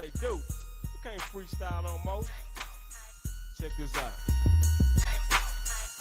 say, dude, you can't freestyle no more. Check this out.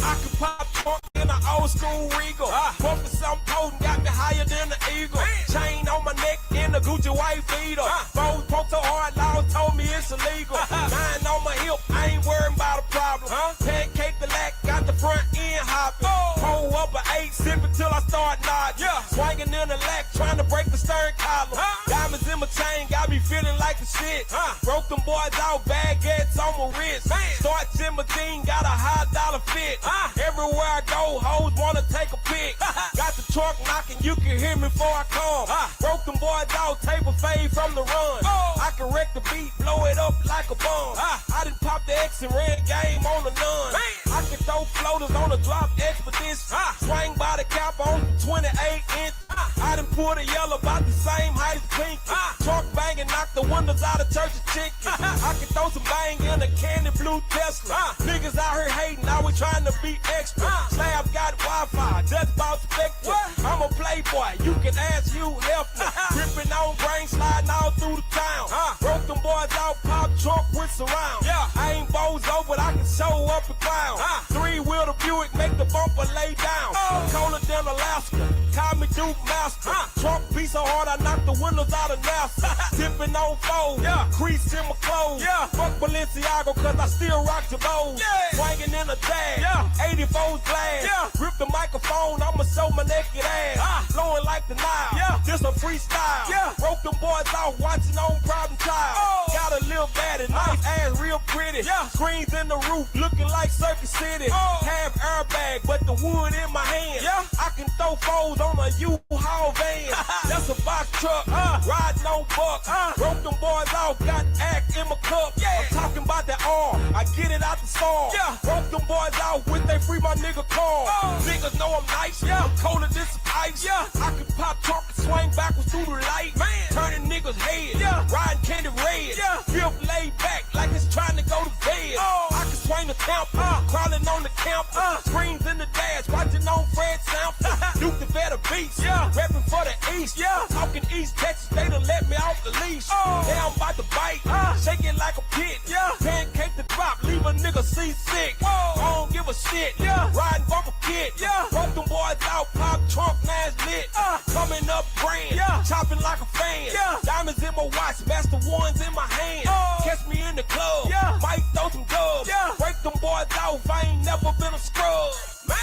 I can pop trunk in an old school Regal. Pumping something potent, got me higher than the Eagle. Chain on my neck in the Gucci white beater. Foes poked so hard, law told me it's illegal. 9 on my hip, I ain't worrying about a problem. Pancake the lack, got the front end hopping. Pull up an 8, sipping till I start nodding. Swinging in the lack, trying to break the stern column. Diamonds in my chain, got me feeling like the shit. Broke them boys out, baguettes on my wrist. Start Timothy, got a high dollar fit. Everywhere I go, hoes wanna take a pic. Got the truck knocking, you can hear me before I come. Broke them boys out, table fade from the run. I can wreck the beat, blow it up like a bomb. I done popped the X and red game on the none. I can throw floaters on the drop expedition. Swing by the cap on the 28-inch. I done pulled a yellow about the same height as pink. Truck banging, knock the windows out of church of chicken. I can throw some bang in a candy blue Tesla. Niggas out here hating, now we trying to be extra. Slab got Wi-Fi, just bought Spectre. I'm a playboy, you can ask you help me. Gripping on brain, sliding all through the town. Broke them boys out, pop trunk with surround. I ain't bozo, but I can show up and clown. 3-wheel the Buick, make the bumper lay down. Colder than Alaska, call me Duke Master. Trunk be so hard, I knock the windows out of NASA. Dipping on foes, crease in my clothes. Fuck Balenciaga, cause I still rock the bows. Swinging in a jag, 84's glass. Rip the microphone, I'ma show my naked ass. Flowing like the Nile, just a freestyle. Broke them boys out, watching on Problem Child. Got a little baddie, nice ass, real pretty. Screens in the roof, looking like Circuit City. Half airbag, but the wood in my hand. I can throw foes on a U-Haul van. That's a box truck, riding on bucks. Broke them boys out, got act in my cup. I'm talking about that arm, I get it out the storm. Broke them boys out with they free my nigga car. Niggas know I'm nice, I'm colder than some ice. I can pop trunk and swing backwards through the light. Turning niggas head, riding candy red. Feel laid back like it's trying to go to bed. I can swing the camp, crawling on the camp. Screens in the dash, watching on Fred Samp. Duke the Vetter Beast, repping for the East. Talking East Texas, they done let me off the leash. Now I'm about to bite, shaking like a pit. Pancake the drop, leave a nigga seasick. I don't give a shit, riding bumper kit. Broke them boys out, pop trunk, nash lit. Coming up brand, chopping like a fan. Diamonds in my watch, master ones in my hand. Catch me in the club, might throw some dubs. Break them boys out, I ain't never been a scrub. Man,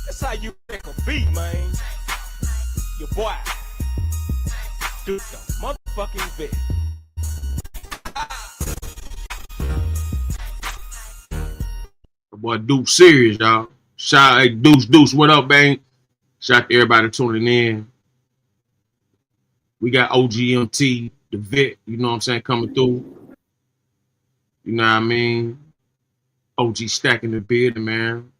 that's how you make a beat, man. Your boy, do the motherfucking bit. Boy, Duke serious, y'all. Shout out, hey, Deuce, what up, man? Shout out to everybody tuning in. We got OGMT, the vet, you know what I'm saying, coming through. You know what I mean? OG Stacc in the building, man.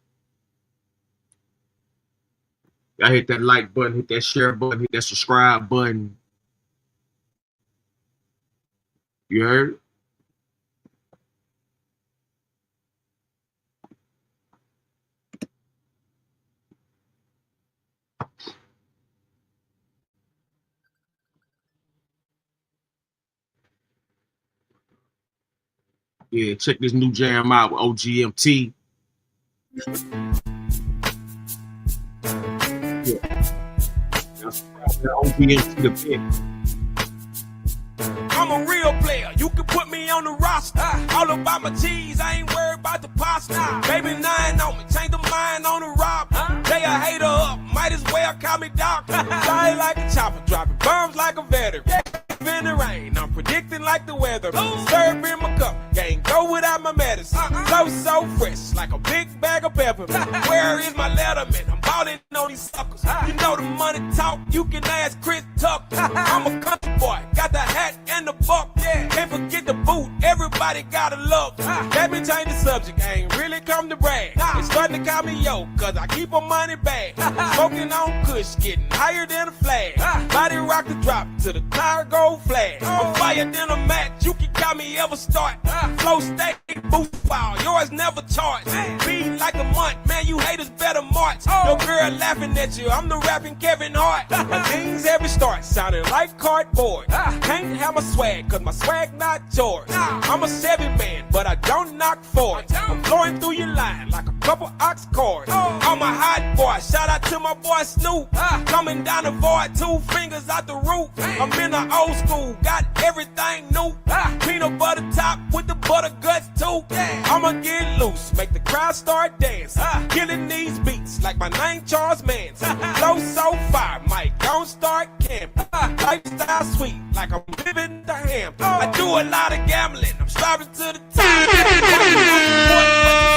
Y'all hit that like button, hit that share button, hit that subscribe button. You heard? Yeah, check this new jam out with OGMT. OGMT the pick. I'm a real player, you can put me on the roster. All about my cheese, I ain't worried about the pasta. Baby 9 on me, change the mind on the rob. They a hater up, might as well call me doctor. Fly like a chopper, dropping bombs like a veteran. In the rain, I'm predicting like the weather. Serve in my cup, can't go without my medicine. So fresh, like a big bag of peppermint. Where is my letterman? I'm balling on these suckers. You know the money talk, you can ask Chris Tuck. I'm a country boy, got the hat and the buck. Can't forget the boot, everybody gotta love. Let me change the subject, I ain't really come to brag. They starting to call me yo, cause I keep my money bag. Smoking on kush, getting higher than a flag. Body rock the drop to the tire gold flag. I'm fire than a match, you can call me ever start. Flow stack boost wow, yours never charged. Be like a month, man, you haters better march. Your girl laughing at you, I'm the rapping Kevin Hart. My jeans every start, sounding like cardboard. Can't have my swag, cause my swag not yours. I'm a Chevy man, but I don't knock for it. I'm flowing through your line like a couple ox cords. I'm a hot boy, shout out to my boy Snoop. Coming down the void, 2 fingers out the roof. I'm in the old school, got everything new. Peanut butter top with the butter guts too. I'ma get loose, make the crowd start dancing. Killing these beats like my name Charles Manson. Flow so fire, Mike, don't start camping. Lifestyle sweet, like I'm living the Hamptons. I do a lot of gambling, I'm striving to the top.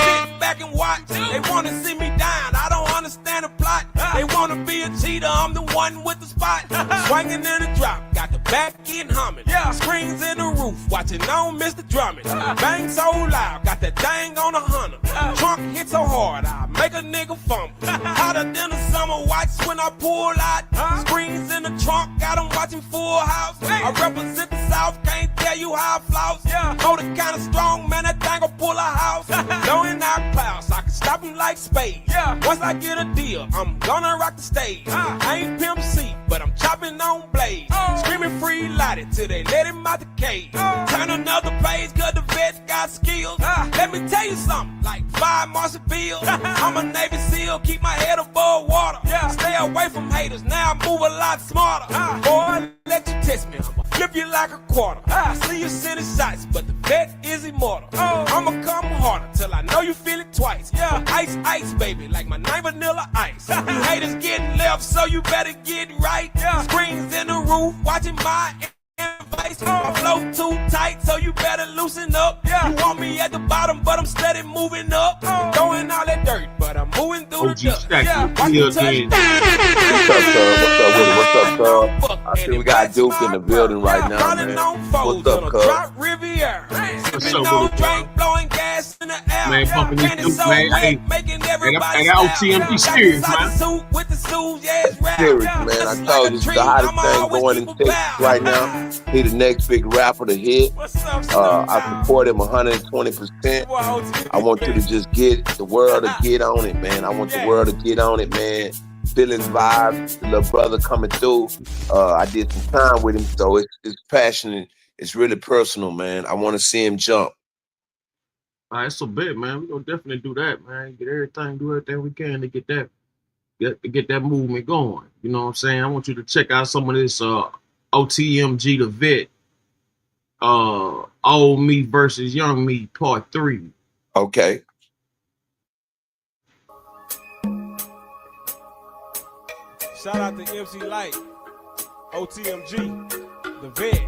Sit back and watch, they wanna see me down, I don't understand the plot. They wanna be a cheater, I'm the one with the spot. Swinging in the drop, got the back end humming. Screens in the roof, watching on Mr. Drummond. Bang so loud, got that thing on 100. Trunk hit so hard, I make a nigga fumble. Hotter than the summer, watch when I pull out. Screens in the trunk, got them watching Full House. I represent the South, can't tell you how I floss. Oh, the kind of strong, man, that thing will pull a house. Knowing our clouds, I can stop him like spades. Once I get a deal, I'm gonna rock the stage. I ain't Pimp C, but I'm chopping on blades. Screaming free lighted till they let him out the cage. Turn another page, cause the vets got skills. Let me tell you something, like 5 Marshall Bills. I'm a Navy SEAL, keep my head above water. Stay away from haters, now I move a lot smarter. Boy, let you test me, I'ma flip you like a quarter. I see you sending shots, but the vet is immortal. I'ma come harder till I know you feel it twice. Ice, ice, baby, like my name Vanilla Ice. You haters getting left, so you better get right. Screens in the roof, watching my advice. My flow too tight, so you better loosen up. You want me at the bottom, but I'm steady moving up. Throwing all that dirt, but I'm moving through the dust. Watch me touch. What's up, cuz? I see we got Duke in the building right now, man. What's up, cuz? What's up, drink, blowing gas in the air. Man, pumping these dudes, man. Hey, that OTMG serious, man. Serious, man. I told you, it's the hottest thing going in Texas right now. He the next big rapper to hit. I support him 120%. I want you to just get the world to get on it, man. I want the world to get on it, man. Feelings vibes, the little brother coming through. I did some time with him, so it's passionate. It's really personal, man. I want to see him jump. All right, so big, man. We're gonna definitely do that, man. Do everything we can to get that movement going. You know what I'm saying? I want you to check out some of this OTMG the Vet. Old Me versus Young Me, part 3. Okay. Shout out to MC Light, OTMG, the Vet.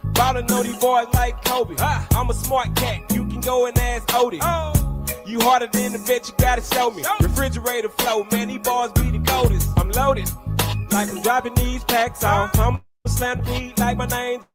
About to know these boys like Kobe. I'm a smart cat, you can go and ask Odie. You harder than the Vet, you gotta show me. Refrigerator flow, man, these boys be the coldest. I'm loaded, like I'm dropping these packs off. I'm slam beat like my name.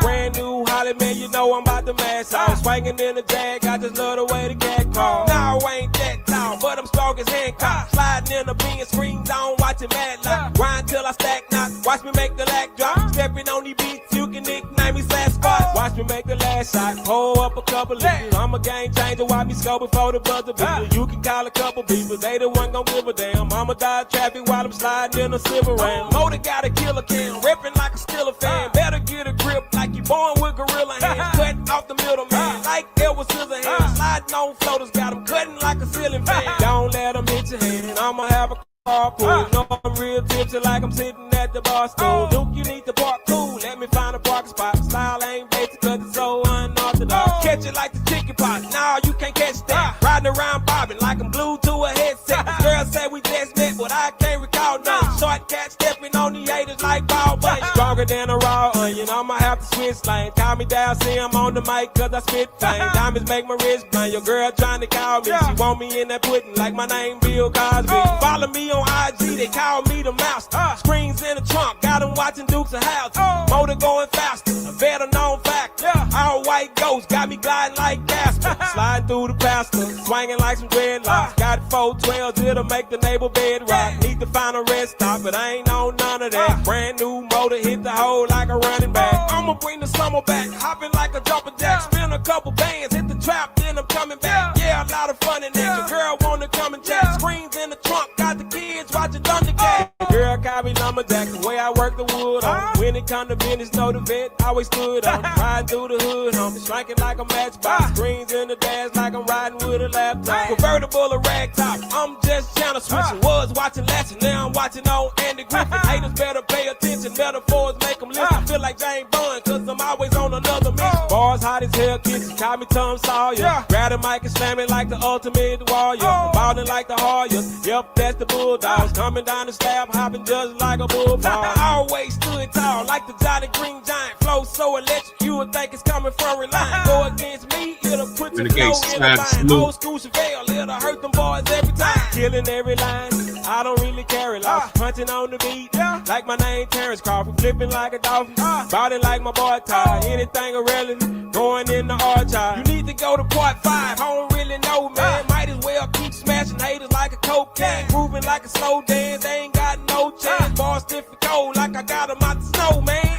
Brand new Holly, man, you know I'm about to mash out. Swinging in the Jag, I just love the way the cat call. Now I ain't that tall, but I'm strong as Hancock. Sliding in the bean, screens on, watching Mad Lock. Grind till I stack knock, watch me make the lag drop. Stepping on these beats, you can nickname me Sasquatch. Watch me make the last shot, hold up a couple liters. I'm a game changer, watch me score before the buzzer beater. You can call a couple people, they the one gon' give a damn. I'ma dodge traffic while I'm sliding in a silver ram. Motor got a killer can, reppin' like a Steeler fan. Better get a grip like you born with gorilla hands. Cutting off the middleman like Edward Scissorhands. Sliding on floaters, got them cutting like a ceiling fan. Don't let them hit your hand, I'ma have a carpool. Know I'm real tipsy like I'm sitting at the bar stool. Duke, you need to park cool, let me find a parking spot. Style ain't basic cause it's so unorthodox. Catch it like the chicken pot, nah, you can't catch that. Riding around bobbing like I'm glued to a headset. The girl say we just met, but I can't recall none. Short cat stepping on the haters like ball bunny. Stronger than a raw onion, I'ma have to switch lanes. Call me down, see I'm on the mic cause I spit flame. Diamonds make my wrist blind, your girl trying to call me. She want me in that pudding like my name Bill Cosby. Follow me on IG, they call me the mouse. Screens in the trunk, got them watching Dukes of House. Motor going faster, a better known factor. All white ghost, got me gliding like Casper. Sliding through the pastor, swinging like some dreadlocks. Got 412s, it'll make the neighbor bed rock. Need to find a rest stop, but I ain't on none of that. Brand new motor, hit the hole like a running back. I'ma bring the summer back, hopping like a jumper jack. Spin a a couple bands, hit the trap, then I'm coming back. Yeah, a lot of fun in there. Your girl wanna come and chat. Screens in the trunk, got the kids watching Thundercat. Girl, call me lumberjack, the way I work the wood on. When it come to business, know the vet, always stood on. Riding through the hood, homie, shrinking like a matchbox. Screens in the dash like I'm riding with a laptop. Convertible or rag top, I'm just channel switching. Was watching Lassie, now I'm watching on Andy Griffin. Haters better pay attention, metaphors make them listen. Feel like James Bond, cause I'm always on another mission. Bars hot as hell, kitchen, call me Tom Sawyer. Grab the mic and slam it like the Ultimate Warrior. Ballin' like the Hoyas, yep, that's the Bulldogs. Coming down the slab, hopping just like a bulldog. I always stood tall, like the Jolly Green Giant. Flow so electric, you would think it's coming from Reliant. Go against me, it'll put your flow in the line. Old school Chevelle, it'll hurt them boys every time. Killing every line, I don't really carry loss. Punching on the beat, like my name Terrence Crawford. Flipping like a dolphin, body like my boy Ty. Anything irrelevant, going in the archive. You need to go to part 5, I don't really know, man. Might as well keep smashing haters like a cocaine. Moving like a slow dance, they ain't got no chance. Ball stiff and cold like I got them out the snow, man.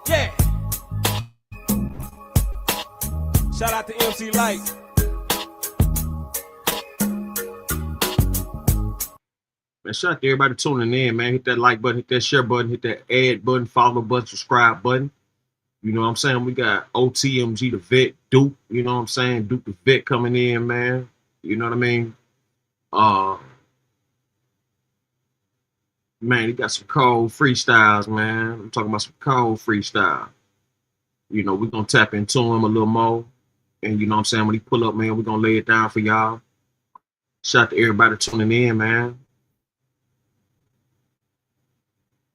Yeah. Shout out to MC Light. Man, shout out to everybody tuning in, man. Hit that like button, hit that share button, hit that add button, follow button, subscribe button. You know what I'm saying? We got Otmg, the vet, Duke, you know what I'm saying? Duke the vet coming in, man. You know what I mean? Man, he got some cold freestyles, man. I'm talking about some cold freestyle. You know, we're going to tap into him a little more. And you know what I'm saying? When he pull up, man, we're going to lay it down for y'all. Shout out to everybody tuning in, man.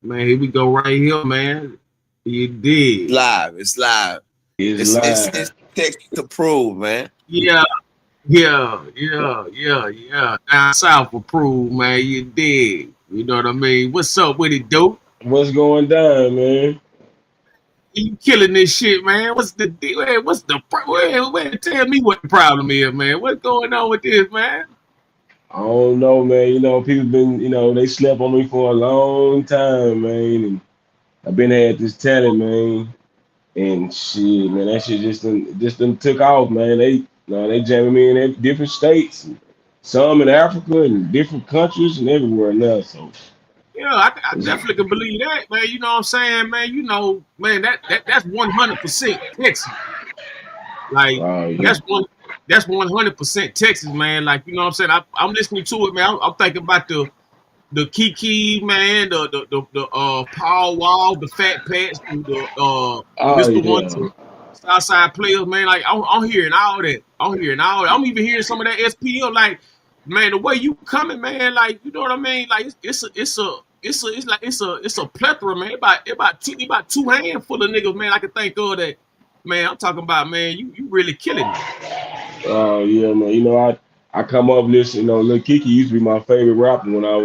Man, here we go right here, man. You did. It's live. It's text to prove, man. Yeah. Down south approved, man. You did. You know what I mean? What's up with it, dope? What's going down, man? You killing this shit, man. What's the deal? What's the tell me what the problem is, man. What's going on with this, man? I don't know, man. You know, people been, you know, they slept on me for a long time, man. And I've been had this talent, man. And shit, man, that shit just done took off, man. They jamming me in different states, some in Africa and different countries and everywhere now. So yeah, I definitely can believe that, man. You know what I'm saying, man? You know, man, that's 100% Texas. Like that's 100% Texas, man. Like, you know what I'm saying? I'm listening to it, man. I'm thinking about the Kiki, man, the Paul Wall, the Fat Pats, the Mr. One, Southside Players, man. Like I'm hearing all that. I'm even hearing some of that SPL. Like, man, the way you coming, man. Like, you know what I mean? Like it's a plethora, man. About two handful of niggas, man. I can think of that. Man, I'm talking about, man. You really killing it. Oh yeah, man. You know, I come up listening. You know, Lil Kiki used to be my favorite rapper when I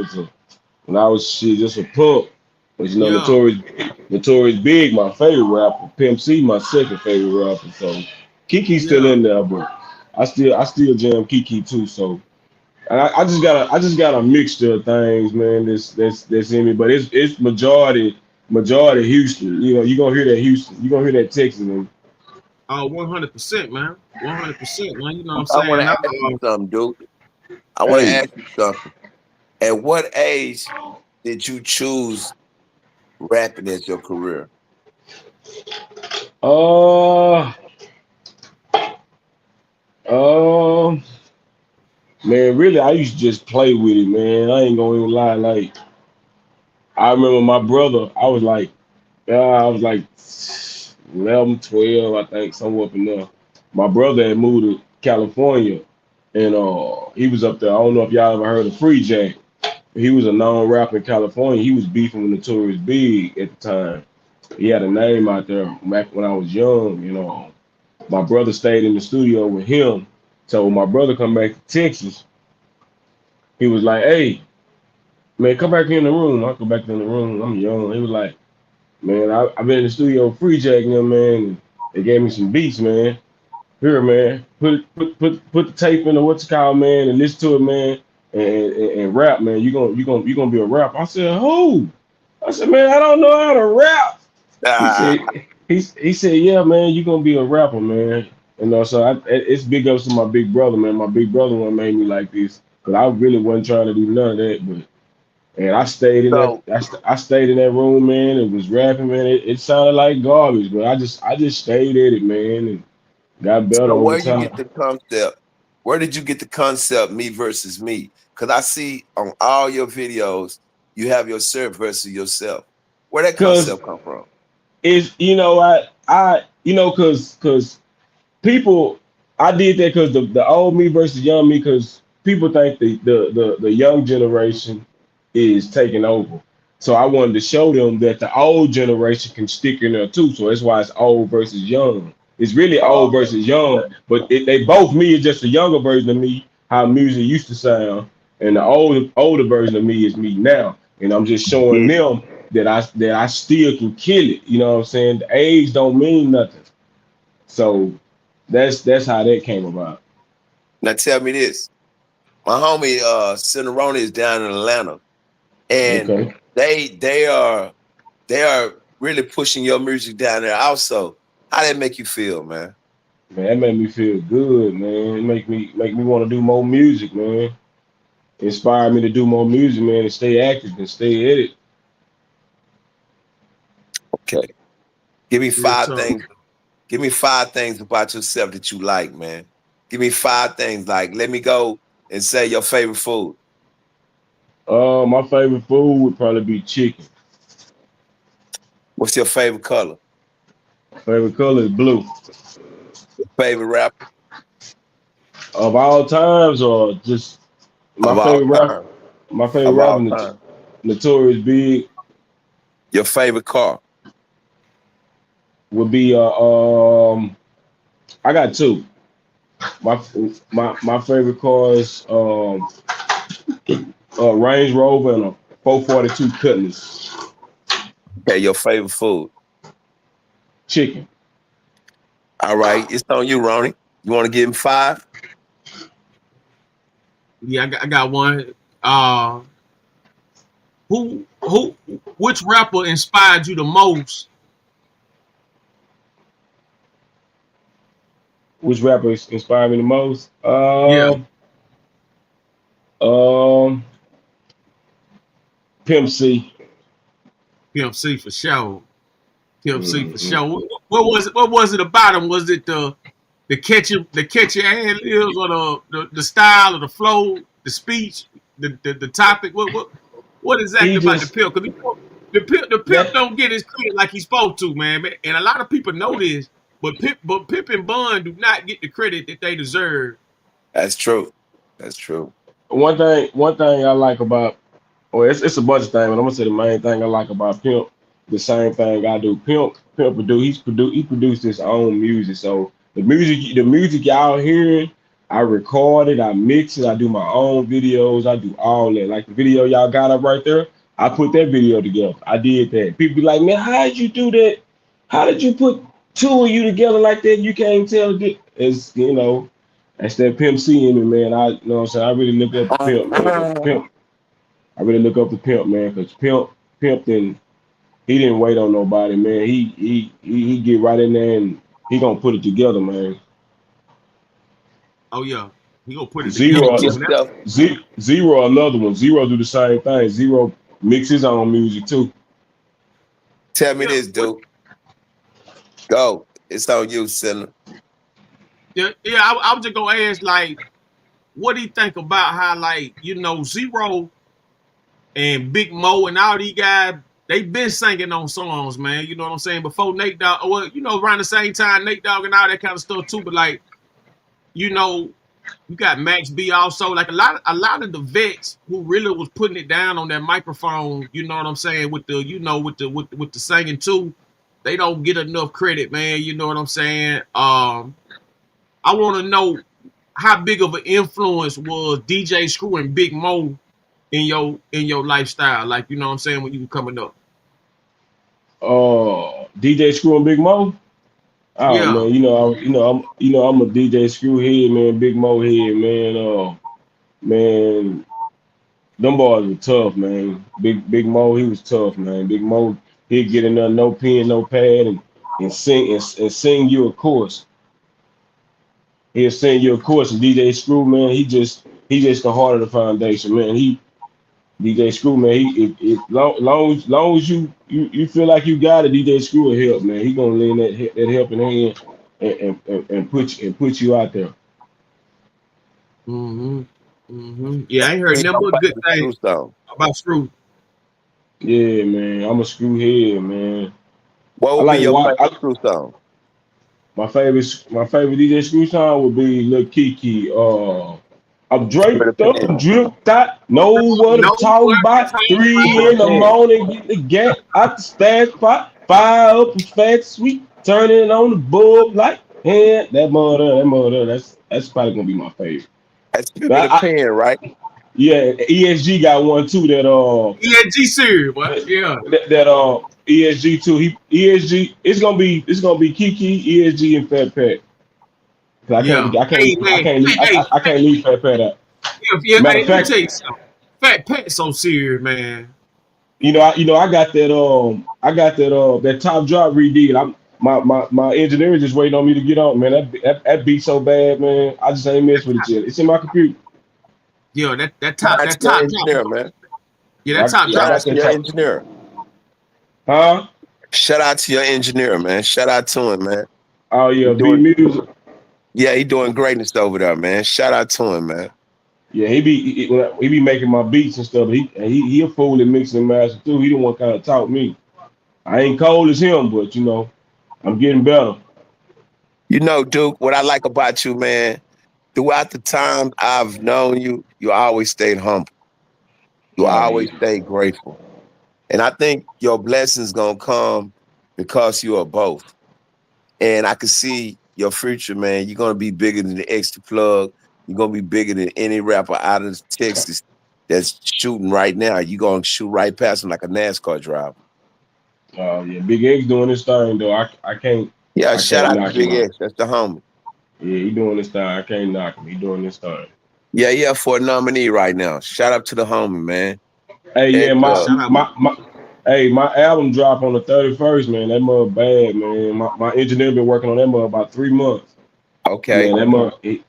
was shit, just a pup. But you know, Notorious Big, my favorite rapper. Pimp C, my second favorite rapper. So Kiki's still in there, but I still jam Kiki too. So I just got a mixture of things, man. That's in me, but it's majority Houston. You know, you gonna hear that Houston. You gonna hear that Texas, man. Oh, 100%, man. 100%, man. You know what I'm saying? I want to ask you something, dude. I want to ask you something. At what age did you choose rapping as your career? Man, really, I used to just play with it, man. I ain't gonna even lie. Like, I remember my brother. I was like 11, 12, I think, somewhere up in there. My brother had moved to California, and he was up there. I don't know if y'all ever heard of Free Jack. He was a known rapper in California. He was beefing with Notorious Big at the time. He had a name out there back when I was young, you know. My brother stayed in the studio with him. So when my brother come back to Texas, he was like, hey, man, come back in the room. I come back in the room. I'm young. He was like, man, I've been in the studio with Free Jack and them, man. And they gave me some beats, man. Here, man, put the tape in the what's it called, man, and listen to it, man, and rap, man. You gonna be a rapper. I said, who? I said, man, I don't know how to rap. he said, yeah, man, you gonna be a rapper, man. You know, so it's big ups to my big brother, man. My big brother one made me like this, cause I really wasn't trying to do none of that, but and I stayed in that So I stayed in that room, man, and was rapping, man. It sounded like garbage, but I just stayed at it, man, and got better so over where you get time. the concept? Where did you get the concept me versus me? Because I see on all your videos you have yourself versus yourself. Where that Cause concept come from? it's I cause people, I did that because the old me versus young me, because people think the young generation is taking over. So I wanted to show them that the old generation can stick in there too. So that's why it's old versus young. It's really old Oh, versus young, but they both me is just a younger version of me, how music used to sound, and the older version of me is me now. And I'm just showing yeah. them that I still can kill it. You know what I'm saying? The age don't mean nothing. So that's how that came about. Now tell me this. My homie Sendaroni is down in Atlanta, and Okay. they are really pushing your music down there also. How that make you feel, man? Man, that made me feel good, man. It make me want to do more music, man. Inspire me to do more music, man, and stay active and stay at it. Okay. Give me Real five talk. things. Give me five things about yourself that you like, man. Give me five things. Like, let me go and say your favorite food. My favorite food would probably be chicken. What's your favorite color? Favorite color is blue. Favorite rapper Of all times, or just my of all favorite rapper. time. My favorite Of rapper, all time. Notorious Big, Your favorite car. would be I got two. My my favorite car is a Range Rover and a 442 Cutlass. Okay, your favorite food. Chicken. All right, it's on you, Ronnie. You want to give him five? Yeah, I got one. Who which rapper inspired you the most? Which rapper inspired me the most? Yeah, Um, Pimp C. Pimp C for sure. Pimp C for Mhm. sure. What was it? What was it about him? Was it the catchy ad libs, or the style, or the flow, the speech, the topic? What He exactly about the just pimp? Because the pimp that don't get his credit like he's supposed to, man. And a lot of people know this, but Pimp and Bun do not get the credit that they deserve. That's true. That's true. one thing I like about, well, it's a bunch of things, but I'm gonna say the main thing I like about Pimp. The same thing I do. Pimp he produced his own music. So the music y'all hearing, I record it, I mix it, I do my own videos, I do all that. Like the video y'all got up right there, I put that video together. I did that. People be like, man, how did you do that? How did you put two of you together like that? You can't tell it. It's that's that Pimp C in me, man. I you know what I'm saying. I really look up to Pimp, man. 'Cause Pimp, I really look up to Pimp, man, because Pimp didn't he didn't wait on nobody, man. He get right in there and he gonna put it together, man. Oh yeah, he gonna put it You together think Zero, too. And yourself, Zero, another one. Zero do the same thing. Zero mix his own music too. tell me yeah, this, dude. Go. It's on you, Senator. yeah. I was just gonna ask, like, what do you think about how, like, Zero and Big Mo and all these guys, they been singing on songs, man. You know what I'm saying? Before Nate Dogg, well, around the same time, Nate Dogg and all that kind of stuff too. But like, you know, you got Max B also. Like a lot of the vets who really was putting it down on that microphone, you know what I'm saying, with the singing too. They don't get enough credit, man. You know what I'm saying? I want to know how big of an influence was DJ Screw and Big Mo in your lifestyle, like, you know what I'm saying, when you were coming up. DJ Screw and Big Mo. Oh Yeah. man, I'm a DJ Screw head, man. Big Mo head, man. Man, them boys were tough, man. Big Mo, he was tough, man. Big Mo, he'd get in there, no pen, no pad, and and sing you a chorus. He'll sing you a chorus. And DJ Screw, man, he just the heart of the foundation, man. DJ Screw, man, long as you feel like you got it, DJ Screw will help, man. He gonna lend that helping hand and put you out there. Yeah, I ain't heard nothing but good things about Screw. Yeah, man, I'm a Screw head, man. What would be your favorite Screw song? My favorite DJ Screw song would be Lil Kiki. I'm draped up and dripped out. Know what I'm talking about. 3 in the morning, get the gat out the stash pot. Fire up and fat sweet. Turn it on the bulb like hand. That mother. That's probably gonna be my favorite. That's the pen, right? Yeah, ESG got one too. That ESG series, what? Yeah. That ESG too. ESG. It's gonna be Kiki, ESG, and Fat Pat. I can't leave Fat Pat out. Matter of fact, Fat Pat so serious, man. I got that top drop redid. My engineer just waiting on me to get on, man. That beat so bad, man. I just ain't mess with it yet. It's in my computer. Yo, that top engineer, man. Yeah, that top drop. Shout out to your engineer. Huh? Shout out to your engineer, man. Shout out to him, man. Oh yeah, beat music. Yeah, he doing greatness over there, man. Shout out to him, man. Yeah, he be making my beats and stuff. He a fool at mixing and mastering too. He the one kind of taught me. I ain't cold as him, but I'm getting better. Duke, what I like about you, man, throughout the time I've known you, you always stayed humble. You always stayed grateful. And I think your blessings gonna come because you are both. And I can see your future, man. You're gonna be bigger than the Extra Plug. You're gonna be bigger than any rapper out of Texas that's shooting right now. You're gonna shoot right past him like a NASCAR driver. Yeah, Big X doing this thing though. I can't. Yeah, shout out to Big X. That's the homie. Yeah, he doing this thing. I can't knock him. He doing this thing. Yeah, for a nominee right now. Shout out to the homie, man. Hey, and, my album drop on the 31st, man. That mother bad, man. My engineer been working on that mother about 3 months. Okay. Yeah, that mother, he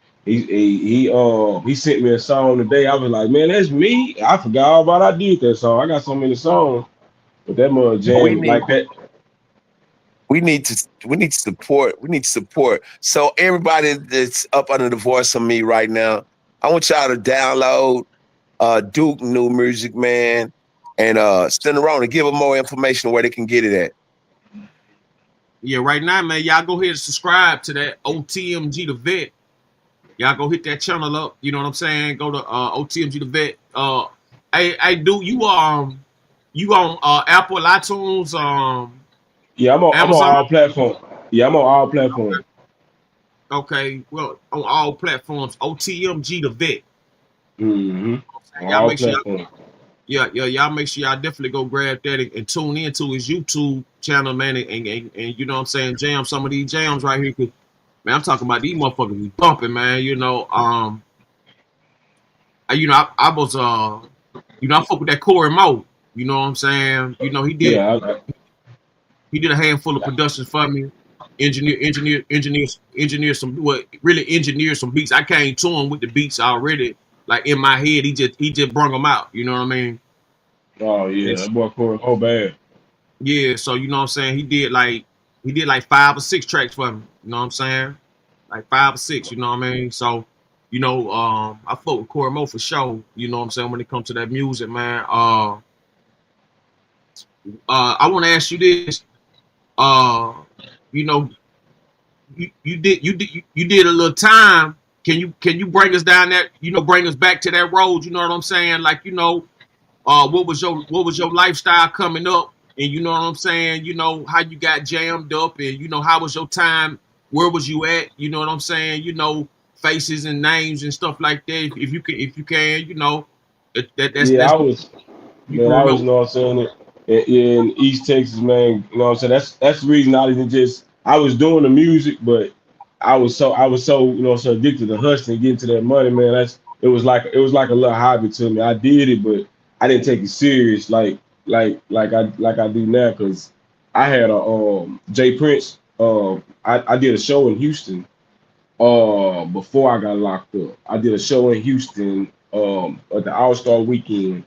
sent me a song today. I was like, man, that's me. I forgot all about I did that song. I got so many songs, but that mother jam like that. We need to support. So everybody that's up under the voice of me right now, I want y'all to download Duke new music, man, and Sendaroni. Give them more information where they can get it at. Yeah, right now, man, y'all go ahead and subscribe to that OTMG the Vet. Y'all go hit that channel up. You know what I'm saying? Go to OTMG the Vet. Hey, Duke, you on Apple, iTunes, yeah, I'm on all platforms. Yeah, I'm on all platforms. Okay, well, on all platforms, OTMG the Vet. Y'all make sure y'all make sure y'all definitely go grab that and tune into his YouTube channel, man, and you know what I'm saying, jam some of these jams right here. Cause, man, I'm talking about these motherfuckers be bumping, man. I was I fuck with that Corey Mo. You know what I'm saying? He did. He did a handful of productions for me. Engineer some beats. I came to him with the beats already, like in my head. He just brung them out. You know what I mean? Oh yeah, that boy Corey Mo bad. Yeah, so you know what I'm saying. He did like 5 or 6 tracks for me. You know what I'm saying? Like 5 or 6. You know what I mean? So I fuck with Corey Mo for sure. You know what I'm saying, when it comes to that music, man. I want to ask you this. You did a little time. Can you bring us down that, bring us back to that road? You know what I'm saying? Like, what was your lifestyle coming up? And you know what I'm saying? How you got jammed up, and how was your time? Where was you at? You know what I'm saying? Faces and names and stuff like that. If you can, that's I was, you know what I'm saying? In East Texas, man, you know what I'm saying? That's the reason I was doing the music, but I was so so addicted to hustling, getting to that money, man. It was like a little hobby to me. I did it, but I didn't take it serious like I do now, because I had a Jay Prince I did a show in Houston before I got locked up. I did a show in Houston at the All-Star weekend,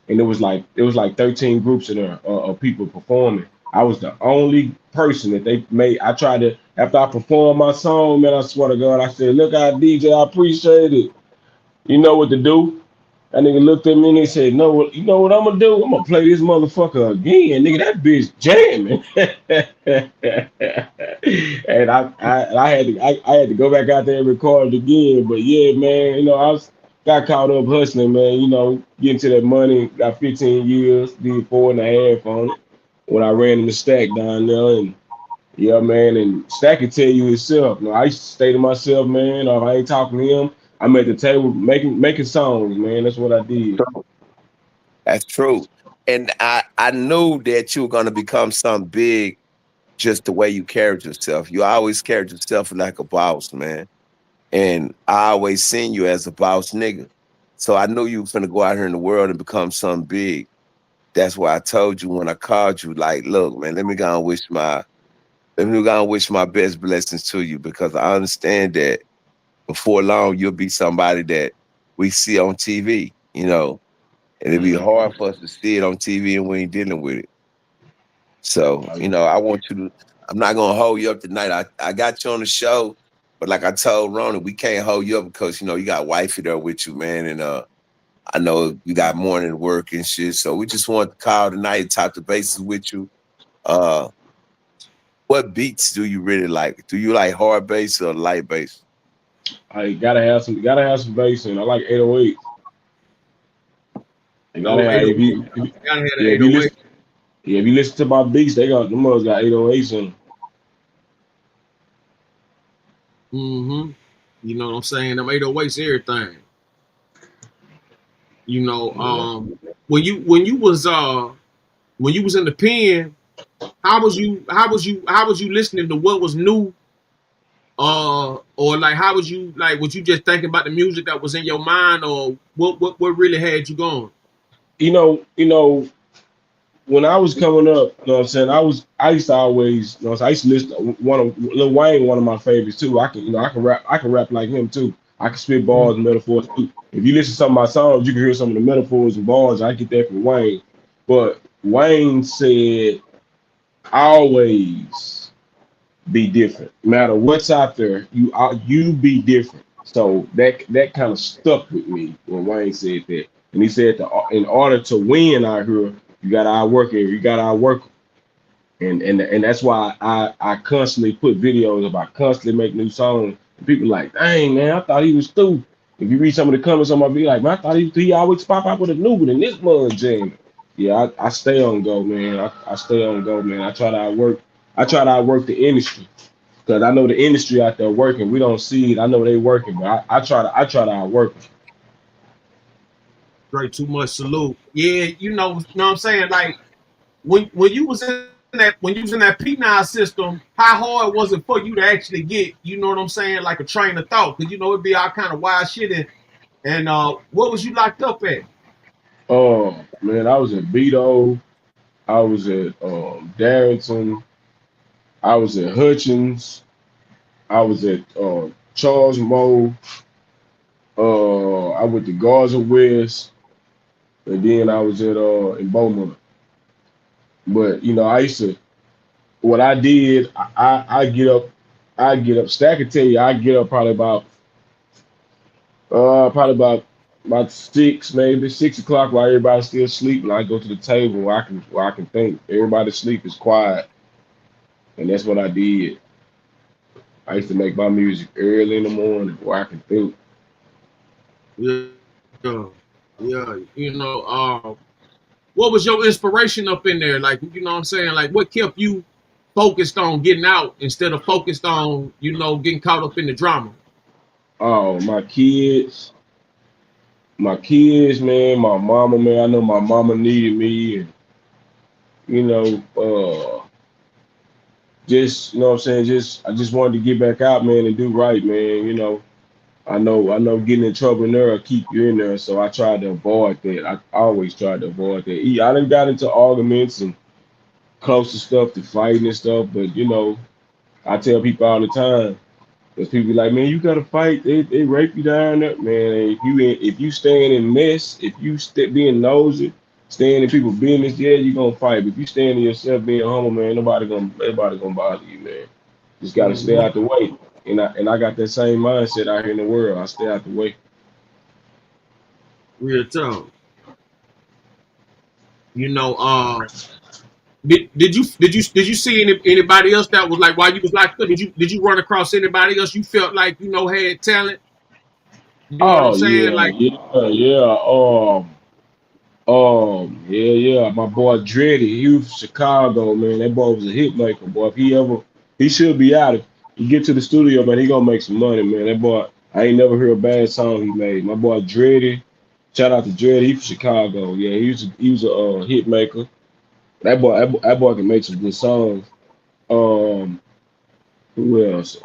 and it was like 13 groups in there of people performing. I was the only person that they made. I tried to after I performed my song, man. I swear to God, I said, "Look, out DJ, I appreciate it. You know what to do." That nigga looked at me and he said, "No, you know what I'm gonna do? I'm gonna play this motherfucker again, nigga. That bitch jamming." And I had to I had to go back out there and record it again. But yeah, man, got caught up hustling, man. Getting to that money. Got 15 years, did 4.5 on it when I ran in the Stacc down there, and yeah, man, and Stacc can tell you himself. I used to stay to myself, man. If I ain't talking to him, I'm at the table making songs, man. That's what I did. That's true. And I knew that you were gonna become something big just the way you carried yourself. You always carried yourself like a boss, man. And I always seen you as a boss nigga. So I knew you were gonna go out here in the world and become something big. That's why I told you when I called you, like, look, man, let me go and wish my best blessings to you, because I understand that before long you'll be somebody that we see on TV, and it'd be hard for us to see it on TV and we ain't dealing with it. So, I want you to, I'm not going to hold you up tonight. I got you on the show, but like I told Rona, we can't hold you up because, you got wifey there with you, man. And I know you got morning work and shit. So we just want to call tonight and talk the bases with you. What beats do you really like? Do you like hard bass or light bass? I gotta have some bass in. I like 808. I No, gotta have if you, 808. if you Gotta have yeah the if you 808. listen yeah if you listen to my beats, them others got 808s in them. Mm-hmm. You know what I'm saying? Them 808s, everything. Yeah. When you was in the pen, how was you listening to what was new? Or like how was you just thinking about the music that was in your mind, or what really had you going? You know, you know, when I was coming up, you know what I'm saying, I used to always, I used to listen to one of Lil Wayne, one of my favorites too. I can rap like him too. I can spit bars and metaphors too. If you listen to some of my songs, you can hear some of the metaphors and bars. I get that from Wayne. But Wayne said, always be different. No matter what's out there, you be different. So that kind of stuck with me when Wayne said that. And he said, in order to win out here, you got to outwork it. You got to outwork. And that's why I constantly put videos of I constantly make new songs. And people like, dang man, I thought he was stupid. If you read some of the comments on my video, like, man, I thought he always pop out with a new one in this mud jam. Yeah, I stay on go, man. I stay on go, man. I try to outwork the industry. Because I know the industry out there working. We don't see it. I know they working, but I try to outwork them. Straight too much salute. Yeah, what I'm saying? Like when you was in that P9 system, how hard was it for you to actually get, you know what I'm saying, like a train of thought? Because it'd be all kind of wild shit, and what was you locked up at? Oh man, I was at Beto. I was at Darrington. I was at Hutchins. I was at Charles Moe. I went to Garza West, and then I was at in Beaumont. But I used to. What I did, I get up. I get up. Stack can tell you, I get up probably about 6, maybe 6 o'clock while everybody's still sleeping. I go to the table where I can think. Everybody's sleep is quiet, and that's what I did. I used to make my music early in the morning where I can think. Yeah, yeah. What was your inspiration up in there? Like, you know what I'm saying? Like, what kept you focused on getting out instead of focused on, getting caught up in the drama? Oh, my kids, man, my mama, man. I know my mama needed me, and you know, just what I'm saying. I just wanted to get back out, man, and do right, man. I know getting in trouble in there will keep you in there, so I tried to avoid that. I always tried to avoid that. Yeah, I done got into arguments and close to stuff, to fighting and stuff, but I tell people all the time, because people be like, man, you gotta fight. They rape you down there, man. If you staying in mess, if you being nosy, staying in people's business, yeah, you gonna fight. But if you staying in yourself, being humble, man, nobody gonna bother you, man. Just gotta stay out the way. And I got that same mindset out here in the world. I stay out the way. Real talk. You know, did you see anybody else that was like while you was locked up? Did you run across anybody else you felt like had talent? You know what I'm Oh saying? yeah, Like, yeah. Yeah. My boy Dreddy, he was from Chicago, man. That boy was a hit maker, boy. He should be out. If he get to the studio, man, he gonna make some money, man. That boy, I ain't never heard a bad song he made. My boy Dreddy, shout out to Dreddy, he from Chicago. Yeah, he was a hit maker. That boy can make some good songs. Um, who else?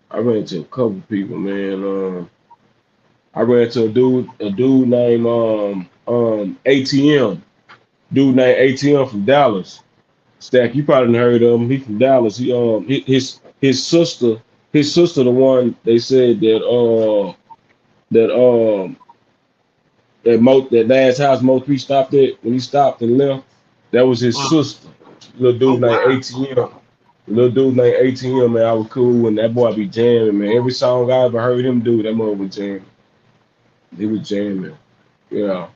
I ran into a couple people, man. I ran into a dude named ATM. Dude named ATM from Dallas. Stacc, you probably done heard of him. He from Dallas. His sister, the one they said that that last house Mo 3 stopped at when he stopped and left. That was his sister. Little oh dude named wow, ATM. Little dude named ATM, man. I was cool and that boy be jamming, man. Every song I ever heard him do, that boy was jamming. He was jamming. Yeah.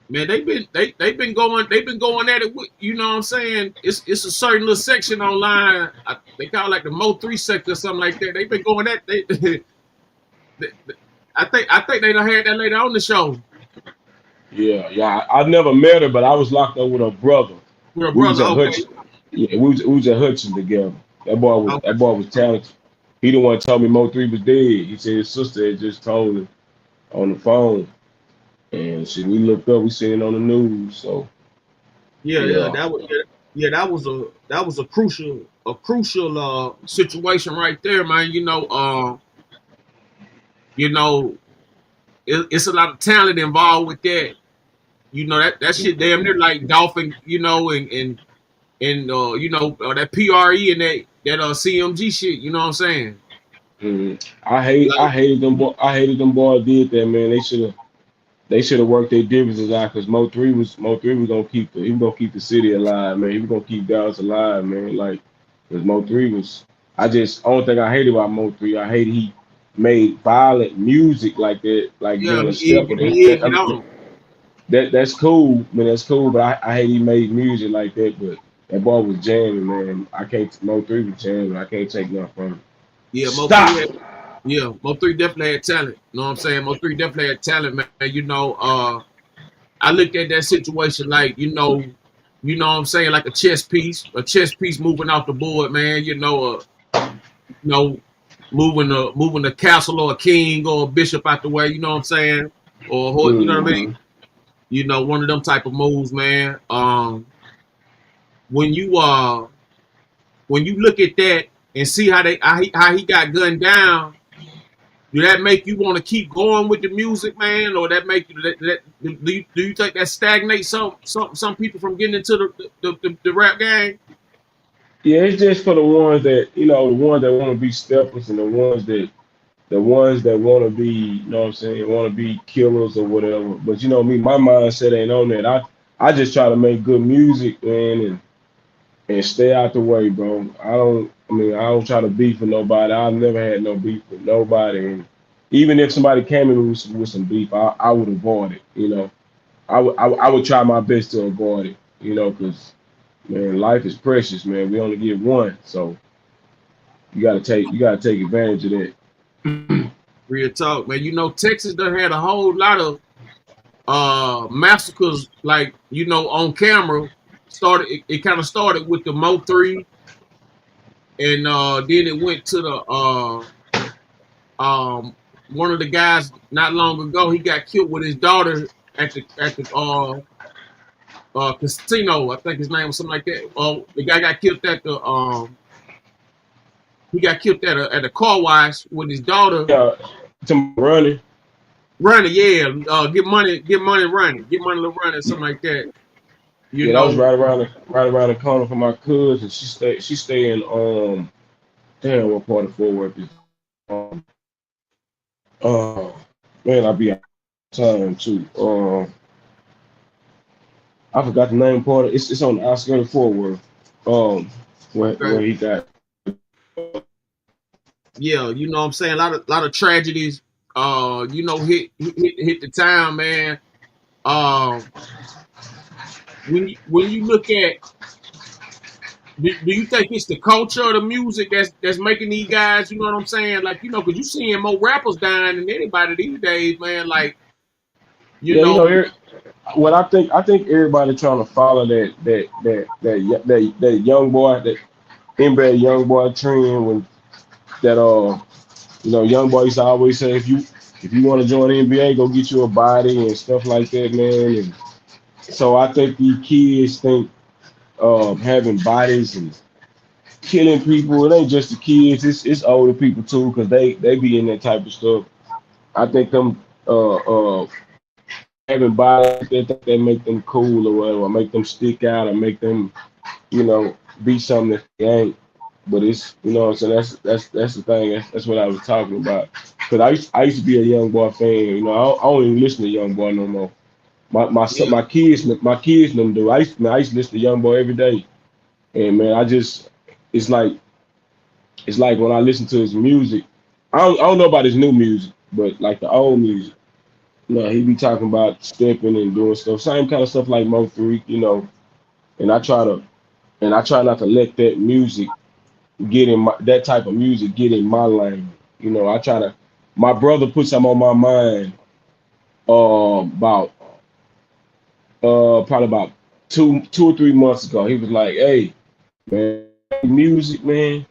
man, they've been going at it with, you know what I'm saying? It's a certain little section online. They call it like the Mo 3 sector or something like that. They've been going at they, I think they done had that lady on the show. Yeah. I never met her, but I was locked up with her brother. With her We was brother, at okay. Hutch. Yeah, we was at Hudson together. That boy was talented. He the one told me Mo 3 was dead. He said his sister had just told him on the phone. And shit, we looked up, we seen it on the news. So Yeah, yeah. that was a crucial situation right there, man. It's a lot of talent involved with that. That shit damn near like golfing, and that PRE and that CMG shit. You know what I'm saying? I Like, hated them I hated them boys did that, man. They should have worked their differences out because Mo 3 was gonna keep the city alive, man. He was gonna keep Dallas alive, man. Like, because Mo 3 was, only thing I hated about Mo 3, I hated he made violent music like that, like yeah, being a he stepper. egged, he egged it on. That's cool, man. That's cool, but I hate he made music like that. But that boy was jamming, man. I can't. Mo 3 was jamming. I can't take nothing from him. Yeah, Mo three Stop. had Mo three definitely had talent. You know what I'm saying? Mo three definitely had talent, man. I looked at that situation like, what I'm saying, like a chess piece moving off the board, man. Moving a castle or a king or a bishop out the way. You know what I'm saying? Or you know what I mean? Mm-hmm. One of them type of moves, man. When you when you look at that and see how he got gunned down, do that make you want to keep going with the music, man, or that make you do you think that stagnates some people from getting into the rap game? Yeah, it's just for the ones that want to be steppers and the ones that want to be, what I'm saying, want to be killers or whatever. But me, my mindset ain't on that. I just try to make good music, man, and stay out the way, bro. I don't try to beef with nobody. I've never had no beef with nobody. And even if somebody came in with some beef, I would avoid it. I would try my best to avoid it, because man, life is precious, man. We only get one, so you gotta take advantage of that. Real talk, man. Texas done had a whole lot of massacres, like on camera. It kind of started with the Mo 3, and then it went to the one of the guys not long ago. He got killed with his daughter at the casino. I think his name was something like that. The guy got killed at the he got killed at a car wash with his daughter. Yeah, to running. Running, yeah. Get money running, something like that. You Yeah, that was know, right around the corner from my cousin. She stay in damn, what part of Fort Worth is um uh man, I be out of time too. I forgot the name part of it's on the outskirts of Fort Worth. Where okay. he got Yeah, you know what I'm saying? A lot of tragedies you know, hit the town, man. Um when you look at, do you think it's the culture of the music that's making these guys, you know what I'm saying? Like, you know, because you seeing more rappers dying than anybody these days, man. Like, you yeah, know, what I think everybody trying to follow that young boy, that inbred young boy trend when that young boy used to always say if you want to join the NBA, go get you a body and stuff like that, man. And so I think these kids think having bodies and killing people, it ain't just the kids, it's older people too, because they be in that type of stuff. I think them having bodies that make them cool or whatever, or make them stick out or make them, be something that they ain't. But it's, what I'm saying, that's the thing. That's what I was talking about. Cause I used to be a young boy fan. I don't even listen to young boy no more. yeah. My kids them do. I used to listen to young boy every day. And man, it's like it's like when I listen to his music. I don't know about his new music, but like the old music. He be talking about stepping and doing stuff, same kind of stuff like Mo3. And I try not to let that music that type of music get in my lane. I try to. My brother put something on my mind. About probably about 2 or 3 months ago. He was like, "Hey, man, music, man.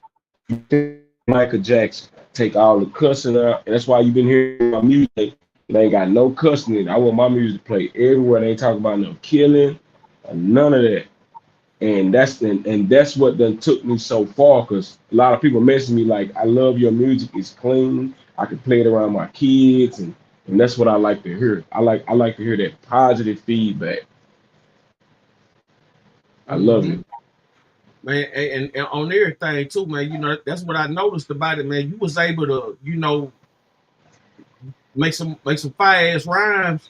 Michael Jackson take all the cussing out, and that's why you've been hearing my music. It ain't got no cussing in it. I want my music to play everywhere. They ain't talking about no killing, or none of that." And that's what done took me so far, because a lot of people message me like, "I love your music. It's clean. I can play it around my kids," and that's what I like to hear. I like to hear that positive feedback. I love Hmm. it. Man, and on everything too, man. You know, that's what I noticed about it, man. You was able to, you know, make some fire ass rhymes,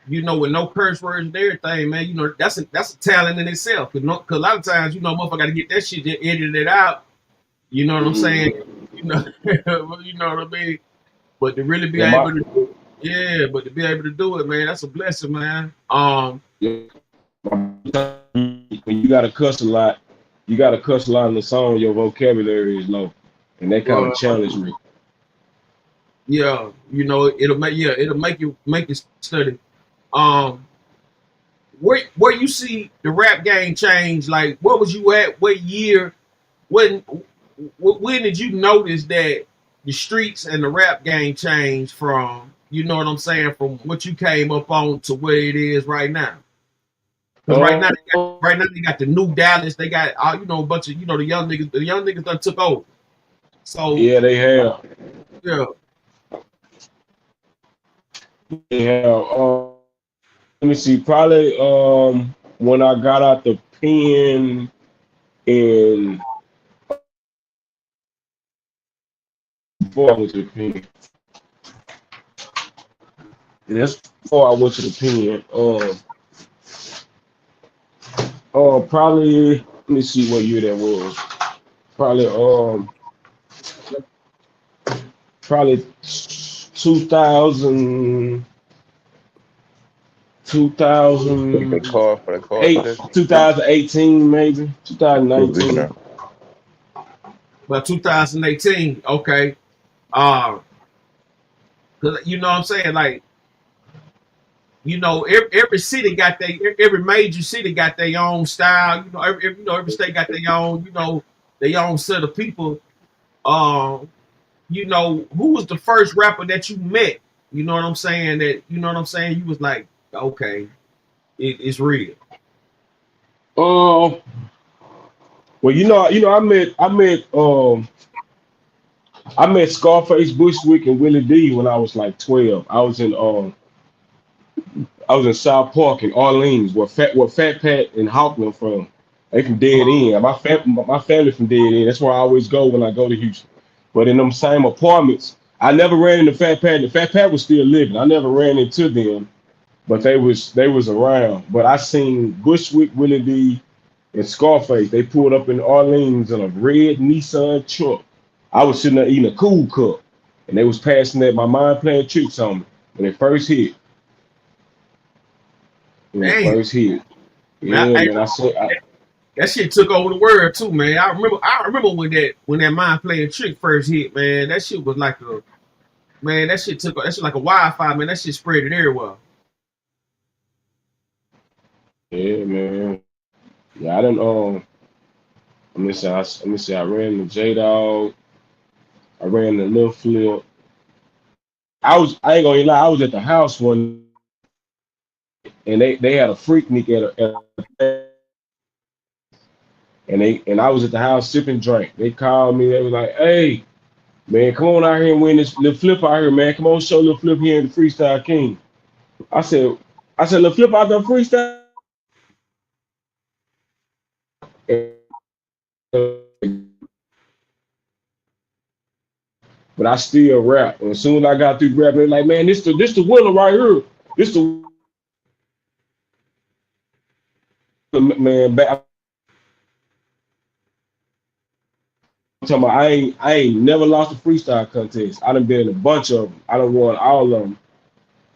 you know, with no curse words and everything, man. You know, that's a talent in itself. Cause a lot of times, you know, motherfucker got to get that shit edited out. You know what I'm saying? Mhm. You know, you know what I mean. But to really be Yeah, able to, yeah, but to be able to do it, man, that's a blessing, man. when you got to cuss a lot, in the song. Your vocabulary is low, and that kind of uh, challenged me. yeah, you know, it'll make you study. Um, where you see the rap game change? Like, what was you at? What year? When when did you notice that the streets and the rap game changed from, you know what I'm saying, from what you came up on to where it is right now? Because Oh, right now they got the new Dallas. They got you know, a bunch of, you know, the young niggas. The young niggas done took over. So yeah, they have. yeah. They have. Let me see. Probably when I got out the pen in before I went to the pen. That's before I went to the pen. Probably. Let me see what year that was. Probably probably 2000, The car for the car 2008, test. 2018 maybe, Good 2019. enough. But 2018, okay. Uh, cause you know what I'm saying, like, you know, every city got every major city got their own style. You know, every state got their own, you know, their own set of people. Um, you know, who was the first rapper that you met? You know what I'm saying? That, you know what I'm saying? You was like, okay, it's real. Uh, well, I met Scarface Bushwick and Willie D when I was like 12. I was in South Park in Orleans, where Fat Pat and Hawkman from. They from Dead End. My family from Dead End. That's where I always go when I go to Houston. But in them same apartments, I never ran into Fat Pat. The Fat Pat was still living. I never ran into them, but they was around. But I seen Bushwick, Willie D, and Scarface. They pulled up in Orleans in a red Nissan truck. I was sitting there eating a cool cup, and they was passing that. My mind playing tricks on me when they first hit. When they first hit. Yeah, man. That shit took over the world too, man. I remember when that mind playing trick first hit, man. That shit was like that shit like a wildfire, man. That shit spread it everywhere. Yeah, man. Yeah, I didn't let me see. I ran the J Dog. I ran the Lil Flip. I ain't gonna lie, I was at the house one and they had a Freaknik and I was at the house sipping drink. They called me, they was like, hey, man, come on out here and win this Lil Flip out here, man. Come on, show Lil Flip here in the Freestyle King. I said, Lil Flip out there freestyle. But I still rap. And as soon as I got through rapping, they're like, man, this the winner right here. This the man back. I'm talking about I ain't never lost a freestyle contest. I done been in a bunch of them. I done won all of them.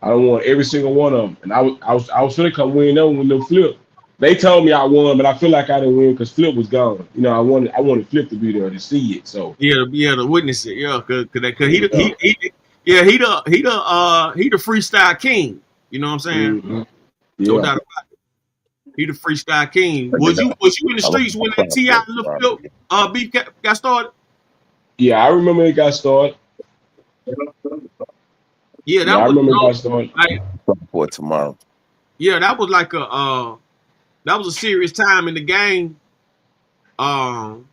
I done won every single one of them. And I was finna come win them with no Flip. They told me I won, but I feel like I didn't win because Flip was gone. You know, I wanted Flip to be there to see it. So yeah, to witness it. Yeah, cause he the freestyle king. You know what I'm saying? Mm-hmm. Yeah. No doubt about it. He the freestyle king. Was you in the streets when that T.I. Lil Flip beef got started? Yeah, I remember it got started. Yeah, I remember it got started. For tomorrow. Yeah, that was like that was a serious time in the game. The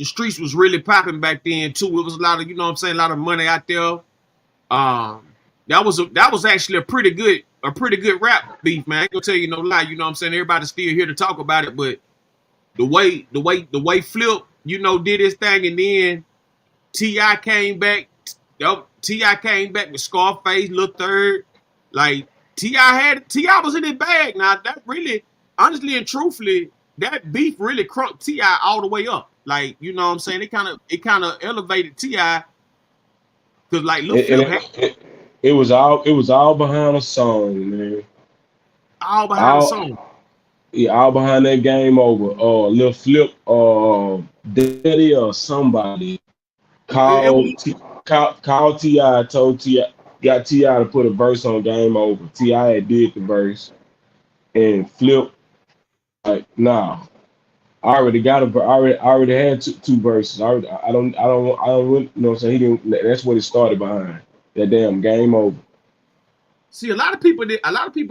streets was really popping back then too. It was a lot of, you know what I'm saying, a lot of money out there. That was actually a pretty good rap beef, man. I ain't gonna tell you no lie, you know what I'm saying? Everybody's still here to talk about it, but the way Flip, you know, did his thing, and then T.I. came back. T.I. came back with Scarface, Lil Third. Like T.I. was in his bag. Now that really, honestly and truthfully, that beef really crunked T.I. all the way up. Like, you know what I'm saying? It kind of elevated T.I. Cause like Lil Flip it was all behind a song, man. All behind a song. Yeah, all behind that Game Over. Lil Flip, Daddy or somebody called T.I. told T.I. got T.I. to put a verse on Game Over. T.I. had did the verse, and Flip like, nah. I already had two verses. I don't, you know what I'm saying? He didn't. That's what it started behind. That damn Game Over. See, a lot of people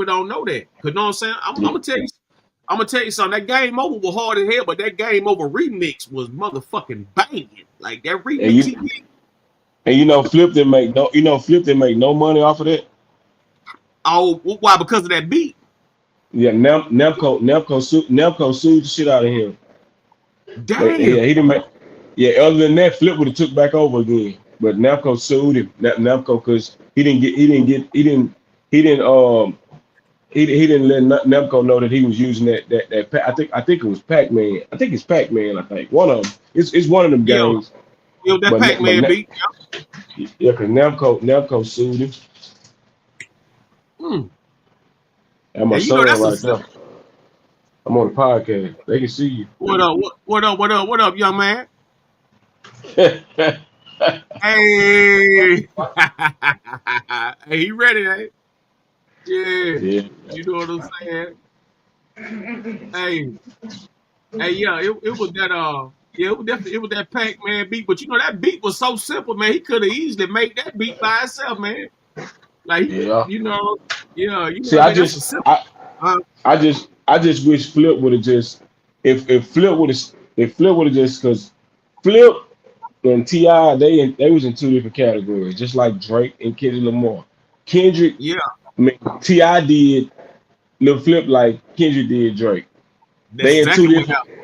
don't know that. Cause you know what I'm saying? I'm gonna tell you something. That Game Over was hard as hell, but that Game Over remix was motherfucking banging. Like that remix. And you know, Flip didn't make no money off of that. Oh, why? Because of that beat. Yeah, Nemco sued the shit out of him. Damn. Yeah, he didn't make. Yeah, other than that, Flip would have took back over again. But Nemco sued him. Nemco because he didn't let Nemco know that he was using that. I think it was Pac-Man. I think it's Pac-Man. I think one of them. It's one of them games. Yo, that Pac-Man beat. Yeah, because Nemco sued him. And my son right there. I'm on the podcast. They can see you. What up, young man? Hey. Hey, he ready, eh? Yeah. You know what I'm saying? Hey, yeah, it was that it was that Pac-Man beat, but you know that beat was so simple, man. He could have easily made that beat by himself, man. Like See, I just wish Flip would have just if Flip would have just because Flip and T.I. they was in two different categories, just like Drake and Kendrick Lamar. Kendrick I mean, T.I. did Lil Flip like Kendrick did Drake. That's They in two exactly what different. happened.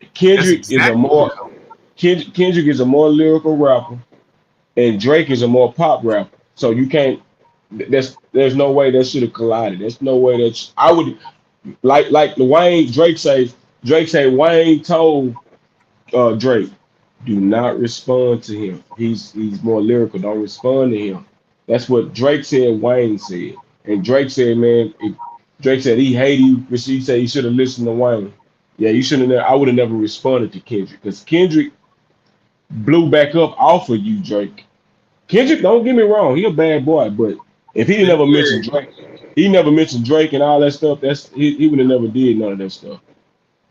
That's Kendrick is a exactly what more happened. Kendrick is a more lyrical rapper, and Drake is a more pop rapper. So you can't. There's no way that should have collided. There's no way that I would like the Wayne Drake say Wayne told Drake, do not respond to him. He's more lyrical. Don't respond to him. That's what Drake said. Wayne said, and Drake said, man, Drake said he hated you. But he said he should have listened to Wayne. Yeah, you shouldn't have. I would have never responded to Kendrick because Kendrick blew back up off of you, Drake. Kendrick, don't get me wrong, he a bad boy, but if he never mentioned Drake, he never mentioned Drake and all that stuff. He would have never did none of that stuff.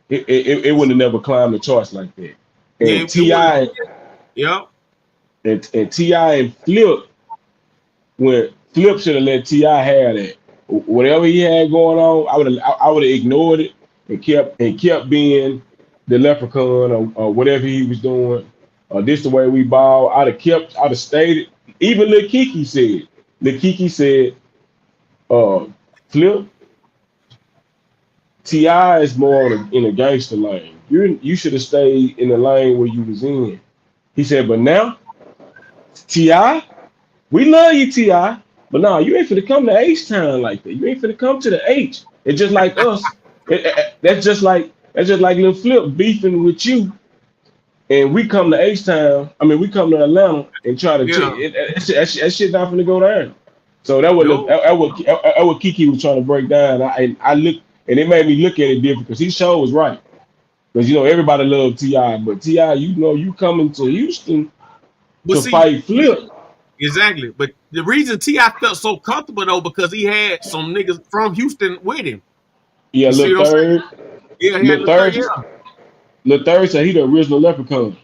It would have never climbed the charts like that. Yeah, And it would. Ti Yeah. and Ti and Flip, when Flip should have let Ti have that. Whatever he had going on, I would have ignored it and kept being the leprechaun or whatever he was doing. This the way we ball. I'd have stayed it. Even Lil Kiki said, uh, Flip, Ti is more in a gangster lane. You should have stayed in the lane where you was in. He said, but now Ti, we love you, Ti, but nah, you ain't finna come to H Town like that. You ain't finna come to the H. It's just like us. That's just like Lil Flip beefing with you, and we come to H Town. I mean, we come to Atlanta and try to check. Yeah. That shit not finna go down. So No. that what Kiki was trying to break down. I look, and it made me look at it different because he sure was right. Because everybody loved Ti, but Ti, you coming to Houston But to see, fight Flip. exactly. But the reason T.I. felt so comfortable though, because he had some niggas from Houston with him. Yeah, You see Lil what I'm saying? Third, Yeah, he had Lil the third. Third, Yeah. Lil Third said he the original leprechaun.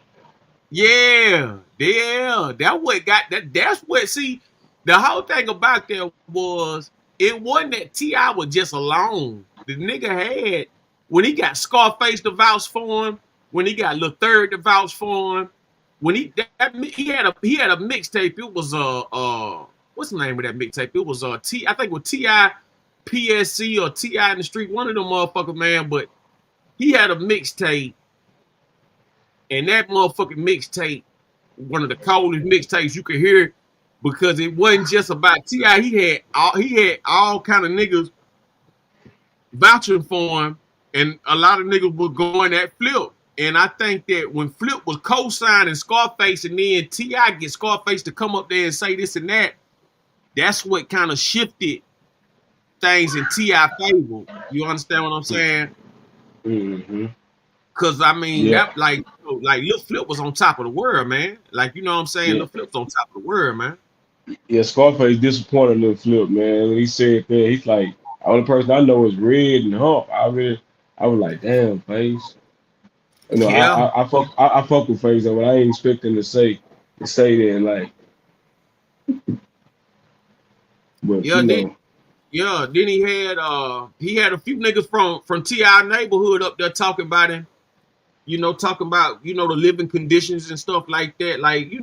Yeah. Yeah. That what got that. That's what. See, the whole thing about that was it wasn't that T.I. was just alone. The nigga had when he got Scarface to vouch for him, when he got Lil Third to vouch for him, when he had a mixtape. It was what's the name of that mixtape? It was T. I think it was T.I. PSC or T.I. in the street. One of them motherfuckers, man. But he had a mixtape, and that motherfucking mixtape, one of the coldest mixtapes you could hear, because it wasn't just about T.I. He had all kind of niggas vouching for him, and a lot of niggas were going at Flip. And I think that when Flip was co-signing Scarface, and then T.I. get Scarface to come up there and say this and that, that's what kind of shifted things in T.I. favor. You understand what I'm saying? Mm-hmm. Cause I mean Yeah, that like Lil Flip was on top of the world, man. Like, you know what I'm saying? yeah, Lil Flip's on top of the world, man. yeah. Scarface disappointed Lil Flip, man. When he said that, he's like, the only person I know is Red and Hump. I was like, damn, Face. Yeah, I fuck with Face, but I ain't expecting to say that, like, but yeah. Then he had a few niggas from T.I. neighborhood up there talking about him. Talking about the living conditions and stuff like that. Like, they,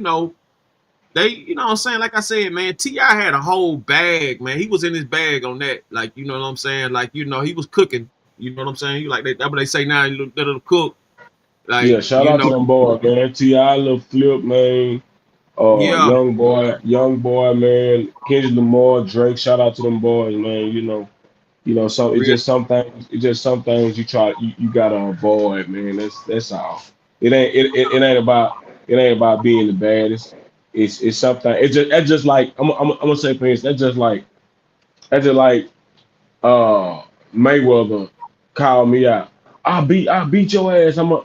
what I'm saying? Like I said, man, T.I. had a whole bag, man. He was in his bag on that. Like, you know what I'm saying? Like, he was cooking. You know what I'm saying? Like that's what they say now, little cook. Like, yeah. Shout out to them boys, man. Ti, Lil Flip, man. yeah, Young boy, man. Kendrick Lamar, Drake. Shout out to them boys, man. So real. it's just some things you gotta avoid, man. That's all. It ain't about being the baddest. It's something. That's just like I'm gonna say for instance. That's just like Mayweather called me out. I beat your ass. I'm not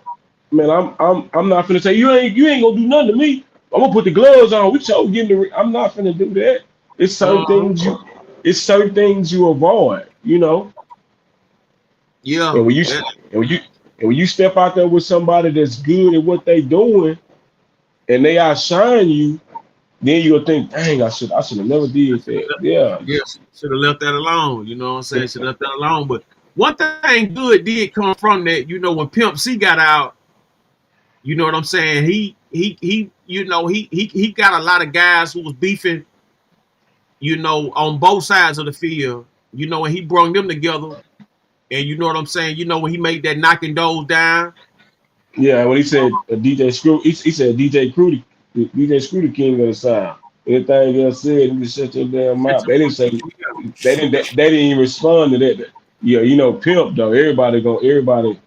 finna say you ain't gonna do nothing to me. I'm gonna put the gloves on. I'm not finna do that. It's Uh-huh. certain things you avoid. Yeah. And when you That, and when you and when you step out there with somebody that's good at what they doing and they outshine you, then you'll think, dang, I should have never did that. Yeah. yes, should have left that alone. You know what I'm saying? Should have left that alone. But one thing good did come from that. When Pimp C got out, you know what I'm saying? He got a lot of guys who was beefing you know, on both sides of the field, you know, and he brought them together. And you know what I'm saying? You know, when he made that knocking doors down. Yeah, when he said DJ Screw, he said DJ Screw the king of the sound. Anything else said, you just shut your damn mouth. They didn't say they didn't even respond to that. Yeah, you know, pimp though. Everybody, you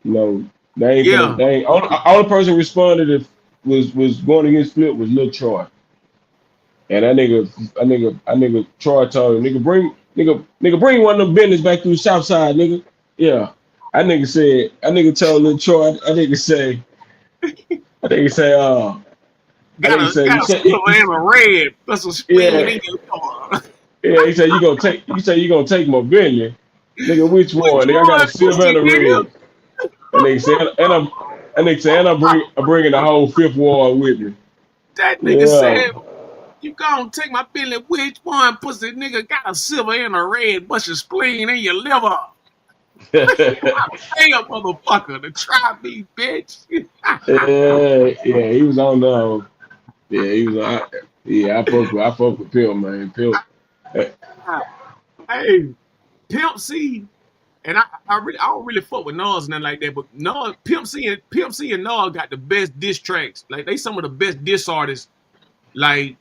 know, Yeah. they ain't only person responded if was going against Flip was Lil Troy. And that nigga Troy told him, nigga bring one of them business back to the South Side, nigga. Yeah. That nigga told Lil Troy, that nigga say, that nigga say, Got you a said, silver and a red. That's a spleen yeah, in your car. yeah, he said, you gonna take my billion. Nigga, which Which one? Nigga, I got a one, silver pussy and a nigga? red. And nigga said, I'm bringing the whole fifth ward with me. That nigga Yeah. said, you gonna take my billy? Which one, pussy nigga? Got a silver and a red, bunch of spleen in your liver. Hey, a motherfucker, to try me, bitch. Yeah, he was on the. Yeah, he was on. Yeah, I fuck with Pimp, man. Pimp. Hey, Pimp C, and I don't really fuck with Nas and nothing like that, but Nas, Pimp C and Nas got the best diss tracks. Like they some of the best diss artists. Like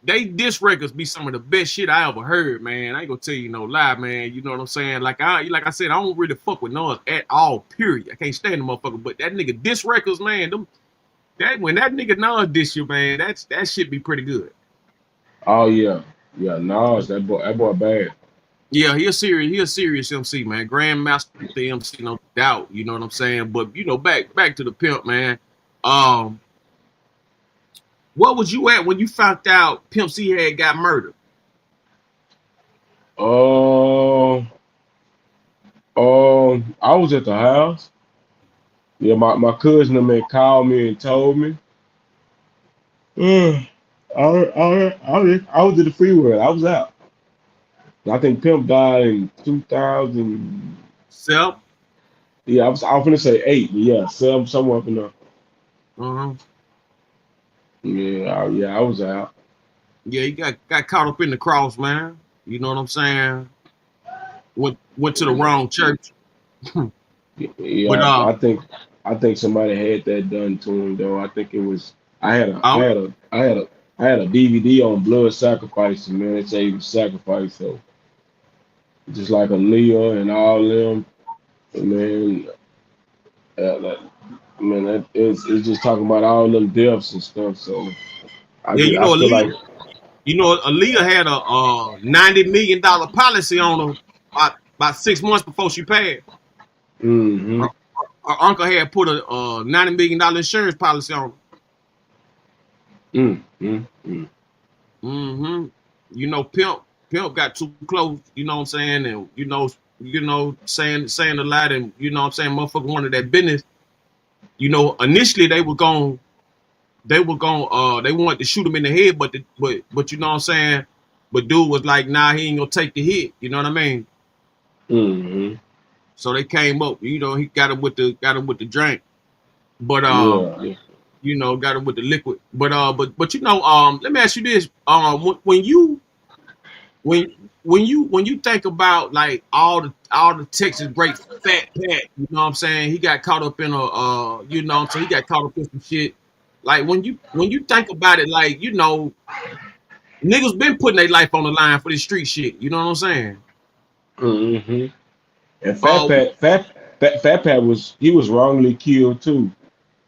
they diss records be some of the best shit I ever heard, man. I ain't gonna tell you no lie, man. You know what I'm saying? Like I said, I don't really fuck with Nas at all. Period. I can't stand the motherfucker. But that nigga diss records, man. When that nigga Nas diss you, man, that shit be pretty good. Oh yeah, yeah. Nas, that boy bad. Yeah, he a serious MC, man. Grandmaster MC, no doubt. You know what I'm saying? But you know, back to the Pimp, man. Um, what was you at when you found out Pimp C had got murdered? I was at the house. Yeah, my cousin them had called me and told me. I was at the freeway. I was out. I think Pimp died in 2000. Self. Yeah, I was gonna say 8, but yeah, somewhere up in there. Uh-huh. Yeah, I was out. Yeah, he got caught up in the cross, man. You know what I'm saying? Went to the wrong church. But Yeah, I think somebody had that done to him though. I think it was oh, I had a DVD on blood sacrifice, man. It said he was sacrificed, so just like Aaliyah and all them, man. That, man, it's just talking about all them deaths and stuff. So yeah, I feel like, Aaliyah had a $90 million policy on her about 6 months before she passed. mm-hmm, Her uncle had put a $90 million insurance policy on her. mm-hmm. Mm-hmm. You know, Pimp got too close, you know what I'm saying, and saying a lot, and you know what I'm saying, motherfucker wanted that business. You know, initially they wanted to shoot him in the head, but you know what I'm saying, but dude was like, nah, he ain't gonna take the hit, you know what I mean? Mm-hmm. So they came up, you know, he got him with the drink, but Yeah. you know, got him with the liquid, but you know, let me ask you this, when you think about like all the Texas great Fat Pat, you know what I'm saying? He got caught up in you know, so he got caught up in some shit. Like when you think about it, like, you know, niggas been putting their life on the line for this street shit. You know what I'm saying? Mm-hmm. And Uh, Fat Pat was wrongly killed too.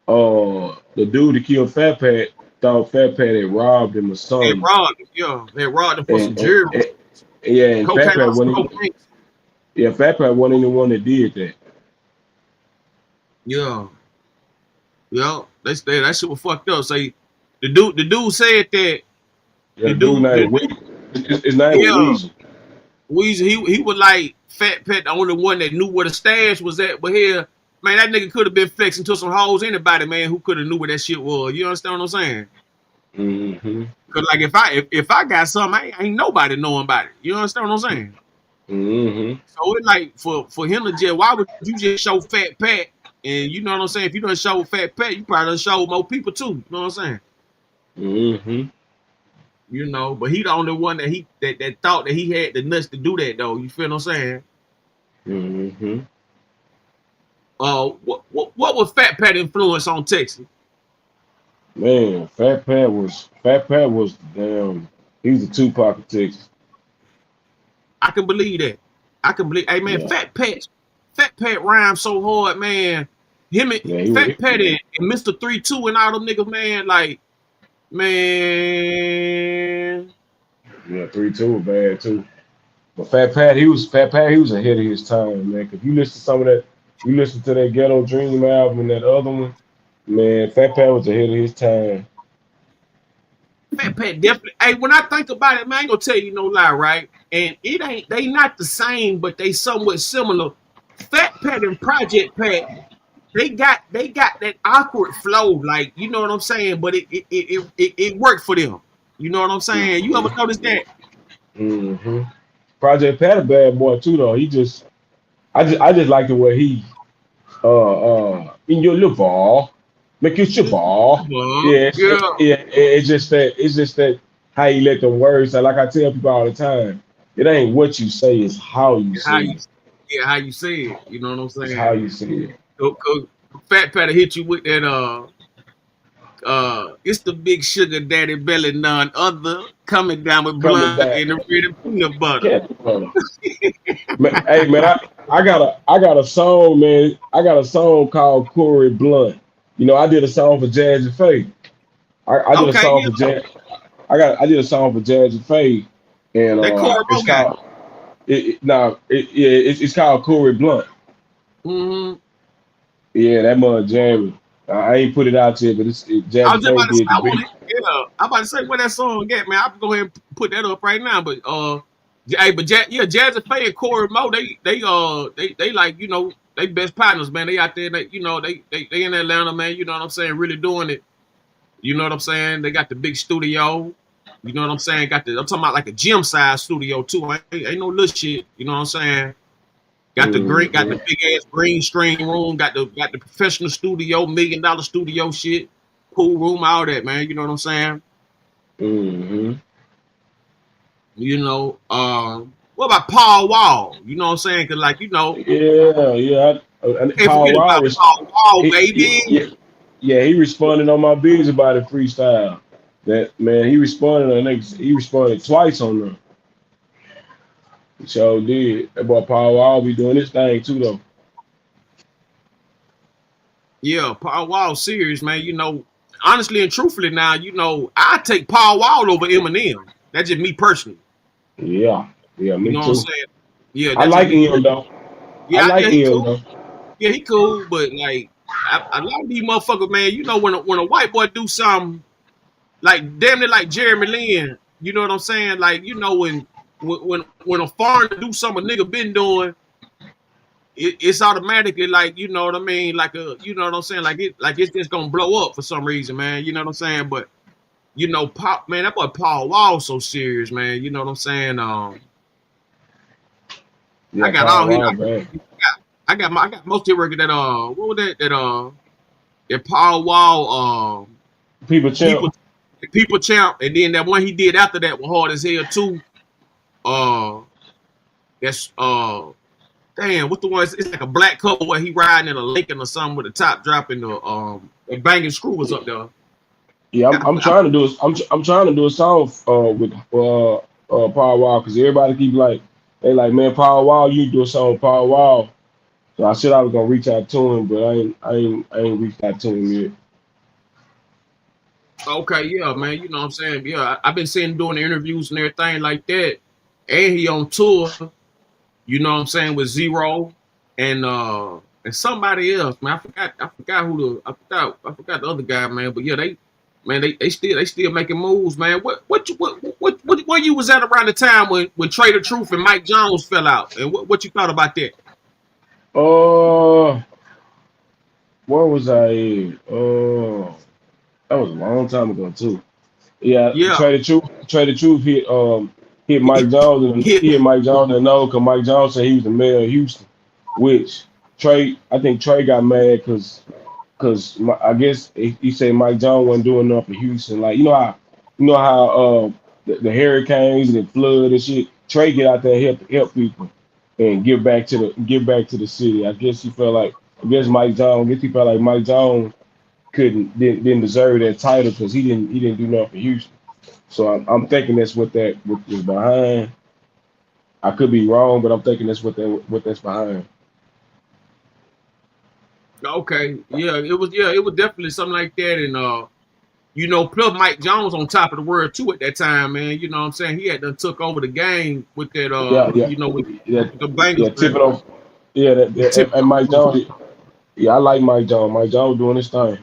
The dude that killed Fat Pat thought Fat Pat had robbed him or they something. robbed him, yeah. They robbed him for some And, jewelry, yeah, and cocaine, cocaine. Fat Pat wasn't the one that did that. Yeah, yeah. They say that shit was fucked up. Say the dude said that Yeah, the dude named his name was yeah. Weezy. Weezy, he was like Fat Pat, the only one that knew where the stash was at. But here, man, that nigga could have been flexing to some hoes. Anybody, man, who could have knew where that shit was. You understand what I'm saying? Mm-hmm. Cause like if I got something, ain't nobody knowing about it. You understand what I'm saying? Mm-hmm. So it's like for him to just, why would you just show Fat Pat? And you know what I'm saying? If you don't show Fat Pat, you probably done show more people too. You know what I'm saying? Mm-hmm. You know, but he the only one that that thought that he had the nuts to do that though. You feel what I'm saying? Mm-hmm. What was Fat Pat influence on Texas? Man, Fat Pat was damn. He was a Tupac of Texas. I can believe that. I can believe. Hey man, Yeah, Fat Pat rhymes so hard, man. Him and yeah, Fat Pat and Mr. 3-2 and all them niggas, man. Like, man. yeah, 3-2 was bad too. But Fat Pat, he was ahead of his time, man. Cause you listen to some of that, you listen to that Ghetto Dream album and that other one, man. Fat Pat was ahead of his time. Fat Pat definitely. Hey, when I think about it, man, I ain't gonna tell you no lie, right? And it ain't. They not the same, but they somewhat similar. Fat Pat and Project Pat, they got that awkward flow, like you know what I'm saying. But it worked for them. You know what I'm saying? You ever notice that? Mm-hmm. Project Pat a bad boy too, though. I just like the way he in your little ball, make it your ball. Yeah, Yeah, it's just that how you let them words. Like I tell people all the time, it ain't what you say, it's how you how say you it. how you say it. You know what I'm It's how saying? you say it. Cause Fat Pat hit you with that it's the big sugar daddy belly, none other, coming down with Coming blunt back, and the red peanut butter. cat brother. Man, hey man, I got a song, man. I got a song called Corey Blunt. You know, I did a song for Jazzy Faye. I did a Okay, song yeah, for Jazz. I did a song for Jazzy Faye, and that Corey it's Mo guy. called it's called Corey Blunt. Mm-hmm. Yeah, that mud jammy. I ain't put it out yet, but I Jazzy was just Faye about to say, did the I want beat. it. Yeah, I'm about to say where that song get, man. I'm gonna go ahead and put that up right now. But hey, but Jazzy Faye and Corey Mo, they like they best partners, man. They out there, they in Atlanta, man. You know what I'm saying? Really doing it. You know what I'm saying? They got the big studio. You know what I'm saying? I'm talking about like a gym size studio too. Ain't no little shit. You know what I'm saying? Got Mm-hmm. the big ass green screen room. Got the professional studio, $1 million studio shit, pool room, all that, man. You know what I'm saying? Mm-hmm. You know, what about Paul Wall? You know what I'm saying? Cause like Yeah, yeah. And can't Paul forget about Walsh, Paul Wall, yeah, baby. yeah, he responded on my beats about it freestyle. That man, he responded twice on them. He sure did. That boy Paul Wall be doing this thing too though. Yeah, Paul Wall serious, man. Honestly and truthfully now, I take Paul Wall over Eminem. That's just me personally. Yeah, yeah, You me know what I'm too. saying? Yeah, I that's just like me him personally. though. I Yeah, like yeah, he him cool. though. Yeah, he cool, but like a lot of these motherfuckers, man, when a white boy do something like damn near like Jeremy Lin, you know what I'm saying? Like, when a foreigner do something a nigga been doing, it's automatically like, you know what I mean, like you know what I'm saying, like it's just gonna blow up for some reason, man. You know what I'm saying? But Pop, man, that boy Paul Wall so serious, man. You know what I'm saying? I Yeah, got Paul all his, Wall, man. I got most of the record that what was that Paul Wall People champ. people people champ, and then that one he did after that was hard as hell too. Uh, that's damn, what's the one? It's like a black couple where he riding in a Lincoln or something with the top dropping the banging screw was up there. Yeah, I'm I, trying to do a, I'm trying to do a song with Paul Wall because everybody keep like they like man Paul Wall you need to do a song with Paul Wall. So I said I was gonna reach out to him, but I ain't reached out to him yet. okay, yeah, man, you know what I'm saying? Yeah, I've been seeing him doing the interviews and everything like that, and he on tour. You know what I'm saying, with Zero and somebody else, man. I forgot I forgot the other guy, man. But yeah, they still making moves, man. What you was at around the time when Trader Truth and Mike Jones fell out, and what you thought about that? Uh, where was I? That was a long time ago too. Yeah, Yeah, Trey the Truth hit Mike Jones and yeah. he hit Mike Jones and no, because Mike Jones said he was the mayor of Houston, which I think Trey got mad because I guess he said Mike Jones wasn't doing enough for Houston. Like you know how the hurricanes and the flood and shit. Trey get out there and help people and give back to the city. I guess he felt like Mike Jones. I guess he felt like Mike Jones didn't deserve that title because he didn't do nothing for Houston. So I'm thinking that's what was behind. I could be wrong, but I'm thinking that's what that's behind. Okay, yeah, it was definitely something like that, and you know, plus Mike Jones on top of the world too at that time, man. You know what I'm saying? He had done took over the game with that, you know, with the Bengals. Tipping off. Yeah, and Mike Jones. Yeah, I like Mike Jones. Mike Jones doing his thing.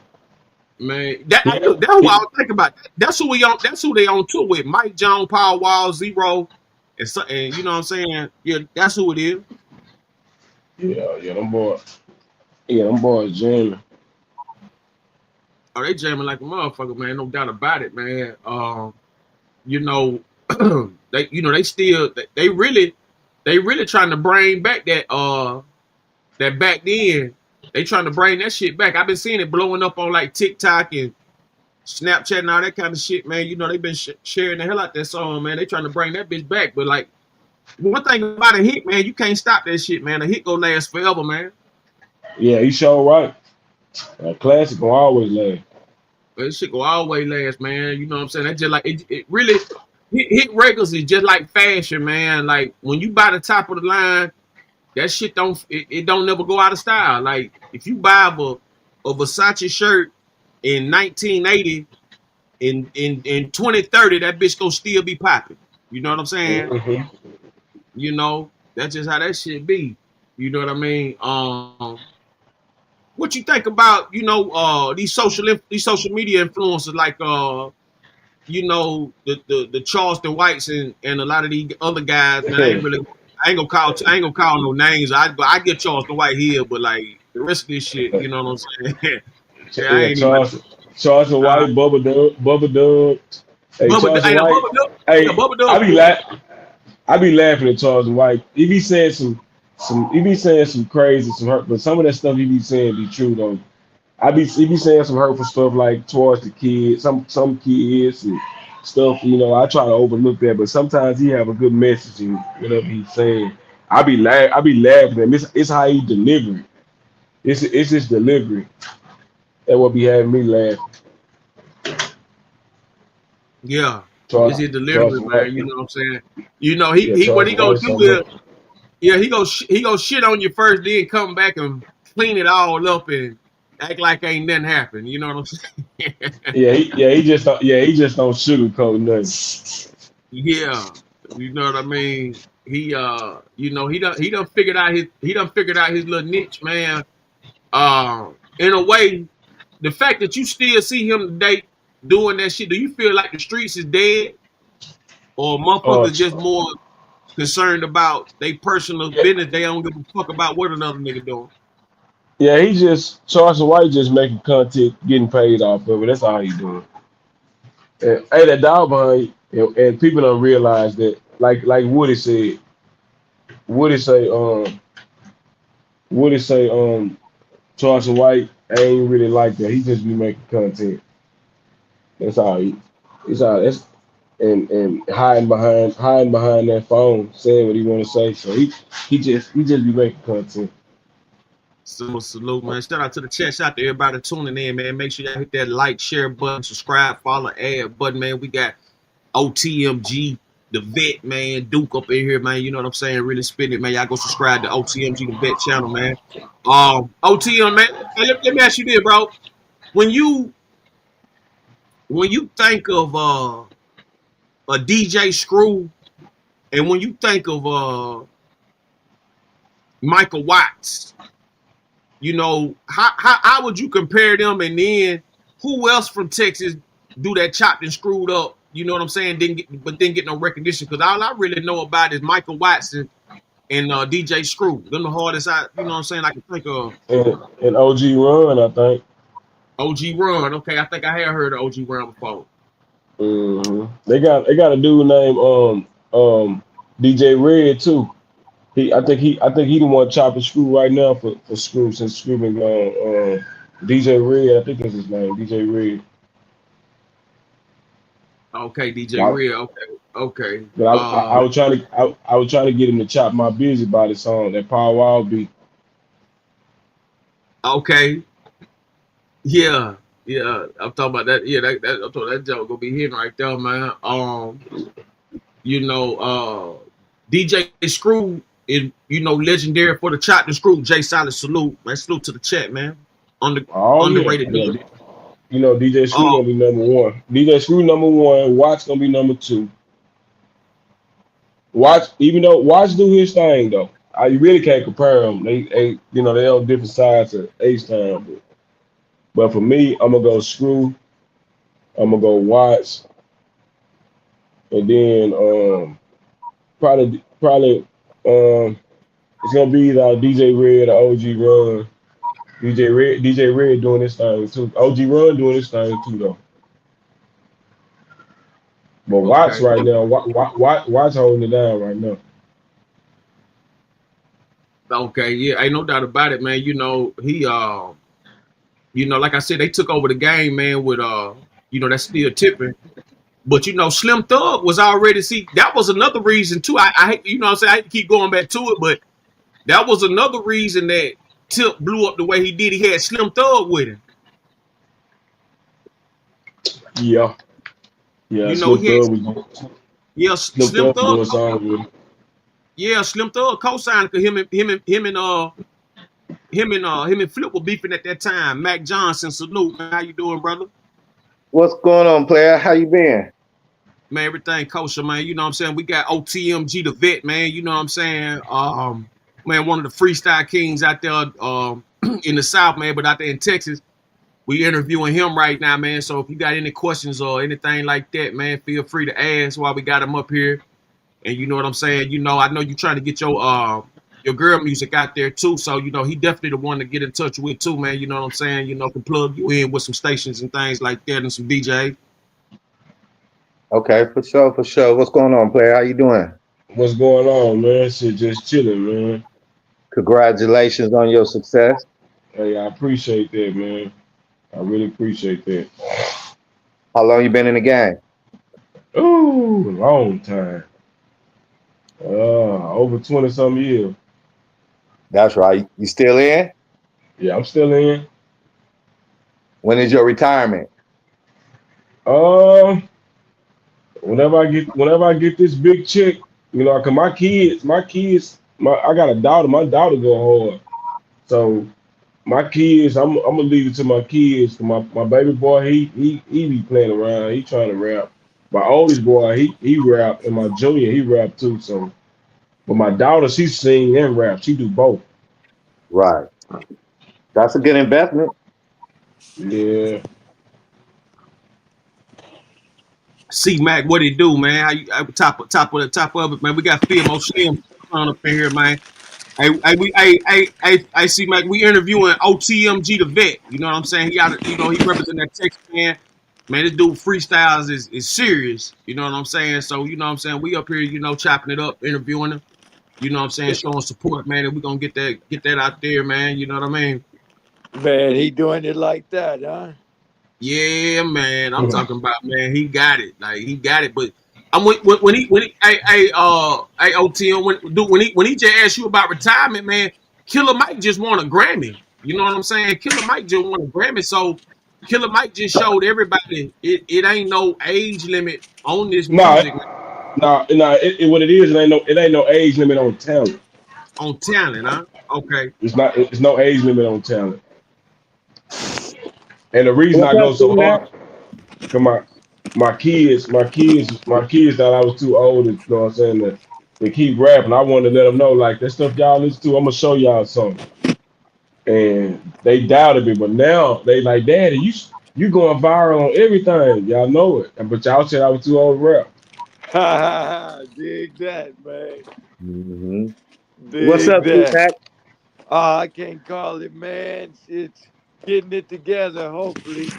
Man, that's who I was thinking about. That's who they on tour with. Mike Jones, Power Wall, Zero, and you know what I'm saying? Yeah, that's who it is. Yeah, them boys. Yeah, them boys jamming. Oh, they jamming like a motherfucker, man. No doubt about it, man. You know, they really trying to bring back that back then. They trying to bring that shit back. I've been seeing it blowing up on like TikTok and Snapchat and all that kind of shit, man. You know, they've been sharing the hell out that song, man. They trying to bring that bitch back. But like, one thing about a hit, man, you can't stop that shit, man. A hit gonna last forever, man. Yeah, he sure right. A classic will always last. This shit go always last, man. You know what I'm saying? That's just like it really hit records is just like fashion, man. Like when you buy the top of the line, that shit don't never go out of style. Like if you buy a Versace shirt in 1980, in 2030, that bitch gonna still be popping. You know what I'm saying? Mm-hmm. You know, that's just how that shit be. You know what I mean? What you think about, you know, these social media influencers like you know, the Charleston Whites and a lot of these other guys, man. I ain't gonna call no names. I get Charleston White here, but like the rest of this shit, you know what I'm saying? Yeah, I ain't Charleston White, Bubba Dub. Hey, Charleston White. Hey, Bubba Dub. I be laughing at Charleston White. He be saying some crazy, some hurt, but some of that stuff he be saying be true though. He be saying some hurtful stuff like towards the kids, some kids and stuff. You know, I try to overlook that, but sometimes he have a good message in whatever he's saying. I be laughing at him. It's how he deliver it. It's his delivery that will be having me laugh. Yeah, it's his delivery, man. You know what I'm saying? You know he what he gonna do is he go shit on you first, then come back and clean it all up and act like ain't nothing happened. You know what I'm saying? he just don't sugarcoat nothing. Yeah, you know what I mean. He you know he done figured out his little niche, man. In a way, the fact that you still see him today doing that shit, do you feel like the streets is dead, or motherfuckers just more concerned about their personal business? They don't give a fuck about what another nigga doing. Yeah, Charleston White just making content, getting paid off of it. That's all he doing. And, hey, that dog behind you, and people don't realize that. Like Woody said, Woody say, Charleston White ain't really like that. He just be making content. That's all that's and hiding behind that phone, saying what he want to say. So he just be making content. So salute, man. Shout out to the chat. Shout out to everybody tuning in, man. Make sure y'all hit that like, share button, subscribe, follow, add button, man. We got OTMG, the vet, man. Duke up in here, man. You know what I'm saying? Really spin it, man. Y'all go subscribe to OTMG, the vet channel, man. OTM, man. Hey, let me ask you this, bro. When you think of a DJ Screw, and when you think of Michael Watts, you know, how would you compare them? And then who else from Texas do that chopped and screwed up? You know what I'm saying? Didn't get no recognition, because all I really know about is Michael Watts and DJ Screw. Them the hardest you know what I'm saying, I can think of. And OG Run, I think. OG Run, okay. I think I had heard of OG Run before. Mm-hmm. They got a dude named DJ Red too. I think he the one chopping Screw right now for Screw, since Screw been gone. DJ Red, I think that's his name, DJ Red. Okay, DJ Red. Okay. But I was trying to I was trying to get him to chop my busybody song, that Power Wall beat. Okay. Yeah. I'm talking about that. Yeah, I'm talking about that joke gonna be hitting right there, man. DJ Screw is, legendary for the chop and screw. J Solid salute. Man, salute to the chat, man. Oh Underrated yeah. dude. DJ Screw gonna be number one. DJ Screw number one. Watts gonna be number two. Watts do his thing though. You really can't compare them. They on different sides of H-Town. But for me, I'm gonna go Screw. I'm gonna go Watts, and then probably it's gonna be either DJ Red or OG Run. DJ Red doing this thing too. OG Run doing this thing too though. But Watts right now, Watts holding it down right now. Okay, yeah, ain't no doubt about it, man. He like I said, they took over the game, man, with that's still tipping. But Slim Thug was already, that was another reason too. I hate, what I'm saying, I hate to keep going back to it, but that was another reason that Tip blew up the way he did. He had Slim Thug with him. Yeah. Yeah, Slim Thug doing something with him. Yeah, Slim Thug co-signed because him and Flip were beefing at that time. Mac Johnson, salute, man. How you doing, brother? What's going on, player? How you been? Man, everything kosher, man. You know what I'm saying? We got Otmg the vet, man. You know what I'm saying? Man, one of the freestyle kings out there in the South, man, but out there in Texas. We interviewing him right now, man. So if you got any questions or anything like that, man, feel free to ask while we got him up here. And you know what I'm saying? I know you're trying to get your girl music out there too. So, he definitely the one to get in touch with too, man. You know what I'm saying? Can plug you in with some stations and things like that and some DJs. Okay, for sure. What's going on, player? How you doing? What's going on, man? Shit, just chilling, man. Congratulations on your success. Hey, I appreciate that, man. I really appreciate that. How long you been in the game? Ooh, long time. Over 20-something years. That's right. You still in? Yeah, I'm still in. When is your retirement? Whenever I get this big check, cause my kids, I got a daughter. My daughter go hard, so my kids, I'm gonna leave it to my kids. My baby boy, he be playing around. He trying to rap. My oldest boy, he rap, and my junior, he rap too. So, but my daughter, she sing and rap. She do both. Right. That's a good investment. Yeah. C-Mac, what it do, man? How you top of it, man? We got Phil O'Shea on up in here, man. Hey, C-Mac, we interviewing Otmg the vet. You know what I'm saying? He represent that Texas man. Man, this dude freestyles is serious. You know what I'm saying? So, you know what I'm saying? We up here, chopping it up, interviewing him. You know what I'm saying? Showing support, man. And we're gonna get that out there, man. You know what I mean? Man, he doing it like that, huh? Yeah, man. I'm talking about, man. He got it. Like he got it. But when he OTM when he just asked you about retirement, man. Killer Mike just won a Grammy. You know what I'm saying? Killer Mike just won a Grammy. So Killer Mike just showed everybody it ain't no age limit on this music. What it is, it ain't no age limit on talent. On talent, huh? Okay. It's no age limit on talent. And the reason I go so hard, cause my kids thought I was too old, you know what I'm saying, to keep rapping. I wanted to let them know, like, that stuff y'all listen to, I'm gonna show y'all something. And they doubted me, but now they like, Daddy, you going viral on everything. Y'all know it. But y'all said I was too old to rap. Dig that, man. Mm-hmm. What's up, Stacc? I can't call it, man. It's getting it together, hopefully.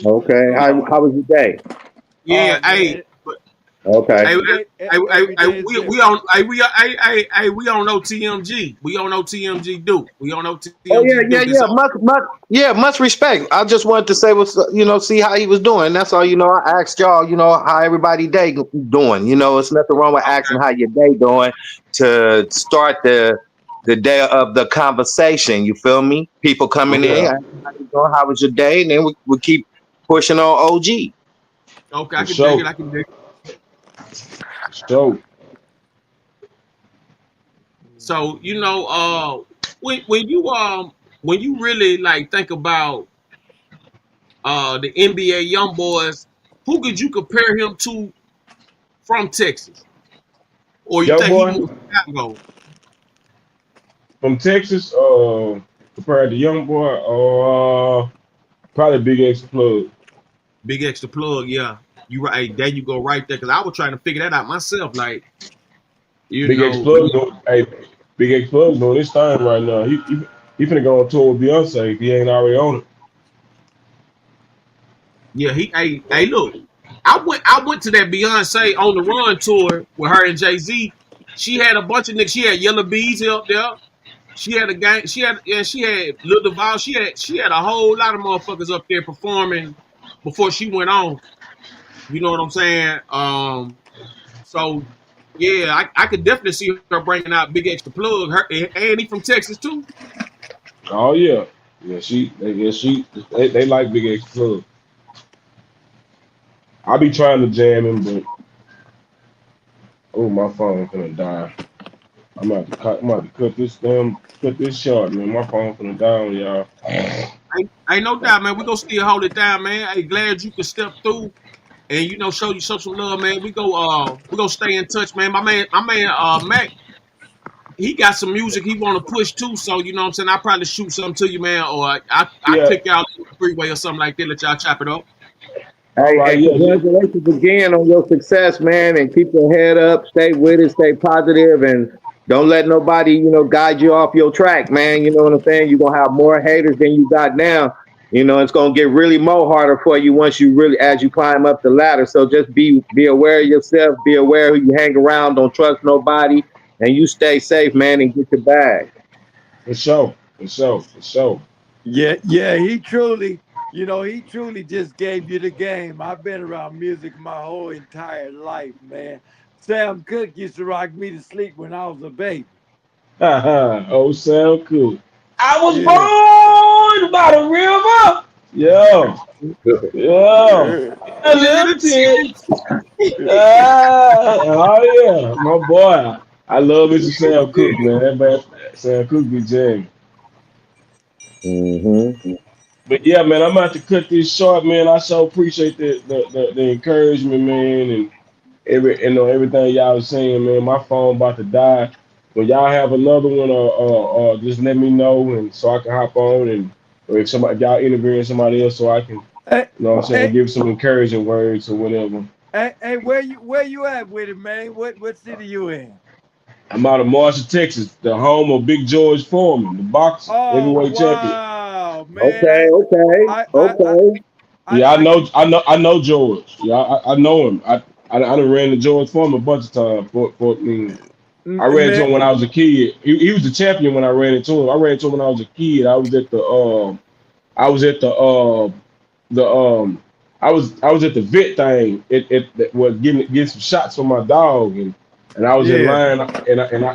Okay. How was your day? Yeah, hey. Okay. Hey, Every day is different. we on OTMG. We on OTMG Duke. We on Oh yeah, OTMG yeah, Duke. It's yeah. Much respect. I just wanted to say what's see how he was doing. That's all. I asked y'all. How everybody day doing. It's nothing wrong with asking how your day doing to start the day of the conversation. You feel me? People coming in. Yeah, How you doing? How was your day? And then we keep pushing on OG. okay. I for can dig it. sure. I can dig it. For sure. So when you really like think about the NBA young boys, who could you compare him to from Texas, or you Young think he boy more Chicago? from Texas, compared to young boy, probably Big X Plug. Big extra plug, yeah. You right. Hey, there you go, right there. Because I was trying to figure that out myself. Like, Big X Plug, hey, Big X Plug doing this thing right now. He finna go on tour with Beyonce if he ain't already on it. yeah. Hey, look. I went to that Beyonce on the Run tour with her and Jay-Z. She had a bunch of niggas. She had Yellow Beezy up there. She had a gang. She had Lil Duval. She had a whole lot of motherfuckers up there performing before she went on. You know what I'm saying? So yeah, I could definitely see her bringing out Big Extra Plug. Her and he from Texas too. Oh yeah, they like Big X Plug. I be trying to jam him, but oh my phone finna die. I'm about to cut this short, man. My phone finna die on y'all. Ain't no doubt, man. We gonna still hold it down, man. Hey, glad you could step through and show some love, man. We gonna stay in touch, man. My man Mac, he got some music he wanna push too. So you know what I'm saying. I probably shoot something to you, man, or I Yeah. click out on the freeway or something like that. Let y'all chop it up. All Hey, right. and Yeah. Just, congratulations again on your success, man. And keep your head up, stay with it, stay positive, and don't let nobody, guide you off your track, man. You know what I'm saying? You're gonna have more haters than you got now. It's gonna get really more harder for you once you really as you climb up the ladder. So just be aware of yourself, be aware who you hang around, don't trust nobody, and you stay safe, man, and get your bag. for sure. For sure. For sure. Yeah, yeah, he truly just gave you the game. I've been around music my whole entire life, man. Sam Cooke used to rock me to sleep when I was a baby. Oh, sound cool. I was Yeah. born by the river. Yeah. Yeah. A little tit. Oh yeah, my boy. I love Mr. Sam Cooke, man. That man, Sam Cooke be jamming. Hmm. But yeah, man, I'm about to cut this short, man. I so appreciate the encouragement, man, and everything y'all was saying, man. My phone about to die. When y'all have another one, just let me know, and so I can hop on, and or if y'all interviewing somebody else, so I can, Hey, what I'm saying, hey, give some encouraging words or whatever. hey, where you at with it, man? What city you in? I'm out of Marshall, Texas, the home of Big George Foreman, the boxer, Oh heavyweight champion. wow, man! Okay, okay, I, I, I, okay. I, Yeah, I can. I know George. Yeah, I know him. I done ran to George Foreman a bunch of times. I ran into Man, him when I was a kid. He was the champion when I ran into him. I ran into him when I was a kid. I was at the I was at the vet thing. It was getting some shots for my dog, and I was in yeah. line,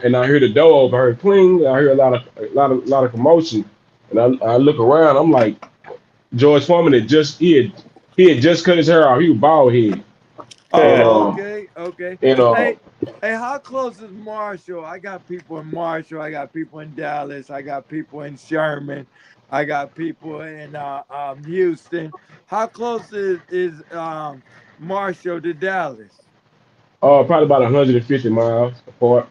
and I heard the door open. I heard cling. I heard a lot of commotion, and I look around. I'm like, George Foreman he had just cut his hair off. He was bald head, and Oh, okay, okay. and Hey, hey, how close is Marshall? I got people in Marshall. I got people in Dallas. I got people in Sherman. I got people in Houston. How close is Marshall to Dallas? probably about 150 miles apart.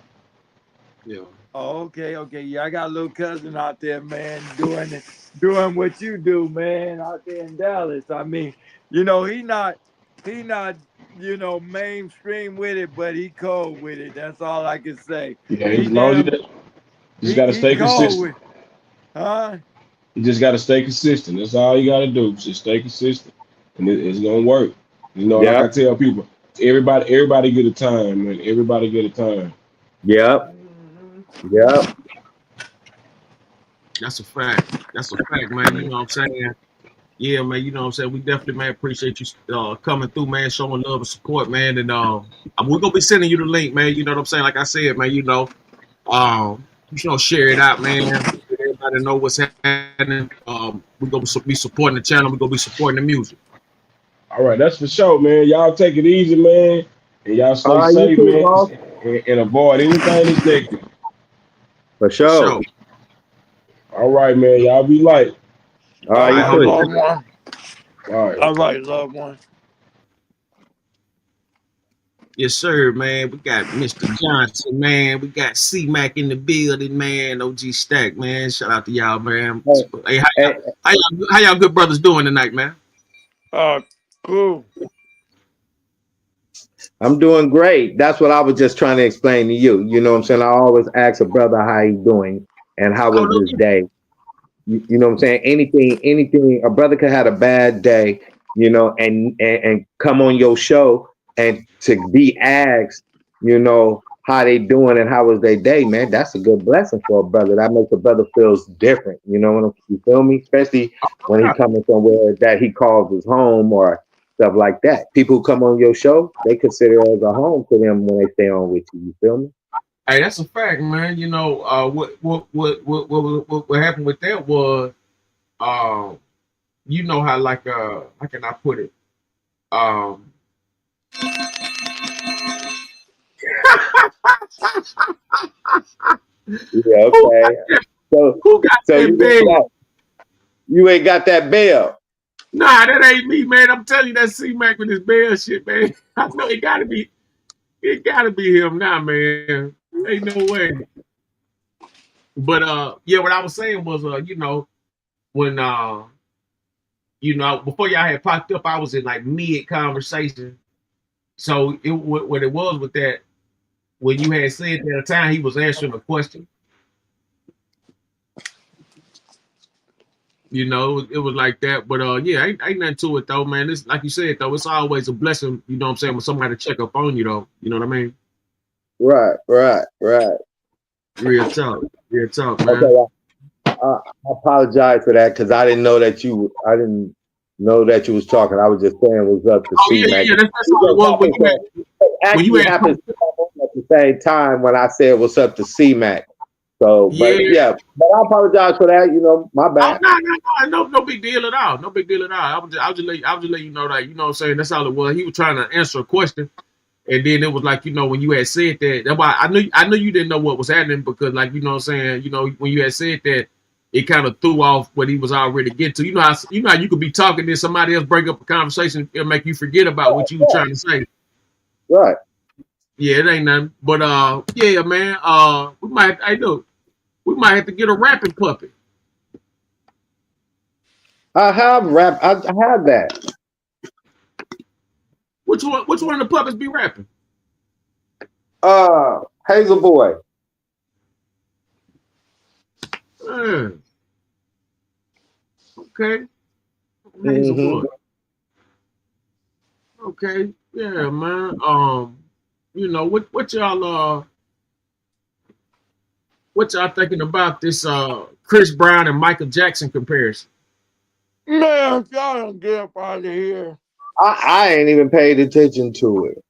Yeah. Oh, okay, okay. Yeah, I got a little cousin out there, man, doing what you do, man, out there in Dallas. I mean, he not, mainstream with it, but he cold with it. That's all I can say. Yeah, He as long as damn you just got to he stay cold consistent. with, huh? You just got to stay consistent. That's all you got to do. Just stay consistent, and it's gonna work. Like Yeah, I tell people, Everybody get a time, man. Everybody get a time. Yep. Yep. That's a fact. That's a fact, man. You know what I'm saying? Yeah, man. You know what I'm saying? We definitely, man, appreciate you coming through, man, showing love and support, man. And we're gonna be sending you the link, man. You know what I'm saying? Like I said, man. Share it out, man. Let everybody know what's happening. We're gonna be supporting the channel. We're gonna be supporting the music. All right, that's for sure, man. Y'all take it easy, man, and y'all All stay right, you safe, too, man, boss. and avoid anything that's negative. For For sure. sure. All right, man. Y'all be light. All All right, you right, Hold too. loved on. one. All right. All right, loved one. Yes, sir, man. We got Mr. Johnson, man. We got C-Mac in the building, man. OG Stacc, man. Shout out to y'all, man. Hey, Hey, hey, how y'all good brothers doing tonight, man? Cool. I'm doing great. That's what I was just trying to explain to you. You know what I'm saying? I always ask a brother how he's doing and how Oh, was no, his day. You know what I'm saying? Anything. A brother could have a bad day, you know, and come on your show and to be asked, you know, how they doing and how was their day, man. That's a good blessing for a brother. That makes a brother feels different. You know what you feel me? Especially when he no. coming somewhere that he calls his home or stuff like that. People who come on your show, they consider it as a home to them when they stay on with you. You feel me? Hey, that's a fact, man. You know, what happened with that was, uh, you know how how can I put it? Um, Yeah, who got okay. that, So who got so that bed? you ain't got that bell. Nah, that ain't me, man. I'm telling you, that C-Mac with his bell shit, man. I know it gotta be him now, man. Ain't no way. But yeah, what I was saying was, when before y'all had popped up, I was in like mid conversation. So what it was with that, when you had said that at the time he was answering a question, it was like that. But yeah, ain't nothing to it though, man. It's like you said though, it's always a blessing, you know what I'm saying, when somebody check up on you though. You know what I mean? Right, right, right. Real talk. Real talk, Okay, man. I apologize for that because I didn't know that I didn't know that you was talking. I was just saying it was up to Oh yeah, C-Mac. yeah, that's We all it just was happened to, it when you actually had happens to come on at the same time when I said what's up to C-Mac. So, but yeah. yeah, but I apologize for that. You know, my Oh bad. no big deal at all. No big deal at all. I was just letting you know that, you know what I'm saying, that's all it was. He was trying to answer a question. And then it was like, when you had said that, that's why I knew you didn't know what was happening, because like, you know what I'm saying, when you had said that, it kind of threw off what he was already getting to. You know how you could be talking, then somebody else break up a conversation and make you forget about what you were trying to say. Right. Yeah, it ain't nothing. But yeah, man, we might have to get a rapping puppet. I have rap. I have that. Which one of the puppets be rapping? Hazel Boy. Uh, okay. Hazel Mm-hmm. Boy. Okay. Yeah, man. What y'all thinking about this Chris Brown and Michael Jackson comparison? Man, y'all don't get up out of here. I ain't even paid attention to it.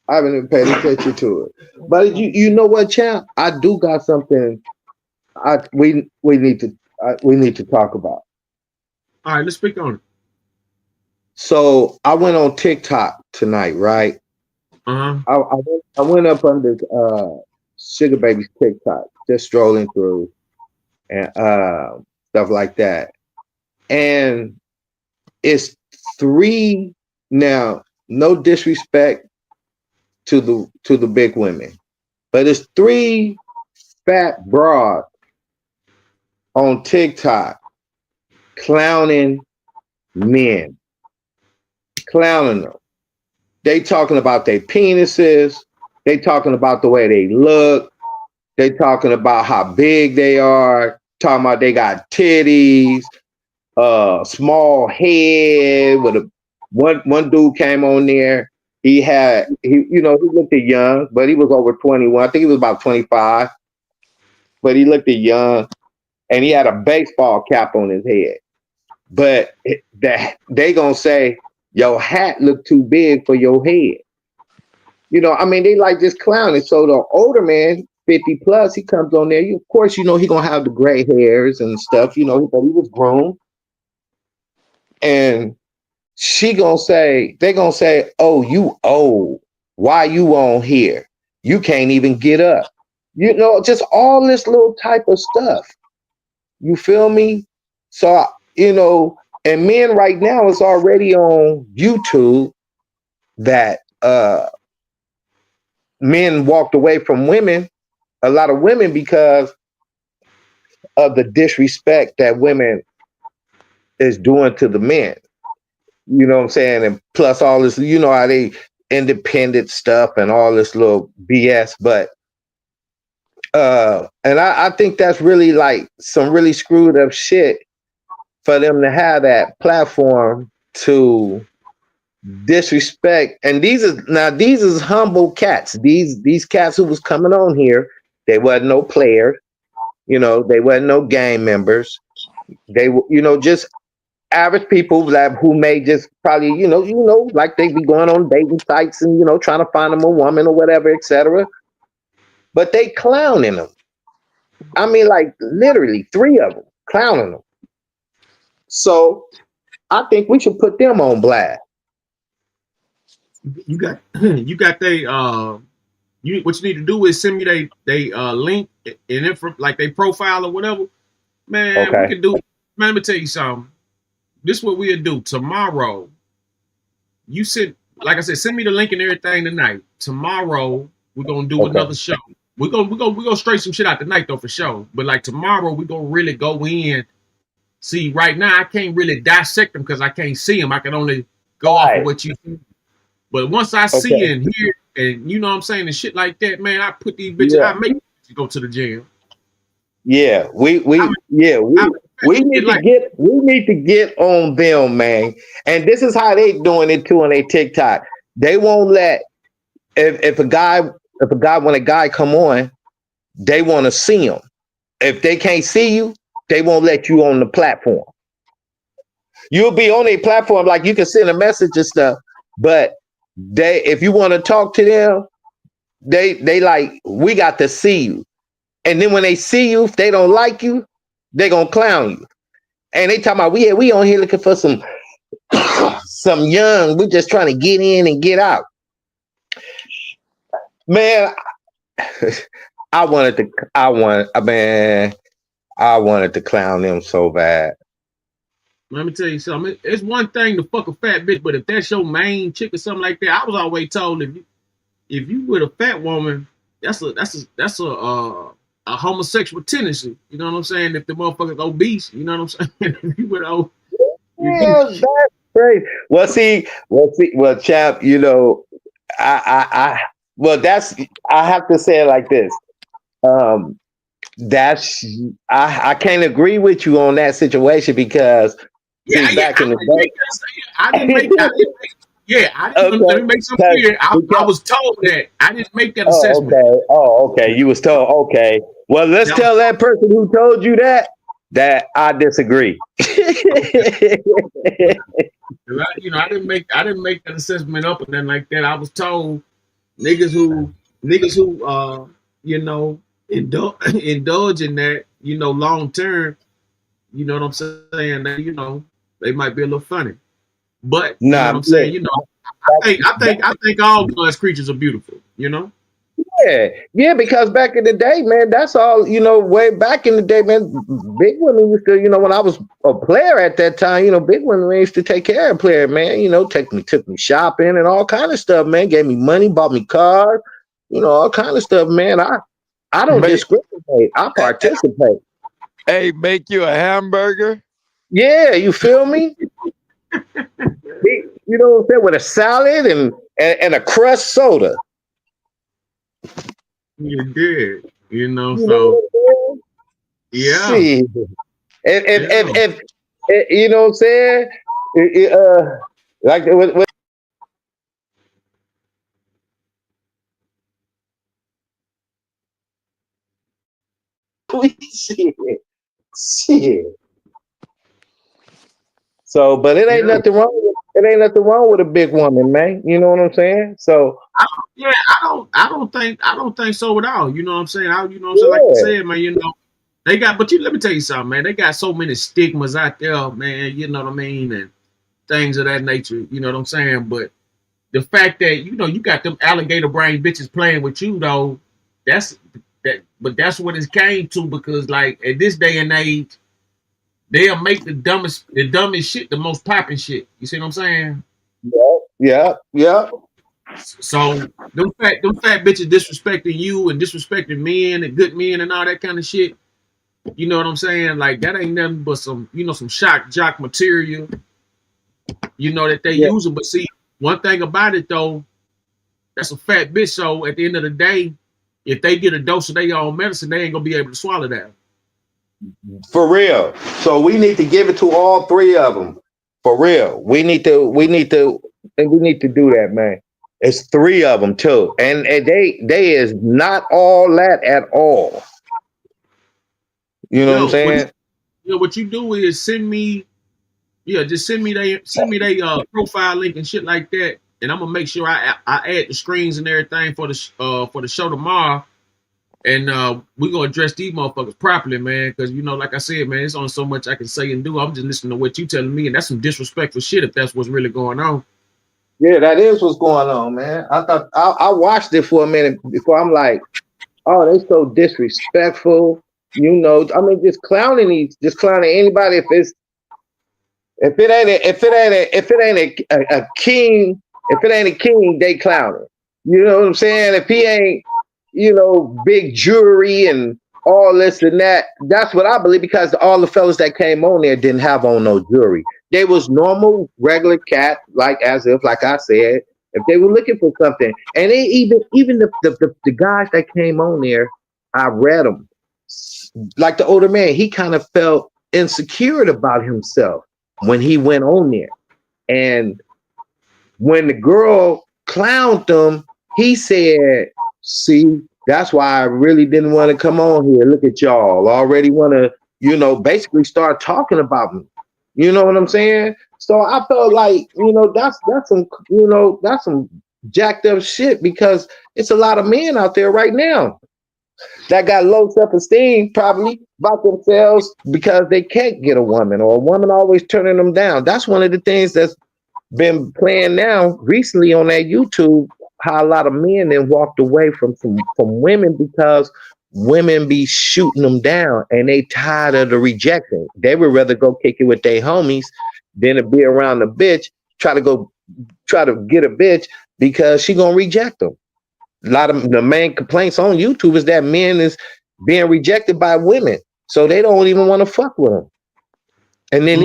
I haven't even paid attention to it. But you know what, champ? I do got something. We need to talk about. All right, let's speak on it. So I went on TikTok tonight, right? Uh-huh. I went up under Sugar Baby's TikTok, just strolling through and stuff like that. And it's three now. No disrespect to the big women, but it's three fat broads on TikTok clowning men, clowning them. They talking about their penises. They talking about the way they look. They talking about how big they are. Talking about they got titties, small head. With one dude came on there. He looked at young, but he was over 21. I think he was about 25, but he looked at young, and he had a baseball cap on his head. But that they gonna say your hat look too big for your head. I mean, they like just clowning. So the older man, 50 plus, he comes on there. Of course, he gonna have the gray hairs and stuff. But he was groomed, and they gonna say, "Oh, you old. Why you on here? You can't even get up." Just all this little type of stuff. You feel me? So, and men right now is already on YouTube that men walked away from women, a lot of women, because of the disrespect that women is doing to the men. You know what I'm saying? And plus all this, how they independent stuff and all this little BS. But and I think that's really like some really screwed up shit for them to have that platform to disrespect. And these is humble cats. These cats who was coming on here, they wasn't no players, they wasn't no gang members. They were, just average people who may just probably, like they be going on dating sites and, trying to find them a woman or whatever, etc. But they clowning them. I mean, like literally 3 of them clowning them. So I think we should put them on blast. You got they what you need to do is send me they link and like they profile or whatever. Man, Okay. we can do. Man, let me tell you something. This is what we'll do tomorrow. You like I said, send me the link and everything tonight. Tomorrow we're gonna do another show. We're gonna straight some shit out tonight though for sure. But like tomorrow we're gonna really go in. See, right now I can't really dissect them because I can't see them. I can only go off of what you see. But once I see and hear and you know what I'm saying and shit like that, man, I put these bitches. I make you go to the gym. Yeah, we need to get on them, man. And this is how they doing it too on their TikTok. They won't let if a guy when a guy come on, they want to see him. If they can't see you, they won't let you on the platform. You'll be on a platform, like you can send a message and stuff, but if you want to talk to them, they like, we got to see you. And then when they see you, if they don't like you, they gonna clown you. And they talking about, we on here looking for some some young, we just trying to get in and get out. Man, I wanted to clown them so bad. Let me tell you something. It's one thing to fuck a fat bitch, but if that's your main chick or something like that, I was always told if you with a fat woman, that's a homosexual tendency. You know what I'm saying? If the motherfucker's obese, you know what I'm saying? If you with that's crazy. Well, chap, I have to say it like this. I can't agree with you on that situation because back in the day, I didn't make that. Let me make something clear. I was told that. I didn't make that assessment. Okay. You was told. Okay. Well, let's tell that person who told you that I disagree. I didn't make that assessment up and then like that. I was told niggas who indulge in that, long term, you know what I'm saying? They might be a little funny. But you know what I'm saying, I think all bloods creatures are beautiful, Yeah, because back in the day, man, that's all, way back in the day, man, big women used to, when I was a player at that time, big women used to take care of player, man, took me shopping and all kind of stuff, man, gave me money, bought me cars, all kind of stuff, man. I don't discriminate. I participate. Hey, make you a hamburger? Yeah, you feel me? You know what I'm saying? With a salad and a crushed soda. You did, so yeah. See, if you know what I'm saying, like Shit. So, but it ain't nothing wrong. It ain't nothing wrong with a big woman, man. You know what I'm saying? So, I don't think so at all. You know what I'm saying? You know what I'm saying? Like I said, man, you know, they got, but let me tell you something, man. They got so many stigmas out there, man. You know what I mean? And things of that nature. You know what I'm saying? But the fact that, you know, you got them alligator brain bitches playing with you, though, that's what it came to, because like at this day and age, they'll make the dumbest shit the most popping shit. You see what I'm saying? Yeah. So them fat bitches disrespecting you and disrespecting men and good men and all that kind of shit. You know what I'm saying? Like that ain't nothing but some, you know, some shock jock material, you know, that they using. But see, one thing about it though, that's a fat bitch. So at the end of the day, if they get a dose of their own medicine, they ain't gonna be able to swallow that. For real. So we need to give it to all three of them. For real. We need to do that, man. It's three of them too. And they is not all that at all. You know what I'm saying? What you do is send me they profile link and shit like that, and I'm gonna make sure I add the screens and everything for the show tomorrow, and we're gonna address these motherfuckers properly, man. Because you know, like I said, man, it's only so much I can say and do. I'm just listening to what you telling me, and that's some disrespectful shit if that's what's really going on. Yeah, that is what's going on, man. I thought I watched it for a minute before I'm like, oh, they so disrespectful. You know, I mean, just clowning anybody. If it ain't a king, they clowning. You know what I'm saying? If he ain't, you know, big jewelry and all this and that, that's what I believe, because all the fellas that came on there didn't have on no jewelry. They was normal, regular cat, like I said, if they were looking for something. And they even the guys that came on there, I read them. Like the older man, he kind of felt insecure about himself when he went on there. And when the girl clowned him, he said, see, that's why I really didn't want to come on here. Look at y'all already want to, you know, basically start talking about me. You know what I'm saying? So I felt like, you know, that's some jacked up shit, because it's a lot of men out there right now that got low self-esteem probably about themselves because they can't get a woman, or a woman always turning them down. That's one of the things that's been playing now recently on that YouTube, how a lot of men then walked away from women because women be shooting them down and they tired of the rejection. They would rather go kick it with their homies than to be around the bitch, try to get a bitch because she gonna reject them. A lot of the main complaints on YouTube is that men is being rejected by women, so they don't even want to fuck with them. And then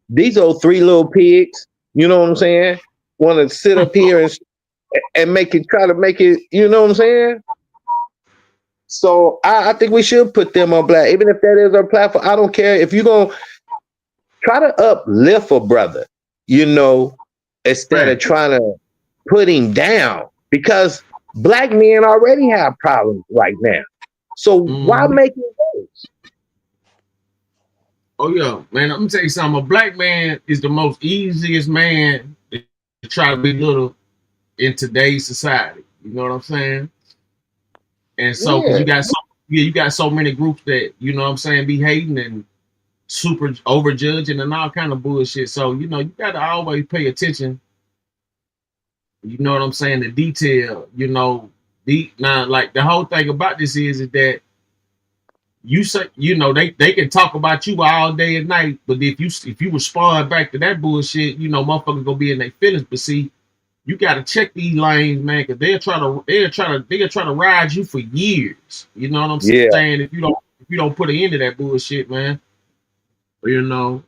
these old three little pigs, you know what I'm saying, want to sit up here and try to make it, you know what I'm saying? So I think we should put them on blast, even if that is our platform. I don't care if you're gonna try to uplift a brother, you know, instead of trying to put him down, because black men already have problems right now. So why make it worse? Oh yeah, man. I'm gonna tell you something. A black man is the most easiest man to try to belittle in today's society. You know what I'm saying? And so, because you got so many groups that, you know what I'm saying, be hating and super overjudging and all kind of bullshit. So, you know, you gotta always pay attention. You know what I'm saying? The detail. You know, now like the whole thing about this is that you say, you know, they can talk about you all day and night, but if you respond back to that bullshit, you know, motherfuckers gonna be in their feelings. But see, you gotta check these lanes, man, because they'll try to ride you for years. You know what I'm saying? If you don't put an end to that bullshit, man, you know,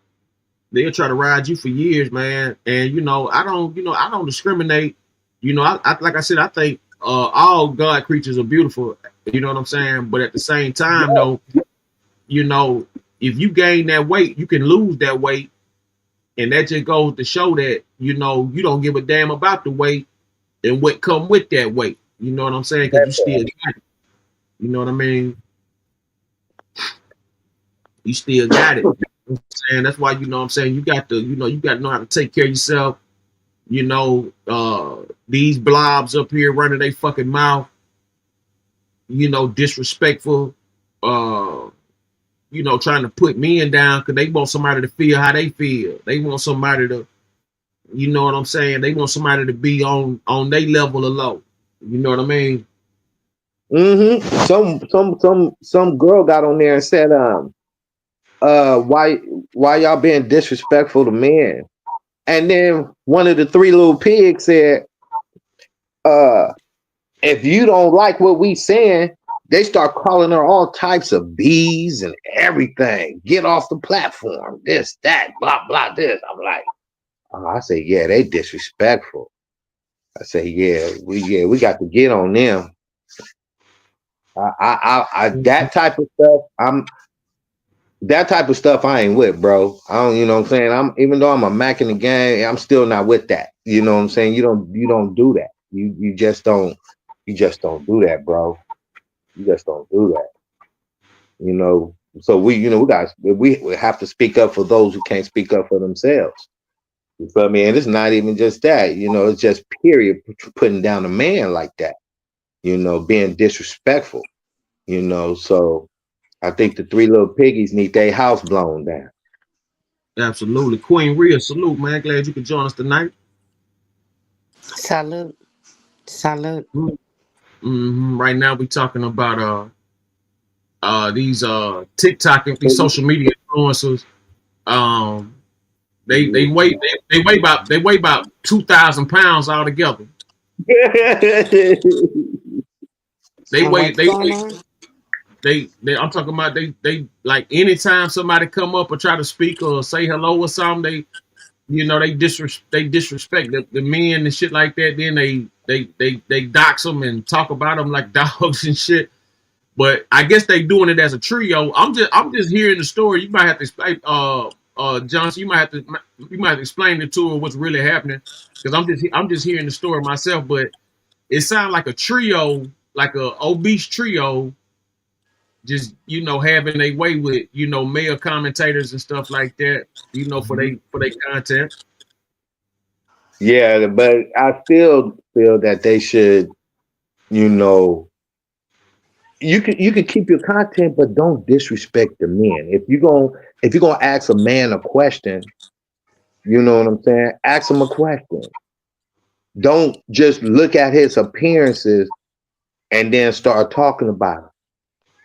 they'll try to ride you for years, man. And you know, I don't discriminate. You know, I like I said, I think all God creatures are beautiful. You know what I'm saying? But at the same time, though, you know, if you gain that weight, you can lose that weight. And that just goes to show that, you know, you don't give a damn about the weight and what come with that weight. You know what I'm saying? Because you still got it. You know what I mean? you still got it. You know what I'm saying? That's why, you know what I'm saying, you got to know how to take care of yourself. You know, these blobs up here running their fucking mouth, you know, disrespectful, you know, trying to put men down because they want somebody to feel how they feel. They want somebody to, you know what I'm saying? They want somebody to be on their level of low. You know what I mean? Some girl got on there and said, why y'all being disrespectful to men? And then one of the three little pigs said, if you don't like what we saying, they start calling her all types of B's and everything. Get off the platform. This, that, blah, blah, this. I'm like, I say, yeah, they disrespectful. I say, yeah, we got to get on them. That type of stuff I ain't with, bro. I don't, you know what I'm saying? Even though I'm a Mac in the game, I'm still not with that. You know what I'm saying? You don't do that. You just don't do that, bro. You just don't do that. You know, so we have to speak up for those who can't speak up for themselves. You feel me? And it's not even just that, you know, it's just period putting down a man like that, you know, being disrespectful, you know. So I think the three little piggies need their house blown down. Absolutely. Queen Rhea, salute, man. Glad you could join us tonight. Salute. Right now we talking about these TikTok and these social media influencers. They weigh about 2,000 pounds altogether. I'm talking about they like anytime somebody come up or try to speak or say hello or something, they disrespect the men and shit like that. Then they dox them and talk about them like dogs and shit. But I guess they doing it as a trio. I'm just hearing the story. You might have to explain, Johnson. You might have to explain it to her what's really happening, because I'm just hearing the story myself. But it sounds like a trio, like a obese trio, just having their way with male commentators and stuff like that. For their content. Yeah, but I still feel that they should, you could keep your content, but don't disrespect the men. If you're gonna ask a man a question, you know what I'm saying? Ask him a question. Don't just look at his appearances and then start talking about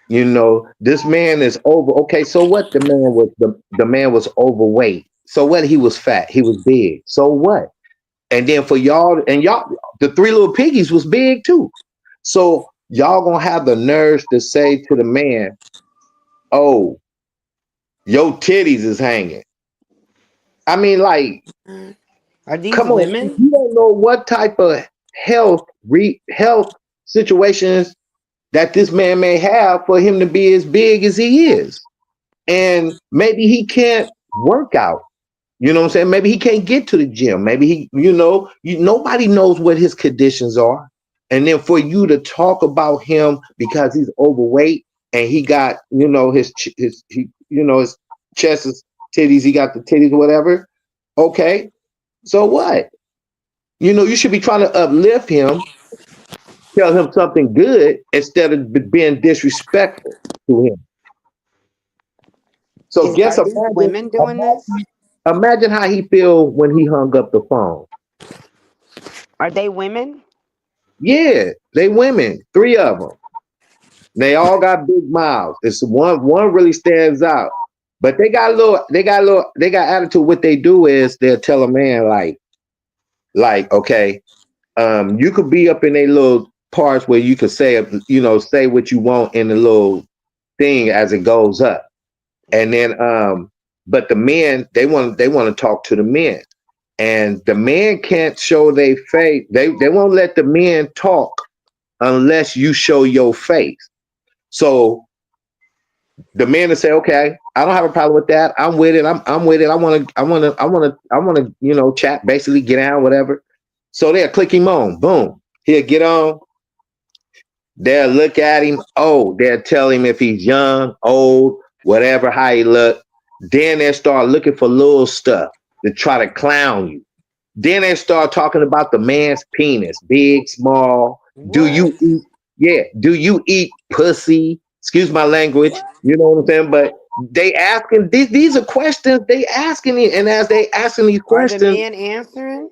him. This man is over. Okay, so what? The man was overweight. So what? He was fat. He was big. So what? And then for y'all, the three little piggies was big too. So y'all gonna have the nerves to say to the man, "Oh, your titties is hanging." I mean, like, are these come women? on, you don't know what type of health situations that this man may have for him to be as big as he is, and maybe he can't work out. You know what I'm saying? Maybe he can't get to the gym. Maybe he, nobody knows what his conditions are. And then for you to talk about him because he's overweight and he got, his chest, his titties, he got the titties, whatever. Okay. So what? You should be trying to uplift him, tell him something good instead of being disrespectful to him. So Are these women doing this? Imagine how he feel when he hung up the phone. Are they women? Yeah, they women. 3 of them. They all got big mouths. It's one really stands out. But they got attitude. What they do is they'll tell a man like, okay, you could be up in a little parts where you could say what you want in the little thing as it goes up. And then but the men, they want to talk to the men. And the men can't show their face. They won't let the men talk unless you show your face. So the men will say, "Okay, I don't have a problem with that. I'm with it. I'm with it. I want to chat, basically get down, whatever." So they'll click him on. Boom. He'll get on. They'll look at him. Oh, they'll tell him if he's young, old, whatever, how he look. Then they start looking for little stuff to try to clown you. Then they start talking about the man's penis, big, small. Do What? you eat? Yeah. Do you eat pussy? Excuse my language. What? You know what I'm saying? But they asking these are questions they asking it, and as they asking these Are the questions, men answering?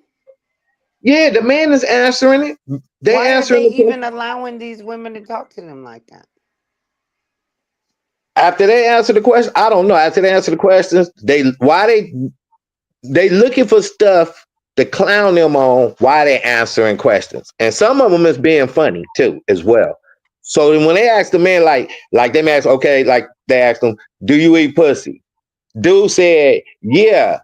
yeah, the man is answering it. They Why are answering they the question. even allowing these women to talk to them like that? After they answer the question, I don't know. After they answer the questions, they looking for stuff to clown them on why they answering questions, and some of them is being funny too as well. So then when they ask the man, like they ask, okay, like they asked him, "Do you eat pussy?" Dude said, "Yeah,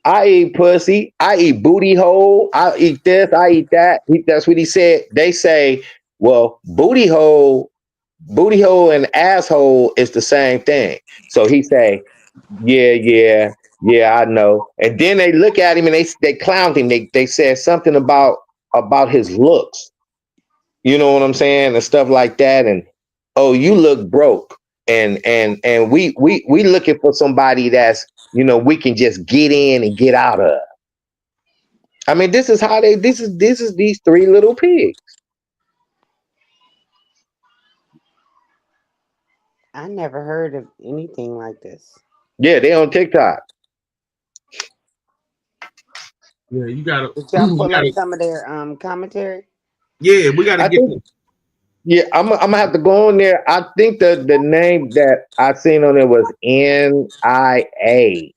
I eat pussy. I eat booty hole. I eat this. I eat that." That's what he said. They say, "Well, booty hole and asshole is the same thing." So he say, "Yeah, yeah, yeah, I know." And then they look at him and they clowned him. They said something about his looks. You know what I'm saying, and stuff like that. And oh, you look broke. And we looking for somebody that's we can just get in and get out of. I mean, this is how they. This is these three little pigs. I never heard of anything like this. Yeah, they on TikTok. Yeah, you gotta, Did y'all you pull up gotta. some of their commentary? Yeah, we gotta I get. think. Yeah, I'm gonna have to go on there. I think the name that I seen on there was NIA,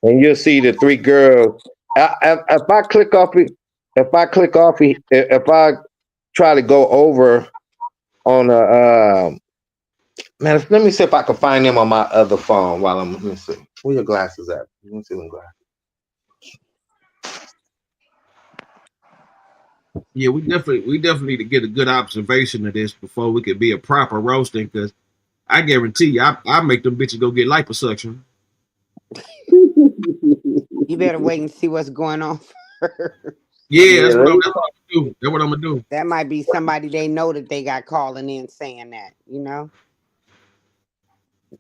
and you'll see the three girls. If I click off it, if I try to go over on a man, let me see if I can find them on my other phone while I'm. Let me see. Where your glasses at? Let me see them glasses. Yeah, we definitely need to get a good observation of this before we could be a proper roasting. Because I guarantee you, I make them bitches go get liposuction. You better wait and see what's going on first. Yeah, Yeah, that's what I'm gonna do. That's what I'm gonna do. That might be somebody they know that they got calling in saying that, you know?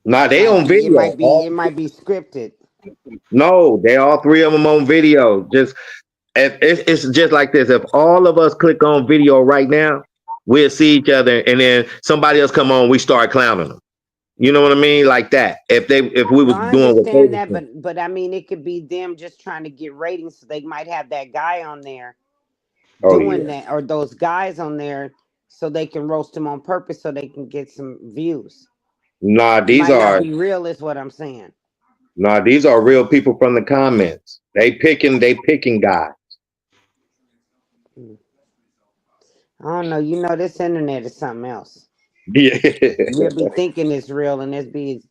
nah, It they might on be it video. might be it might be scripted. No, they all three of them on video. Just it's just like this. If all of us click on video right now, we'll see each other, and then somebody else come on, we start clowning them. You know what I mean? Like that. If we No, was I doing what they understand was that, doing. but I mean it could be them just trying to get ratings, so they might have that guy on there Oh doing yeah. that, or those guys on there, so they can roast them on purpose so they can get some views. Nah, It these might not are be real, is what I'm saying. nah, these are real people from the comments. They picking guys. Mm. I don't know. You know, this internet is something else. Yeah. You'll be thinking it's real, and it's be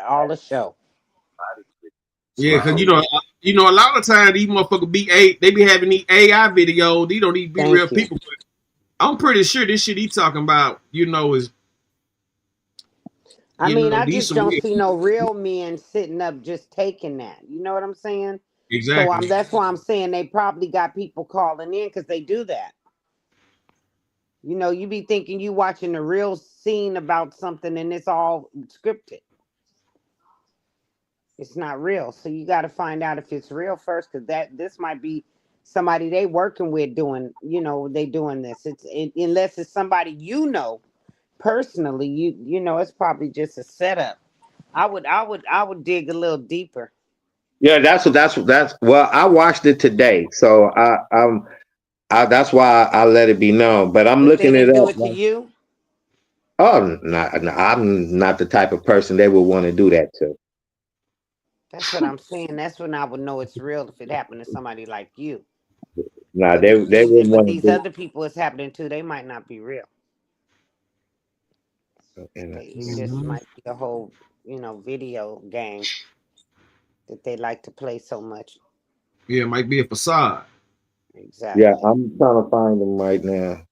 all a show. Yeah, because a lot of times these motherfuckers they be having these AI videos. These don't even be real Thank you. people. But I'm pretty sure this shit he talking about, is I mean, I these just some don't real see no real men sitting up just taking that. You know what I'm saying? So exactly. that's why I'm saying they probably got people calling in because they do that. You know, you be thinking you watching a real scene about something and it's all scripted. It's not real. So you got to find out if it's real first, because this might be somebody they working with doing. They doing this. Unless it's somebody personally. It's probably just a setup. I would dig a little deeper. Yeah, that's well, I watched it today, so that's why I let it be known. But I'm But they looking it didn't do up it to now. you. Oh, I'm not the type of person they would want to do that to. That's what I'm saying. That's when I would know it's real if it happened to somebody like you. Nah, But if they wouldn't but want to these do. other people it's happening to, they might not be real. It just Mhm. might be a whole, video game that they like to play so much. Yeah, it might be a facade. Yeah, Exactly. I'm trying to find them right now.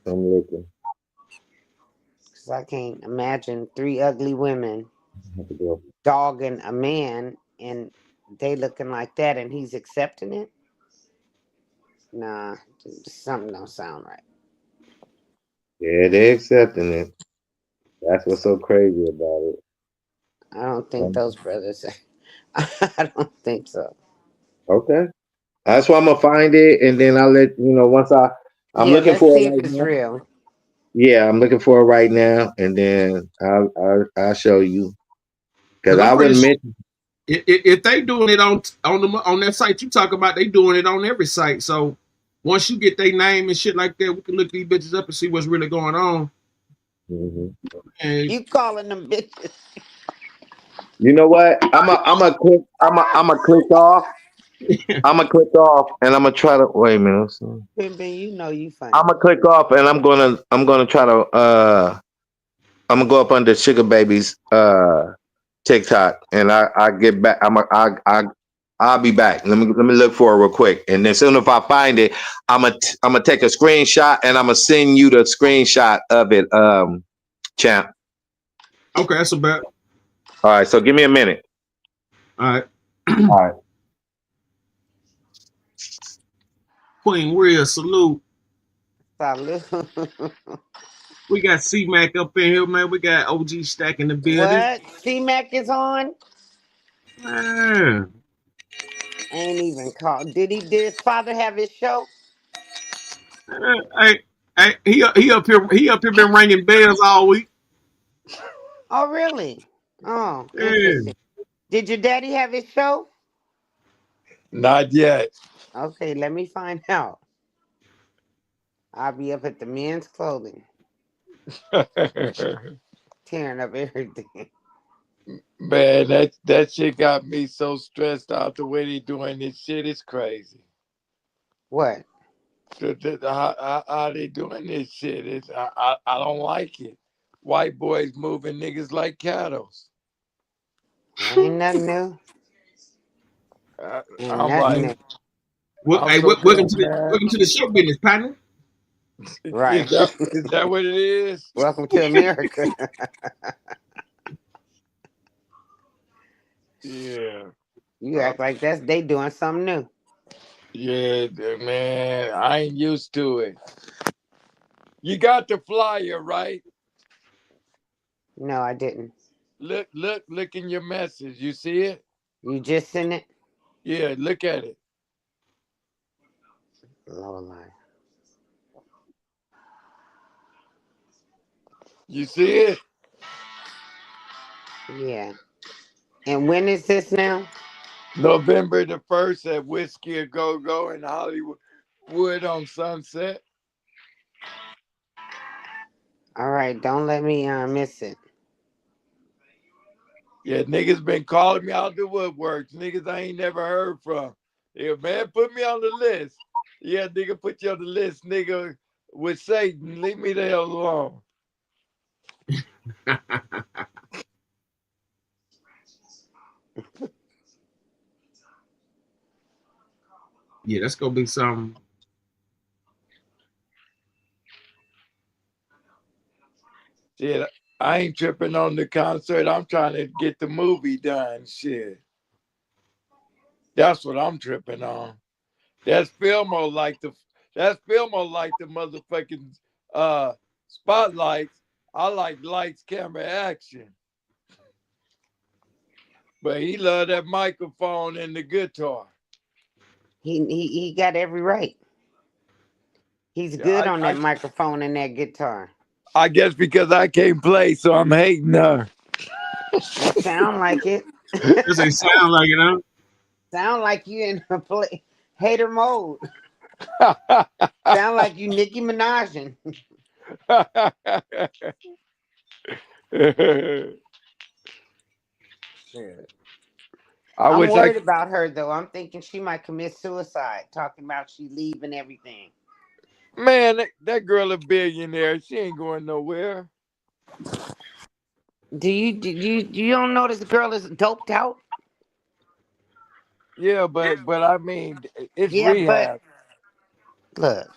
I'm looking. Because I can't imagine three ugly women I have to go. dogging a man and they looking like that and he's accepting it. Nah, something don't sound right. Yeah, they accepting it. That's what's so crazy about it. I don't think those brothers. I don't think so. Okay. That's why I'm gonna find it, and then I'll let you know once I'm Yeah, looking let's for see it if right it's now. real. Yeah, I'm looking for it right now, and then I'll show you because Because I'm I pretty wouldn't sure mention. if they doing it on that site you talk about, they doing it on every site. So once you get their name and shit like that, we can look these bitches up and see what's really going on. Mhm. And You calling them bitches? You know what? I'm a click off. I'm gonna click off, and I'm gonna try to wait a minute. Pimpin', you know you I'm funny. gonna click off, and I'm gonna try to I'm gonna go up under Sugar Baby's TikTok, and I get back. I'll be back. Let me look for it real quick, and then soon if I find it, I'm gonna take a screenshot, and I'm gonna send you the screenshot of it, champ. okay, that's a bet. All right, so give me a minute. All right. All right. Queen Real, salute. Salute. We got C Mac up in here, man. We got OG Stacc in the building. What? C-Mac is on? Man. Ain't even called. Did his father have his show? Hey, hey, he up here been ringing bells all week. Oh, really? Oh, Yeah. interesting. Did your daddy have his show? Not yet. Okay, let me find out. I'll be up at the men's clothing, tearing up everything. Man, that shit got me so stressed out. The way they doing this shit is crazy. What? How they doing this shit? I don't like it. White boys moving niggas like cattle. Ain't nothing new. Ain't I'm nothing like, new. Well, I'm hey, so welcome damn to the mad. welcome to the show business, partner. Right. Is that what it is? Welcome to America. Yeah. You Uh, act like they doing something new. yeah, man. I ain't used to it. You got the flyer, right? No, I didn't. Look in your message. You see it? You just sent it? Yeah, look at it. Low line. You see it? Yeah. And when is this now? November the 1st at Whiskey a Go Go in Hollywood Wood on Sunset. All right, don't let me miss it. Yeah, niggas been calling me out the woodworks. Niggas I ain't never heard from. Yeah, man, put me on the list. Yeah, nigga, put you on the list, nigga. With Satan, leave me the hell alone. Yeah, that's gonna be some. Shit, I ain't tripping on the concert. I'm trying to get the movie done. Shit, that's what I'm tripping on. That's Filmo like the motherfucking spotlights. I like lights, camera, action. But he love that microphone and the guitar. He got every right. He's Yeah, good on that microphone and that guitar. I guess because I can't play, so I'm hating her. It sound like it. This ain't sound like it, huh? Sound like you in a play hater mode. Sound like you Nicki Minaj. Shit. I I'm wish I worried about her though. I'm thinking she might commit suicide. Talking about she leaving everything. man, that girl a billionaire. She ain't going nowhere. Do you don't know this girl is doped out? Yeah, but I mean, it's Yeah, but rehab. look,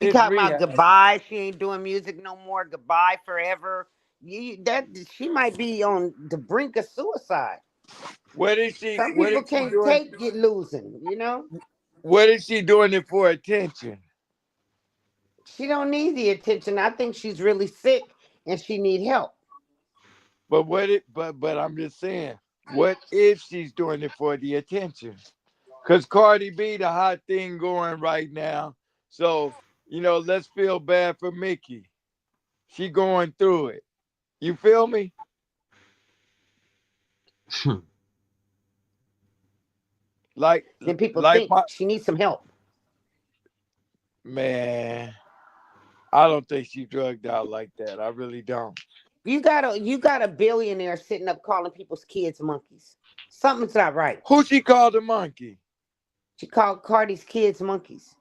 she It's talking about rehab. goodbye. She ain't doing music no more. Goodbye forever. That she might be on the brink of suicide. What is she? Some What people is she can't doing? take get losing. You know, What is she doing it for attention? she don't need the attention. I think she's really sick and she need help. But I'm just saying, what if she's doing it for the attention? Because Cardi B, the hot thing going right now. So, let's feel bad for Mickey. She going through it. You feel me? Like, Then people like think my she needs some help. man. I don't think she drugged out like that. I really don't. You got a billionaire sitting up calling people's kids monkeys. Something's not right. Who she called a monkey? She called Cardi's kids monkeys.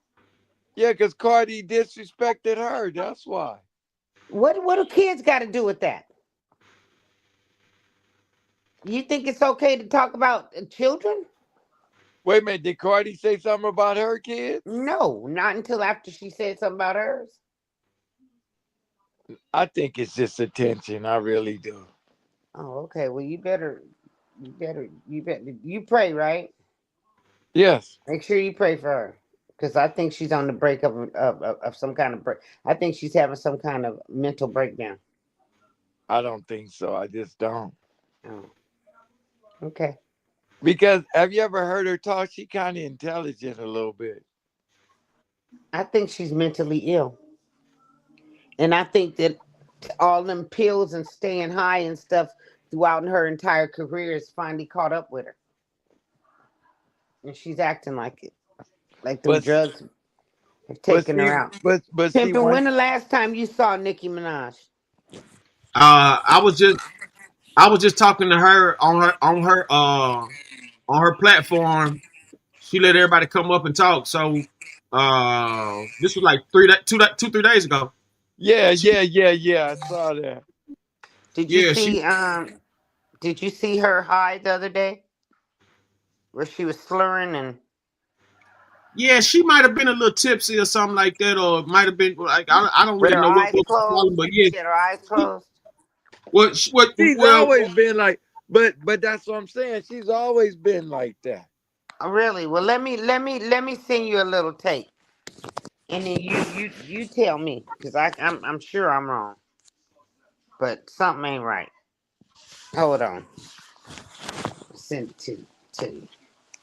Yeah, because Cardi disrespected her. That's why. What do kids got to do with that? You think it's okay to talk about children? Wait a minute. Did Cardi say something about her kids? No, not until after she said something about hers. I think it's just attention. I really do. Oh, okay. Well, you better you pray, right? Yes. Make sure you pray for her, because I think she's on the break of some kind of break. I think she's having some kind of mental breakdown. I don't think so. I just don't. Oh, okay. Because have you ever heard her talk? She kind of intelligent a little bit. I think she's mentally ill, and I think that all them pills and staying high and stuff throughout her entire career has finally caught up with her, and she's acting like it, like them But drugs have but taken her see, out. but see Pimpin', one. when the last time you saw Nicki Minaj? I was just talking to her on her platform. She let everybody come up and talk. So this was like 3 days ago. Yeah, She, yeah. I saw that. Did you yeah, see did you see her high the other day where she was slurring and she might have been a little tipsy or something like that, or it might have been like I don't with really her know what eyes was the closed? problem, but yeah, She had her eyes she, closed. what She's well, always been like, but that's what I'm saying. She's always been like that. Oh, really? Well, let me send you a little tape, and then you tell me, because I'm sure I'm wrong, but something ain't right. Hold on, send it to you.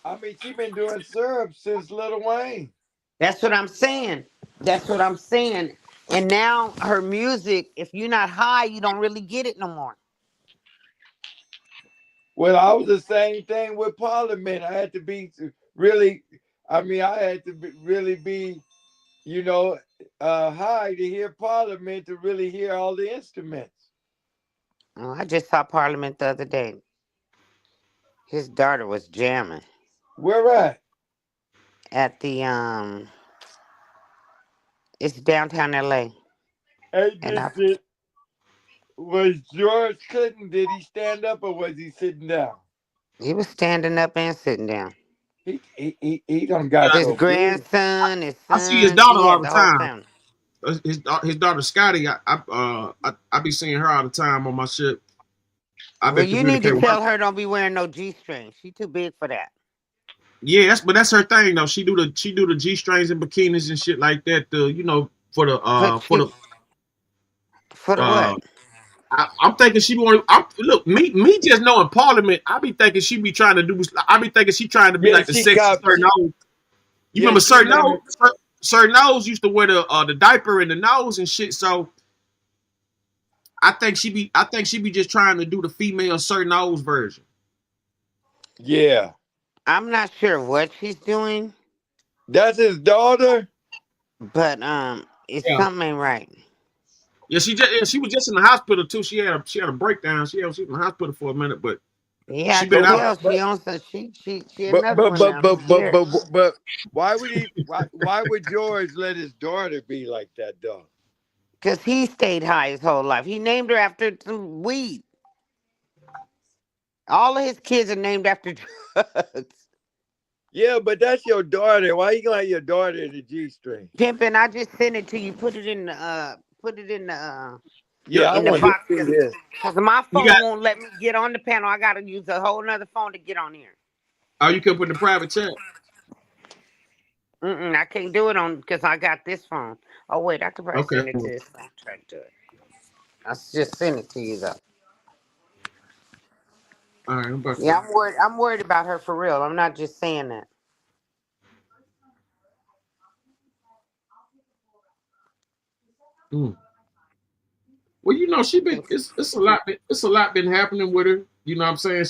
I mean, she been doing syrup since Lil Wayne. That's what I'm saying. That's what I'm saying. And now her music, if you're not high, you don't really get it no more. Well, I was the same thing with Parliament. I had to be really. I mean, I had to really be, you know, high to hear Parliament to really hear all the instruments. Oh, I just saw Parliament the other day. His daughter was jamming Where at? at the it's downtown LA. Hey, And I was George Clinton? Did he stand up or was he sitting down? he was standing up and sitting down. He done got yeah, His so big. grandson, his I see his sons, daughter he all had the the whole time. family. His daughter Scotty, I be seeing her all the time on my shit. I've Well, been you need to communicating with her. tell her don't be wearing no G string. She too big for that. Yeah, that's her thing though. She do the G strings and bikinis and shit like that. For the But for the for the uh what? I'm thinking she want. Look, me just knowing Parliament. I be thinking she be trying to do. I be thinking she trying to be Yeah, like the sexy Sir Nose. You yeah, remember she Sir wanted. Nose? Sir Nose used to wear the diaper in the nose and shit. So I think she be just trying to do the female Sir Nose version. Yeah, I'm not sure what she's doing, that's his daughter. but it's Yeah, something ain't right. she was just in the hospital too. She had a breakdown. She was in the hospital for a minute, but Yeah, I she can been But out. what? tell she owns some. She But another but one but now. but She's but scared but, but why would he? Why would George let his daughter be like that though? because he stayed high his whole life. He named her after some weed. All of his kids are named after drugs. Yeah, but that's your daughter. Why you gonna have your daughter in the G string? Pimpin', I just sent it to you. Put it Yeah, I in the want to box, see this. because my You phone got won't let me get on the panel. I gotta use a whole nother phone to get on here. you can put in the private chat. I can't do it on because I got this phone. Oh wait, I could probably Okay. send it to this phone. Try to do it. I just send it to you though. All right, I'm about Yeah, to. I'm worried. I'm worried about her for real. I'm not just saying that. Mm. Well, you know, she been. It's a lot. It's a lot been happening with her. You know what I'm saying?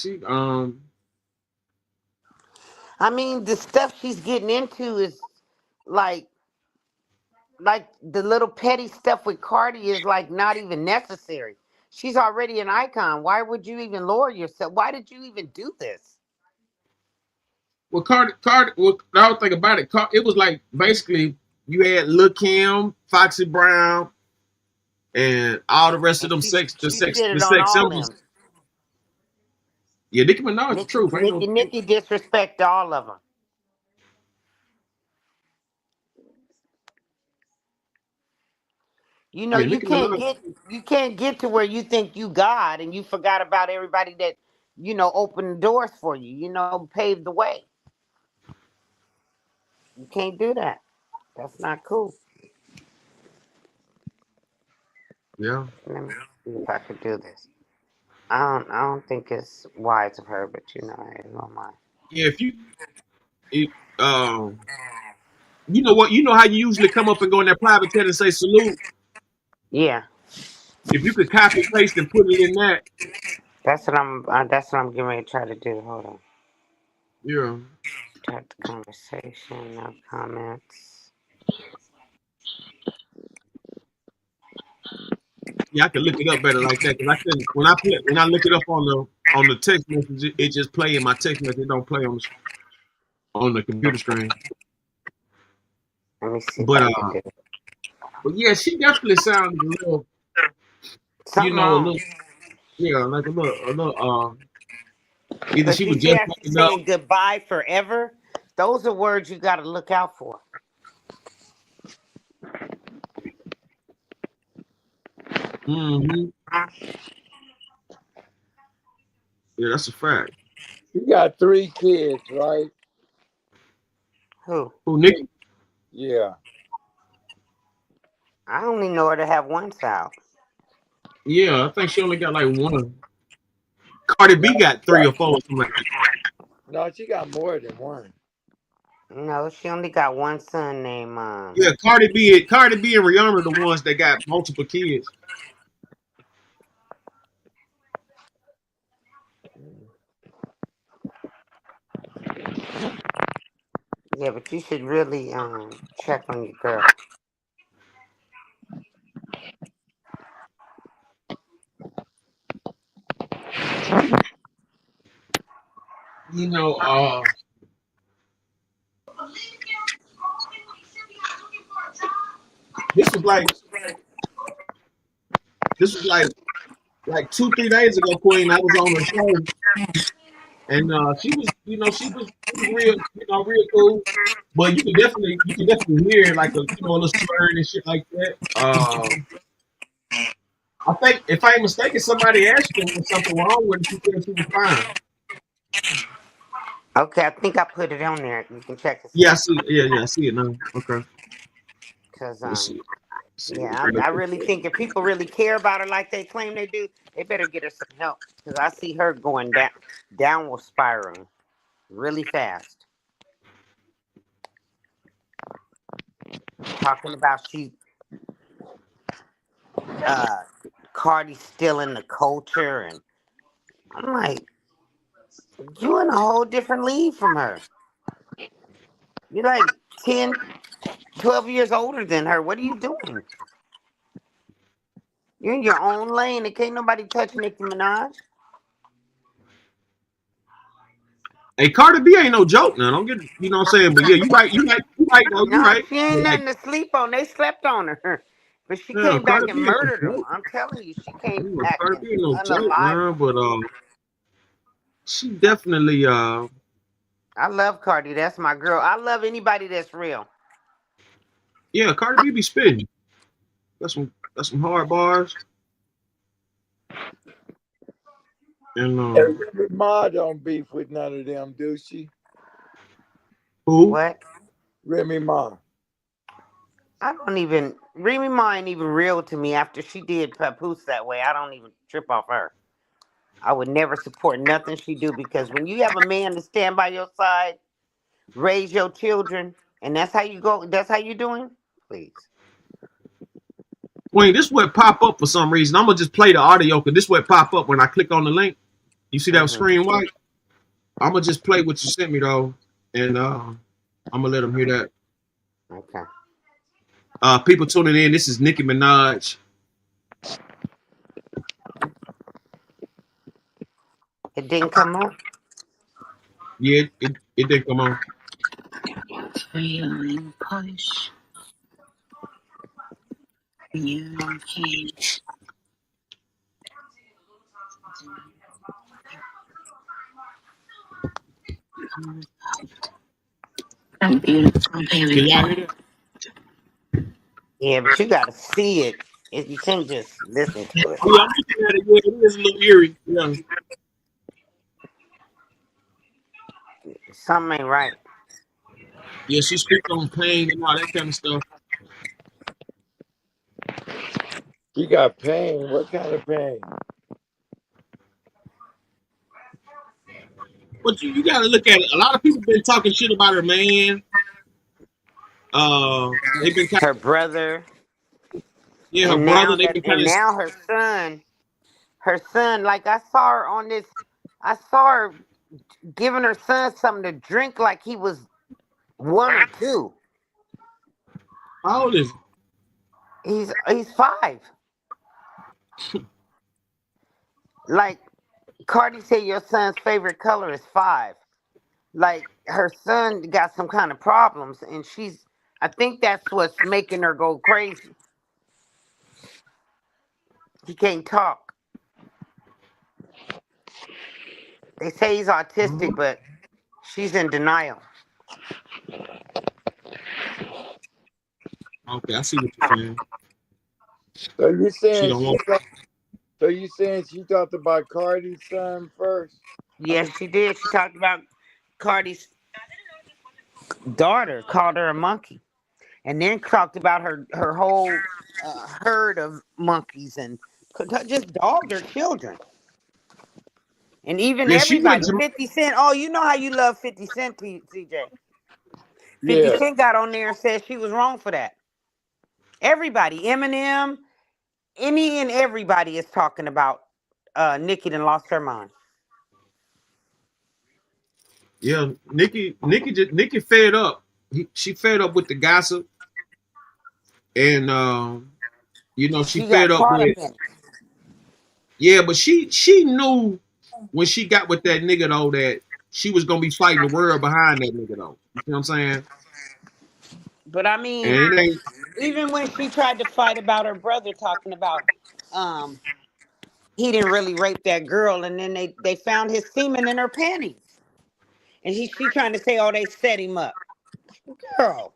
I mean, the stuff she's getting into is like like the little petty stuff with Cardi is like not even necessary. She's already an icon. Why would you even lower yourself? Why did you even do this? Well, Cardi. Well, the whole thing about it, it was like basically you had Lil Kim, Foxy Brown, and all the rest of And them she shitted the on sex all symbols. them. Yeah, Nicki Minaj the Nikki, truth. Ain't Nikki, no. Nikki disrespect all of them. You know, Yeah, Nicki Minaj. you can't get to where you think you God and you forgot about everybody that, opened the doors for you, paved the way. You can't do that. That's not cool. Yeah. Let me see if I could do this. I don't think it's wise of her, but I don't mind. Yeah. If you know what, you know how you usually come up and go in that private chat and say salute. Yeah, If you could copy paste and put it in that, that's what I'm getting ready to try to do. Hold on. yeah. Start the conversation. No comments. Yeah, I can look it up better like that because I couldn't when I look it up on the text message, it just play in my text message. It don't play on the computer screen. Let me see if But I can do it. yeah, she definitely sounded a little, Something a wrong. little, yeah, like a little. Either But she you was see just how she's fucking up. saying goodbye forever? Those are words you got to look out for. Hmm. Yeah, that's a fact. You got 3 kids, right? Who? Who, Nikki? Yeah. I only know her to have one child. Yeah, I think she only got like one. Cardi No, B got she 3 or 4 or something like that. no, she got more than one. No, she only got one son named Yeah, Cardi B and Rihanna are the ones that got multiple kids. Yeah, but you should really check on your girl. You know, this was like this was like 2 3 days ago, Queen. I was on her show, and she was real, real cool. But you can definitely hear like a little slurring and shit like that. I think if I ain't mistaken, somebody asked her was something wrong with it. She said she was fine. Okay, I think I put it on there. You can check and Yeah, I see. see. Yeah, I see it now. Okay, Cause let me see. See it yeah, right up I there. really think if people really care about her like they claim they do, they better get her some help. Cause I see her going downward spiraling really fast. Talking about uh Cardi stealing the culture, and I'm like, you in a whole different league from her. You're like 10, 12 years older than her. What are you doing? You're in your own lane. And can't nobody touch Nicki Minaj. Hey, Cardi B ain't no joke now. Don't get what I'm saying. But yeah, you right though. You No, right. she ain't But like, nothing to sleep on. They slept on her. But she yeah, came back Cardi and B ain't murdered no them. joke. I'm telling you, she came Yeah, back Cardi and B ain't no joke, unalive man. them. But she definitely I love Cardi. That's my girl. I love anybody that's real. yeah, Cardi B be spitting. That's some hard bars. And Hey, Remy Ma don't beef with none of them, do she? who? What? Remy Ma. I don't even, Remy Ma ain't even real to me after she did Papoose that way. I don't even trip off her. I would never support nothing she do because when you have a man to stand by your side, raise your children, and that's how you go. That's how you doing. Please. Queen, this what pop up for some reason. I'm gonna just play the audio because this what pop up when I click on the link. You see that Hmm. screen white? I'm gonna just play what you sent me though, and I'm gonna let them hear that. Okay. People tuning in. This is Nicki Minaj. It didn't come up. Yeah, it did come on. Feeling push. You can't. I'm beautiful, baby. Can y'all hear that? Yeah, but you gotta see it. You can't just listen to it. Yeah, I'm looking at it. Yeah, it is a little eerie. Yeah. Something ain't right. Yeah, she speaks on pain and all that kind of stuff. You got pain. What kind of pain? But you got to look at it. A lot of people been talking shit about her man. They've been kind Her brother, yeah, her and now brother. They've that, been kind and of now her son. Her son, like I saw her on this. I saw her giving her son something to drink, like he was 1 or 2. how old is He's 5. Like Cardi said, your son's favorite color is 5. Like her son got some kind of problems, and I think that's what's making her go crazy. He can't talk. They say he's autistic, but she's in denial. okay? I see what you're saying. So you She saying don't want. she talked about Cardi's son first? Yes, she did. She talked about Cardi's daughter, called her a monkey, and then talked about her whole herd of monkeys and just dogged her children. And even Yeah, she went everybody, to. 50 Cent. Oh, you know how you love 50 Cent, CJ. 50 Yeah. Cent got on there and said she was wrong for that. Everybody, Eminem, any and everybody is talking about Nicki done lost her mind. Yeah, Nikki fed up. She fed up with the gossip, and she She fed got up caught up with. in it. Yeah, but she knew when she got with that nigga though that she was gonna be fighting the world behind that nigga though. You know what I'm saying? But I mean, And it ain't. even when she tried to fight about her brother talking about um he didn't really rape that girl, and then they found his semen in her panties. And she trying to say, oh, they set him up. Girl.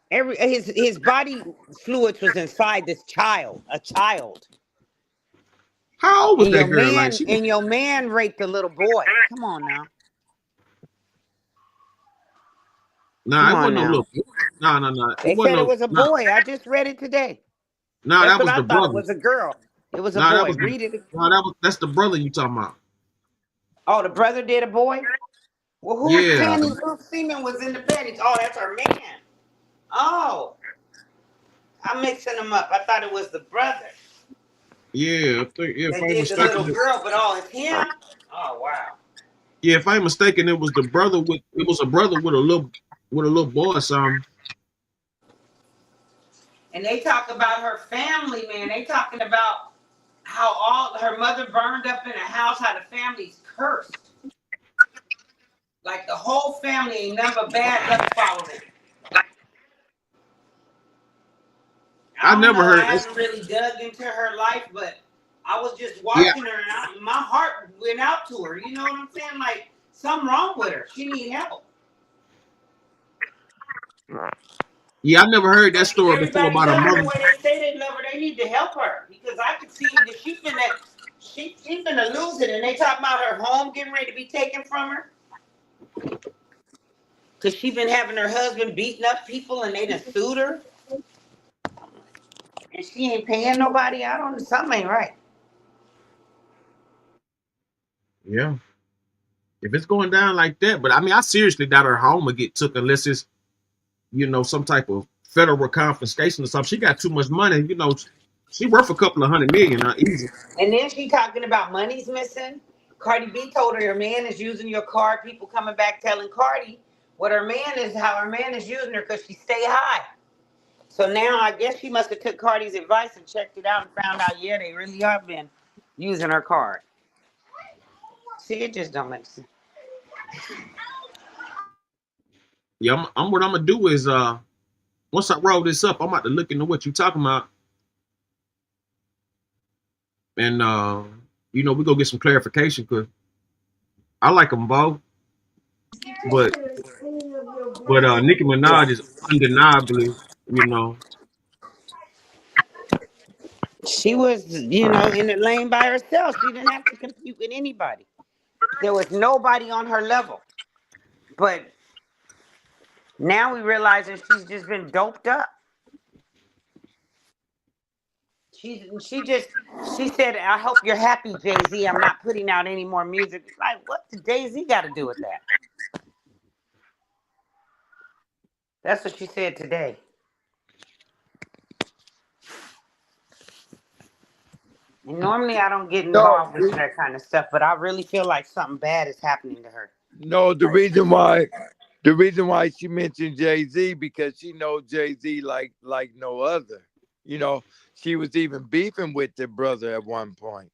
His body fluids was inside this child, a child. How old was And that girl? Like she was. your man raped a little boy. Come on now. Nah, Come it on wasn't no now. little. Nah, nah, nah. It They wasn't said it no. was a Nah, boy. I just read it today. nah. That's That what was I the thought. It brother. was a girl. It was a Nah, that boy. was the. Read it. Nah, that's the brother you talking about. Oh, the brother did a boy? Well, whose Yeah, panties, whose semen was in the panties? Oh, that's her man. Oh, I'm mixing them up. I thought it was the brother yeah. If that I'm did the little mistaken, girl, but oh, it's him? Oh, wow. yeah, if I'm mistaken, it was the brother with. It was a brother with a little boy or something. And they talk about her family, man. They talking about how all her mother burned up in a house, how the family's cursed. Like the whole family ain't never bad luck following. I I don't never know. I heard this. haven't really dug into her life, but I was just Yeah, watching her, and my heart went out to her. You know what I'm saying? Like something wrong with her. She need help. yeah. I never heard that But if story before everybody about a love her the mother. way they say they love her, they need to help her because I could see that she finna lose it. And they talk about her home getting ready to be taken from her because she been having her husband beating up people, and they done sued her, and she ain't paying nobody. I don't. Something ain't right. Yeah. If it's going down like that, but I mean, I seriously doubt her home will get took unless it's, some type of federal confiscation or something. She got too much money. She worth a couple of $100 million easy. And then she talking about money's missing. Cardi B told her man is using your card. People coming back telling Cardi how her man is using her because she stay high. So now I guess she must have took Cardi's advice and checked it out and found out, yeah, they really have been using her card. See, it just don't make sense. Yeah, what I'm gonna do is once I roll this up, I'm about to look into what you're talking about, and we go get some clarification because I like them both, but Nicki Minaj is undeniably, She was, in the lane by herself. She didn't have to compete with anybody. There was nobody on her level. But now we realize that she's just been doped up. She said, I hope you're happy, Jay-Z. I'm not putting out any more music. It's like, what did Jay-Z got to do with that? That's what she said today. Normally, I don't get involved with that kind of stuff, but I really feel like something bad is happening to her. No, the reason why she mentioned Jay-Z because she knows Jay-Z like no other. She was even beefing with the brother at one point.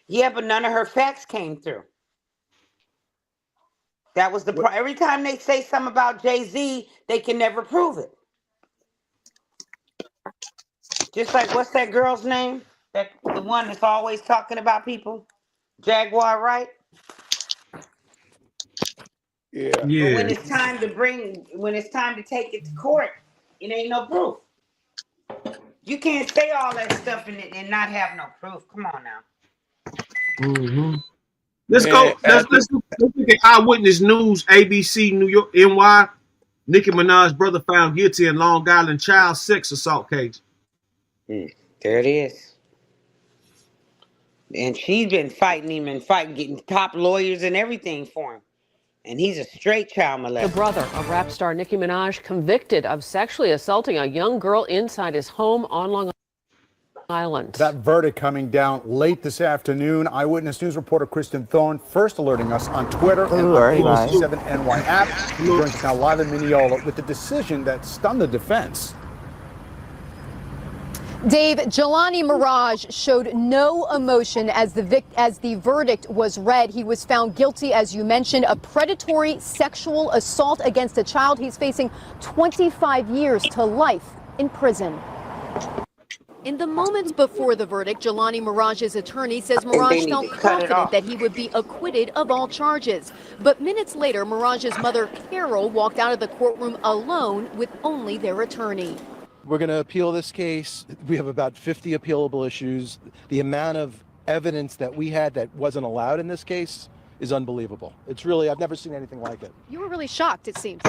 Yeah, but none of her facts came through. That was the problem. Every time they say something about Jay-Z, they can never prove it. Just like, what's that girl's name? The one that's always talking about people? Jaguar, right? Yeah. But when it's time to take it to court, it ain't no proof. You can't say all that stuff and not have no proof. Come on now. Mm-hmm. Let's go. Let's look at Eyewitness News, ABC, New York, NY. Nicki Minaj's brother found guilty in Long Island child sex assault case. There it is. And she's been fighting him getting top lawyers and everything for him. And he's a straight child molester. The brother of rap star Nicki Minaj convicted of sexually assaulting a young girl inside his home on Long Island. That verdict coming down late this afternoon. Eyewitness News reporter Kristen Thorne first alerting us on Twitter and the 7 NY app. Joins us now live in Mineola with the decision that stunned the defense. Dave, Jelani Mirage showed no emotion as the verdict was read. He was found guilty, as you mentioned, of predatory sexual assault against a child. He's facing 25 years to life in prison. In the moments before the verdict, Jelani Mirage's attorney says Mirage felt confident that he would be acquitted of all charges. But minutes later, Mirage's mother, Carol, walked out of the courtroom alone with only their attorney. We're going to appeal this case. We have about 50 appealable issues. The amount of evidence that we had that wasn't allowed in this case is unbelievable. It's really, I've never seen anything like it. You were really shocked, it seems.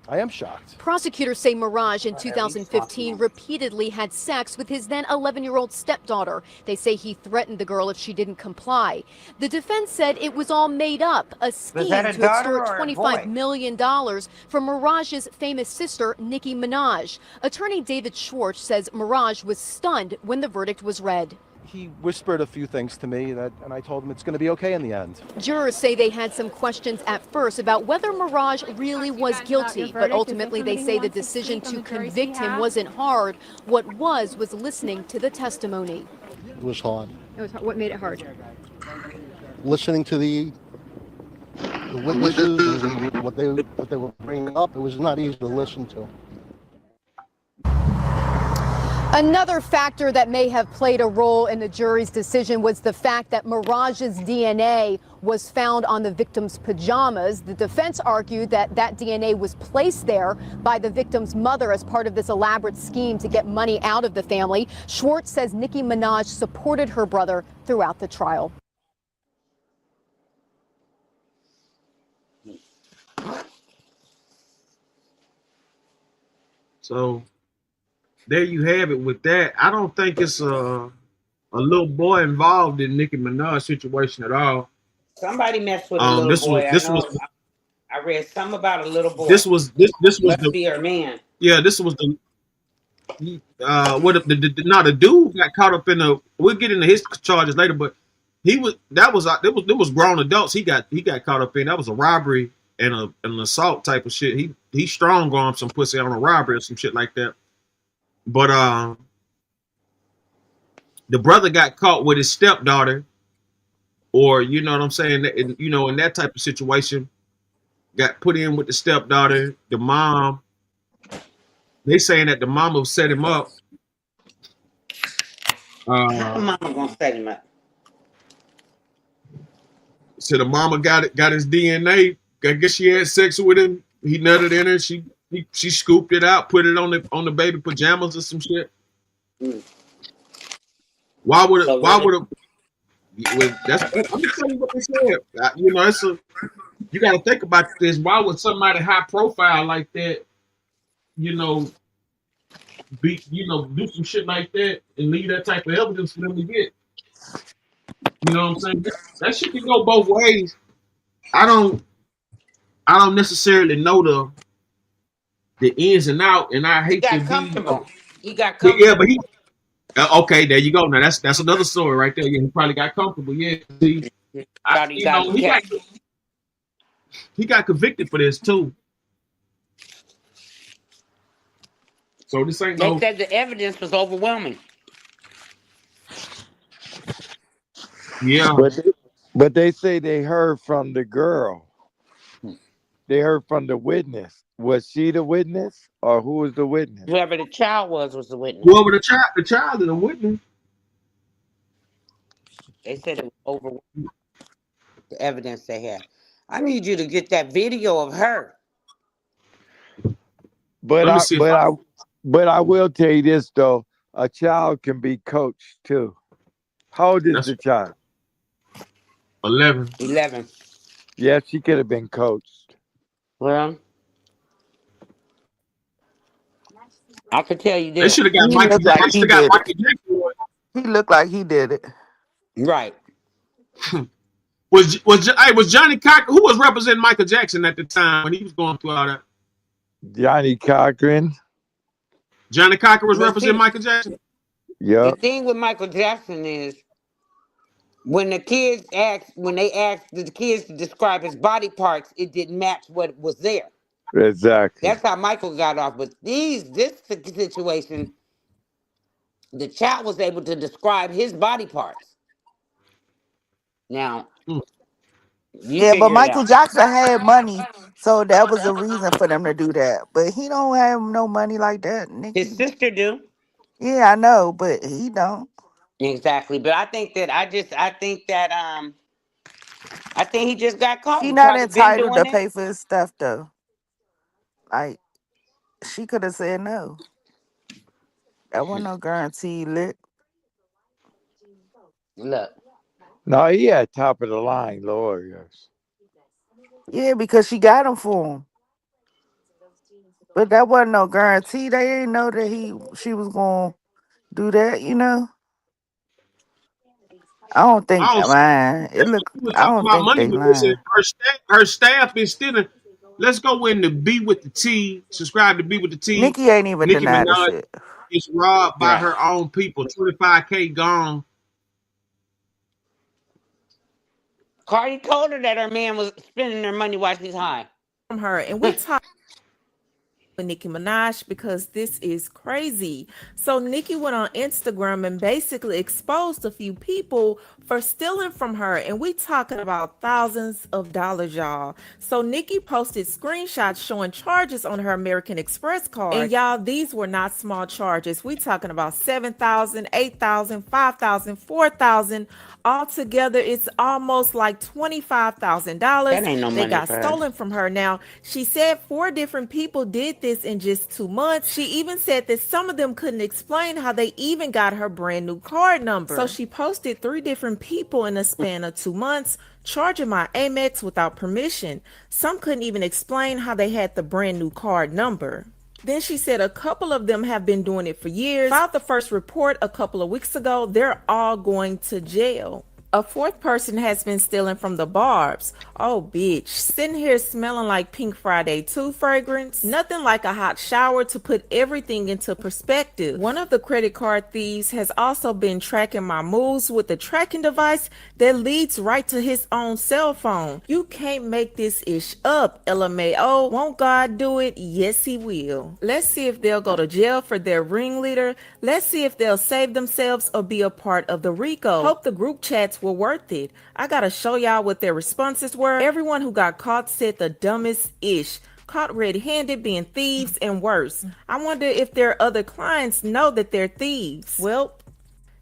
I am shocked. Prosecutors say Mirage in 2015 repeatedly had sex with his then 11-year-old stepdaughter. They say he threatened the girl if she didn't comply. The defense said it was all made up, a scheme to extort $25 million from Mirage's famous sister, Nicki Minaj. Attorney David Schwartz says Mirage was stunned when the verdict was read. He whispered a few things to me and I told him it's going to be okay in the end. Jurors say they had some questions at first about whether Mirage really was guilty, but ultimately they say the decision to convict him wasn't hard. What was listening to the testimony. It was hard. What made it hard? Listening to the witnesses and what they were bringing up, it was not easy to listen to. Another factor that may have played a role in the jury's decision was the fact that Mirage's DNA was found on the victim's pajamas. The defense argued that DNA was placed there by the victim's mother as part of this elaborate scheme to get money out of the family. Schwartz says Nicki Minaj supported her brother throughout the trial. So there you have it with that. I don't think it's a little boy involved in Nicki Minaj's situation at all. Somebody messed with a little boy. I this know. was I read something about a little boy. this was Must the be her man. yeah, this was the the dude got caught up in the, we'll get into his charges later, but there was grown adults he got caught up in. That was a robbery and an assault type of shit. He strong armed some pussy on a robbery or some shit like that. But the brother got caught with his stepdaughter, or you know what I'm saying, and, you know, in that type of situation, got put in with the stepdaughter. The mom, they saying that the mama set him up. How the mama gonna set him up? So the mama got his DNA. I guess she had sex with him. He nutted in her. She scooped it out, put it on the baby pajamas or some shit. Why would it? Well, that's, I'm gonna tell you what they said. You know, you got to think about this. Why would somebody high profile like that, you know, do some shit like that and leave that type of evidence for them to get? You know what I'm saying? That shit can go both ways. I don't necessarily know the ins and out, and I hate to be comfortable. He got comfortable. Yeah, but he okay. There you go. Now that's another story right there. Yeah, he probably got comfortable. Yeah, see, he got convicted for this too. So this ain't They said the evidence was overwhelming. Yeah, but they say they heard from the girl. They heard from the witness. Was she the witness, or who was the witness? Whoever the child was the witness. Whoever the child is a witness. They said it was overwhelming. The evidence they had. I need you to get that video of her. But I will tell you this though: a child can be coached too. How old is the child? 11. 11. Yeah, she could have been coached. Well, I could tell you this. They should have got Michael Jackson. He looked like he did it. Right. Was Johnny Cochran, who was representing Michael Jackson at the time when he was going through all that? Johnny Cochran. Johnny Cochran was representing Michael Jackson? Yeah. The thing with Michael Jackson is when they asked the kids to describe his body parts, it didn't match what was there. Exactly. That's how Michael got off. But this situation, the child was able to describe his body parts. Now, yeah, but Michael Jackson had money, so that was a reason for them to do that. But he don't have no money like that. Nikki. His sister do. Yeah, I know, but he don't. Exactly. But I think he just got caught. She not entitled to pay for his stuff though. Like, she could have said no. That wasn't no guarantee, Lick. Look. No, he had top of the line lawyers. Yeah, because she got him for him. But that wasn't no guarantee. They didn't know that she was gonna do that, you know. I don't think man. I don't think they lying. Her staff been stealing. Let's go in to Be With the T. Subscribe to Be With the T. Nikki ain't even denied the shit. It's robbed by her own people. 25K gone. Cardi told her that her man was spending her money while she's high. From her, and we talked with Nicki Minaj because this is crazy. So Nicki went on Instagram and basically exposed a few people for stealing from her, and we talking about thousands of dollars, y'all. So Nicki posted screenshots showing charges on her American Express card, and y'all, these were not small charges. We talking about $7,000, $8,000, $5,000, $4,000. Altogether, it's almost like $25,000. That ain't no money. They got stolen from her. Now, she said 4 different people did this in just 2 months. She even said that some of them couldn't explain how they even got her brand new card number. So she posted 3 different people in a span of 2 months charging my Amex without permission. Some couldn't even explain how they had the brand new card number. Then she said a couple of them have been doing it for years. Filed the first report a couple of weeks ago. They're all going to jail. A fourth person has been stealing from the barbs. Oh, bitch. Sitting here smelling like Pink Friday 2 fragrance. Nothing like a hot shower to put everything into perspective. One of the credit card thieves has also been tracking my moves with a tracking device that leads right to his own cell phone. You can't make this ish up, LMAO. Won't God do it? Yes, he will. Let's see if they'll go to jail for their ringleader. Let's see if they'll save themselves or be a part of the RICO. Hope the group chats were worth it. I gotta show y'all what their responses were. Everyone who got caught said the dumbest ish. Caught red-handed being thieves and worse. I wonder if their other clients know that they're thieves. Well,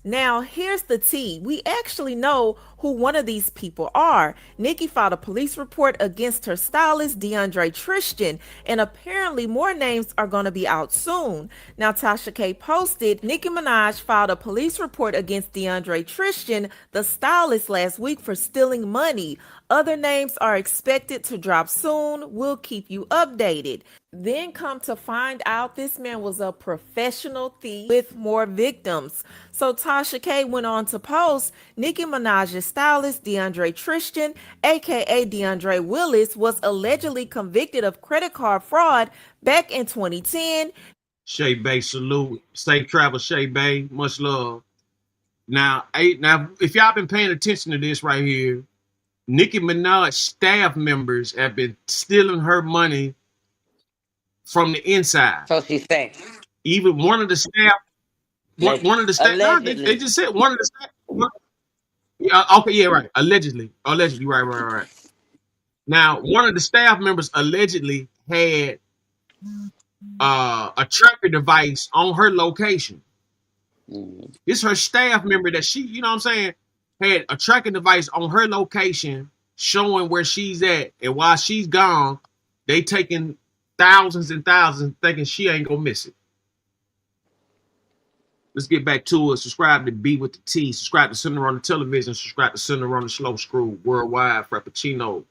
now, here's the tea. We actually know who one of these people are. Nicki filed a police report against her stylist, DeAndre Tristan, and apparently more names are going to be out soon. Now, Tasha K posted, Nicki Minaj filed a police report against DeAndre Tristan, the stylist, last week for stealing money. Other names are expected to drop soon. We'll keep you updated. Then come to find out this man was a professional thief with more victims. So Tasha K went on to post, Nicki Minaj's stylist DeAndre Tristan, aka DeAndre Willis, was allegedly convicted of credit card fraud back in 2010. Shay Bay, salute. Safe travel, Shay Bay. Much love. Now, if y'all been paying attention to this right here, Nicki Minaj staff members have been stealing her money from the inside. So she said. Even one of the staff, one of the staff, no, they just said one of the staff. Yeah, okay, yeah, right. Allegedly, right. Now, one of the staff members allegedly had a tracker device on her location. It's her staff member that she, you know what I'm saying, had a tracking device on her location showing where she's at. And while she's gone, they taking thousands and thousands thinking she ain't gonna miss it. Let's get back to it. Subscribe to B with the T. Subscribe to Sendaroni Television. Subscribe to Sendaroni Slow Screw Worldwide Frappuccino.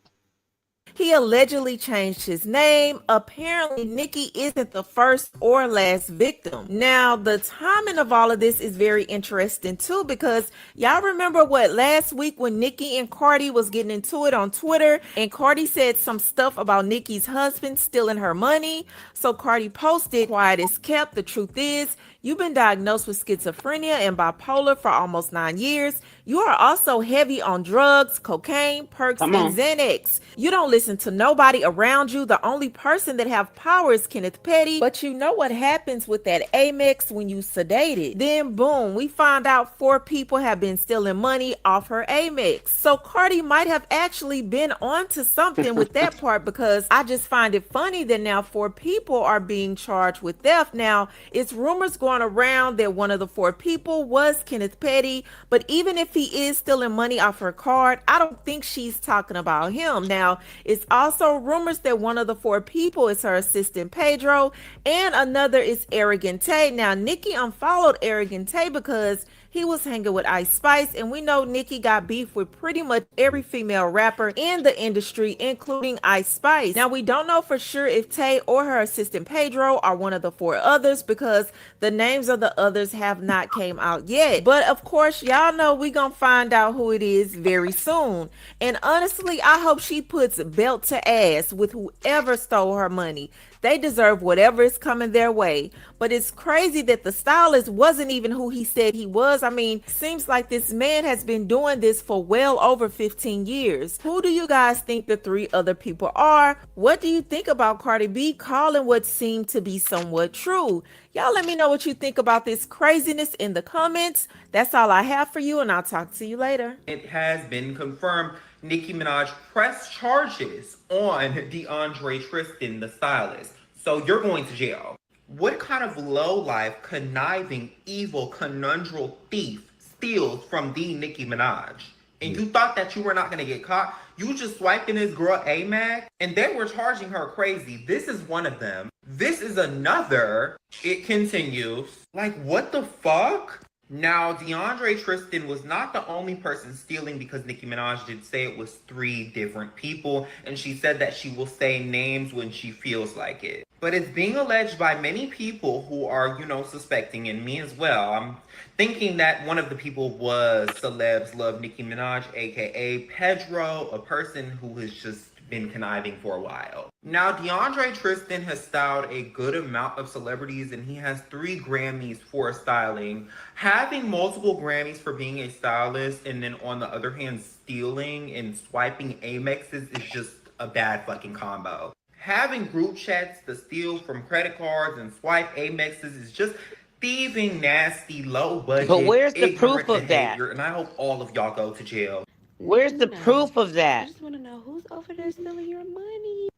He allegedly changed his name. Apparently, Nicki isn't the first or last victim. Now, the timing of all of this is very interesting too, because y'all remember what last week when Nicki and Cardi was getting into it on Twitter, and Cardi said some stuff about Nicki's husband stealing her money. So Cardi posted, quiet is kept. The truth is, you've been diagnosed with schizophrenia and bipolar for almost 9 years. You are also heavy on drugs, cocaine, perks, and Xanax. You don't listen to nobody around you. The only person that have power is Kenneth Petty. But you know what happens with that Amex when you sedated. Then boom, we find out 4 people have been stealing money off her Amex. So Cardi might have actually been onto something with that part, because I just find it funny that now 4 people are being charged with theft. Now, it's rumors going around that one of the 4 people was Kenneth Petty, but even if he is stealing money off her card, I don't think she's talking about him. Now, it's also rumors that one of the 4 people is her assistant Pedro, and another is Arrogant Tay. Now, Nicki unfollowed Arrogant Tay because he was hanging with Ice Spice, and we know Nicki got beef with pretty much every female rapper in the industry, including Ice Spice. Now, we don't know for sure if Tay or her assistant Pedro are one of the 4 others, because the names of the others have not came out yet. But of course, y'all know we gonna find out who it is very soon. And honestly, I hope she puts belt to ass with whoever stole her money. They deserve whatever is coming their way. But it's crazy that the stylist wasn't even who he said he was. I mean, seems like this man has been doing this for well over 15 years. Who do you guys think the 3 other people are? What do you think about Cardi B calling what seemed to be somewhat true? Y'all let me know what you think about this craziness in the comments. That's all I have for you, and I'll talk to you later. It has been confirmed Nicki Minaj pressed charges on DeAndre Tristan, the stylist. So you're going to jail. What kind of low-life, conniving, evil, conundrum thief steals from the Nicki Minaj? And you thought that you were not going to get caught? You just swiped in this girl Otmg, and they were charging her crazy. This is one of them. This is another. It continues. Like, what the fuck? Now, DeAndre Tristan was not the only person stealing, because Nicki Minaj did say it was 3 different people, and she said that she will say names when she feels like it. But it's being alleged by many people who are, suspecting, and me as well. I'm thinking that one of the people was Celebs Love Nicki Minaj, aka Pedro, a person who has just been conniving for a while. Now, DeAndre Tristan has styled a good amount of celebrities, and he has 3 Grammys for styling. Having multiple Grammys for being a stylist, and then on the other hand, stealing and swiping Amexes is just a bad fucking combo. Having group chats to steal from credit cards and swipe Amexes is just thieving, nasty, low budget, But where's the ignorant proof of that? behavior, and I hope all of y'all go to jail. Where's the proof of I that? just want to know who's over there stealing your money.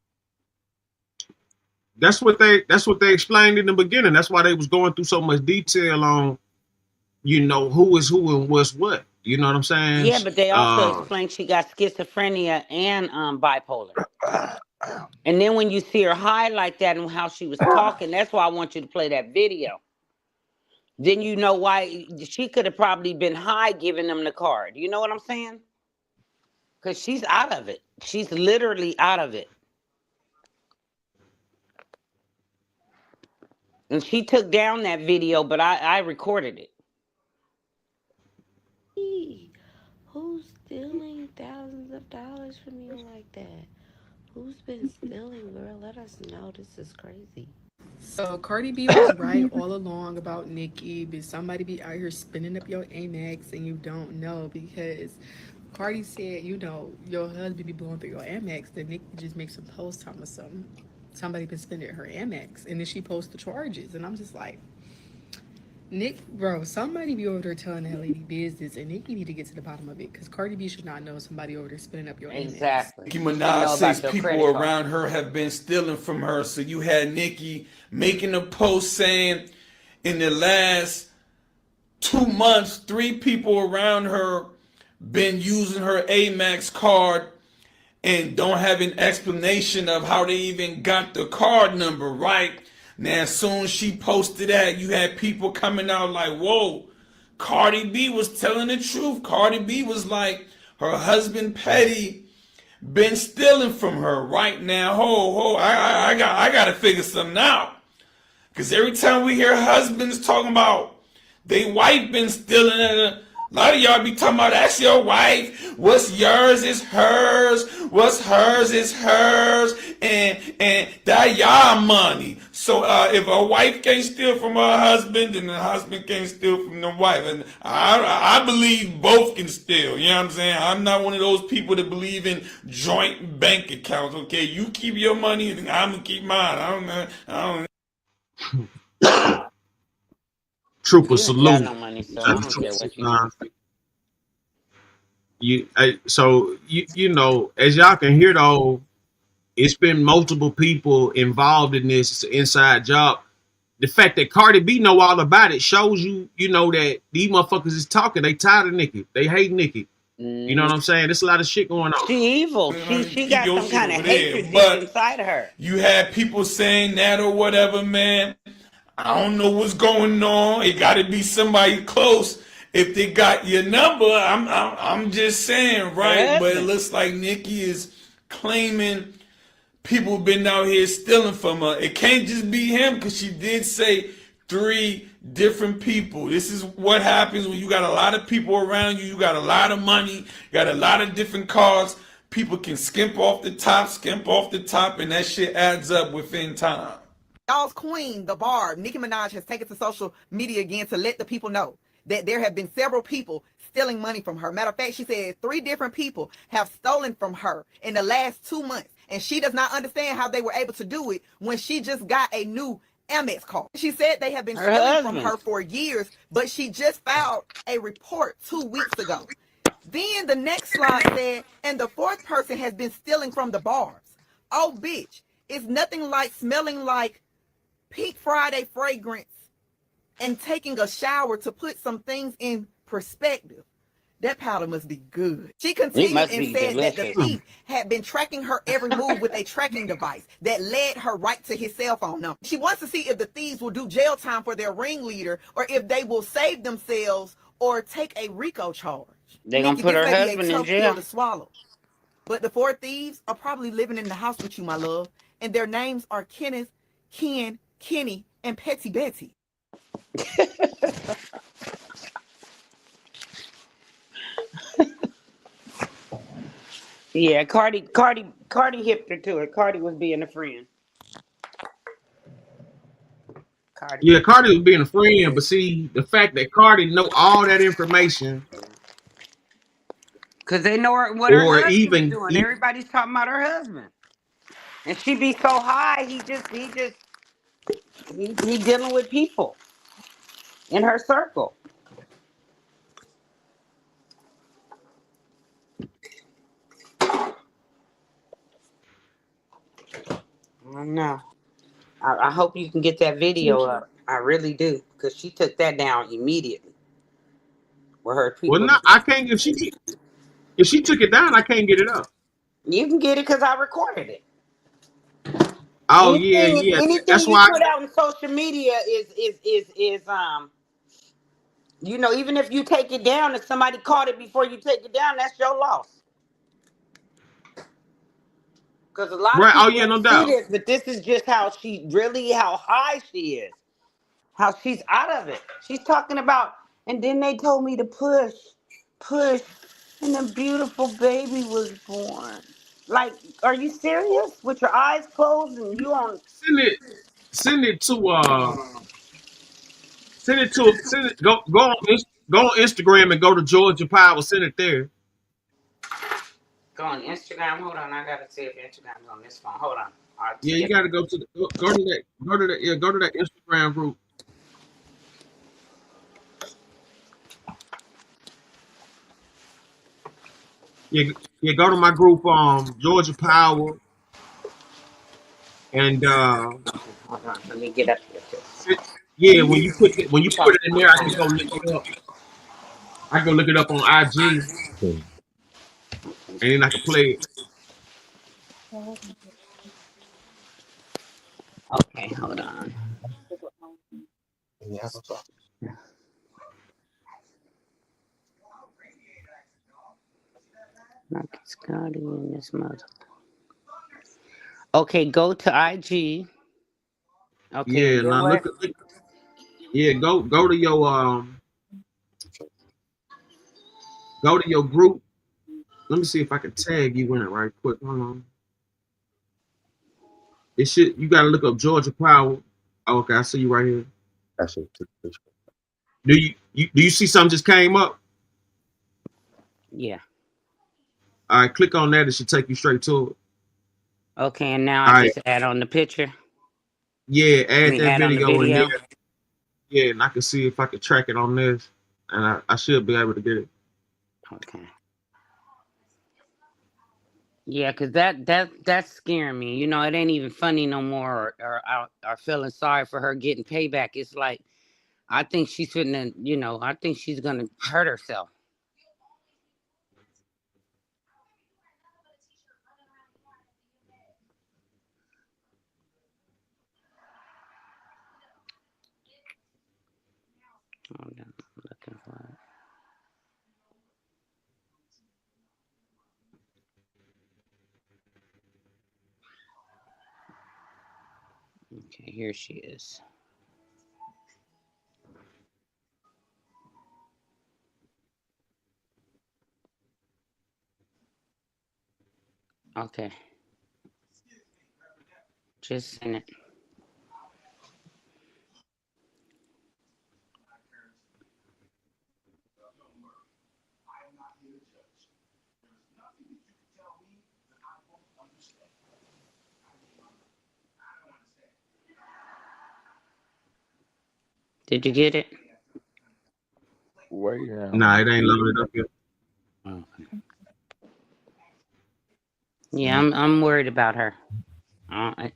That's what they explained in the beginning. That's why they was going through so much detail on, who is who and what's what. You know what I'm saying? Yeah, but they also explained she got schizophrenia and bipolar. And then when you see her high like that and how she was talking, that's why I want you to play that video. Then you know why she could have probably been high giving them the card. You know what I'm saying? Because she's out of it. She's literally out of it. And she took down that video, but I recorded it. Who's stealing thousands of dollars from you like that? Who's been stealing, girl? Let us know. This is crazy. So Cardi B was right all along about Nicki, but somebody be out here spinning up your Amex and you don't know, because Cardi said, your husband be blowing through your Amex, then Nicki just makes a post talking about somebody been spending her Amex, and then she posts the charges, and I'm just like, Nick, bro, somebody be over there telling that lady business, and Nicki need to get to the bottom of it, because Cardi B should not know somebody over there spinning up your Amex. Exactly. Nicki Minaj says people around her have been stealing from her. So you had Nicki making a post saying in the last 2 months, 3 people around her been using her Amex card and don't have an explanation of how they even got the card number right. Now, as soon as she posted that, you had people coming out like, whoa, Cardi B was telling the truth. Cardi B was like, her husband Petty been stealing from her right now. I got to figure something out. Because every time we hear husbands talking about they wife been stealing, a lot of y'all be talking about, that's your wife. What's yours is hers. What's hers is hers. And that y'all money. So if a wife can't steal from her husband, then the husband can't steal from the wife. And I believe both can steal. You know what I'm saying? I'm not one of those people that believe in joint bank accounts. Okay, you keep your money, and I'm gonna keep mine. I don't. Trooper salute. No money, so I don't care what you as y'all can hear though, it's been multiple people involved in this. It's an inside job. The fact that Cardi B know all about it shows you, that these motherfuckers is talking. They tired of Nicki. They hate Nicki. You know what I'm saying? There's a lot of shit going on. She evil. She got some kind of hatred inside of her. You had people saying that or whatever, man. I don't know what's going on. It got to be somebody close. If they got your number, I'm just saying, right? But it looks like Nicki is claiming people have been out here stealing from her. It can't just be him, because she did say 3 different people. This is what happens when you got a lot of people around you. You got a lot of money. You got a lot of different cards. People can skimp off the top, and that shit adds up within time. Y'all's queen, the Barb, Nicki Minaj, has taken to social media again to let the people know that there have been several people stealing money from her. Matter of fact, she said 3 different people have stolen from her in the last 2 months. And she does not understand how they were able to do it when she just got a new Amex card. She said they have been stealing from her for years, but she just filed a report 2 weeks ago. Then the next slide said, and the 4th person has been stealing from the Barbs. Oh, bitch, it's nothing like smelling like Peak Friday fragrance and taking a shower to put some things in perspective. That powder must be good. She It continued must and be said that the delicious. thief had been tracking her every move with a tracking device that led her right to his cell phone number. She wants to see if the thieves will do jail time for their ringleader or if they will save themselves or take a RICO charge. They gonna Nikki, put this her may be a husband in tough pill jail. to swallow. But the 4 thieves are probably living in the house with you, my love. And their names are Kenneth, Ken, Kenny, and Petty Betty. Yeah, Cardi hipped her to it. Cardi was being a friend. Cardi Yeah, was. Cardi was being a friend, but see, the fact that Cardi know all that information, Cause they know what her or husband's even, doing. Everybody's talking about her husband, and she be so high. He dealing with people in her circle. I don't know. I hope you can get that video up. I really do, cause she took that down immediately. With her well, people, not I can't. If she took it down, I can't get it up. you can get it because I recorded it. Oh yeah, Anything, yeah. anything That's you why. put out in social media is you know, even if you take it down, if somebody caught it before you take it down, that's your loss. Because a lot of Right. Oh people yeah, no ain't see doubt. this, but this is just how how high she is, how she's out of it. She's talking about, and then they told me to push, and a beautiful baby was born. Like, are you serious? With your eyes closed and you on? Send it to send it. Go on Instagram and go to Georgia Power. Send it there. Go on Instagram. Hold on, I gotta see if Instagram's on this phone. Hold on. I'll Yeah, you get got to go to that Instagram group. Yeah, yeah. Go to my group, Georgia Power, and Hold on. Let me get up here too. yeah. When you put it in there, I can go look it up. I can go look it up on IG, and then I can play it. Okay, hold on. Knock Scotty in this mother. Okay, go to IG. Okay, Yeah, and then now what? look. Yeah, go to your go to your group. Let me see if I can tag you in it right quick. Hold on. It should. You got to look up Georgia Power. Oh, okay, I see you right here. Do you see something just came up? Yeah. All right, click on that. It should take you straight to it. Okay, and now I All right. just add on the picture. Yeah, I add mean, that add on the video in video. there. Yeah, and I can see if I can track it on this, and I should be able to get it. Okay. Yeah, cause that's scaring me. You know, it ain't even funny no more, or feeling sorry for her getting payback. It's like I think she's finna, you know, I think she's gonna hurt herself. Hold on, I'm looking for it. Okay, here she is. Okay, just send it. Did you get it? Nah, it ain't loaded up yet. Okay. Yeah, I'm worried about her.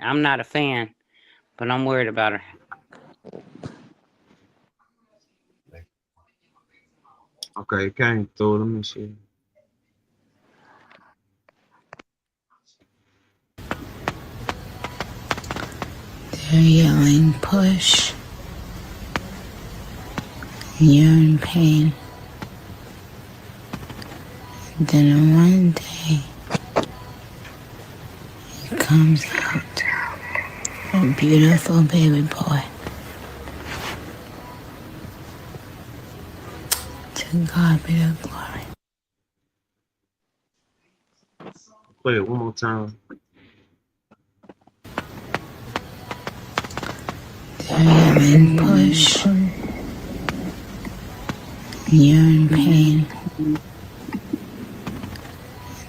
I'm not a fan, but I'm worried about her. Okay, it came through. Let me see. They're yelling, push. You're in pain. Then in one day, it comes out a beautiful baby boy. To God be the glory. Play it one more time. They're yelling, push. You're in pain.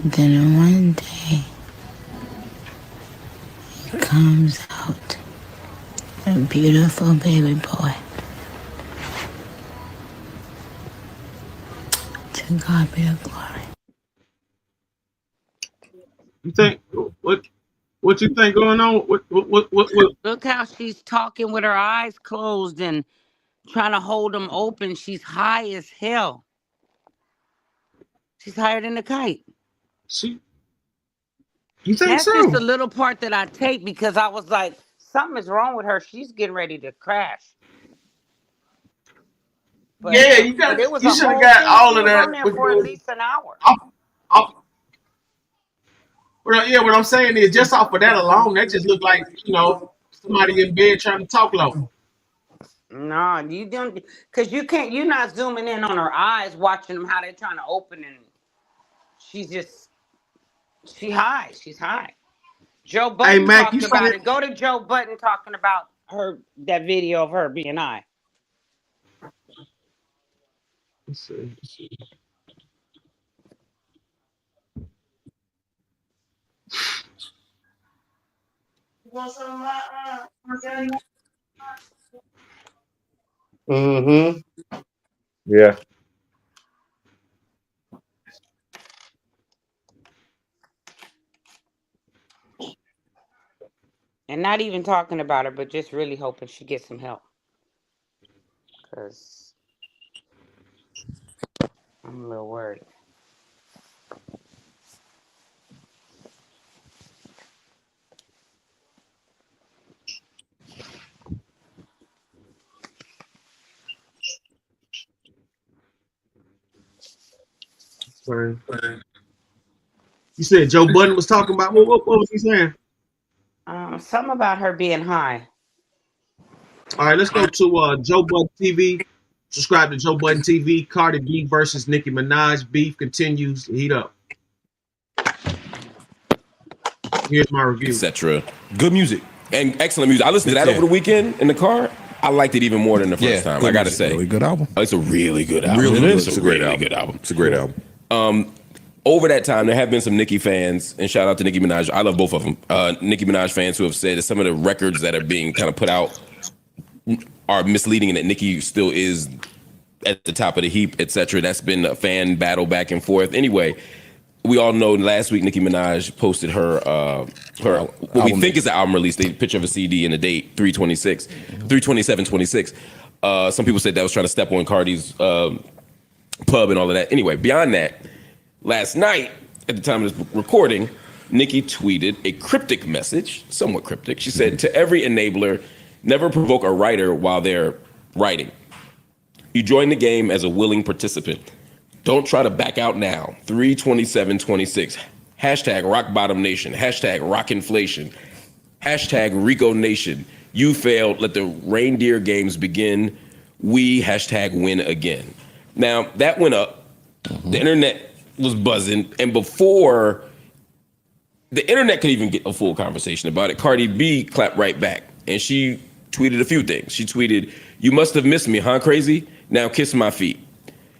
Then in one day, it comes out a beautiful baby boy. To God be the glory. You think what you think going on? What? Look how she's talking with her eyes closed and trying to hold them open. She's high as hell. She's higher than a kite. You think That's so? just a little part that I take because I was like, something is wrong with her. She's getting ready to crash. But, Yeah, but it was you a should have whole got thing. all She of was that. on there for at least an hour. Yeah, what I'm saying is just off of that alone, that just looked like, somebody in bed trying to talk low. No, you don't, because you're not zooming in on her eyes, watching them how they're trying to open, and she's high. She's high. Joe Button Hey, Mac, talked you about said it. Go to Joe Button talking about that video of her being high. Let's see. Mm-hmm. Yeah. And not even talking about her, but just really hoping she gets some help. Because I'm a little worried. Sorry. You said Joe Budden was talking about what was he saying? Something about her being high. All right, let's go to Joe Budden TV. Subscribe to Joe Budden TV. Cardi B versus Nicki Minaj. Beef continues to heat up. Here's my review. Etc. Good music and excellent music. I listened to that over the weekend in the car. I liked it even more than the first time. I gotta say, really good album. It's a really good album. Really good. It's a great album. It's a great album. Over that time, there have been some Nicki fans, and shout out to Nicki Minaj. I love both of them. Nicki Minaj fans who have said that some of the records that are being kind of put out are misleading, and that Nicki still is at the top of the heap, etc. That's been a fan battle back and forth. Anyway, we all know last week Nicki Minaj posted her what we think is the album release, the picture of a CD and the date 3/27/26. Some people said that was trying to step on Cardi's pub and all of that. Anyway, beyond that, last night at the time of this recording, Nicki tweeted a cryptic message, somewhat cryptic. She said, "To every enabler, never provoke a writer while they're writing. You join the game as a willing participant. Don't try to back out now. 3/27/26. Hashtag Rock Bottom Nation. Hashtag Rock Inflation. Hashtag Rico Nation. You failed. Let the reindeer games begin. We hashtag win again." Now, that went up. The internet was buzzing. And before the internet could even get a full conversation about it, Cardi B clapped right back. And she tweeted a few things. She tweeted, "You must have missed me, huh, crazy? Now kiss my feet."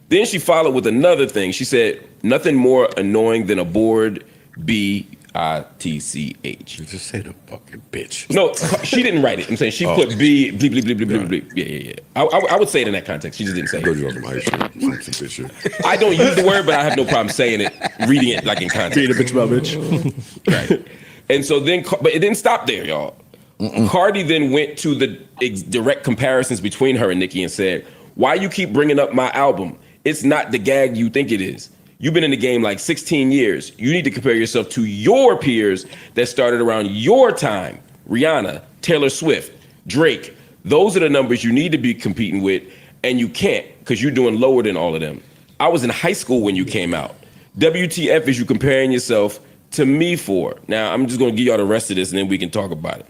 Then she followed with another thing. She said, "Nothing more annoying than a bored B-I-T-C-H." You just say the fucking bitch. No, she didn't write it. I'm saying she put B, bleep, bleep, bleep, bleep, bleep. Yeah. I would say it in that context. She just didn't say it. I don't use the word, but I have no problem saying it, reading it like in context. Being a bitch about bitch. Right. And so then, but it didn't stop there, y'all. Cardi then went to the direct comparisons between her and Nicki and said, "Why you keep bringing up my album? It's not the gag you think it is. You've been in the game like 16 years. You need to compare yourself to your peers that started around your time. Rihanna, Taylor Swift, Drake. Those are the numbers you need to be competing with, and you can't because you're doing lower than all of them. I was in high school when you came out. WTF is you comparing yourself to me for? Now, I'm just going to give y'all the rest of this, and then we can talk about it.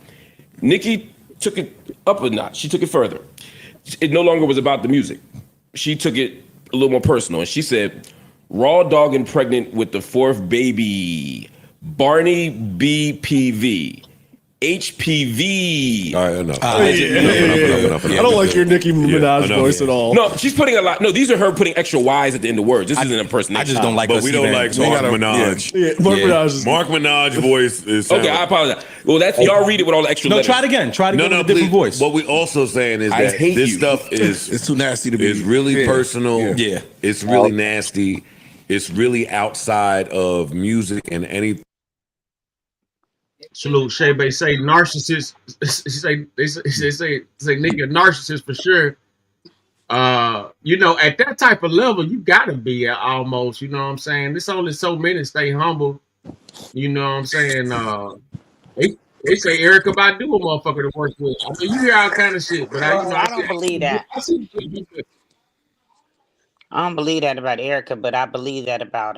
Nicki took it up a notch. She took it further. It no longer was about the music. She took it a little more personal, and she said, raw dog and pregnant with the fourth baby, Barney BPV. HPV. All right, enough. Enough. I don't like your Nicki Minaj voice at all. No, she's putting a lot. No, these are her putting extra Y's at the end of words. This isn't an impersonation. I just don't like. But we don't like Mark Minaj. Mark Minaj voice is okay. I apologize. Well, that's y'all read it with all the extra. No, letters. try it again. Try it again with a different voice. What we also saying is that this stuff is it's too nasty to be. It's really personal. Yeah, it's really nasty. It's really outside of music and any. Salute Shebe say narcissist. They say nigga narcissist for sure. You know, at that type of level, you gotta be at almost. You know what I'm saying? There's only so many stay humble. You know what I'm saying? They say Erica Badu a motherfucker to work with. I mean, you hear all kind of shit, but I don't believe that. I don't believe that about Erica, but I believe that about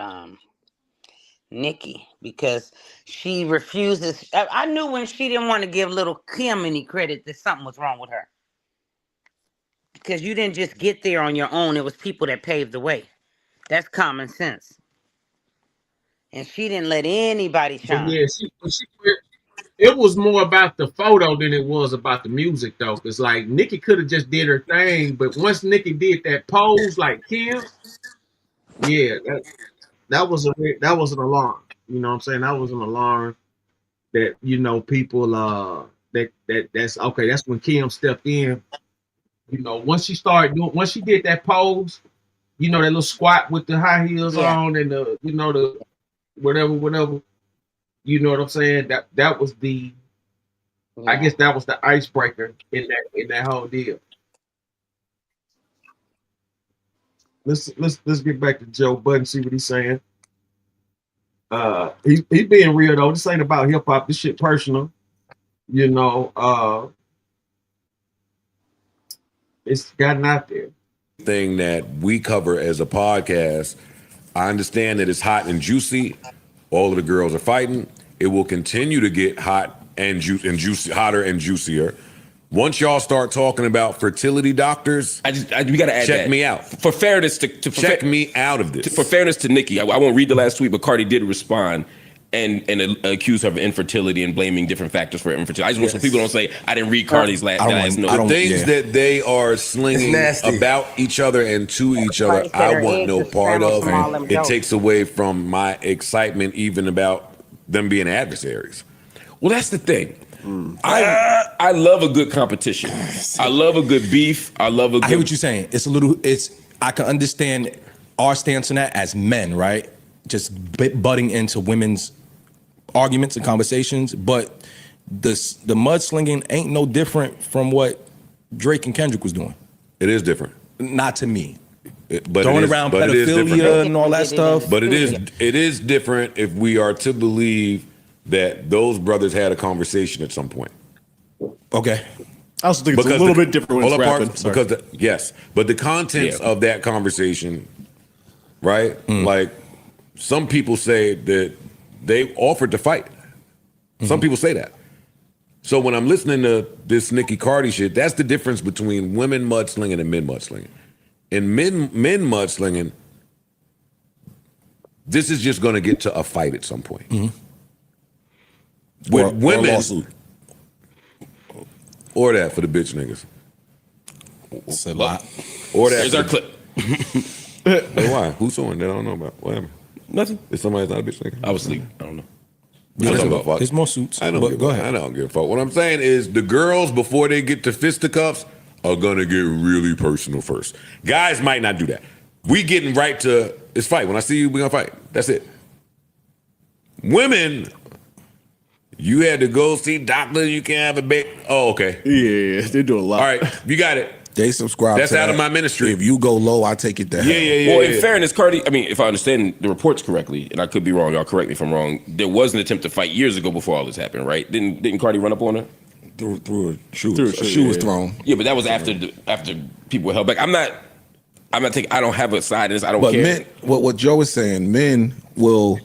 Nicki, because she refuses. I knew when she didn't want to give little Kim any credit that something was wrong with her. Because you didn't just get there on your own. It was people that paved the way. That's common sense. And she didn't let anybody shine. Yeah, it was more about the photo than it was about the music, though. Because, like, Nicki could have just did her thing, but once Nicki did that pose, like Kim, yeah, that was an alarm. You know what I'm saying? That was an alarm that, you know, people that's okay. That's when Kim stepped in. You know, once she did that pose, you know, that little squat with the high heels on and the, you know, the whatever. You know what I'm saying? That was the I guess that was the icebreaker in that whole deal. Let's get back to Joe Budden, see what he's saying. He being real though. This ain't about hip hop. This shit personal. You know, it's gotten out there. Thing that we cover as a podcast, I understand that it's hot and juicy. All of the girls are fighting. It will continue to get hot and juicy, hotter and juicier. Once y'all start talking about fertility doctors, we gotta add check that. me out. For fairness to check me out of this. For fairness to Nicki, I won't read the last tweet, but Cardi did respond and accuse her of infertility and blaming different factors for infertility. I just want some people don't say I didn't read Cardi's last note. The things that they are slinging about each other and to each other, I want no part of. It takes away from my excitement even about them being adversaries. Well, that's the thing. I love a good competition. I love a good beef. I hear what you're saying. I can understand our stance on that as men, right? Just butting into women's arguments and conversations, but the mudslinging ain't no different from what Drake and Kendrick was doing. It is different. Not to me. But throwing around pedophilia and all that stuff. But it is different if we are to believe that those brothers had a conversation at some point. Okay. I also think it's a little bit different when it's rapping. Because but the contents of that conversation, right? Like some people say that they offered to fight. Some people say that. So when I'm listening to this Nicki Cardi shit, that's the difference between women mudslinging and men mudslinging. In men mudslinging, this is just going to get to a fight at some point. With women, or that for the bitch niggas. It's a lot. Or that. Here's our clip. Hey, why? Who's on that? I don't know about. Whatever. Nothing. Is somebody not a bitch nigga? I was asleep. I don't know. There's more suits. I don't give a fuck. What I'm saying is the girls, before they get to fisticuffs, are gonna get really personal first. Guys might not do that. We getting right to this fight. When I see you, we gonna fight. That's it. Women, you had to go see doctor. You can't have a baby. Oh, okay. Yeah, they do a lot. All right, you got it. They subscribe. That's to out that. of my ministry. If you go low, I take it to hell. Well, in fairness, Cardi, I mean, if I understand the reports correctly, and I could be wrong, y'all correct me if I'm wrong, there was an attempt to fight years ago before all this happened, right? Didn't Cardi run up on her? Through a shoe. Through A shoe was thrown. Yeah, but that was after people were held back. I'm not taking. I don't have a side in this. I don't care. Men, what Joe is saying, men will.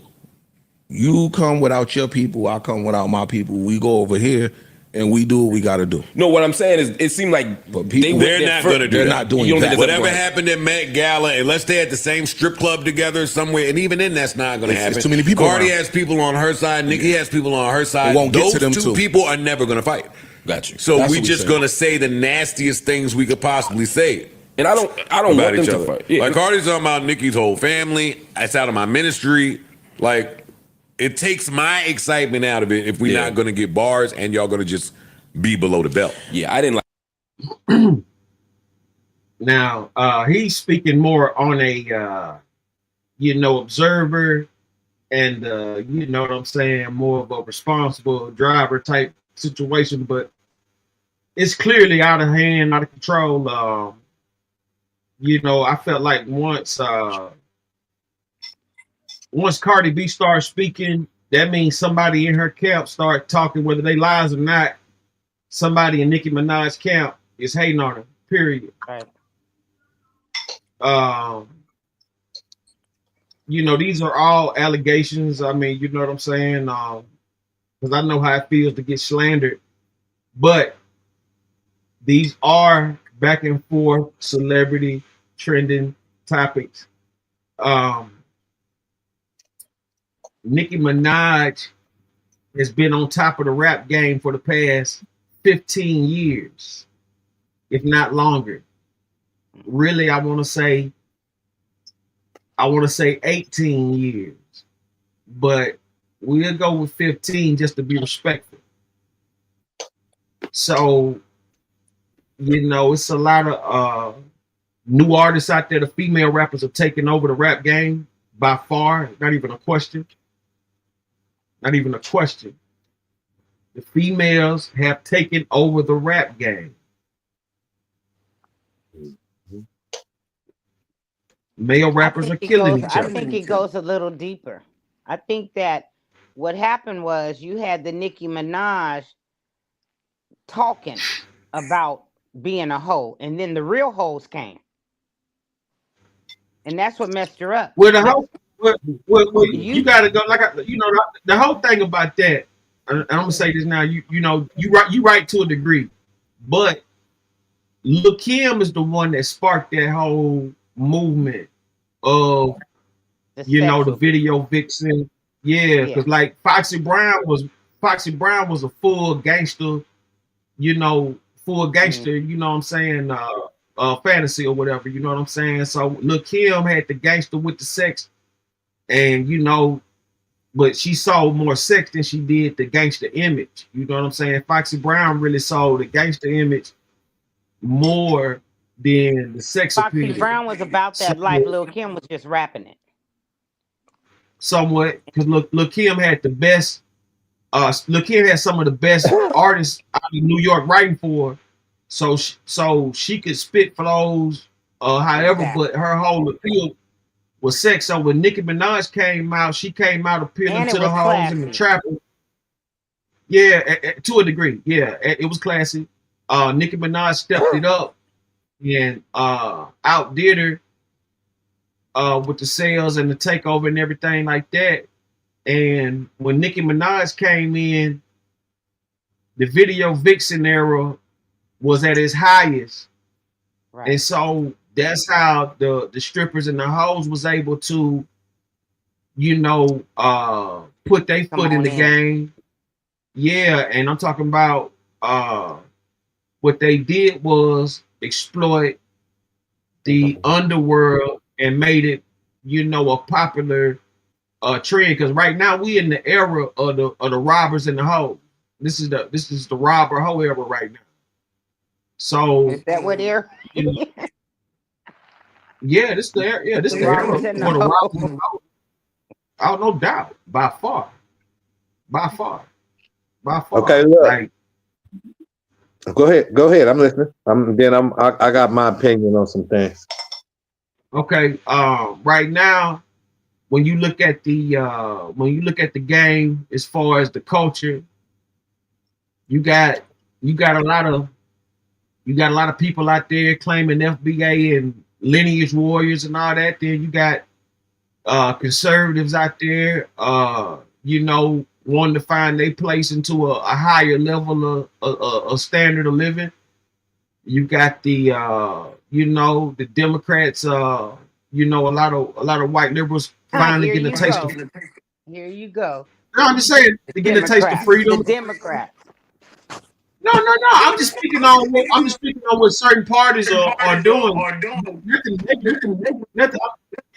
You come without your people, I come without my people. We go over here and we do what we got to do. No, what I'm saying is, it seemed like they're not going to do they're that. not doing that. Whatever happened at Met Gala, unless they at the same strip club together somewhere, and even then, that's not going to happen. It's too many people. Cardi around. has people on her side. Nicki has people on her side. It won't get Those to them two too. people are never going to fight. Got you. So That's we what we just saying. going to say the nastiest things we could possibly say. And I don't about want them each to other. fight. Yeah. Like Cardi's talking about Nicki's whole family. It's out of my ministry. Like, it takes my excitement out of it if we're not going to get bars and y'all going to just be below the belt. Yeah, I didn't like. Now, he's speaking more on a, observer and, you know what I'm saying, more of a responsible driver type situation, but it's clearly out of hand, out of control. I felt like once Cardi B starts speaking, that means somebody in her camp start talking, whether they lies or not. Somebody in Nicki Minaj's camp is hating on her, period. Right. These are all allegations. I mean, you know what I'm saying? Because I know how it feels to get slandered. But these are back and forth celebrity trending topics. Nicki Minaj has been on top of the rap game for the past 15 years, if not longer. Really, I want to say 18 years, but we'll go with 15 just to be respectful. So, it's a lot of new artists out there. The female rappers are taking over the rap game by far. Not even a question. Not even a question. The females have taken over the rap game. Male rappers are killing each other. I think it goes a little deeper. I think that what happened was you had the Nicki Minaj talking about being a hoe, and then the real hoes came. And that's what messed her up. Well, the hoe, you got to go the whole thing about that. And I'm gonna say this now. You right to a degree, but Lil' Kim is the one that sparked that whole movement of the video vixen. Yeah, because like Foxy Brown was a full gangster. Full gangster. You know what I'm saying? Fantasy or whatever. You know what I'm saying? So Lil' Kim had the gangster with the sex. And but she sold more sex than she did the gangster image. You know what I'm saying? Foxy Brown really sold the gangster image more than the sex appeal. Foxy Brown was about that life. Lil' Kim was just rapping it. Somewhat, because Lil' Kim had the best. Lil' Kim had some of the best artists out of New York writing for her. So she could spit flows, however, but her whole appeal was sex. So when Nicki Minaj came out, she came out appealing to the hoes and the trappers. Yeah, to a degree. Yeah, it was classy. Nicki Minaj stepped it up and outdid her with the sales and the takeover and everything like that. And when Nicki Minaj came in, the video vixen era was at its highest. Right. And so that's how the strippers and the hoes was able to, put their foot in the game. Yeah, and I'm talking about what they did was exploit the underworld and made it, a popular trend. Because right now we in the era of the robbers and the hoes. This is the robber hoe era right now. So is that what era? Yeah, this the era. Yeah, this the era for the robbers and hoes. Oh, no doubt. By far. Okay, look. Like, Go ahead. I'm listening. I got my opinion on some things. Okay. Right now, when you look at the game as far as the culture, you got a lot of people out there claiming FBA and lineage warriors and all that. Then you got conservatives out there, wanting to find their place into a higher level of a standard of living. You got the Democrats, a lot of white liberals finally Here getting a you taste of. go. Here you go. No, I'm just saying The they getting a taste of Democrats. The freedom. Democrats. No. I'm just speaking on what certain parties are doing. Nothing negative. Nothing.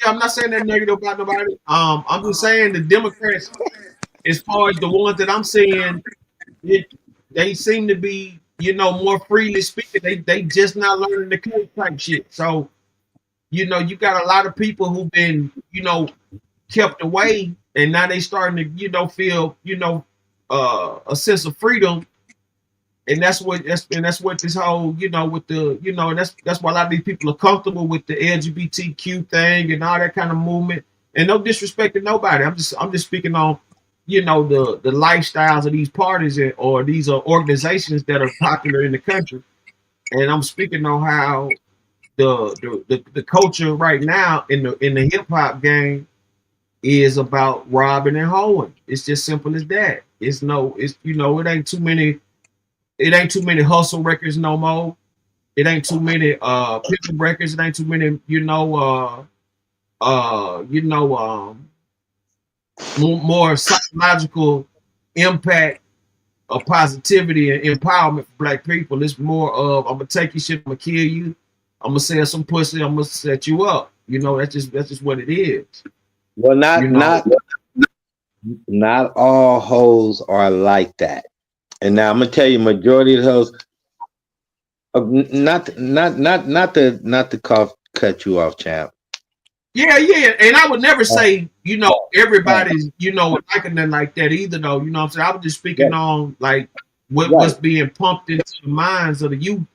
Yeah, I'm not saying that negative about nobody. I'm just saying the Democrats, as far as the ones that I'm seeing, they seem to be, more freely speaking. They just not learning the code type shit. So, you got a lot of people who've been, kept away, and now they starting to, feel, a sense of freedom. And that's what this whole, with the, and that's why a lot of these people are comfortable with the LGBTQ thing and all that kind of movement. And no disrespect to nobody. I'm just speaking on, the lifestyles of these parties or these organizations that are popular in the country. And I'm speaking on how the culture right now in the hip hop game is about robbing and hoeing. It's just simple as that. It ain't too many hustle records no more. It ain't too many picture records. It ain't too many, more psychological impact of positivity and empowerment for black people. It's more of, I'm gonna take your shit, I'm gonna kill you, I'm gonna sell some pussy, I'm gonna set you up. That's just what it is. Well, not all hoes are like that. And now I'm gonna tell you, majority of the hoes, not to cut you off, champ. Yeah, and I would never say, everybody's, liking them like that either, though. You know what I'm saying? I was just speaking on like what's being pumped into the minds of the youth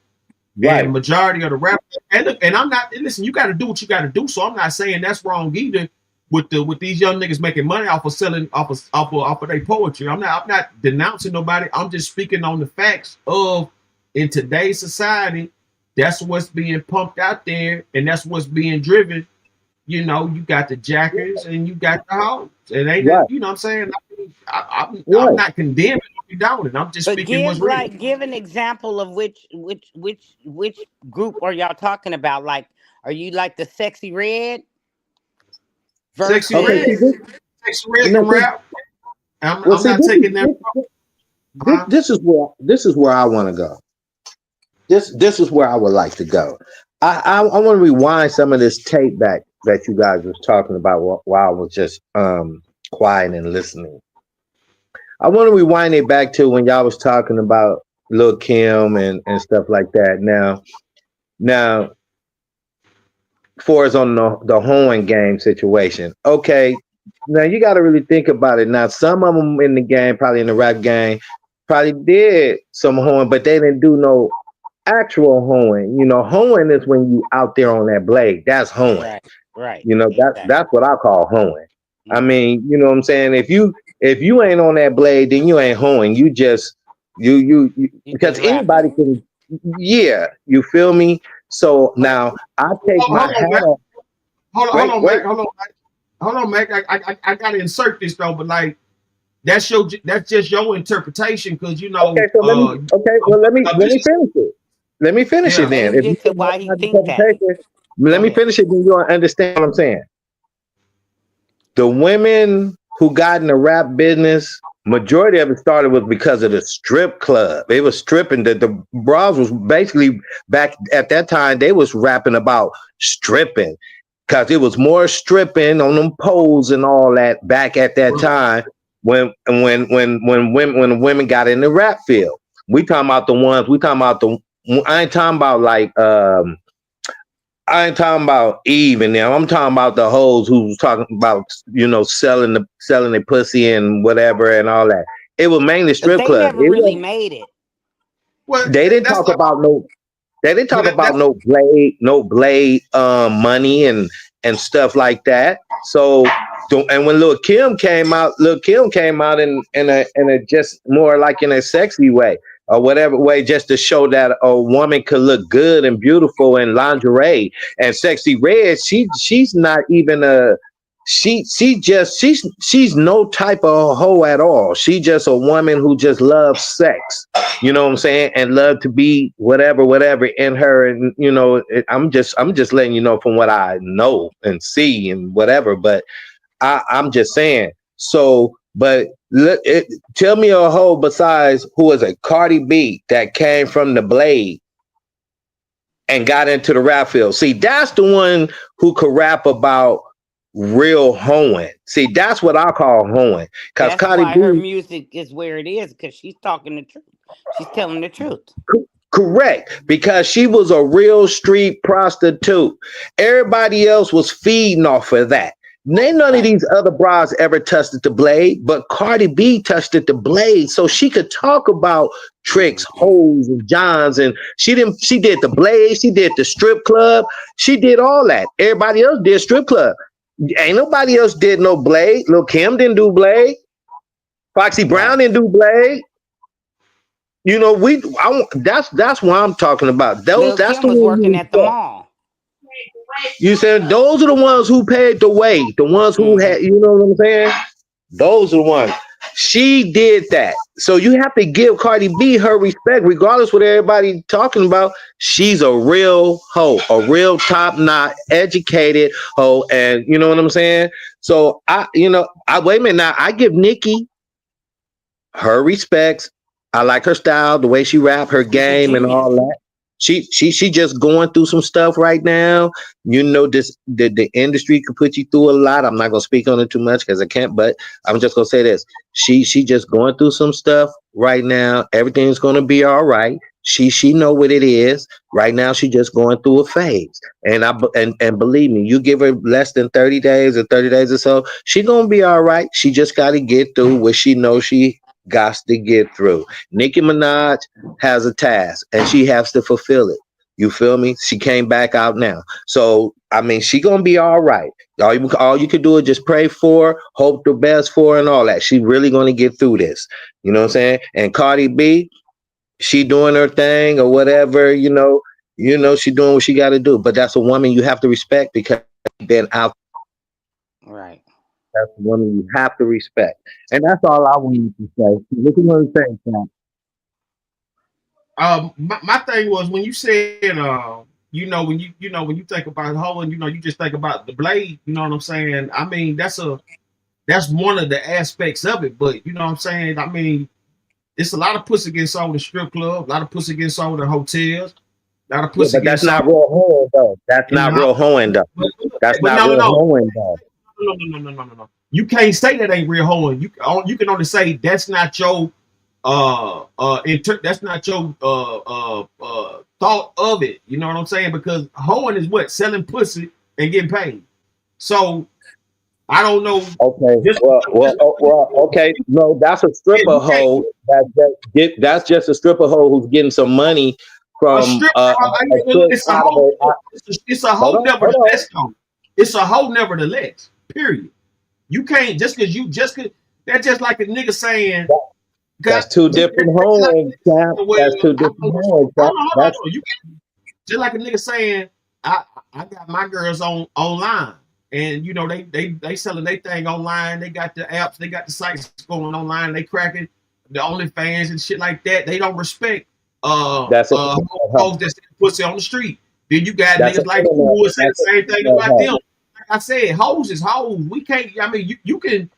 and the majority of the rappers. And I'm not, listen, you got to do what you got to do. So I'm not saying that's wrong either. With these young niggas making money off of selling off of their poetry. I'm not denouncing nobody. I'm just speaking on the facts of, in today's society, that's what's being pumped out there, and that's what's being driven. You got the jackers and you got the hoes. It ain't that, you know what I'm saying? I'm not condemning what you're doing. I'm just speaking what's real. Give an example of which group are y'all talking about? Like, are you like the Sexy Red? Sexy Red can rap. I'm not taking that. This is where I want to go. This is where I would like to go. I want to rewind some of this tape back that you guys was talking about while I was just quiet and listening. I want to rewind it back to when y'all was talking about Lil' Kim and stuff like that. Now, for us on the hoeing game situation. Okay, now you got to really think about it. Now, some of them in the game, probably in the rap game, probably did some hoeing, but they didn't do no actual hoeing. Hoeing is when you out there on that blade. That's hoeing. Right. That's what I call hoeing. I mean, you know what I'm saying? If you ain't on that blade, then you ain't hoeing. You just you because anybody can. Yeah, you feel me? So now I take my hat off. Hold on, Mac. I gotta insert this though, but like that's just your interpretation, because Okay, so let me finish it. Let me finish it then. If you get to why he think that. Let me finish it, then you'll understand what I'm saying. The women who got in the rap business, majority of it started was because of the strip club. They was stripping. The bras was basically, back at that time, they was rapping about stripping, because it was more stripping on them poles and all that back at that time when the women got in the rap field. We talking about the ones. I ain't talking about like I ain't talking about Eve and them. I'm talking about the hoes who was talking about, selling the pussy and whatever and all that. It was mainly strip clubs. They never really made it. They didn't talk about no. They didn't talk about no blade money and stuff like that. So and when Lil Kim came out in a just more like in a sexy way or whatever way, just to show that a woman could look good and beautiful in lingerie. And Sexy Red, she's not even a she's no type of hoe at all. She just a woman who just loves sex. You know what I'm saying? And love to be whatever in her. And I'm just letting you know from what I know and see and whatever. But I'm just saying. So, but tell me a hoe besides who was a Cardi B that came from the Blade and got into the rap field. See, that's the one who could rap about real hoeing. See, that's what I call hoeing. Because That's Cardi why B, her music is where it is, because she's talking the truth. She's telling the truth. correct, because she was a real street prostitute. Everybody else was feeding off of that. None of these other bras ever touched the Blade, but Cardi B touched the Blade, so she could talk about tricks, hoes, and johns. And she did the Blade, she did the strip club, she did all that. Everybody else did strip club. Ain't nobody else did no Blade. Lil Kim didn't do Blade. Foxy Brown didn't do Blade. That's what I'm talking about. Lil That's Kim the was one working at the mall. you said those are the ones who paid the way, the ones who had, you know what I'm saying? Those are the ones. She did that. So you have to give Cardi B her respect, regardless what everybody talking about. She's a real hoe, a real top-notch, educated hoe, and you know what I'm saying? So I wait a minute now. I give Nicki her respects. I like her style, the way she rap, her game, and all that. She just going through some stuff right now. The industry could put you through a lot. I'm not gonna speak on it too much because I can't, but I'm just gonna say this. She just going through some stuff right now. Everything's gonna be all right. She know what it is. Right now, she just going through a phase. And believe me, you give her less than 30 days or 30 days or so, she gonna be all right. She just gotta get through what she knows she got to get through. Nicki Minaj has a task and she has to fulfill it. You feel me? She came back out now. So, I mean, she gonna be all right. All you could do is just pray for her, hope the best for her and all that. She really gonna get through this. You know what I'm saying? And Cardi B, she doing her thing or whatever, she doing what she got to do. But that's a woman you have to respect because she's been out. Right. That's a woman you have to respect. And that's all I wanted to say. What you want to say, Sam? My thing was when you said, when you think about hoeing, you just think about the Blade. You know what I'm saying? I mean, that's one of the aspects of it. But you know what I'm saying? I mean, it's a lot of pussy getting sold in strip club, a lot of pussy getting sold in hotels, a lot of pussy but that's not real hoeing though. That's not real hoeing though. That's not real hoeing though. No. You can't say that ain't real hoeing. You can only say that's not your that's not your thought of it. You know what I'm saying? Because hoeing is what? Selling pussy and getting paid. So I don't know. Okay. Okay. No, that's a stripper hoe. That's just a stripper hoe who's getting some money from it's a hoe nevertheless. It's a hoe nevertheless. Period. You can't just because that's just like a nigga saying that's two different hoes. That's two different hoes. You can't, just like a nigga saying I got my girls online. And they selling their thing online. They got the apps, they got the sites going online. They cracking the OnlyFans and shit like that. They don't respect hoes that's pussy on the street. Then you got niggas like who will say the same thing about them. Like I said, hoes is hoes. We can't. I mean, you can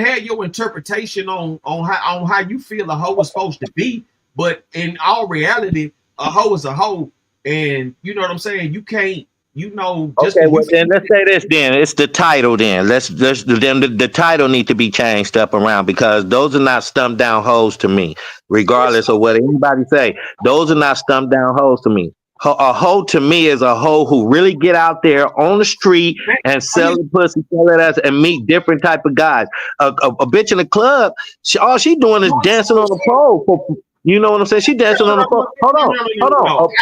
have your interpretation on how you feel a hoe is supposed to be, but in all reality, a hoe is a hoe, and you know what I'm saying. You can't. Okay, well then let's say this. Then it's the title. Then let's then the title need to be changed up around because those are not stumped down hoes to me. Regardless of what anybody say, those are not stumped down hoes to me. A hoe to me is a hoe who really get out there on the street and sell the pussy, sell it as, and meet different type of guys. A bitch in the club, all she doing is dancing on the pole You know what I'm saying? She dancing on the floor. Hold on.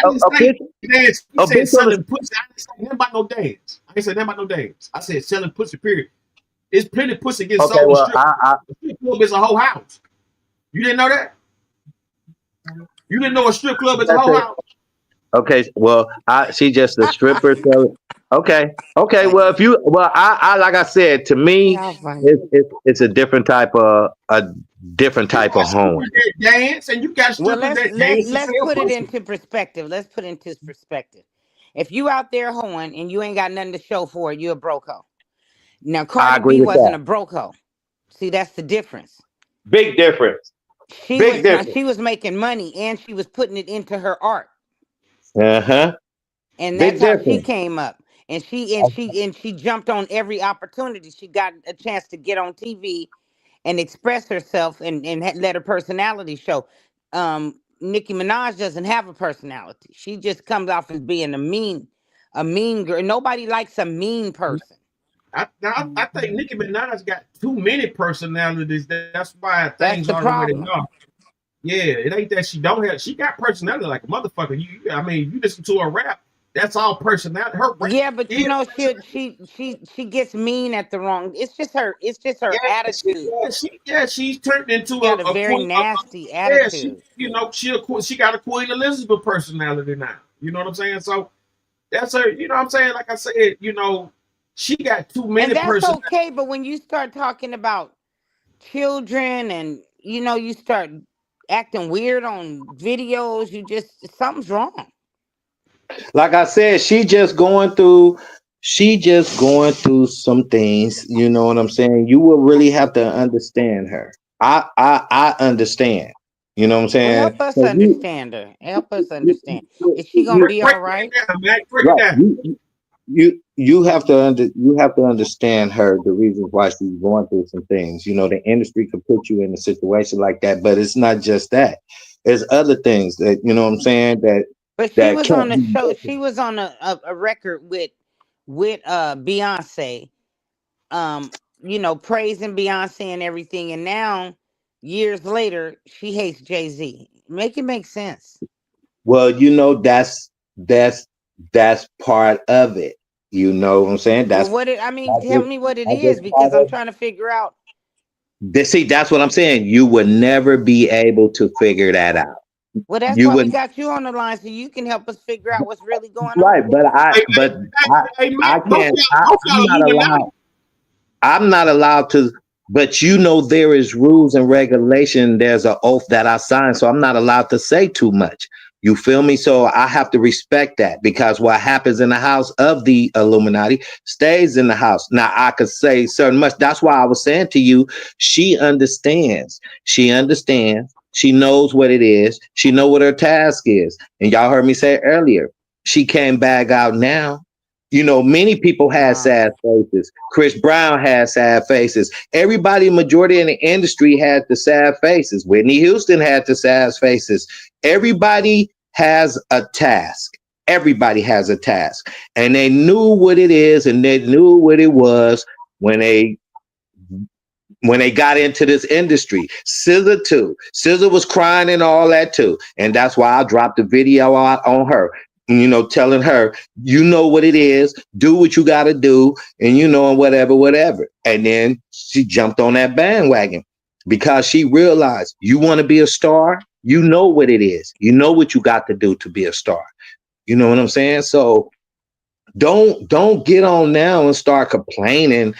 I didn't say dance. You A said bitch on the selling pussy. I didn't say nothing about no dance. I didn't say nothing about no dance. I said selling pussy, period. It's plenty pussy getting Okay, sold in well, strip. The strip club is a whole house. You didn't know that? You didn't know a strip club is a whole house? okay, well, she just a stripper. So, okay. Well, if you, well, I like I said, to me, Y'all funny. it's a different type of home. That dance, and you got Well, strippers that dance and let's sell put it pussy. into perspective. Let's put it into perspective. If you out there hoeing and you ain't got nothing to show for it, you a broke hoe. Now I Cardi agree B with wasn't that. a broke hoe. See, that's the difference. Big difference. She was making money and she was putting it into her art. And Big that's how she difference. came up. And she jumped on every opportunity. She got a chance to get on TV and express herself and let her personality show. Nicki Minaj doesn't have a personality. She just comes off as being a mean girl. Nobody likes a mean person. I think Nicki Minaj got too many personalities. That's why That's things the are the way they problem. are. Yeah, it ain't that she don't have. She got personality like a motherfucker. I mean, you listen to her rap. That's all personality. Her rap. Yeah, but you know, she gets mean at the wrong. It's just her attitude. She's turned into She got a a very queen. nasty She, attitude. she got a Queen Elizabeth personality now. You know what I'm saying? So that's her. You know what I'm saying? Like I said, she got too many And that's personalities. okay, but when you start talking about children and you start acting weird on videos, something's wrong. Like I said, she just going through some things. You know what I'm saying? You will really have to understand her. I understand. You know what I'm Well, saying? help us So understand her. Help us understand. Is she gonna be all right? Break it down. You have to understand her, the reasons why she's going through some things. You know, the industry could put you in a situation like that, but it's not just that. There's other things that you know what I'm saying But she that was on can't a be. show. She was on a record with Beyonce. Praising Beyonce and everything. And now, years later, she hates Jay-Z. Make it make sense. Well, you know, that's part of it. You know what I'm saying? Well, tell me what it is because I'm trying to figure out. See, that's what I'm saying. You would never be able to figure that out. Well, that's You why we would got you on the line so you can help us figure out what's really going on. right, but I can't. I'm not allowed. I'm not allowed to. But you know, there is rules and regulation. There's an oath that I signed, so I'm not allowed to say too much. You feel me? So I have to respect that because what happens in the house of the Illuminati stays in the house. Now I could say certain much. That's why I was saying to you, she understands. She understands. She knows what it is. She know what her task is. And y'all heard me say earlier, she came back out now. You know, many people had sad faces. Chris Brown had sad faces. Everybody, majority in the industry had the sad faces. Whitney Houston had the sad faces. Everybody has a task. Everybody has a task. And they knew what it is and they knew what it was when they got into this industry. SZA too. SZA was crying and all that too. And that's why I dropped the video out on her. You know, telling her, you know what it is, do what you got to do, and and whatever. And then she jumped on that bandwagon because she realized you want to be a star, you know what it is, you know what you got to do to be a star. You know what I'm saying? So don't get on now and start complaining,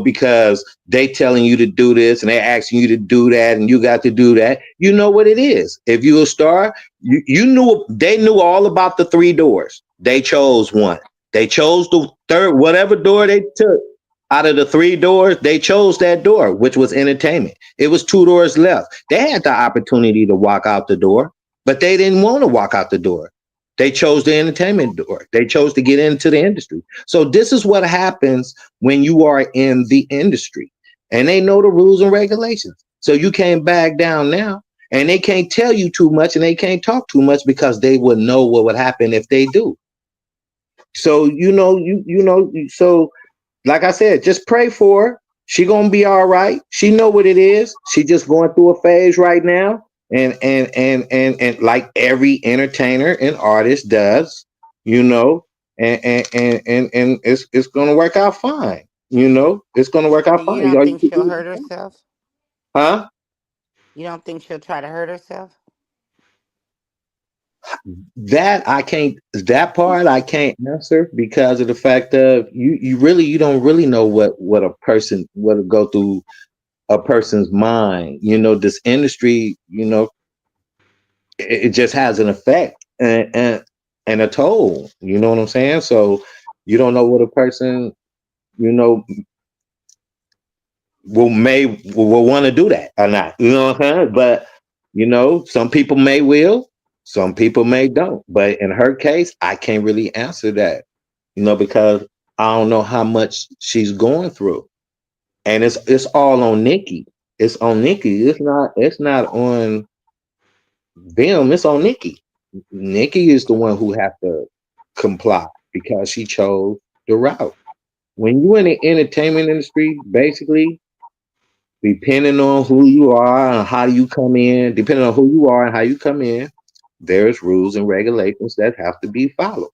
because they telling you to do this and they asking you to do that and you got to do that. You know what it is. If you're a star, they knew all about the 3 doors. They chose one. They chose the third, whatever door they took out of the 3 doors, they chose that door, which was entertainment. It was 2 doors left. They had the opportunity to walk out the door, but they didn't want to walk out the door. They chose the entertainment door. They chose to get into the industry. So this is what happens when you are in the industry and they know the rules and regulations. So you can't back down now and they can't tell you too much and they can't talk too much because they would know what would happen if they do. So, so like I said, just pray for her. She going to be all right. She know what it is. She just going through a phase right now. and like every entertainer and artist does, you know, and it's gonna work out fine. You know, it's gonna work out You fine. don't All you think can she'll do hurt is, herself? huh? You don't think she'll try to hurt herself? That I can't. That part I can't answer because of the fact of you don't really know what a person what to go through a person's mind. You know, this industry, you know, it just has an effect and a toll. You know what I'm saying? So you don't know what a person, you know, will want to do that or not. You know what I'm saying? But you know, some people will, some people may don't. But in her case, I can't really answer that. You know, because I don't know how much she's going through, and it's all on Nikki. It's on Nikki. It's not on them. It's on Nikki. Nikki is the one who has to comply because she chose the route. When you in the entertainment industry, basically, depending on who you are and how you come in, depending on who you are and how you come in, there's rules and regulations that have to be followed.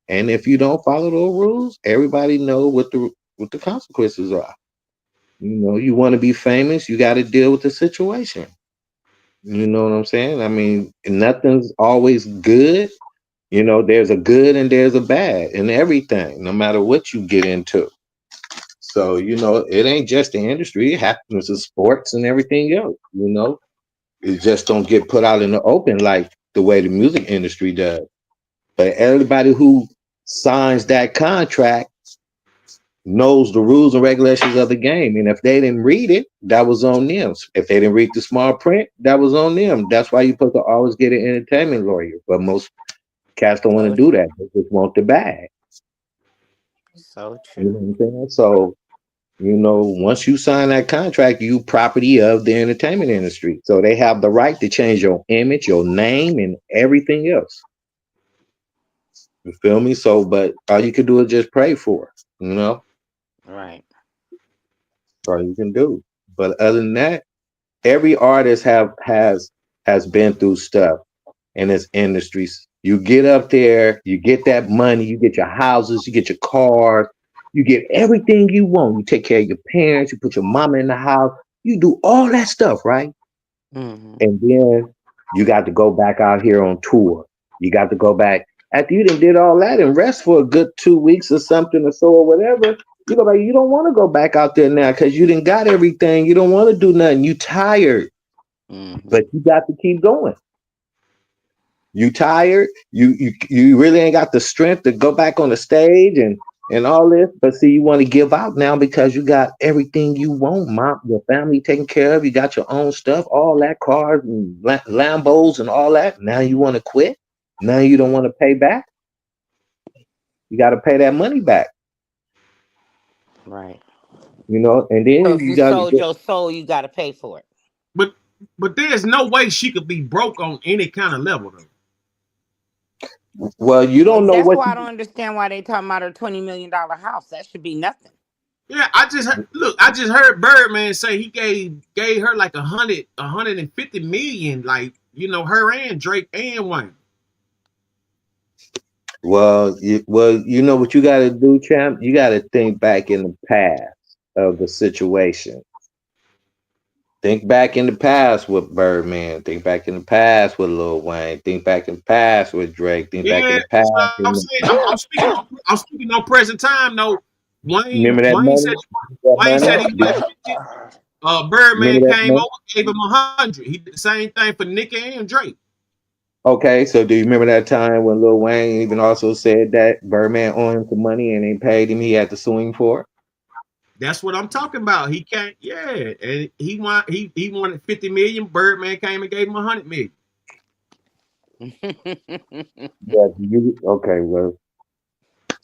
And if you don't follow those rules, everybody know what the consequences are. You know, you want to be famous, you got to deal with the situation. You know what I'm saying? I mean, nothing's always good. You know, there's a good and there's a bad in everything, no matter what you get into. So, you know, it ain't just the industry, it happens to sports and everything else, you know. It just don't get put out in the open like the way the music industry does. But everybody who signs that contract knows the rules and regulations of the game. And if they didn't read it, that was on them. If they didn't read the small print, that was on them. That's why you're supposed to always get an entertainment lawyer. But most cats don't want to do that. They just want the bag. So You true. know what I'm saying? So, you know, once you sign that contract, you property of the entertainment industry. So they have the right to change your image, your name, and everything else. You feel me? So, but all you can do is just pray for it, you know? Right. That's all you can do. But other than that, every artist has been through stuff in this industries. You get up there, you get that money, you get your houses, you get your cars, you get everything you want. You take care of your parents, you put your mama in the house, you do all that stuff, right? Hmm. And then you got to go back out here on tour. You got to go back after you did all that and rest for a good 2 weeks or something or so or whatever. You go back. You don't want to go back out there now because you didn't got everything. You don't want to do nothing. You tired, Hmm. but you got to keep going. You tired. You really ain't got the strength to go back on the stage and all this. But see, you want to give out now because you got everything you want. Mom, your family taken care of. You got your own stuff, all that cars and Lambos and all that. Now you want to quit. Now you don't want to pay back. You got to pay that money back. Right. You know, and So then if you you got to sold get. your soul, you got to pay for it. But there's no way she could be broke on any kind of level though. Well, you Well, don't know that's what. why I don't understand why they talking about her $20 million house. That should be nothing. Yeah, I just heard Birdman say he gave her like 150 million, like, you know, her and Drake and Wayne. You know what you got to do, champ. You got to think back in the past of the situation. Think back in the past with Birdman. Think back in the past with Lil Wayne. Think back in the past with Drake. Think back in Yeah, the past. that's what I'm saying. I'm speaking on present time though. Remember that Wayne said money? That Wayne said he money? wanted 50. Birdman Remember that came money? over, gave him 100. He did the same thing for Nicki and Drake. Okay, so do you remember that time when Lil Wayne even also said that Birdman owed him some money and they paid him? He had to sue him for it. That's what I'm talking about. He can't, yeah, and he wanted 50 million. Birdman came and gave him 100 million. Yeah, okay? Well,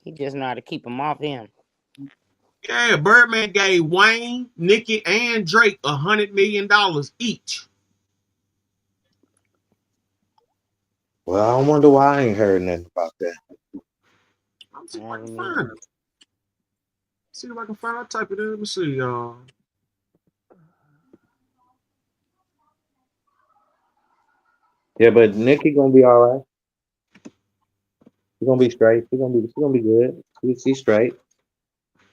He just know how to keep them off him. Yeah, Birdman gave Wayne, Nicki, and Drake $100 million each. I wonder why I ain't heard nothing about that. I'm see if I can find it. See if I can find. I'll type it in. Let me see, y'all. Yeah, but Nikki gonna be all right. She's gonna be straight. She's gonna be good. She's straight.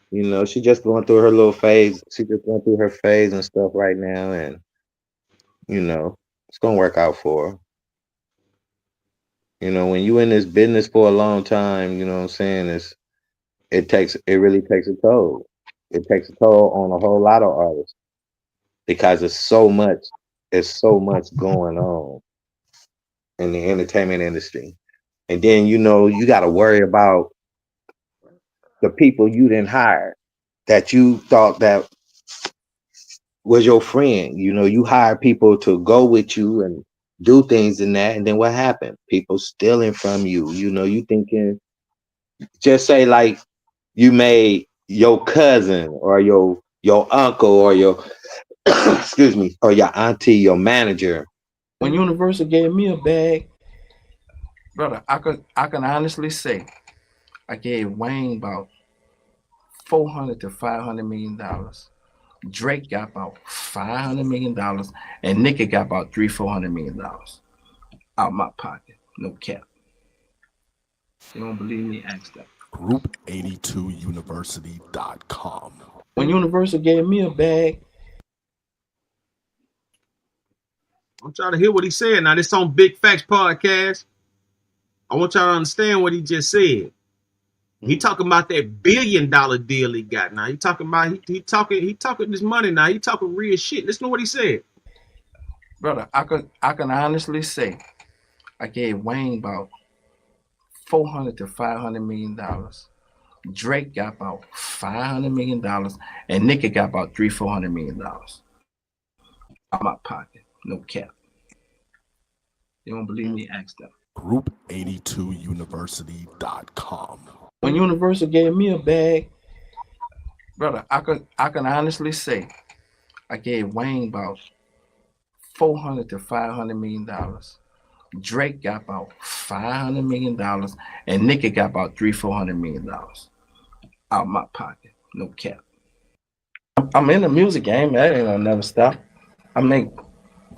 You know, she just going through her little phase. She just going through her phase and stuff right now, and you know, it's gonna work out for her. You know, when you in this business for a long time, you know what I'm saying, it really takes a toll. It takes a toll on a whole lot of artists because it's so much going on in the entertainment industry. And then you know you gotta worry about the people you didn't hire that you thought that was your friend. You know, you hire people to go with you and do things in that, and then what happened? People stealing from you. You know, you thinking, just say like you made your cousin or your uncle or your excuse me, or your auntie, your manager. When Universal gave me a bag, brother, I can honestly say I gave Wayne about 400 to 500 million dollars. Drake got about $500 million, and Nicki got about $300-400 million out my pocket. No cap. You don't believe me? Ask them. Group82university.com. When Universal gave me a bag, I'm trying to hear what he said. Now, this on Big Facts Podcast. I want y'all to understand what he just said. He talking about that $1 billion deal he got. Now he talking about he talking this money now. He talking real shit. Listen to what he said. brother, I can honestly say I gave Wayne about 400 to 500 million dollars. Drake got about $500 million, and Nicki got about $300-400 million out my pocket. No cap. You don't believe me? Ask them. Group82university.com. When Universal gave me a bag, brother, I can honestly say I gave Wayne about 400 to 500 million dollars. Drake got about $500 million, and Nicki got about $300-400 million out my pocket. No cap. I'm in the music game. That ain't gonna never stop. I make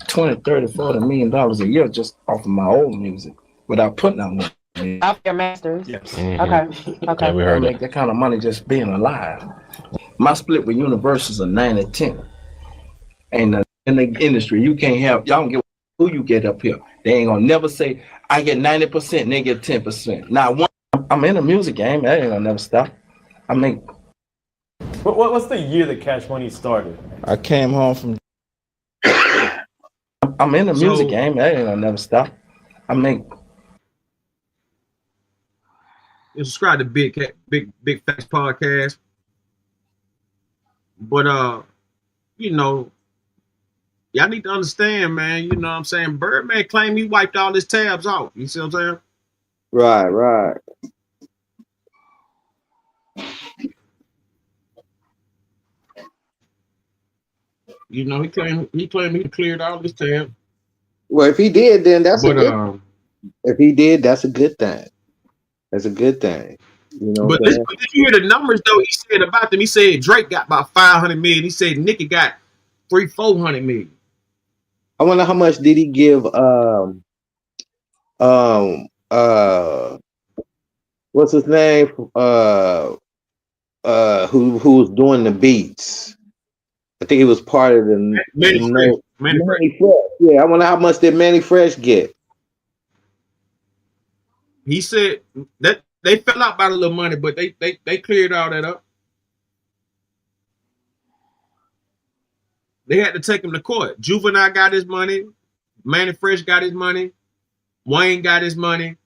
20, 30, $40 million a year just off of my old music without putting out more. Off your masters. Yes. Okay. Okay. Yeah, we heard I make that kind of money just being alive. My split with Universal is a 90-10. And in the industry, you can't have, y'all don't get who you get up here. They ain't gonna never say, I get 90% and they get 10%. Now, I'm in the music game. That ain't gonna never stop. I make. What's the year that Cash Money started? I came home from. I'm in the music game. That ain't gonna never stop. I make. You subscribe to Big Facts Podcast. But you know, y'all need to understand, man. You know what I'm saying? Birdman claimed he wiped all his tabs out. You see what I'm saying? Right. You know, he claimed he cleared all his tabs. Well, if he did, then that's a good. If he did, that's a good thing. That's a good thing. You know But what I'm saying? did you hear the numbers though? He said about them. He said Drake got about 500 million. He said Nicki got 300-400 million. I wonder how much did he give what's his name? Who was doing the beats? I think he was part of the Manny Fresh. Yeah, I wonder how much did Manny Fresh get? He said that they fell out by a little money, but they cleared all that up. They had to take him to court. Juvenile got his money. Manny Fresh got his money. Wayne got his money.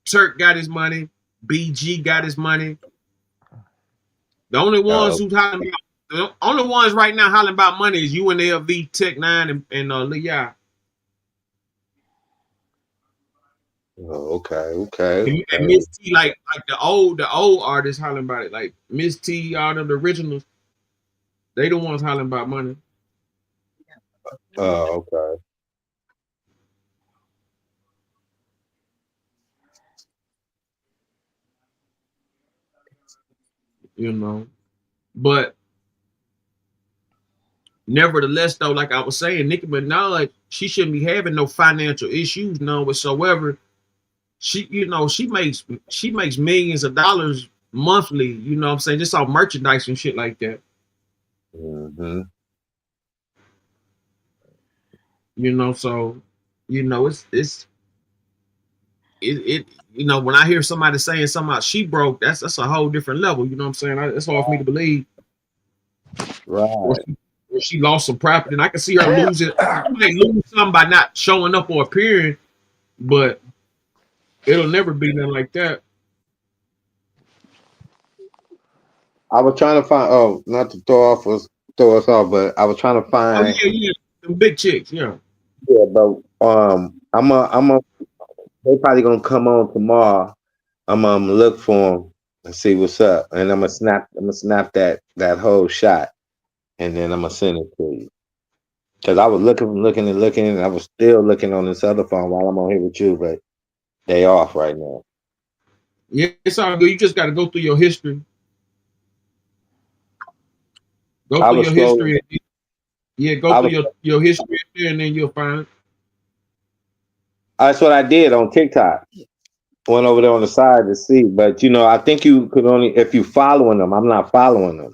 Turk got his money. BG got his money. The only ones who's hollering about, the only ones right now hollering about money is UNLV, Tech Nine, and Lil. Oh, okay. And Miss T, like the old artists hollering about it, like Miss T, all of the originals. They the ones hollering about money. Oh, okay. You know, but nevertheless, though, like I was saying, Nicki Minaj, she shouldn't be having no financial issues, none whatsoever. She, you know, she makes millions of dollars monthly, you know what I'm saying, just off merchandise and shit like that. Mm-hmm. You know, so you know, it you know, when I hear somebody saying something about she broke, that's a whole different level, you know what I'm saying? It's hard for me to believe. Right. Or she lost some property, and I can see her losing. She might lose something by not showing up or appearing, but it'll never be nothing like that. I was trying to find. Oh, not to throw us off, but I was trying to Oh find. yeah, yeah, the big chicks, yeah. Yeah, but They probably gonna come on tomorrow. I'm gonna look for them and see what's up, and I'm gonna snap that whole shot, and then I'm gonna send it to you. Cause I was looking, and I was still looking on this other phone while I'm on here with you, but they off right now. Yeah, it's all good. You just got to go through your history. Go I through was your scrolling. history. Yeah, go I through was. your history there, and then you'll find. That's what I did on TikTok. Went over there on the side to see, but I think you could only if you following them. I'm not following them.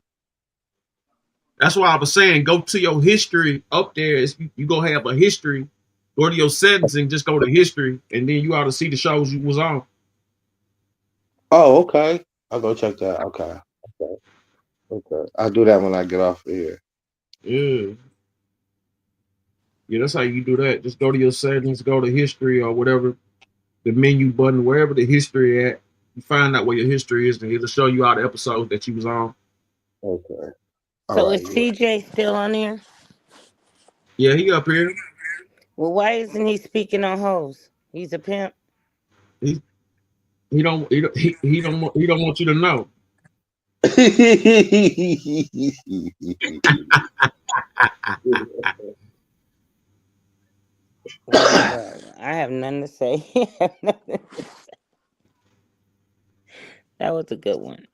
That's why I was saying go to your history up there. You gonna have a history. Go to your settings and just go to history, and then you ought to see the shows you was on. Oh, okay. I'll go check that. Okay. Okay. I'll do that when I get off of here. Yeah. Yeah, that's how you do that. Just go to your settings, go to history or whatever, the menu button, wherever the history at. You find out where your history is, and it'll show you all the episodes that you was on. Okay. All So right. is CJ still on here? Yeah, he up here. Well, why isn't he speaking on hoes? He's a pimp. He he don't want you to know. Whatever. I have nothing to say. That was a good one.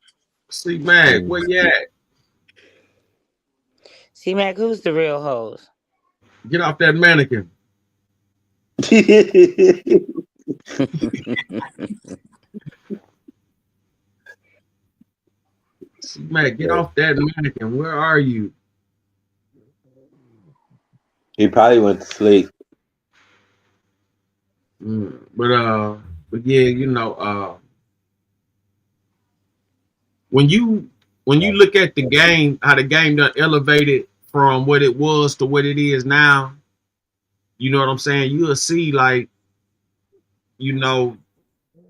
See, Mac, where you at? See, Mac, who's the real hoes? Get off that mannequin. See, Mac, get off that mannequin. Where are you? He probably went to sleep. But yeah, you know, when you look at the game, how the game done elevated from what it was to what it is now, you know what I'm saying? You'll see, like, you know,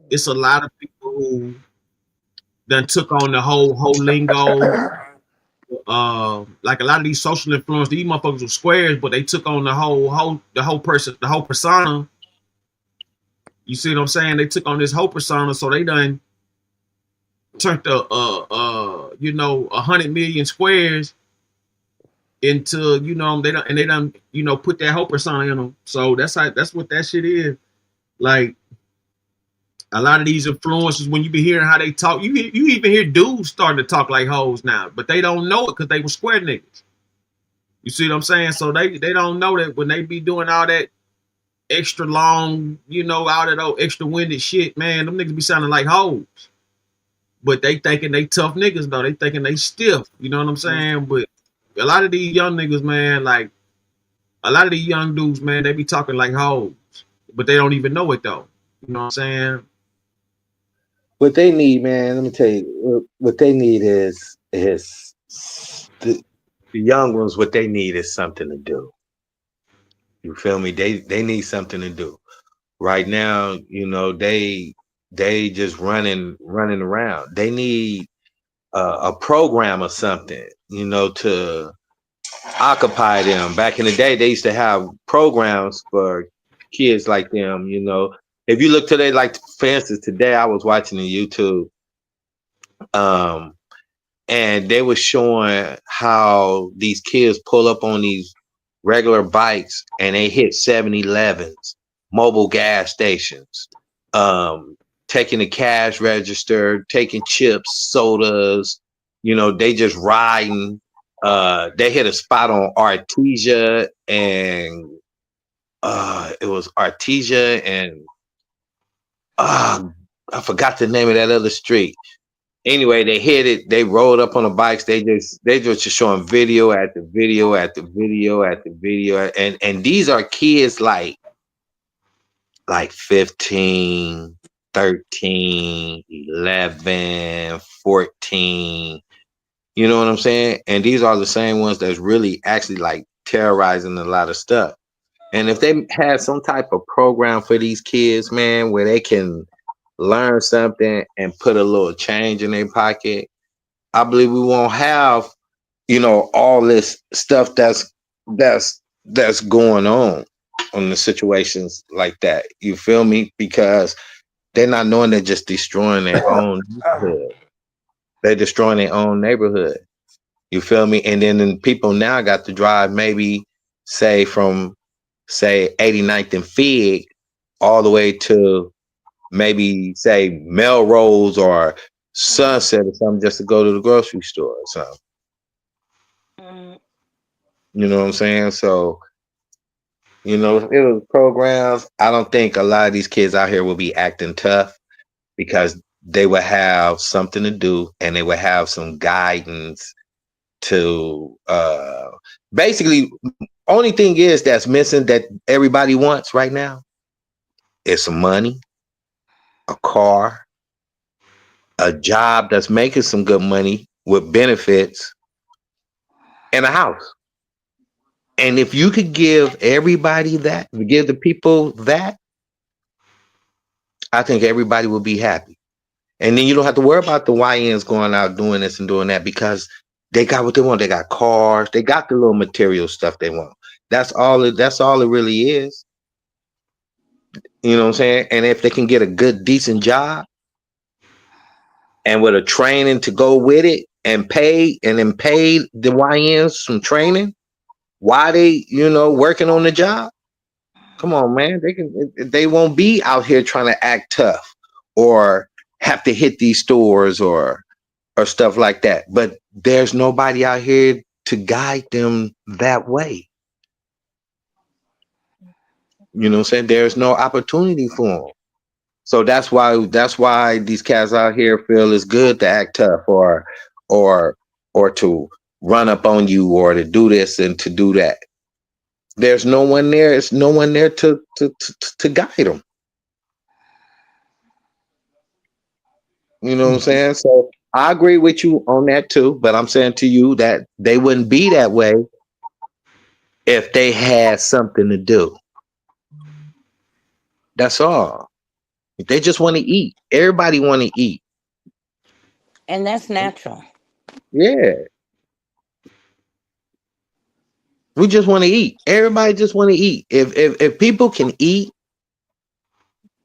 it's a lot of people who done took on the whole lingo. Like a lot of these social influencers, these motherfuckers were squares, but they took on the whole persona. You see what I'm saying? They took on this whole persona, so they done turned you know, 100 million squares into, you know, they done you know, put that whole persona in them. So that's what that shit is. Like a lot of these influencers, when you be hearing how they talk, you even hear dudes starting to talk like hoes now, but they don't know it because they were square niggas. You see what I'm saying? So they don't know that when they be doing all that extra long, you know, all that old extra winded shit, man, them niggas be sounding like hoes. But they thinking they tough niggas though. They thinking they stiff. You know what I'm saying? But a lot of these young niggas, man, like a lot of these young dudes, man, they be talking like hoes, but they don't even know it though. You know what I'm saying? What they need, man, let me tell you, what they need is the young ones. What they need is something to do. You feel me? They need something to do. Right now, they just running around. They need a program or something, to occupy them. Back in the day, they used to have programs for kids like them. If you look today, like for instance, today I was watching the YouTube, and they were showing how these kids pull up on these regular bikes and they hit 7-Elevens, mobile gas stations, taking the cash register, taking chips, sodas, they just riding. They hit a spot on Artesia and it was Artesia and I forgot the name of that other street. Anyway, they hit it. They rolled up on the bikes. They just showing video after video after video after video, and these are kids like 15, 13, 11, 14. You know what I'm saying? And these are the same ones that's really actually like terrorizing a lot of stuff. And if they had some type of program for these kids, man, where they can learn something and put a little change in their pocket, I believe we won't have, all this stuff that's going on the situations like that. You feel me? Because they're not knowing they're just destroying their own neighborhood. They're destroying their own neighborhood. You feel me? And then people now got to drive maybe from 89th and Fig all the way to maybe say Melrose or Sunset or something just to go to the grocery store or something. You know what I'm saying? So, if it was programs, I don't think a lot of these kids out here will be acting tough because they would have something to do and they would have some guidance to basically only thing is that's missing that everybody wants right now is some money, a car, a job that's making some good money with benefits, and a house. And if you could give everybody that, give the people that, I think everybody will be happy. And then you don't have to worry about the YNs going out doing this and doing that because they got what they want. They got cars. They got the little material stuff they want. That's all it really is. You know what I'm saying? And if they can get a good, decent job and with a training to go with it and pay the YNs some training while they, working on the job. Come on, man. They won't be out here trying to act tough or have to hit these stores or stuff like that. But there's nobody out here to guide them that way. You know what I'm saying? There's no opportunity for them. So that's why these cats out here feel it's good to act tough or to run up on you or to do this and to do that. There's no one there. It's no one there to guide them. You know what I'm saying? So I agree with you on that too, but I'm saying to you that they wouldn't be that way if they had something to do. That's all. They just want to eat. Everybody want to eat. And that's natural. Yeah. We just want to eat. Everybody just want to eat. If people can eat,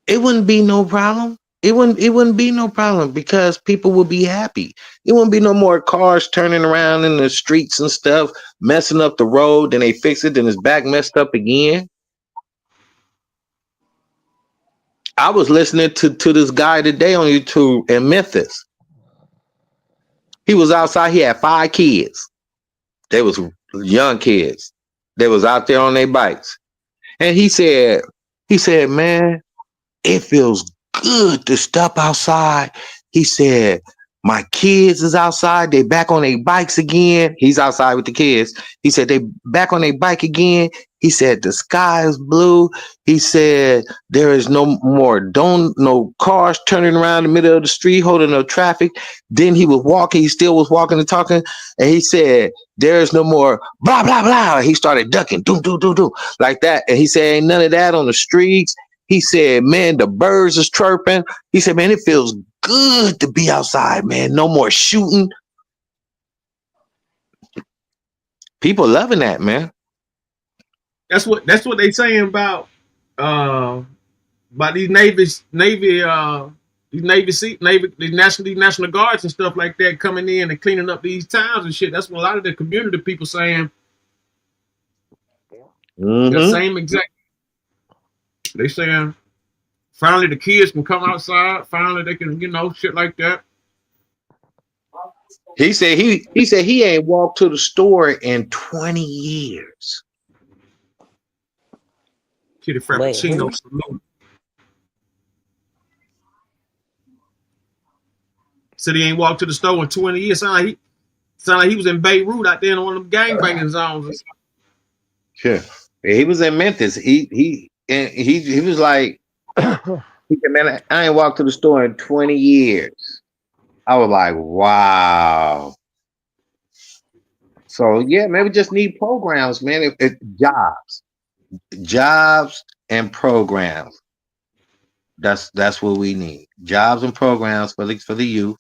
it wouldn't be no problem. It wouldn't be no problem because people would be happy. It wouldn't be no more cars turning around in the streets and stuff, messing up the road. Then they fix it, then it's back messed up again. I was listening to this guy today on YouTube in Memphis. He was outside. He had 5 kids. They was young kids. They was out there on their bikes. And he said, man, it feels good to step outside. He said, my kids is outside. They back on their bikes again. He's outside with the kids. He said, they back on their bike again. He said, the sky is blue. He said, there is no more, no cars turning around in the middle of the street, holding no traffic. Then he was walking. He still was walking and talking. And he said, there is no more blah, blah, blah. He started ducking, do, like that. And he said, ain't none of that on the streets. He said, man, the birds is chirping. He said, man, it feels good to be outside, man. No more shooting. People loving that, man. That's what they saying about these these national guards and stuff like that coming in and cleaning up these towns and shit. That's what a lot of the community people saying. Mm-hmm. The same exact. They saying finally the kids can come outside. Finally they can, shit like that. He said he ain't walked to the store in 20 years. Kitty Wait, Frappuccino who? salute. Said he ain't walked to the store in 20 years. Sound like he was in Beirut out there in one of them gangbanging zones. Sure. He was in Memphis. He was like, he said, man, I ain't walked to the store in 20 years. I was like, wow. So yeah, maybe just need programs, man. If jobs and programs. That's what we need. Jobs and programs for the youth,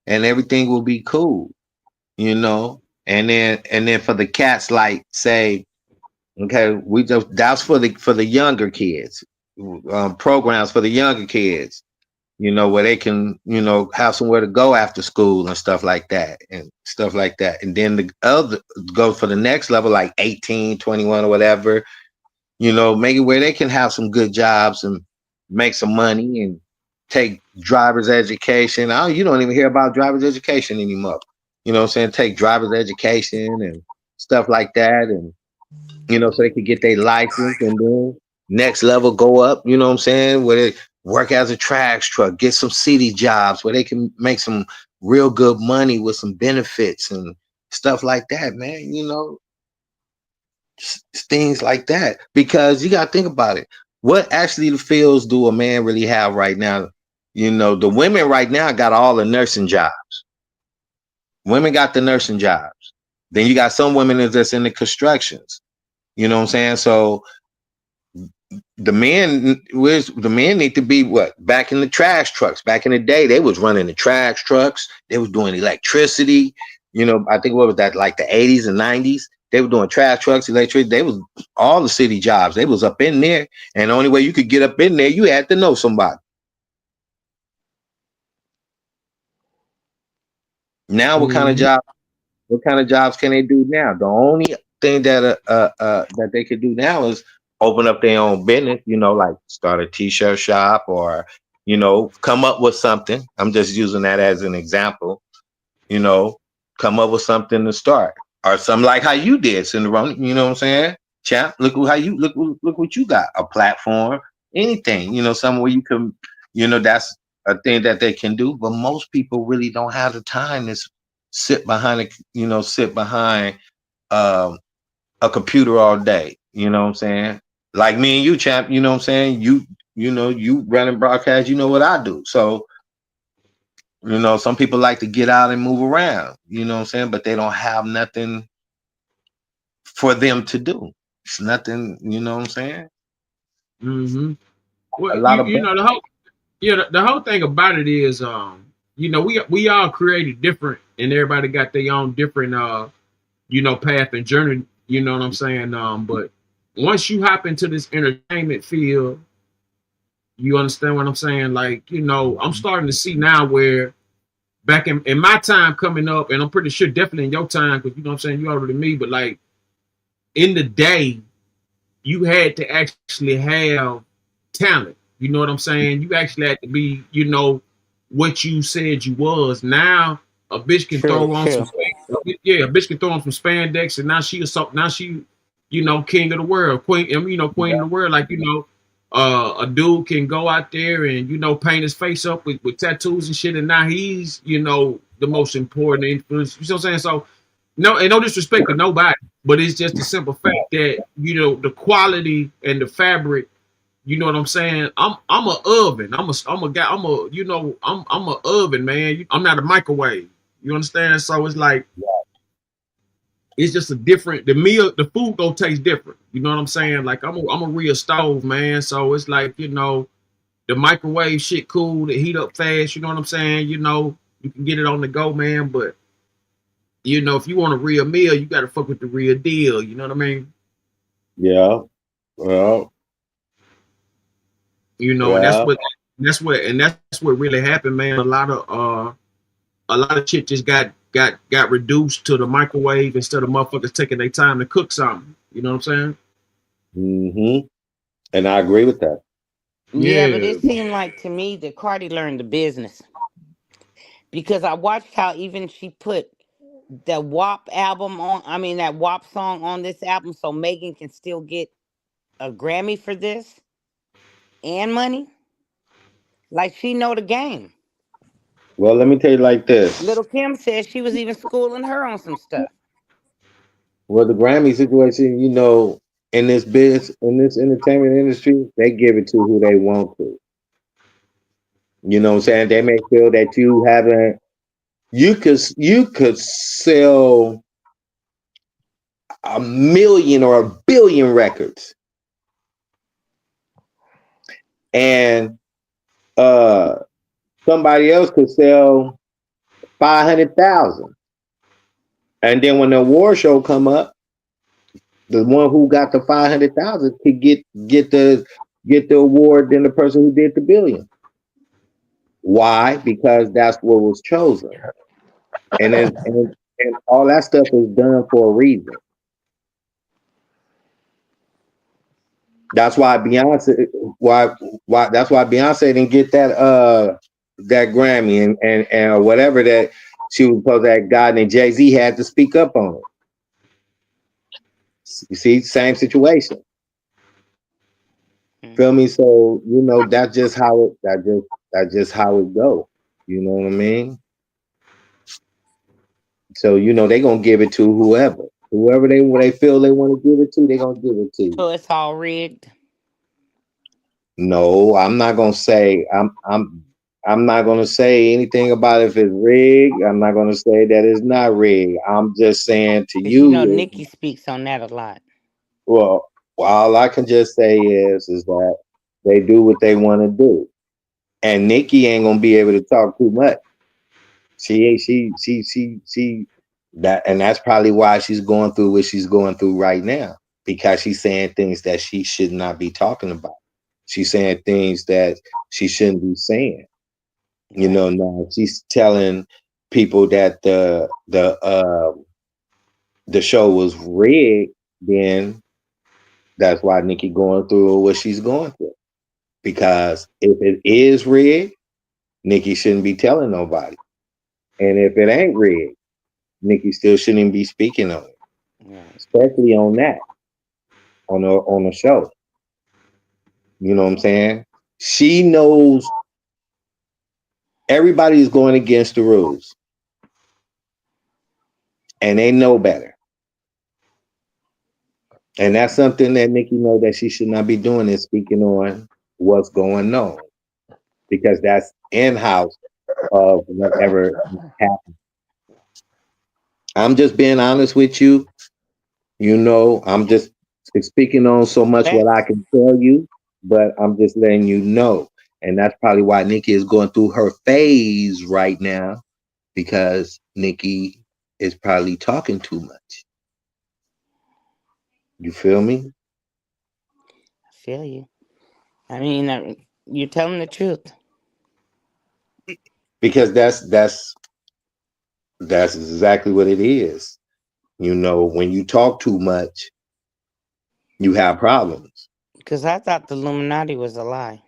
and everything will be cool, you know. And then for the cats, like say, okay, that's for the younger kids, programs for the younger kids, you know, where they can, you know, have somewhere to go after school and stuff like that and stuff like that. And then the other go for the next level, like 18, 21 or whatever, you know, make it where they can have some good jobs and make some money and take driver's education. You don't even hear about driver's education anymore. You know what I'm saying? Take driver's education and stuff like that. And, you know, so they could get their license and then next level go up, you know what I'm saying? Where they work as a trash truck, get some city jobs where they can make some real good money with some benefits and stuff like that, man. You know, things like that, because you got to think about it. What actually the fields do a man really have right now? You know, the women right now got all the nursing jobs. Women got the nursing jobs. Then you got some women that's in the constructions. You know what I'm saying? So the men need to be what? Back in the trash trucks. Back in the day, they was running the trash trucks. They was doing electricity. You know, I think what was that, like the 80s and 90s? They were doing trash trucks, electricity. They was all the city jobs. They was up in there. And the only way you could get up in there, you had to know somebody. Now what kind of jobs can they do now? The only thing that they could do now is open up their own business, you know, like start a t-shirt shop or, you know, come up with something. I'm just using that as an example, you know, come up with something to start. Or something like how you did, Sendaroni, you know what I'm saying? Champ, look what you got. A platform, anything, you know, somewhere you can, you know, that's a thing that they can do. But most people really don't have the time to sit behind a computer all day. You know what I'm saying? Like me and you, champ, you know what I'm saying? You know, you running broadcast, you know what I do. So, you know, some people like to get out and move around, you know what I'm saying? But they don't have nothing for them to do. It's nothing, you know what I'm saying? Mm-hmm. A Well, lot of you know the whole thing about it is you know, we all created different, and everybody got their own different you know, path and journey, you know what I'm saying? But once you hop into this entertainment field, you understand what I'm saying? Like, you know, I'm starting to see now where back in my time coming up, and I'm pretty sure definitely in your time, because you know what I'm saying, you older than me, but like in the day, you had to actually have talent. You know what I'm saying? You actually had to be, you know, what you said you was. Now a bitch can True, throw on some, true. yeah, a bitch can throw on some spandex, and now she, you know, king of the world, queen, you know, queen of the world. Like, you know, a dude can go out there and, you know, paint his face up with tattoos and shit, and now he's, you know, the most important influence. You know what I'm saying? So no, and no disrespect to nobody, but it's just the simple fact that, you know, the quality and the fabric. You know what I'm saying? I'm a oven. I'm a guy. You know, I'm a oven, man. I'm not a microwave. You understand? So it's like it's just a different. The food gonna taste different. You know what I'm saying? Like I'm a real stove, man. So it's like, you know, the microwave shit cool to heat up fast. You know what I'm saying? You know, you can get it on the go, man. But you know, if you want a real meal, you got to fuck with the real deal. You know what I mean? Yeah. Well, You know, and yeah. that's what really happened, man. A lot of shit just got reduced to the microwave instead of motherfuckers taking their time to cook something. You know what I'm saying? Mm-hmm. And I agree with that. Yeah, but Yeah. it seemed like to me that Cardi learned the business, because I watched how even she put the WAP album on. I mean that WAP song on this album, so Megan can still get a Grammy for this and money? Like she know the game. Well, let me tell you like this. Little Kim said she was even schooling her on some stuff. Well, the Grammy situation, you know, in this in this entertainment industry, they give it to who they want to. You know what I'm saying? They may feel that you haven't. You could sell 1,000,000 or 1,000,000,000 records, and uh, somebody else could sell 500,000. And then when the award show come up, the one who got the 500,000 could get the award than the person who did the 1,000,000,000. Why? Because that's what was chosen, and all that stuff is done for a reason. That's why Beyonce, why that's why Beyonce didn't get that Grammy and whatever that she was supposed to have gotten, and Jay-Z had to speak up on it. You see, same situation. Feel me? So you know that's just how that's just how it go. You know what I mean? So you know they gonna give it to whoever they feel they want to give it to, they gonna give it to you. So it's all rigged. No, I'm not gonna say I'm not gonna say anything about if it's rigged. I'm not gonna say that it's not rigged. I'm just saying to Because you know you, Nikki speaks on that a lot. well, all I can just say is that they do what they want to do, and Nikki ain't gonna be able to talk too much. She that, and that's probably why she's going through what she's going through right now, because she's saying things that she should not be talking about. She's saying things that she shouldn't be saying. You know, now she's telling people that the show was rigged. Then that's why Nikki going through what she's going through. Because if it is rigged, Nikki shouldn't be telling nobody. And if it ain't rigged, Nikki still shouldn't be speaking on it, especially on that, on the show. You know what I'm saying? She knows everybody is going against the rules, and they know better. And that's something that Nikki knows that she should not be doing, is speaking on what's going on, because that's in house of whatever happened. I'm just being honest with you. You know, I'm just speaking on so much what I can tell you, but I'm just letting you know. And that's probably why Nikki is going through her phase right now, because Nikki is probably talking too much. You feel me? I feel you. I mean, you're telling the truth. Because that's exactly what it is. You know, when you talk too much, you have problems. Because I thought the Illuminati was a lie.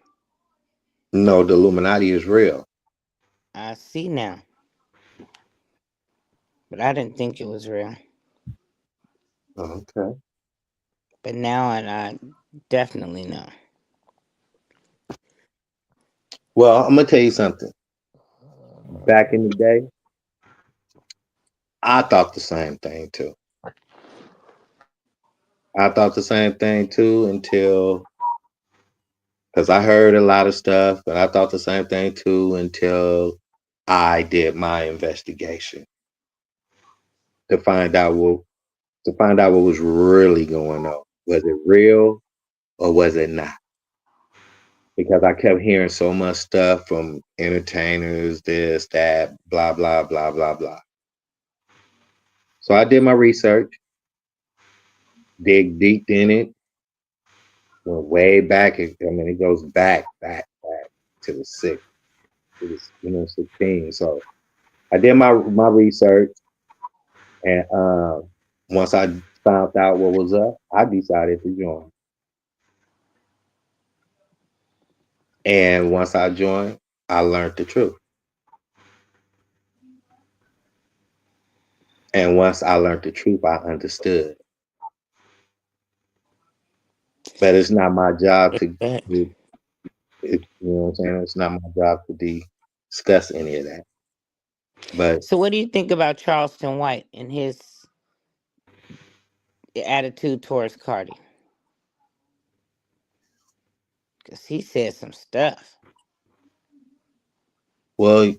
No, the Illuminati is real. I see now. But I didn't think it was real. Okay. But now I definitely know. Well, I'm gonna tell you something. Back in the day, I thought the same thing too. I thought the same thing too until, because I heard a lot of stuff, but I thought the same thing too until I did my investigation to find out what was really going on. Was it real or was it not? Because I kept hearing so much stuff from entertainers, this, that, blah, blah, blah, blah, blah. So I did my research, dig deep in it, went way back. I mean, it goes back to the six, to the 16. So I did my research, and once I found out what was up, I decided to join. And once I joined, I learned the truth. And once I learned the truth, I understood. but it's not my job It's to. bad. You know what I'm saying? It's not my job to discuss any of that. But So, what do you think about Charleston White and his attitude towards Cardi? Because he said some stuff. well,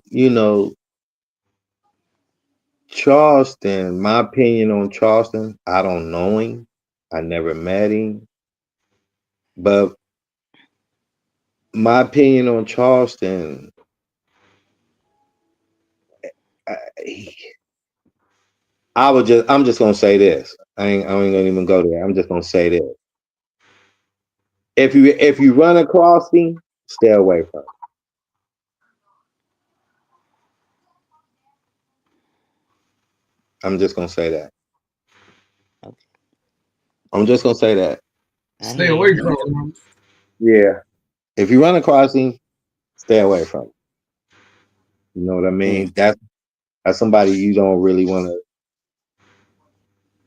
Charleston. My opinion on Charleston. I don't know him. I never met him, but my opinion on Charleston. I, I'm just gonna say this. I ain't gonna even go there. I'm just gonna say this. If you run across him, stay away from him. I'm just gonna say that. I'm just gonna say that. Stay away from him. Yeah. If you run across him, stay away from him. You know what I mean? That's somebody you don't really want to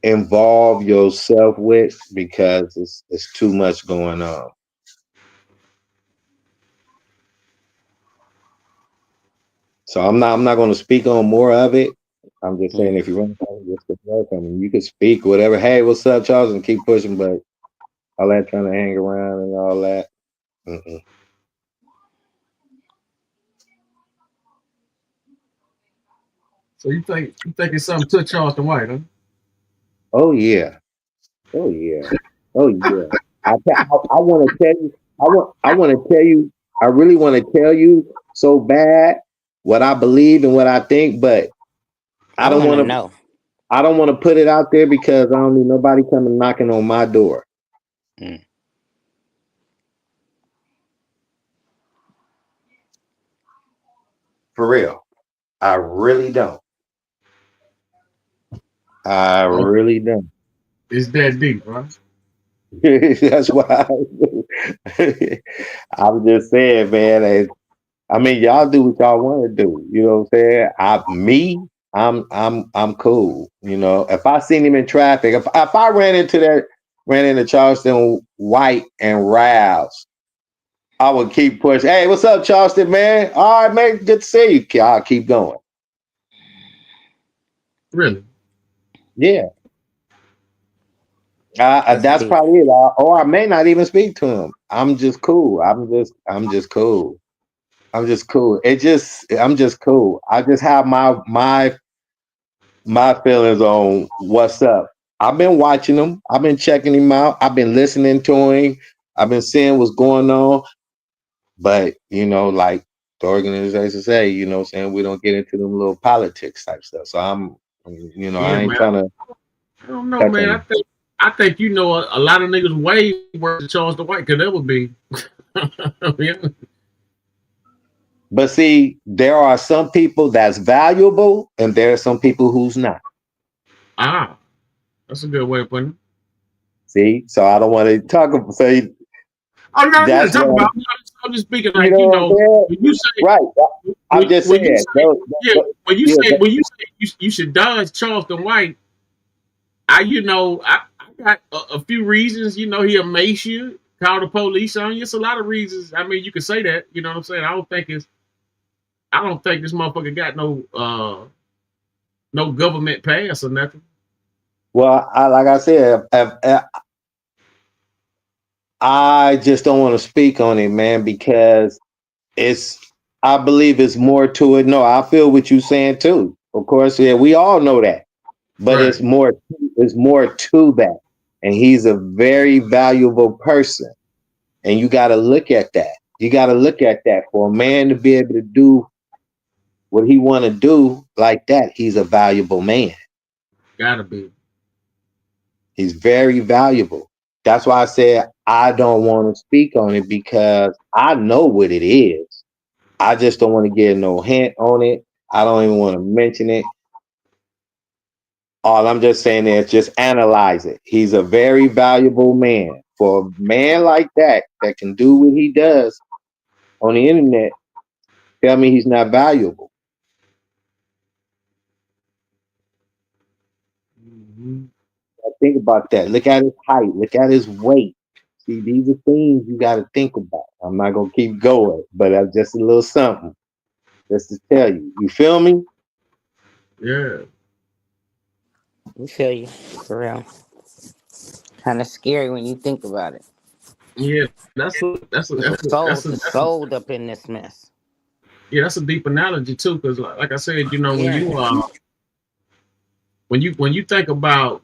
involve yourself with because it's too much going on. So I'm not going to speak on more of it. I'm just saying if you run across him, just stay away from him. You can speak whatever. Hey, what's up, Charles? And keep pushing, but all that trying to hang around and all that. Mm-mm. So you think it's something to Charleston White, huh? Oh yeah. Oh yeah. Oh yeah. I want to tell you. I want to tell you. I really want to tell you so bad what I believe and what I think, but I don't want to want to. know. I don't want to put it out there because I don't need nobody coming knocking on my door. For real. I really don't. I really don't. It's that deep, right? That's why I'm just saying, man. I mean, y'all do what y'all want to do. You know what I'm saying? I'm cool. You know, if I seen him in traffic, if I ran into Charleston White and Rouse, I would keep pushing. Hey, what's up, Charleston, man? All right, man. Good to see you. I'll keep going. Really? Yeah. That's probably it. Or I may not even speak to him. I'm just cool. I'm just cool. I'm just cool. I'm just cool. I just have my feelings on what's up. I've been watching him. I've been checking him out. I've been listening to him. I've been seeing what's going on. But like the organization say, saying we don't get into them little politics type stuff. So Yeah, I ain't man. trying to I don't know, touch man. on. I think a lot of niggas way worse than Charleston White could ever be. Yeah. But see, there are some people that's valuable, and there are some people who's not. Ah, that's a good way of putting it. See, so I don't want to talk about. So Oh no, I'm not that's talking what about. I'm just speaking you like know what I'm saying. when you say Right. I'm just when you saying. say yeah when you say you should dodge Charleston White. I got a few reasons. He a mace you, call the police on you. It's a lot of reasons. I mean, you could say that. You know what I'm saying? I don't think this motherfucker got no government pass or nothing. Well, like I said, I just don't want to speak on it, man, because I believe it's more to it. No, I feel what you're saying too. Of course, yeah, we all know that, but Right. it's more. It's more to that, and he's a very valuable person, and you got to look at that. You got to look at that for a man to be able to do what he want to do like that. He's a valuable man. Gotta be. He's very valuable. That's why I said I don't want to speak on it because I know what it is. I just don't want to get no hint on it. I don't even want to mention it. All I'm just saying is just analyze it. He's a very valuable man. For a man like that can do what he does on the internet, tell me he's not valuable. Mm-hmm. Think about that. Look at his height. Look at his weight. See, these are things you got to think about. I'm not gonna keep going, but that's just a little something just to tell you. You feel me? Yeah. We feel you, for real. Kind of scary when you think about it. Yeah, The soul up in this mess. yeah, that's a deep analogy too, because like I said, when Yeah. you think about,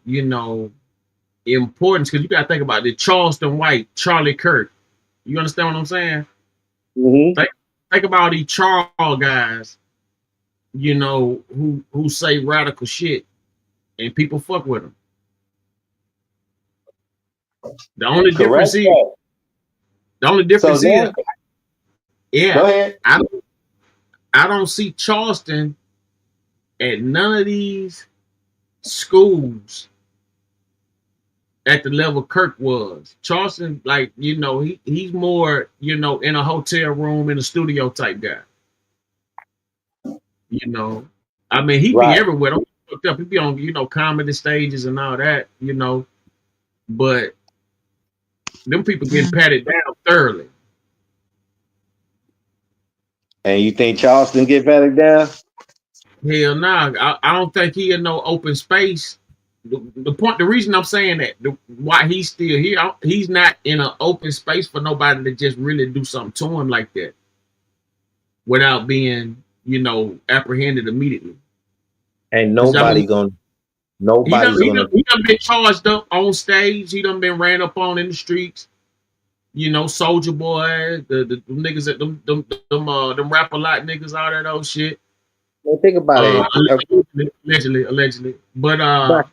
importance, because you gotta think about the Charleston White, Charlie Kirk. You understand what I'm saying? Mm-hmm. Think about all these Charles guys, who say radical shit and people fuck with them. The only Correct. difference is, the only So difference is, now, yeah, go ahead. I don't see Charleston at none of these schools at the level Kirk was. Charleston, like, he's more, in a hotel room in a studio type guy. I mean, he be Right. everywhere. Don't get fucked up. He be on, comedy stages and all that, but them people getting patted down thoroughly. And you think Charleston get better down? Hell nah. I don't think he in no open space. The reason I'm saying that, why he's still here, he's not in an open space for nobody to just really do something to him like that without being, apprehended immediately. And Because I mean, nobody's gonna. he done been charged up on stage. He done been ran up on in the streets. Soldier Boy, the niggas that them rap a lot niggas, all that old shit. Well, think about it. Allegedly. But But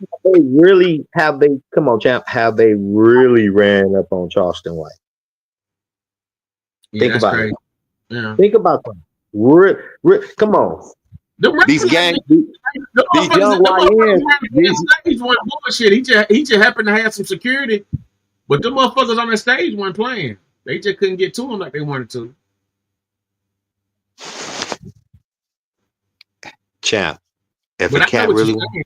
come on, champ, have they really ran up on Charleston White? Yeah, Think that's about crazy. it. Yeah. Think about them. Come on. These gangs, these young YNs, stage weren't bullshit. He just happened to have some security, but the motherfuckers on the stage weren't playing. They just couldn't get to him like they wanted to. champ. If But a I know cat what you're really, saying.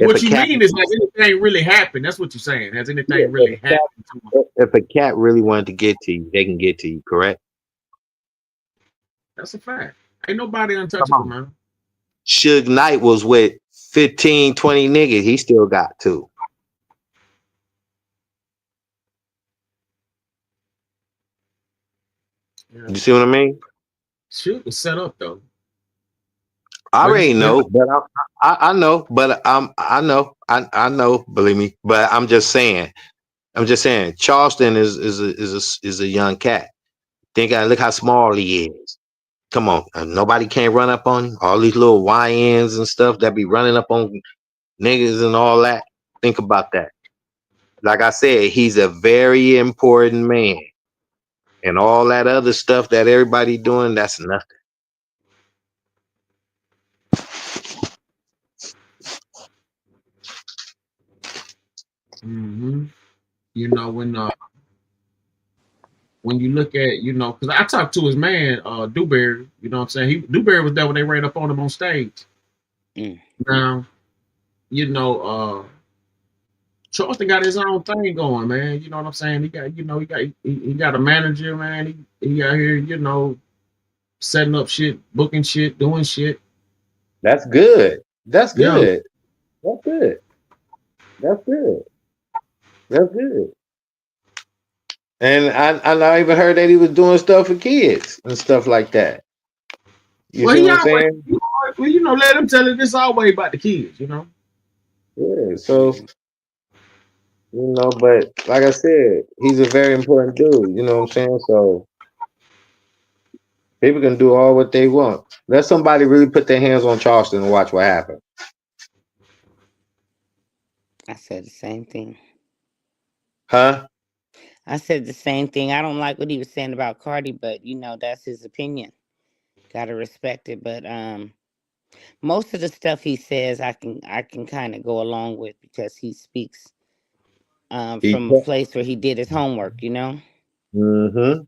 What you mean is, has anything really happened? That's what you're saying. Has anything really happened to him? if a cat really wanted to get to you, they can get to you. Correct? That's a fact. Ain't nobody untouchable, man. Suge Knight was with 15, 20 niggas. He still got two. Yeah. You see what I mean? Suge was set up though. I already know, but I know, but I know. Believe me, but I'm just saying. Charleston is a young cat. Look how small he is. Come on, nobody can't run up on him. All these little YNs and stuff that be running up on niggas and all that. Think about that. Like I said, he's a very important man, and all that other stuff that everybody doing, that's nothing. Mm-hmm. When you look at, because I talked to his man, Dewberry, you know what I'm saying? Dewberry was there when they ran up on him on stage. Now, Charleston got his own thing going, man. You know what I'm saying? He got a manager, man. He out here, setting up shit, booking shit, doing shit. That's good. That's good. That's good. That's good. That's good. And I even heard that he was doing stuff for kids and stuff like that. You see what I'm saying? Let him tell it this always about the kids, Yeah. So, but like I said, he's a very important dude. You know what I'm saying? So people can do all what they want. Let somebody really put their hands on Charleston and watch what happens. I said the same thing. Huh? I said the same thing. I don't like what he was saying about Cardi, but that's his opinion. Gotta respect it. But most of the stuff he says, I can kind of go along with because he speaks from a place where he did his homework, Mm-hmm.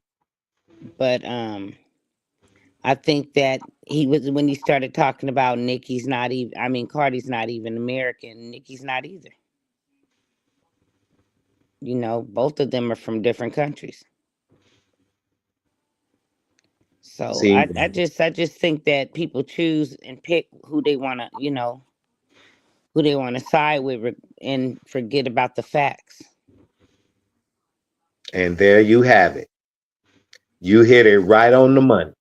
But I think that when he started talking about Nicki's not even. I mean, Cardi's not even American. Nicki's not either. You know, both of them are from different countries. So See, I just think that people choose and pick who they want to, who they want to side with, and forget about the facts. and there you have it. You hit it right on the money.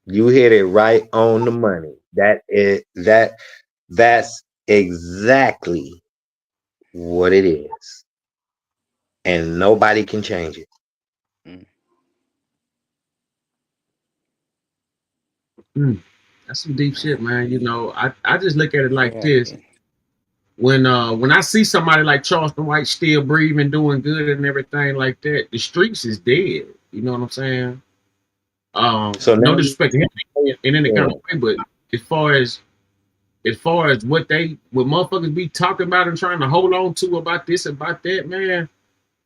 You hit it right on the money. That's exactly what it is. And nobody can change it. That's some deep shit, man. You know, I just look at it like Yeah. this. When I see somebody like Charleston White still breathing, doing good and everything like that, the streets is dead. You know what I'm saying? So No now, disrespect to him in any kind yeah. of way, but as far as what motherfuckers be talking about and trying to hold on to about this, about that, man,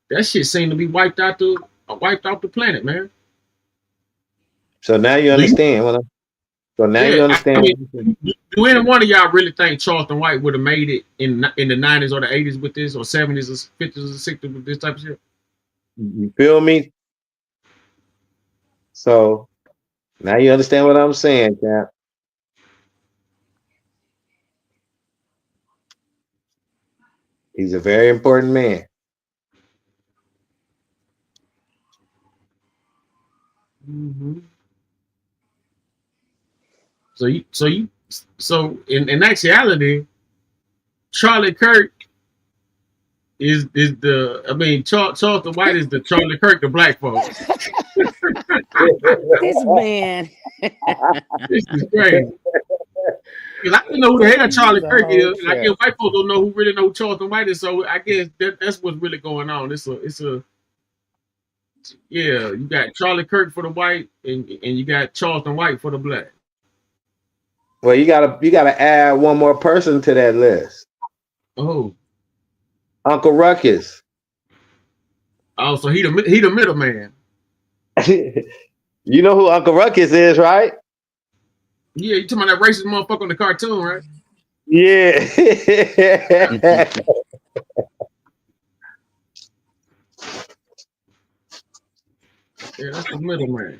that shit seem to be wiped off the planet, man. So now you Do you? understand what I'm. So now you Yeah, I understand. mean, do any one of y'all really think Charleston White would have made it in the 90s or the 80s with this, or 70s or 50s or 60s with this type of shit? You feel me? So now you understand what I'm saying, Cap. He's a very important man. Mm-hmm. So in actuality, Charlie Kirk is the I mean Charleston White is the Charlie Kirk of black folks. This man. This is crazy. Because I didn't know who the hell He's Charlie a Kirk is, whole and I guess trip. white folks don't know who really know who Charleston White is. So I guess that's what's really going on. It's a yeah. You got Charlie Kirk for the white, and you got Charleston White for the black. Well, you gotta add one more person to that list. Oh, Uncle Ruckus. so he the middleman. You know who Uncle Ruckus is, right? Yeah, you talking about that racist motherfucker on the cartoon, right? Yeah. Yeah, that's the middleman.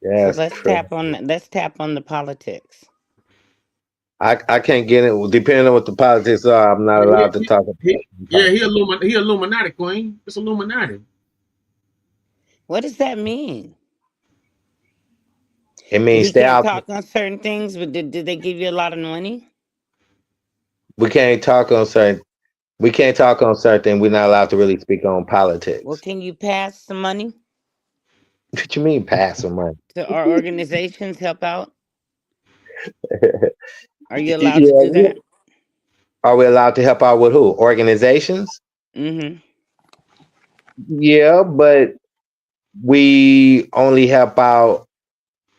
So That's crazy. let's tap on the politics. I can't get it. Depending on what the politics are, I'm not allowed to talk about He politics. Illuminati queen. It's Illuminati. What does that mean? It That means he stay can't out. talk on certain things, but did they give you a lot of money? We can't talk on certain. We can't talk on certain. We're not allowed to really speak on Well, politics. can you pass some money What you mean, pass some money? to our organizations, help out? Are you allowed to Yeah. do that? Are we allowed to help out with who? Organizations? Mm-hmm. Yeah, but we only help out.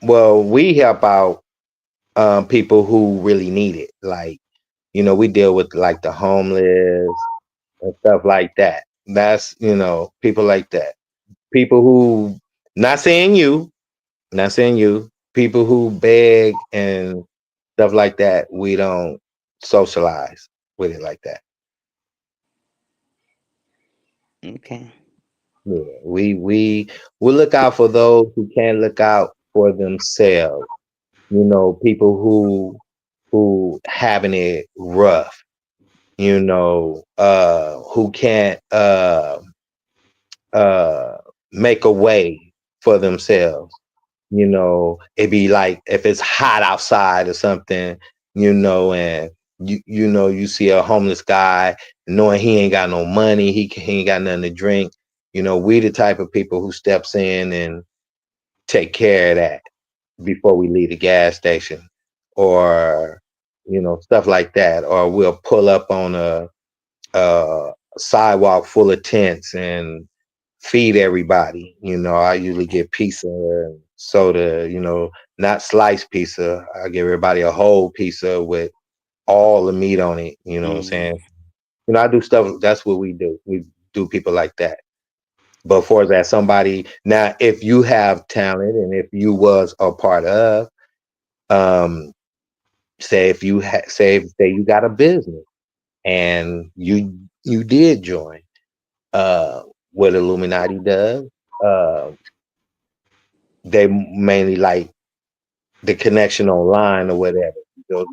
Well, we help out people who really need it. Like, we deal with like the homeless and stuff like that. That's, people like that. People who, not saying you, not saying you, people who beg and stuff like that, we don't socialize with it like that. Okay. Yeah, we look out for those who can't look out for themselves. People who having it rough. Who can't uh make a way for themselves. It'd be like if it's hot outside or something, and you see a homeless guy knowing he ain't got no money, he ain't got nothing to drink. We the type of people who steps in and take care of that before we leave the gas station, or stuff like that, or we'll pull up on a sidewalk full of tents and feed everybody. I usually get pizza and soda, not sliced pizza. I give everybody a whole pizza with all the meat on it. You know what I'm saying? I do stuff. That's what we do. We do people like that. But for that, somebody now, if you have talent and if you was a part of, um, say if you say you got a business and you did join, what Illuminati does, they mainly like the connection online or whatever.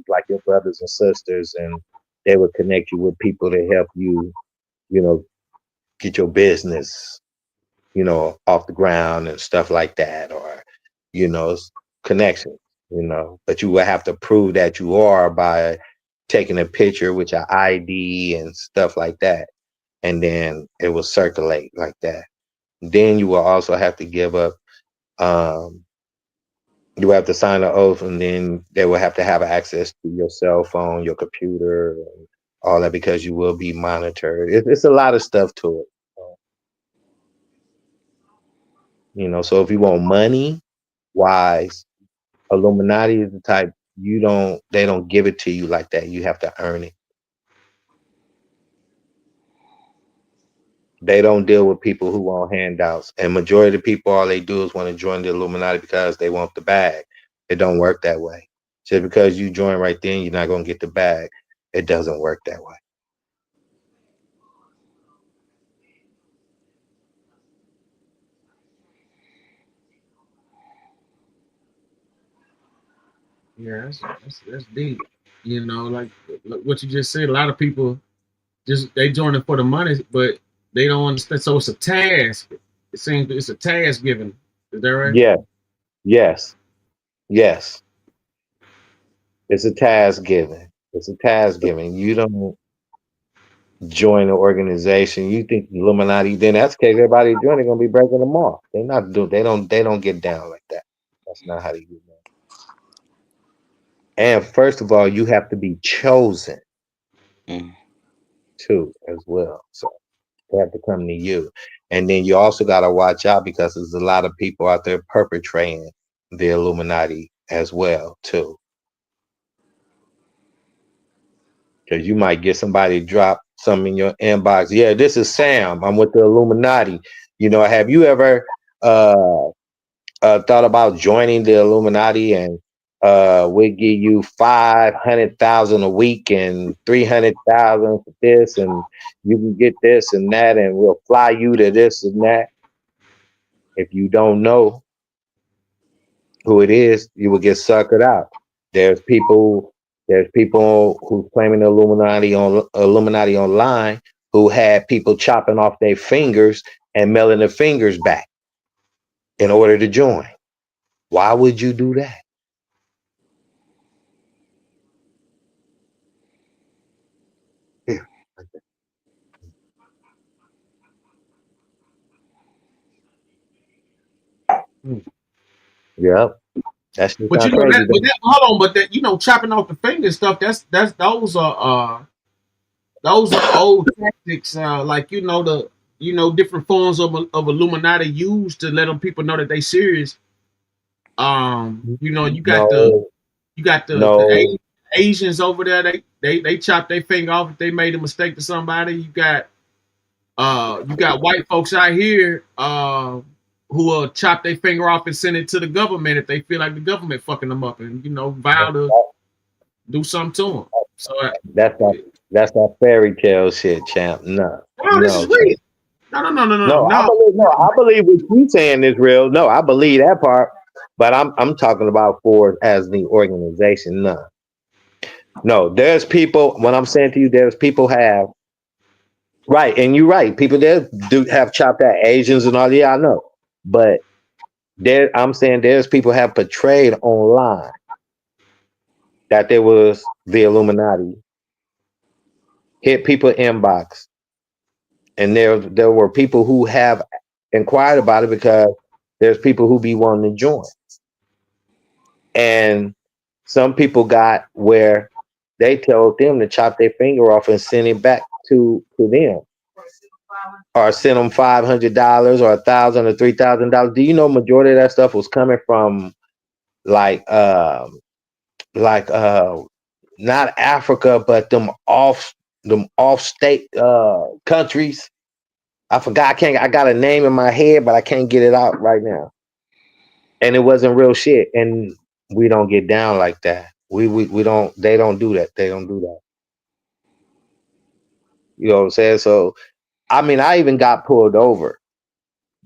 Like your brothers and sisters, and they would connect you with people to help you, get your business, off the ground and stuff like that, or, connection, but you will have to prove that you are by taking a picture with your ID and stuff like that. And then it will circulate like that. Then you will also have to give up, you have to sign an oath, and then they will have to have access to your cell phone, your computer, and all that, because you will be monitored. It's a lot of stuff to it. So if you want money wise, Illuminati is the type they don't give it to you like that. You have to earn it. They don't deal with people who want handouts. And majority of the people, all they do is want to join the Illuminati because they want the bag. It don't work that way. Just because you join right then, you're not going to get the bag. It doesn't work that way. Yeah, that's deep. Like what you just said. A lot of people they join it for the money, but they don't understand. So it's a task. It seems it's a task given. Is that right? Yeah. Yes. Yes. It's a task given. It's a task given. You don't join an organization. You think the Illuminati, then that's the case. Everybody join, they're gonna be breaking them off. They're not doing. They don't get down like that. That's not how they get down. And first of all, you have to be chosen too, as well. So they have to come to you. And then you also got to watch out, because there's a lot of people out there perpetrating the Illuminati as well too. Because you might get somebody drop something in your inbox. Yeah, this is Sam. I'm with the Illuminati. Have you ever thought about joining the Illuminati, and we give you 500,000 a week and 300,000 for this, and you can get this and that, and we'll fly you to this and that. If you don't know who it is, you will get suckered out. There's people who's claiming the Illuminati online, who had people chopping off their fingers and mailing their fingers back in order to join. Why would you do that? Yeah. Yep. That's just But not crazy. hold on, but that chopping off the finger stuff. That's those are old tactics. Like different forms of Illuminati used to let them people know that they serious. You got No, the no. Asians over there. They chopped their finger off if they made a mistake to somebody. You got white folks out here who will chop their finger off and send it to the government if they feel like the government fucking them up, and vow to do something to them. So That's not fairy tale shit, champ. No, this is no, real. champ. No. I believe what you saying is real. No, I believe that part. But I'm talking about Ford as the organization. No. There's people. What I'm saying to you, there's people have right, and you're right. People there do have chopped at Asians and all. Yeah, I know. But I'm saying there's people have portrayed online that there was the Illuminati, hit people inbox, and there were people who have inquired about it, because there's people who be wanting to join, and some people got where they told them to chop their finger off and send it back to them, or send them $500 or $1,000 or $3,000. Do you know majority of that stuff was coming from like not Africa, but them off state countries. I forgot. I got a name in my head, but I can't get it out right now. And it wasn't real shit. And we don't get down like that. We don't. They don't do that. They don't do that. You know what I'm saying? So I mean, I even got pulled over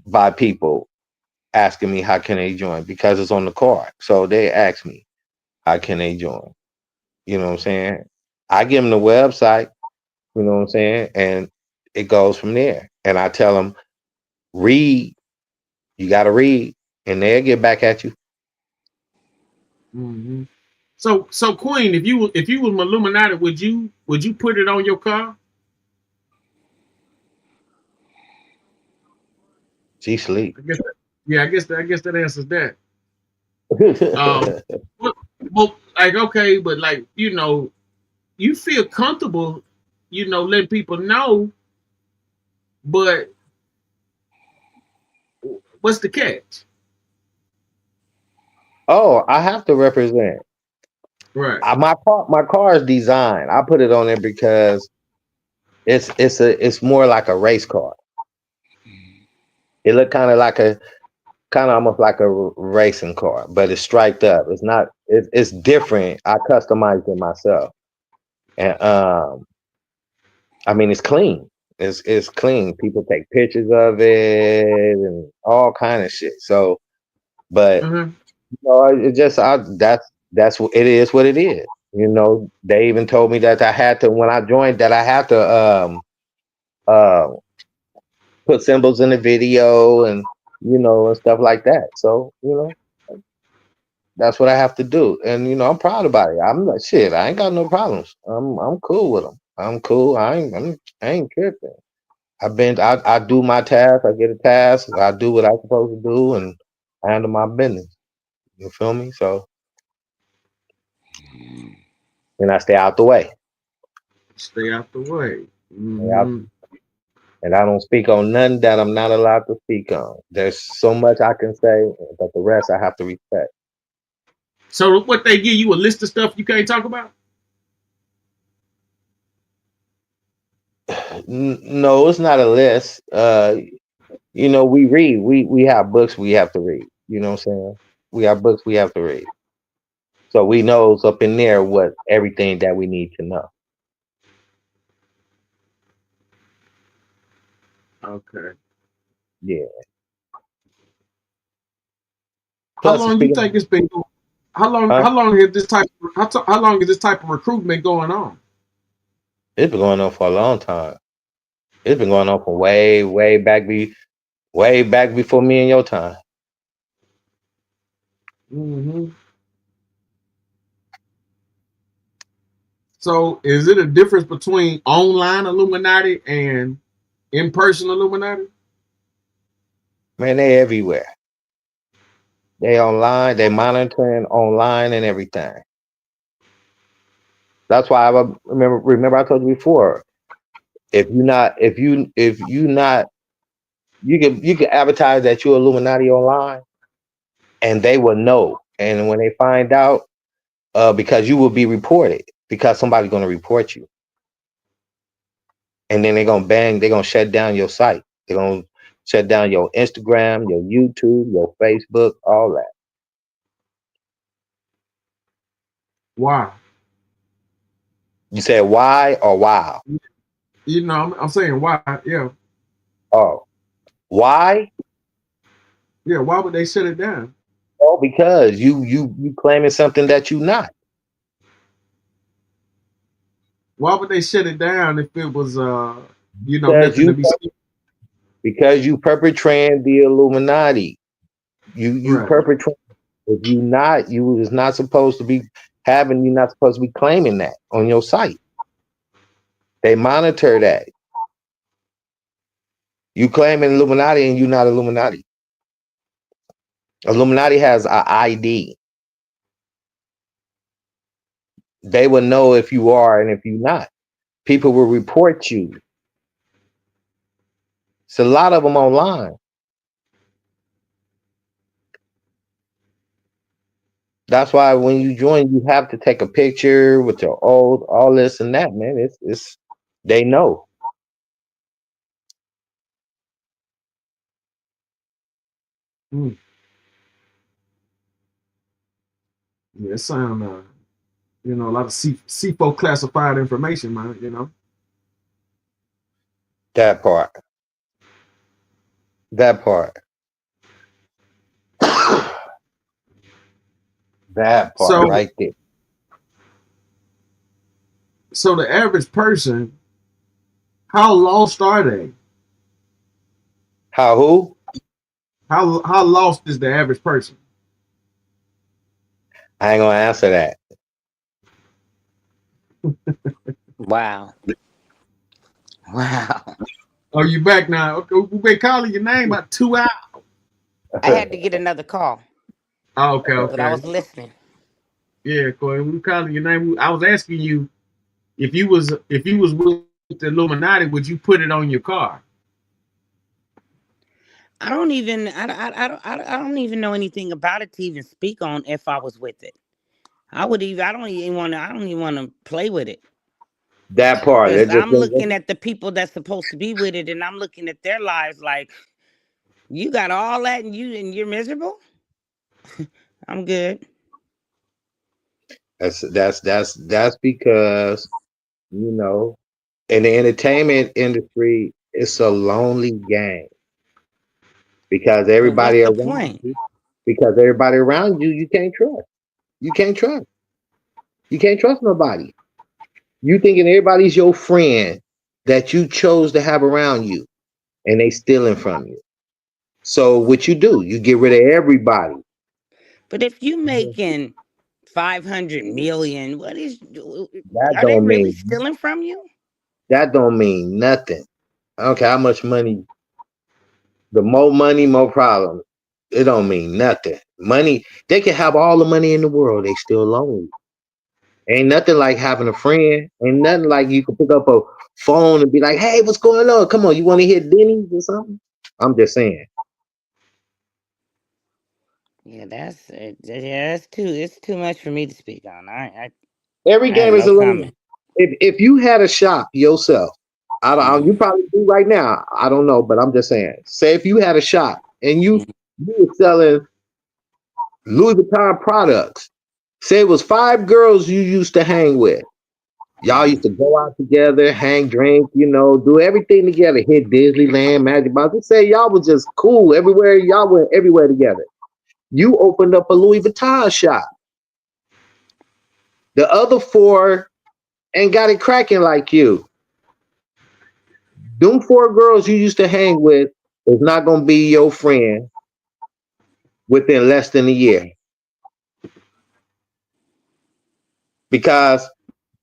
by people asking me how can they join because it's on the card. So they ask me how can they join. You know what I'm saying? I give them the website. You know what I'm saying? And it goes from there. And I tell them, read. You got to read, and they'll get back at you. Mm-hmm. So Queen, if you was Illuminati, would you put it on your car? She sleep. I guess I guess that answers that. Well, like okay, but like you feel comfortable, letting people know, but what's the catch? Oh, I have to represent. Right. My car is designed. I put it on there because it's more like a race car. It look kind of almost like a racing car, but it's striped up. It's not. It's different. I customized it myself, and I mean it's clean. It's clean. People take pictures of it and all kind of shit. So, but Mm-hmm. it just that's what it is. What it is. They even told me that I had to when I joined that I had to uh put symbols in the video and and stuff like that. So that's what I have to do, and I'm proud about it. I'm like shit. I ain't got no problems. I'm cool with them. I'm cool. I ain't tripping. I do my task. I get a task. I do what I'm supposed to do, and I handle my business. You feel me? So, and I stay out the way. Stay out the way. Stay out, Mm-hmm. and I don't speak on nothing that I'm not allowed to speak on. There's so much I can say, but the rest I have to respect. So what they give you a list of stuff you can't talk about? No, it's not a list. We read. We have books we have to read. You know what I'm saying? We have books we have to read. So we knows up in there what everything that we need to know. Okay. Yeah. How Plus, long you think it's been? How long? huh? How long is this type of recruitment going on? It's been going on for a long time. It's been going on for way back before me and your time. Mm-hmm. So is it a difference between online Illuminati and in-person Illuminati? Man, they everywhere. They online. They monitoring online and everything. That's why I remember I told you before. If you not you can advertise that you're Illuminati online, and they will know. And when they find out, because you will be reported because somebody's going to report you, and then they're gonna shut down your site. They're gonna shut down your Instagram, your YouTube, your Facebook, all that. Why? You said why or wow? I'm saying why? Yeah, Oh, why? yeah. Why would they shut it down? Oh, because you claiming something that you not. Why would they shut it down if it was Because nothing to be you seen? because you perpetrating the Illuminati. You Right. perpetrate. If you was not supposed to be you're not supposed to be claiming that on your site. They monitor that. You claiming Illuminati and you're not Illuminati. Illuminati has a ID. They will know if you are and if you're not. People will report you. It's a lot of them online. That's why when you join, you have to take a picture with your old, all this and that, man. It's they know. Hmm. Yeah, it sound You know, a lot of C4 classified information, man. You know. That part. That part. That part So, right there. so the average person, how lost are they? How who? How lost is the average person? I ain't gonna answer that. Wow. Wow. Oh, you back now? Okay, we've been calling your name about 2 hours. I had to get another call, Oh, okay, but I okay. was listening. Yeah, Corey, we calling your name. I was asking you if you was with the Illuminati, would you put it on your car? I don't even I don't even know anything about it to even speak on if I was with it. I don't even want to play with it. That part. Because It just I'm looking at the people that's supposed to be with it, and I'm looking at their lives like, you got all that and you're miserable? I'm good. that's because, you know, in the entertainment industry, it's a lonely game because But what's everybody the around point? you, you can't trust. You can't trust. You can't trust nobody. You thinking everybody's your friend that you chose to have around you, and they stealing from you. So what you do? You get rid of everybody. But if you making 500 million, what is That are they don't really mean stealing from you? that don't mean nothing. I don't care how much money. The more money, more problems. It don't mean nothing. Money, they can have all the money in the world. They still lonely. Ain't nothing like having a friend. Ain't nothing like you can pick up a phone and be like, "Hey, what's going on? Come on, you want to hit Denny's or something?" I'm just saying. Yeah, that's too it's too much for me to speak on. Every I have game is no a little. comment. If you had a shop yourself, you probably do right now. I don't know, but I'm just saying. Say if you had a shop and you were selling Louis Vuitton products. Say it was 5 girls you used to hang with. Y'all used to go out together, hang, drink, do everything together. Hit Disneyland, Magic Mountain. Just say y'all was just cool everywhere. Y'all went everywhere together. You opened up a Louis Vuitton shop. The other 4 ain't got it cracking like you. Them 4 girls you used to hang with is not gonna be your friend within less than a year. Because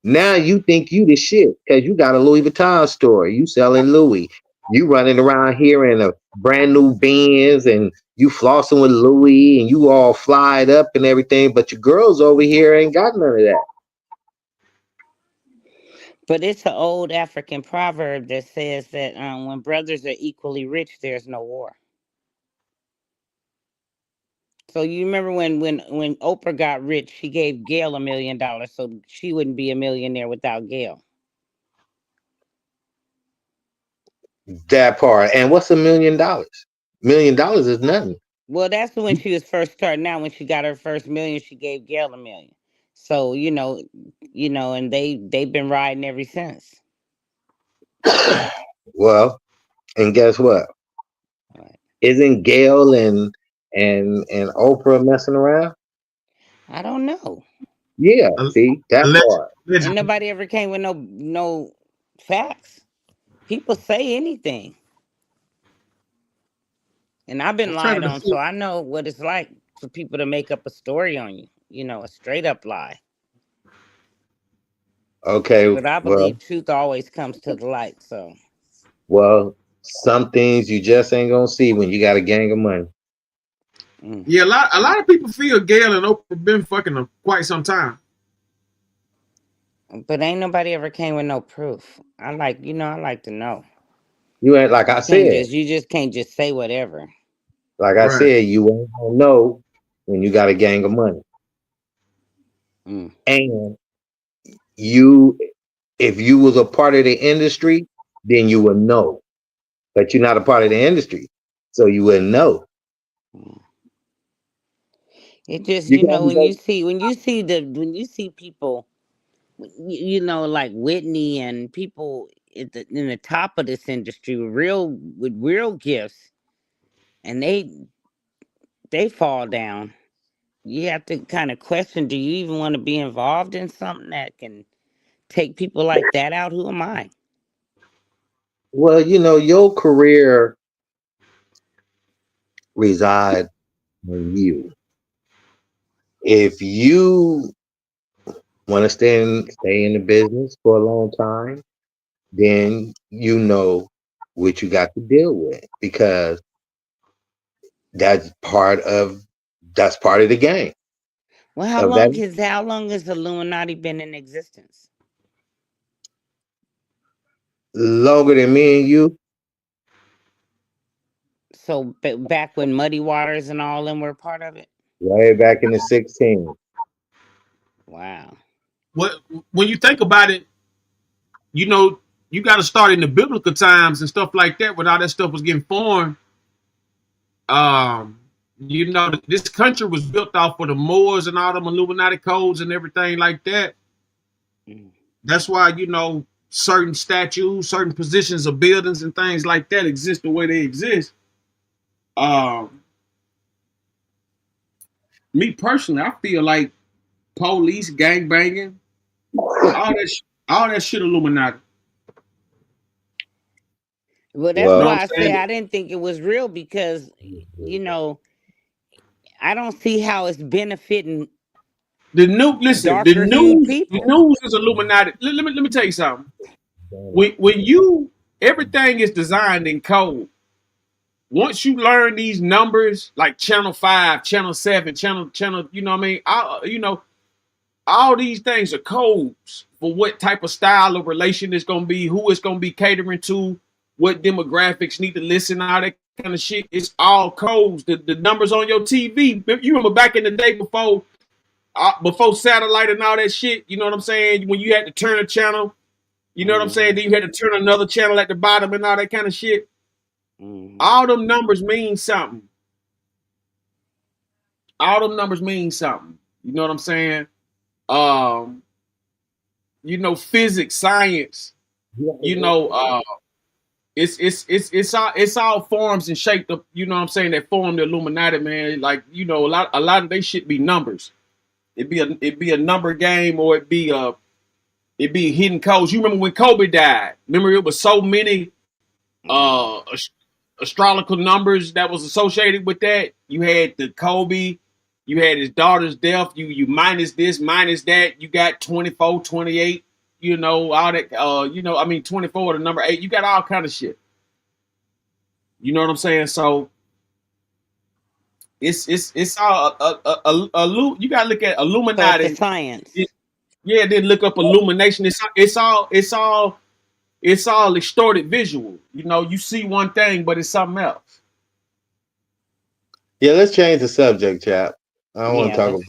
now you think you the shit because you got a Louis Vuitton store. You selling Louis. You running around here in a brand new Benz and you flossing with Louis and you all flyed up and everything, but your girls over here ain't got none of that. But it's an old African proverb that says that when brothers are equally rich, there's no war. So you remember when Oprah got rich, she gave Gail $1 million, so she wouldn't be a millionaire without Gail. That part. And what's $1 million? $1 million is nothing. Well, that's when she was first starting out. When she got her first million, she gave Gail $1 million. So and they've been riding ever since. Well, and guess what? Right. Isn't Gail and Oprah messing around? I don't know. Yeah, see that part. Ain't nobody ever came with no facts. People say anything. And I've been I'm trying lied to on, so I know what it's like for people to make up a story on you. A straight up lie. Okay, But I well, believe truth always comes to the light. So some things you just ain't gonna see when you got a gang of money. Yeah, a lot of people feel Gail and Oprah been fucking them quite some time. but ain't nobody ever came with no proof. I like to know. You ain't like I said. You just can't just say whatever. Like I Right. said, you ain't gonna know when you got a gang of money. And you, if you was a part of the industry, then you would know. But you're not a part of the industry, so you wouldn't know. It just You can only when go. you see people you know, like Whitney and people in the top of this industry with real gifts, and they fall down. You have to kind of question: do you even want to be involved in something that can take people like that out? Who am I? Well, your career resides in you. If you want to stay in the business for a long time, then you know what you got to deal with, because that's part of the game Well, of that. how long has Illuminati been in existence? Longer than me and you. So back when Muddy Waters and all them were part of it. Way back in the 16. Wow. What when you think about it, you know, you got to start in the biblical times and stuff like that when all that stuff was getting formed. You know, this country was built off of the Moors and all them Illuminati codes and everything like that. That's why, you know, certain statues, certain positions of buildings and things like that exist the way they exist. Me personally, I feel like police, gang banging, all that shit Illuminati. Well, that's You know Well, what why I I'm say saying? I didn't think it was real because, you know, I don't see how it's benefiting The darker hued people. news is Illuminati. Let me tell you something. When you everything is designed in code. Once you learn these numbers, like channel 5, channel 7, channel, you know what I mean? All these things are codes for what type of style of relation it's gonna be, who it's gonna be catering to, what demographics need to listen, all that kind of shit. It's all codes. The numbers on your TV. You remember back in the day before satellite and all that shit, you know what I'm saying? When you had to turn a channel, you know what I'm saying? Then you had to turn another channel at the bottom and all that kind of shit. All them numbers mean something. All them numbers mean something. You know what I'm saying? Um, you know, physics, science, you know, it's all forms and shaped up, you know what I'm saying, that form the Illuminati, man. Like, you know, a lot of they shit be numbers. It'd be a number game, or it'd be hidden codes. You remember when Kobe died? Remember it was so many astrological numbers that was associated with that. You had the Kobe, you had his daughter's death, you minus this, minus that, you got 24, 28, you know, all that, you know, I mean 24 to number 8, you got all kind of shit. You know what I'm saying? So it's all you gotta look at So it's a Illuminati. science. Yeah, then look up illumination. It's all distorted visual. You know, you see one thing, but it's something else. yeah, let's change the subject, chap. I don't want Yeah, to talk about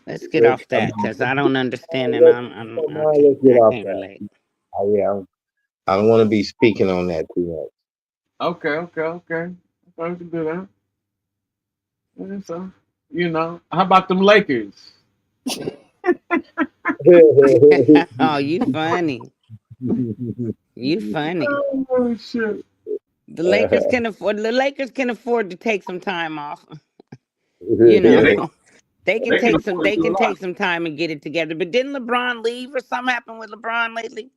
let's get let's off that because I don't understand and I'm let's get I off can't that. relate. I don't want to be speaking on that too much. Okay. We can do that. Yeah, so, you know, how about them Lakers? Oh, you funny. You funny. Oh shit. The Lakers can afford to take some time off. You Yeah, know. they can afford to They do a can lot. take some time and get it together. But didn't LeBron leave or something happen with LeBron lately?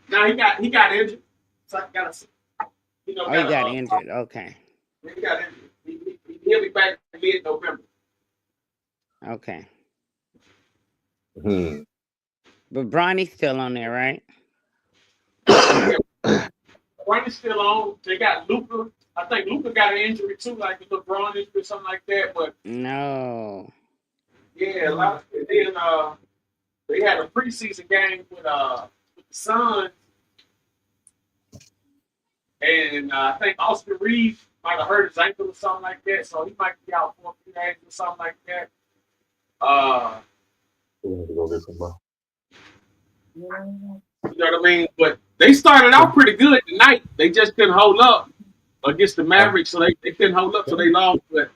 Now he got injured. So I got Oh, he got injured. Okay. he got injured. He'll be back mid November. Okay. Hmm. But Bronny's still on there, right? Bronny's still on. They got Luka. I think Luka got an injury too, like a LeBron injury or something like that. But No. yeah, a lot. And then they had a preseason game with the Suns, and I think Austin Reeves might have hurt his ankle or something like that, so he might be out for a few days or something like that. You know what I mean? But they started out pretty good tonight. They just couldn't hold up against the Mavericks, so they couldn't hold up, so they lost. But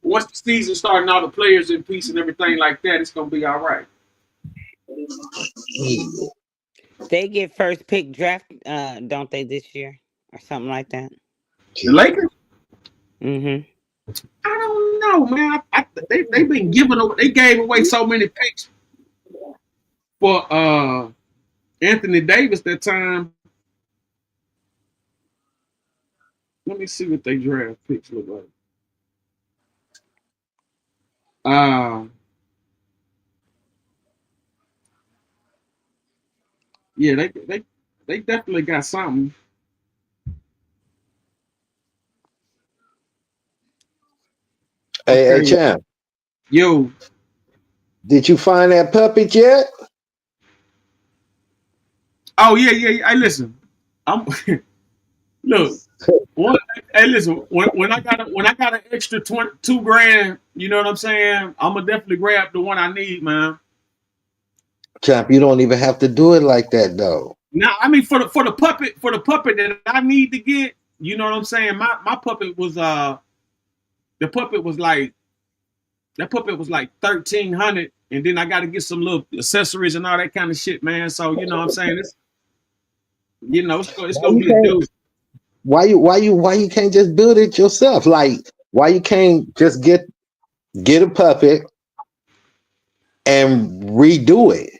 once the season started and all the players in peace and everything like that, it's gonna be all right. They get first pick draft, don't they, this year or something like that? The Lakers? Mm-hmm. I don't know, man. They've been they gave away so many picks for Anthony Davis that time. Let me see what they draft picks look like. Uh yeah, they definitely got something. Hey, Okay. champ. Yo. Did you find that puppet yet? Oh yeah. Hey, listen. I'm look. Hey, listen. When I got an extra 22 grand, you know what I'm saying? I'm gonna definitely grab the one I need, man. Champ, you don't even have to do it like that though. Now, I mean, for the puppet that I need to get, you know what I'm saying? My puppet was the puppet was like that puppet was like 1,300, and then I got to get some little accessories and all that kind of shit, man. So you know what I'm saying? It's Why gonna you be a can't? dude. Why you can't just build it yourself? Like, why you can't just get a puppet and redo it?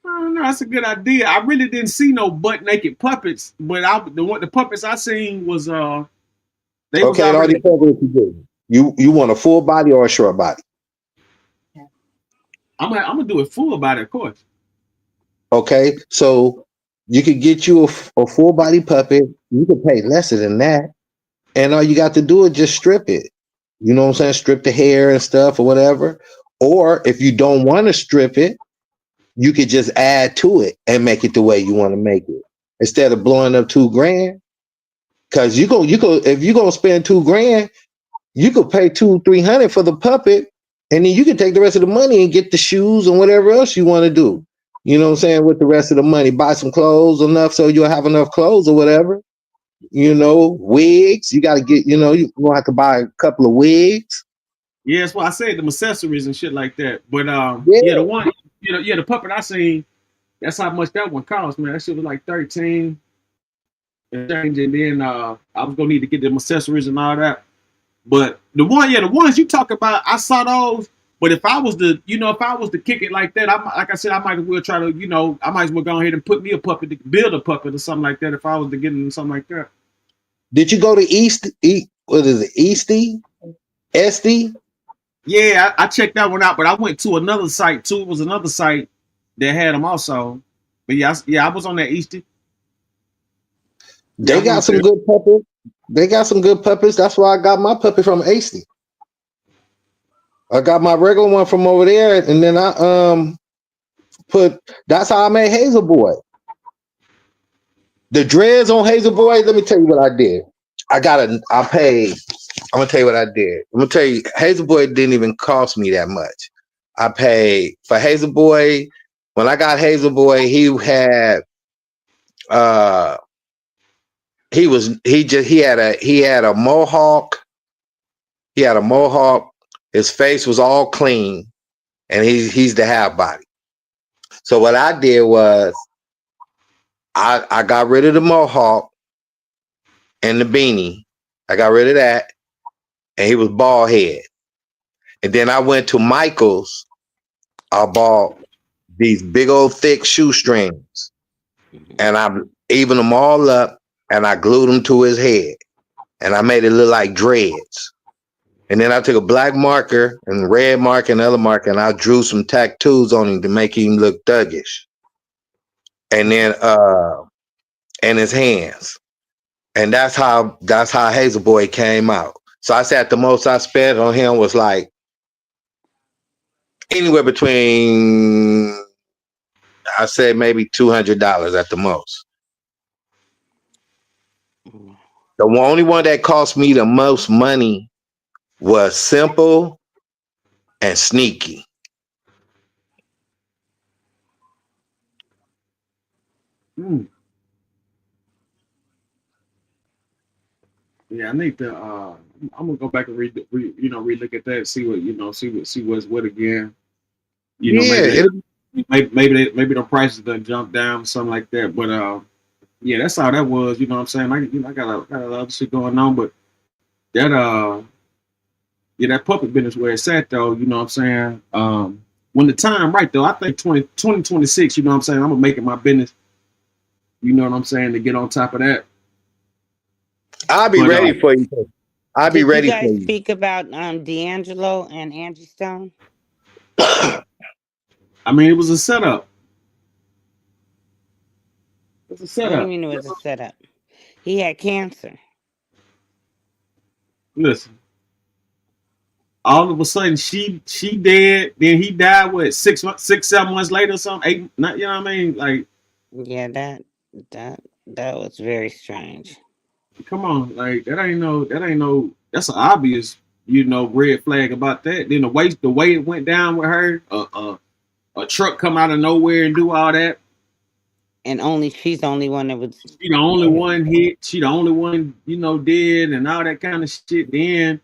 I don't know. That's a good idea. I really didn't see no butt naked puppets, but the puppets I seen was they was Okay, it all already. depends what you do. You want a full body or a short body? I'm gonna do it full about it, of course. Okay, so you could get you a full body puppet. You could pay lesser than that, and all you got to do is just strip it. You know what I'm saying? Strip the hair and stuff or whatever. Or if you don't want to strip it, you could just add to it and make it the way you want to make it instead of blowing up 2 grand. Because you go if you're gonna spend 2 grand, you could pay 200-300 for the puppet, and then you can take the rest of the money and get the shoes and whatever else you want to do. You know what I'm saying? With the rest of the money, buy some clothes enough so you'll have enough clothes or whatever. Wigs. You got to get. You gonna have to buy a couple of wigs. Yeah, that's why I said them accessories and shit like that. But Yeah. yeah, the one, the puppet I seen, that's how much that one cost, man. That shit was like 13 and change, and then I was gonna need to get them accessories and all that. But the ones you talk about, I saw those. But if I was to kick it like that, like I said, I might as well try to, I might as well go ahead and put me a puppet, to build a puppet or something like that. If I was to get into something like that. Did you go to what is it? Easty? SD? Yeah, I checked that one out, but I went to another site too. It was another site that had them also. But I was on that Easty. They got some good puppets. They got some good puppets. That's why I got my puppet from Easty. I got my regular one from over there, and then I that's how I made Hazel Boy. The dreads on Hazel Boy, let me tell you what I did. I'm gonna tell you what I did. I'm gonna tell you, Hazel Boy didn't even cost me that much. I paid for Hazel Boy. When I got Hazel Boy, he had he had a mohawk. He had a mohawk. His face was all clean, and he's the half body. So what I did was I got rid of the mohawk and the beanie. I got rid of that, and he was bald head. And then I went to Michael's. I bought these big old thick shoestrings, and I evened them all up, and I glued them to his head, and I made it look like dreads. And then I took a black marker and red marker and other marker, and I drew some tattoos on him to make him look thuggish. And then and his hands. And that's how Hazel Boy came out. So I said the most I spent on him was like anywhere between, I say maybe $200 at the most. The only one that cost me the most money was Simple and Sneaky. Yeah, I need to. I'm gonna go back and relook at that, see what's what again. You know, Yeah, maybe the prices done jump down, something like that. But yeah, that's how that was. You know what I'm saying? I got a lot of shit going on, but that yeah, that puppet business where it's at though. You know what I'm saying? When the time right though, I think 2026. You know what I'm saying? I'm gonna make it my business. You know what I'm saying, to get on top of that. I'll be But ready for you. I'll be Did you ready for guys you. speak about D'Angelo and Angie Stone? I mean, it was a setup. It's a What do you setup. mean it was a setup? He had cancer. Listen, all of a sudden she dead, then he died. What 6, 7 months later, or something? 8, not, you know what I mean? Like, Yeah, that was very strange. come on, like that's an obvious, red flag about that. Then the way it went down with her, a truck come out of nowhere and do all that. And she's the only one that was. She the only one hit. She the only one, did and all that kind of shit. Then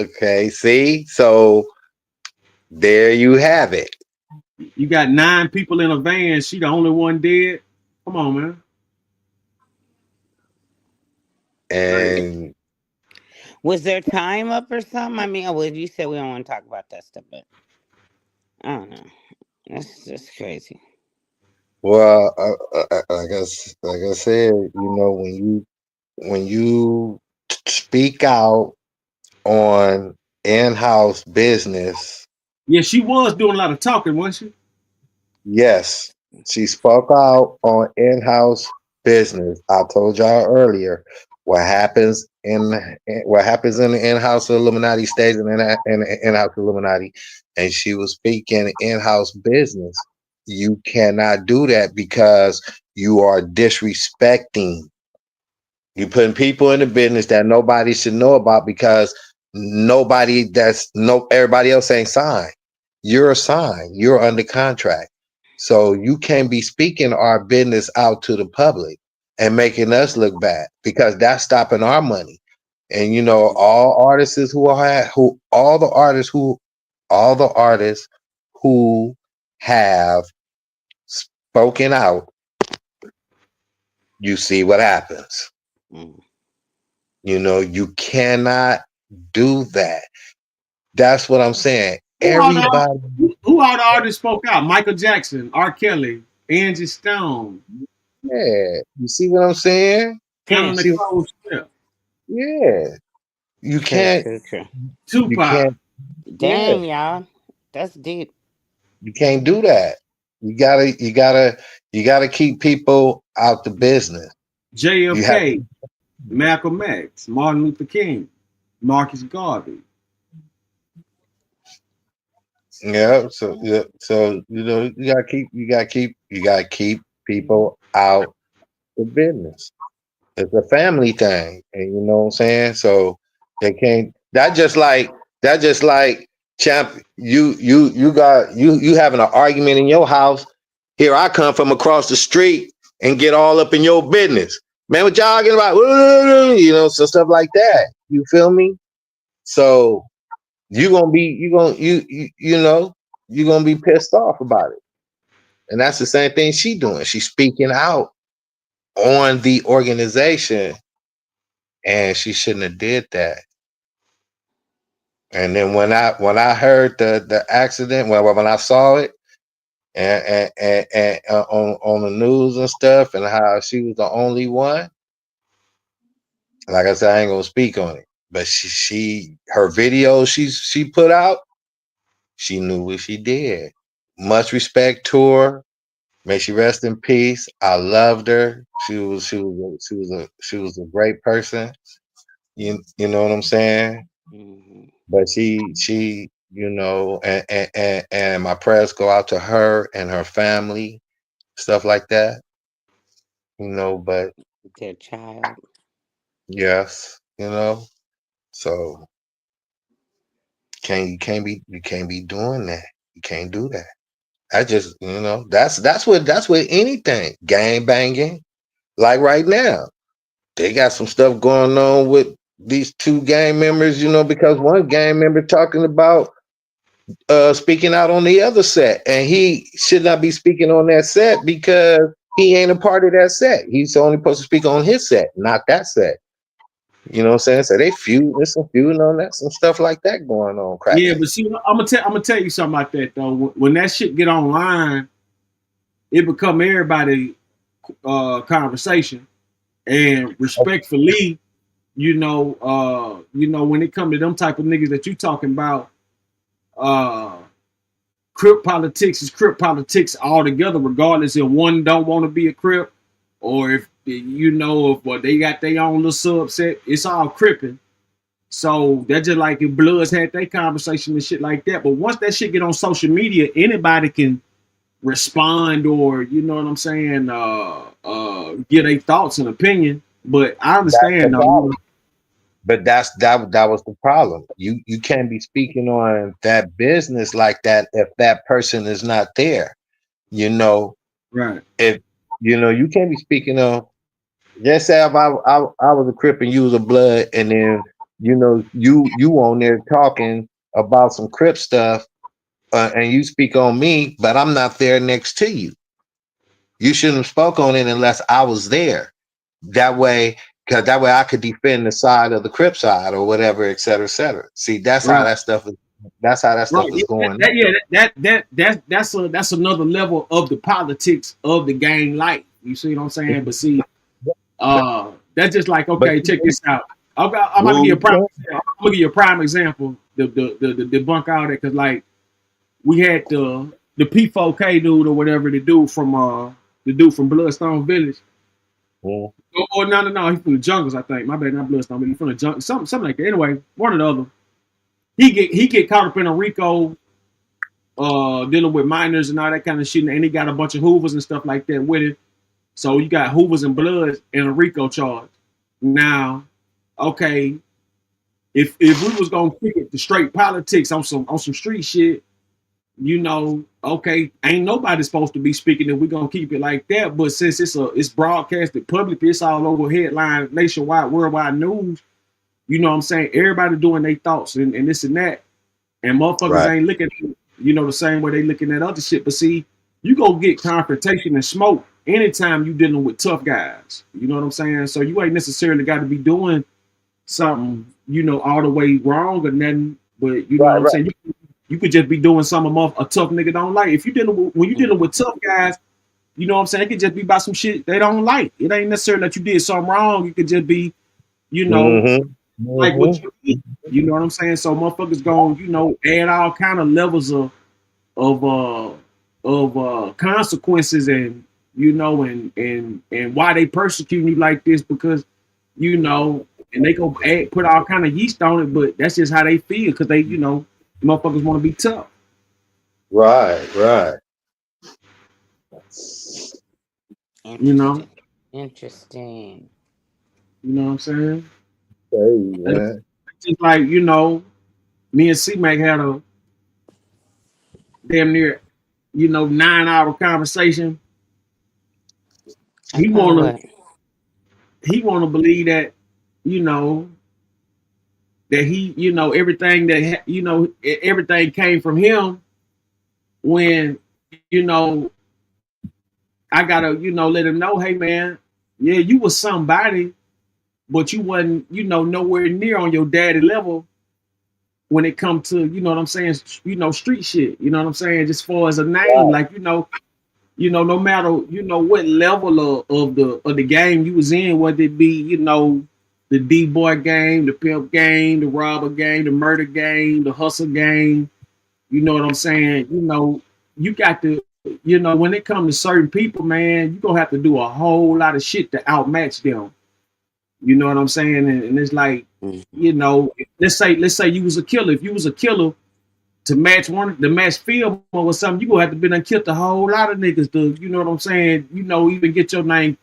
Okay, see? So there you have it. you got 9 people in a van. She the only one dead. Come on, man. Like, And Was there time up or something? I mean, well, you said we don't want to talk about that stuff, but I don't know. That's just crazy. well, like I said, when you speak out on in-house business, yeah, she was doing a lot of talking, wasn't yes, she spoke out on in-house business. I told y'all earlier what happens in the in-house Illuminati stays in the in-house Illuminati, and she was speaking in-house business. You cannot do that because you are disrespecting. You putting people in the business that nobody should know about because everybody else ain't signed. You're signed. You're under contract. So you can't be speaking our business out to the public and making us look bad because that's stopping our money. And all the artists who have spoken out, you see what happens. Mm. You cannot do that. That's what I'm saying. Who all the Everybody, who all the artists spoke out? Michael Jackson, R. Kelly, Angie Stone, yeah. You see what I'm saying? Hannah See, Nicole Smith, yeah. You True, can't. true, true. You Tupac. can't. Yeah. Dang, y'all. That's deep. You can't do that. You gotta keep people out the business. You have. JFK, Malcolm X, Martin Luther King, Marcus Garvey. Yeah. So yeah. So you gotta keep people out the business. It's a family thing, and you know what I'm saying. So they can't. That just like champ. You having an argument in your house. Here I come from across the street and get all up in your business, man. What y'all arguing about? So stuff like that. You feel me? So you gonna be pissed off about it, and that's the same thing she doing. She's speaking out on the organization and she shouldn't have did that. And then when I heard the accident, when I saw it and on the news and stuff, and how she was the only one, like I said, I ain't gonna speak on it. But her video she put out, she knew what she did. Much respect to her. May she rest in peace. I loved her. She was a great person. You know what I'm saying? Mm-hmm. But and my prayers go out to her and her family, stuff like that. But Their child. yes, so you can't be doing that. You can't do that. I just that's with anything. Gang banging. Like right now. They got some stuff going on with these two gang members, because one gang member talking about speaking out on the other set, and he should not be speaking on that set because he ain't a part of that set. He's only supposed to speak on his set, not that set. You know what I'm saying? So they feud, there's some feuding on that, some stuff like that going on. Crack. Yeah, but see, I'm gonna tell you something like that though. When that shit get online, it become everybody conversation, and respectfully, when it come to them type of niggas that you talking about, Crip politics is Crip politics altogether, regardless if one don't want to be a Crip or if they got their own little subset. It's all Cripping. So that's just like if Bloods had their conversation and shit like that. But once that shit get on social media, anybody can respond or give their thoughts and opinion. But I understand though. But that was the problem. You can't be speaking on that business like that if that person is not there. Right. If you can't be speaking on. Just say if I was a Crip and you was a Blood, and then you on there talking about some Crip stuff, and you speak on me, but I'm not there next to you. You shouldn't have spoke on it unless I was there. That way I could defend the side of the Crip side or whatever, et cetera, et cetera. See, that's how that stuff is. That's how that stuff is going. That's another level of the politics of the gang life. You see what I'm saying? But see, that's just like, okay, check this out. I'm gonna give you a prime example. The debunk all that, because like we had the P4K dude or whatever, the dude from Bloodstone Village. Yeah. Oh no, he's from the jungles, I think. My bad, not Bloodstone, but he's from the jungle, something like that. Anyway, one or the other. He get caught up in a RICO, dealing with minors and all that kind of shit, and he got a bunch of Hoovers and stuff like that with it. So you got Hoovers and Bloods and a RICO charge. Now, okay, if we was gonna kick it to straight politics on some street shit, okay, ain't nobody supposed to be speaking if we're gonna keep it like that. But since it's broadcasted publicly, it's all over headline, nationwide, worldwide news. You know what I'm saying? Everybody doing their thoughts and this and that. And motherfuckers ain't looking at it, the same way they looking at other shit. But see, you go get confrontation and smoke anytime you dealing with tough guys. You know what I'm saying? So you ain't necessarily got to be doing something, all the way wrong or nothing. But you know what I'm saying? You could just be doing something a tough nigga don't like. If when you dealing with tough guys, you know what I'm saying? It could just be about some shit they don't like. It ain't necessarily that you did something wrong. It could just be, like what you eat. You know what I'm saying? So motherfuckers gonna, add all kind of levels of consequences and and why they persecuting you like this, because and they go put all kind of yeast on it, but that's just how they feel because they motherfuckers want to be tough. Right. Interesting. You know what I'm saying? Hey, just like me and C-Mac had a damn near 9-hour conversation. He wanna believe that that he everything that everything came from him, when I gotta let him know, hey man, yeah, you was somebody, but you wasn't nowhere near on your daddy level when it come to what I'm saying, street shit. You know what I'm saying? Just far as a name, like no matter what level of the game you was in, whether it be the D-boy game, the pimp game, the robber game, the murder game, the hustle game. You know what I'm saying? You got to when it comes to certain people, man, you gonna have to do a whole lot of shit to outmatch them. You know what I'm saying? And it's like, let's say you was a killer. If you was a killer, to match film or something, you gonna have to be done killed a whole lot of niggas to, you know what I'm saying? Even get your name,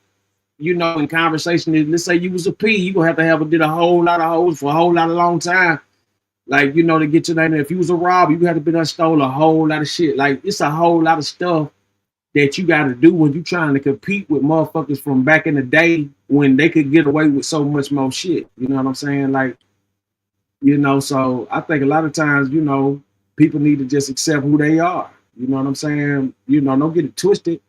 in conversation. Let's say you was a P, you gonna have to did a whole lot of hoes for a whole lot of long time. Like, to get your name. If you was a robber, you had to be done stole a whole lot of shit. Like, it's a whole lot of stuff that you got to do when you trying to compete with motherfuckers from back in the day when they could get away with so much more shit. You know what I'm saying? Like, so I think a lot of times, people need to just accept who they are. You know what I'm saying? You know, don't get it twisted.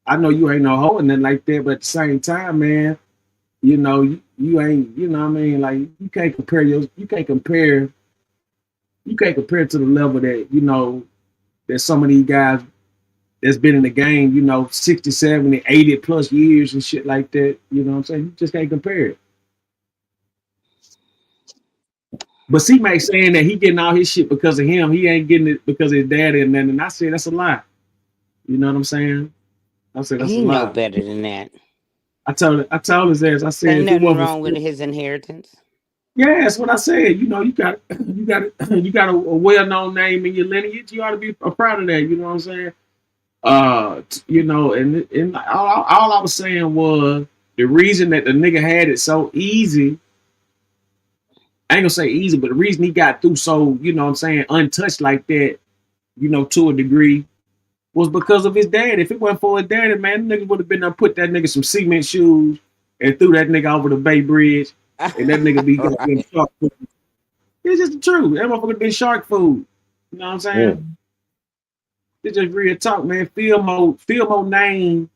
I know you ain't no hoe and nothing like that, but at the same time, man, you know, you ain't, you know what I mean? Like you can't compare to the level that, you know, that some of these guys that's been in the game, you know, 60, 70, 80 plus years and shit like that. You know what I'm saying? You just can't compare it. But C-Mac saying that he getting all his shit because of him. He ain't getting it because of his daddy and then. And I said, that's a lie. You know what I'm saying? I said, that's a He know lie. better than that. I told his ass, I said, Ain't if it nothing wasn't wrong for, with his inheritance. yeah, that's what I said. You know, you got a well-known name in your lineage. You ought to be proud of that. You know what I'm saying? You know, and all I was saying was the reason that the nigga had it so easy. I ain't gonna say easy, but the reason he got through so, you know what I'm saying, untouched like that, you know, to a degree, was because of his dad. If it wasn't for his daddy, man, the nigga would have been there, put that nigga some cement shoes and threw that nigga over the Bay Bridge, and that nigga be goddamn shark food. It's just the truth. That motherfucker been shark food. You know what I'm saying? It's just real talk, man. Filmo name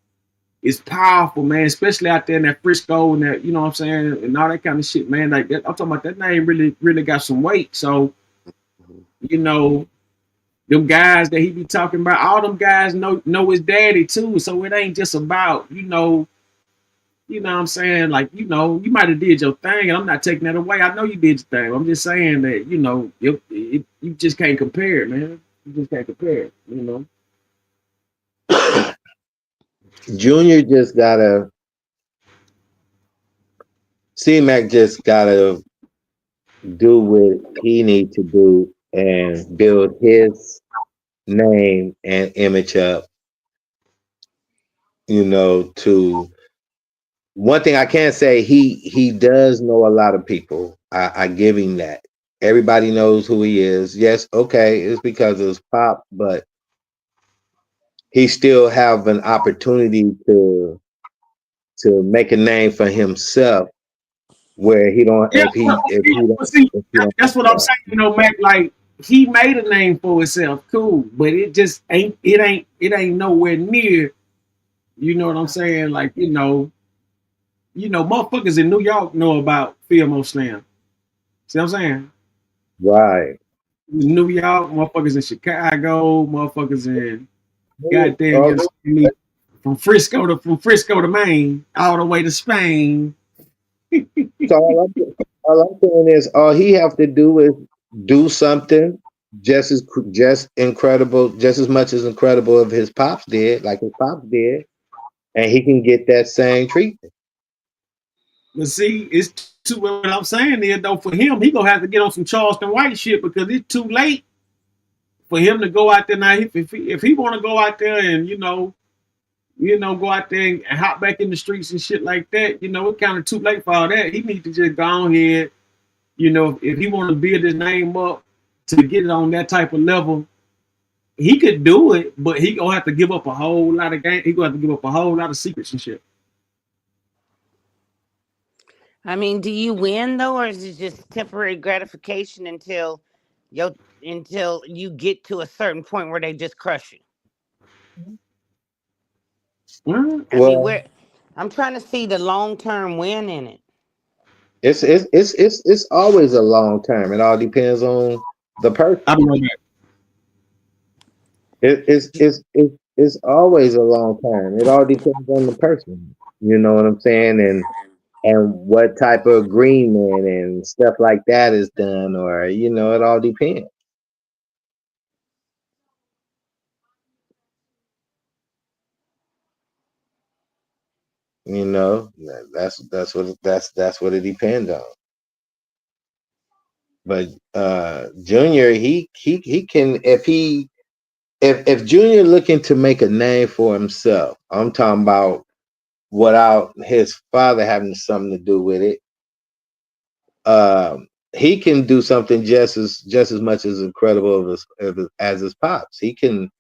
is powerful, man, especially out there in that Frisco and that, you know what I'm saying, and all that kind of shit, man. Like that, I'm talking about that name really got some weight. So, you know, them guys that he be talking about, all them guys know his daddy too. So it ain't just about, you know what I'm saying? Like, you know, you might have did your thing, and I'm not taking that away. I know you did your thing. I'm just saying that, you know, you just can't compare it, man. You just can't compare it, you know. Junior just gotta, C-Mac just gotta do what he need to do and build his name and image up, you know, to one thing I can say, he does know a lot of people. I give him that. Everybody knows who he is. Yes, okay, it's because of his pop, but he still have an opportunity to make a name for himself where he don't Yeah, if he don't, see, if he don't that's what I'm saying, you know, Mac. Like he made a name for himself, cool, but it just ain't nowhere near. You know what I'm saying? Like motherfuckers in New York know about Filmo Slam. See what I'm saying? right. New York, motherfuckers in Chicago, motherfuckers in goddamn, Oh, from Frisco to Maine, all the way to Spain. so all I'm saying is all he have to do is do something just incredible, just as much as incredible of his pops did, like his pops did, and he can get that same treatment. But see, it's too. What I'm saying is, though, for him, he gonna have to get on some Charleston White shit because it's too late for him to go out there now. If he want to go out there and go out there and hop back in the streets and shit like that, it's kind of too late for all that. He need to just go on here. If he want to build his name up to get it on that type of level, he could do it, but he gonna have to give up a whole lot of game. He gonna have to give up a whole lot of secrets and shit. I mean, do you win though, or is it just temporary gratification until you get to a certain point where they just crush you? I mean, Well, I'm trying to see the long-term win in it. it's always a long term. It all depends on the person. I don't know that. It's always a long term. It all depends on the person. You know what I'm saying? And what type of agreement and stuff like that is done, or it all depends. That's what it depends on. But Junior, he can if Junior looking to make a name for himself. I'm talking about without his father having something to do with it. He can do something just as much as incredible as his pops. He can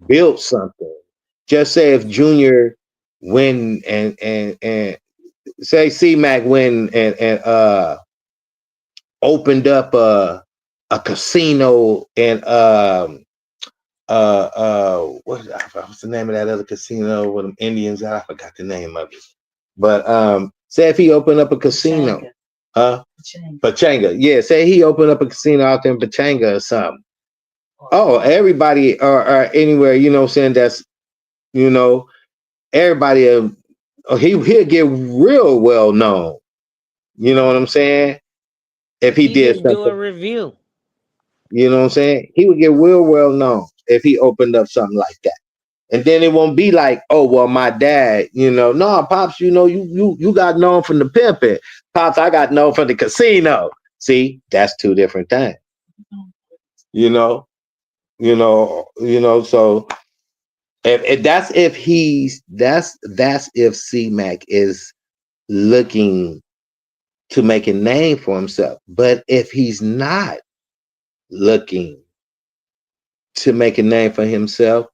build something. Just say if Junior win and say C-Mac win and opened up a casino in what's the name of that other casino with them Indians at? I forgot the name of it. But say if he opened up a casino, Pachanga. Yeah, say he opened up a casino out there in Pachanga or something. Oh, everybody or anywhere, you know what I'm saying, that's, you know, everybody he'll get real well known. You know what I'm saying? If he He did just do a something, review. you know what I'm saying? He would get real well known if he opened up something like that. And then it won't be like, oh well, my dad, you know, no, Pops, you know, you got known from the pimping. Pops, I got known from the casino. See, that's two different things. You know, so if that's if C-Mac is looking to make a name for himself. But if he's not looking to make a name for himself,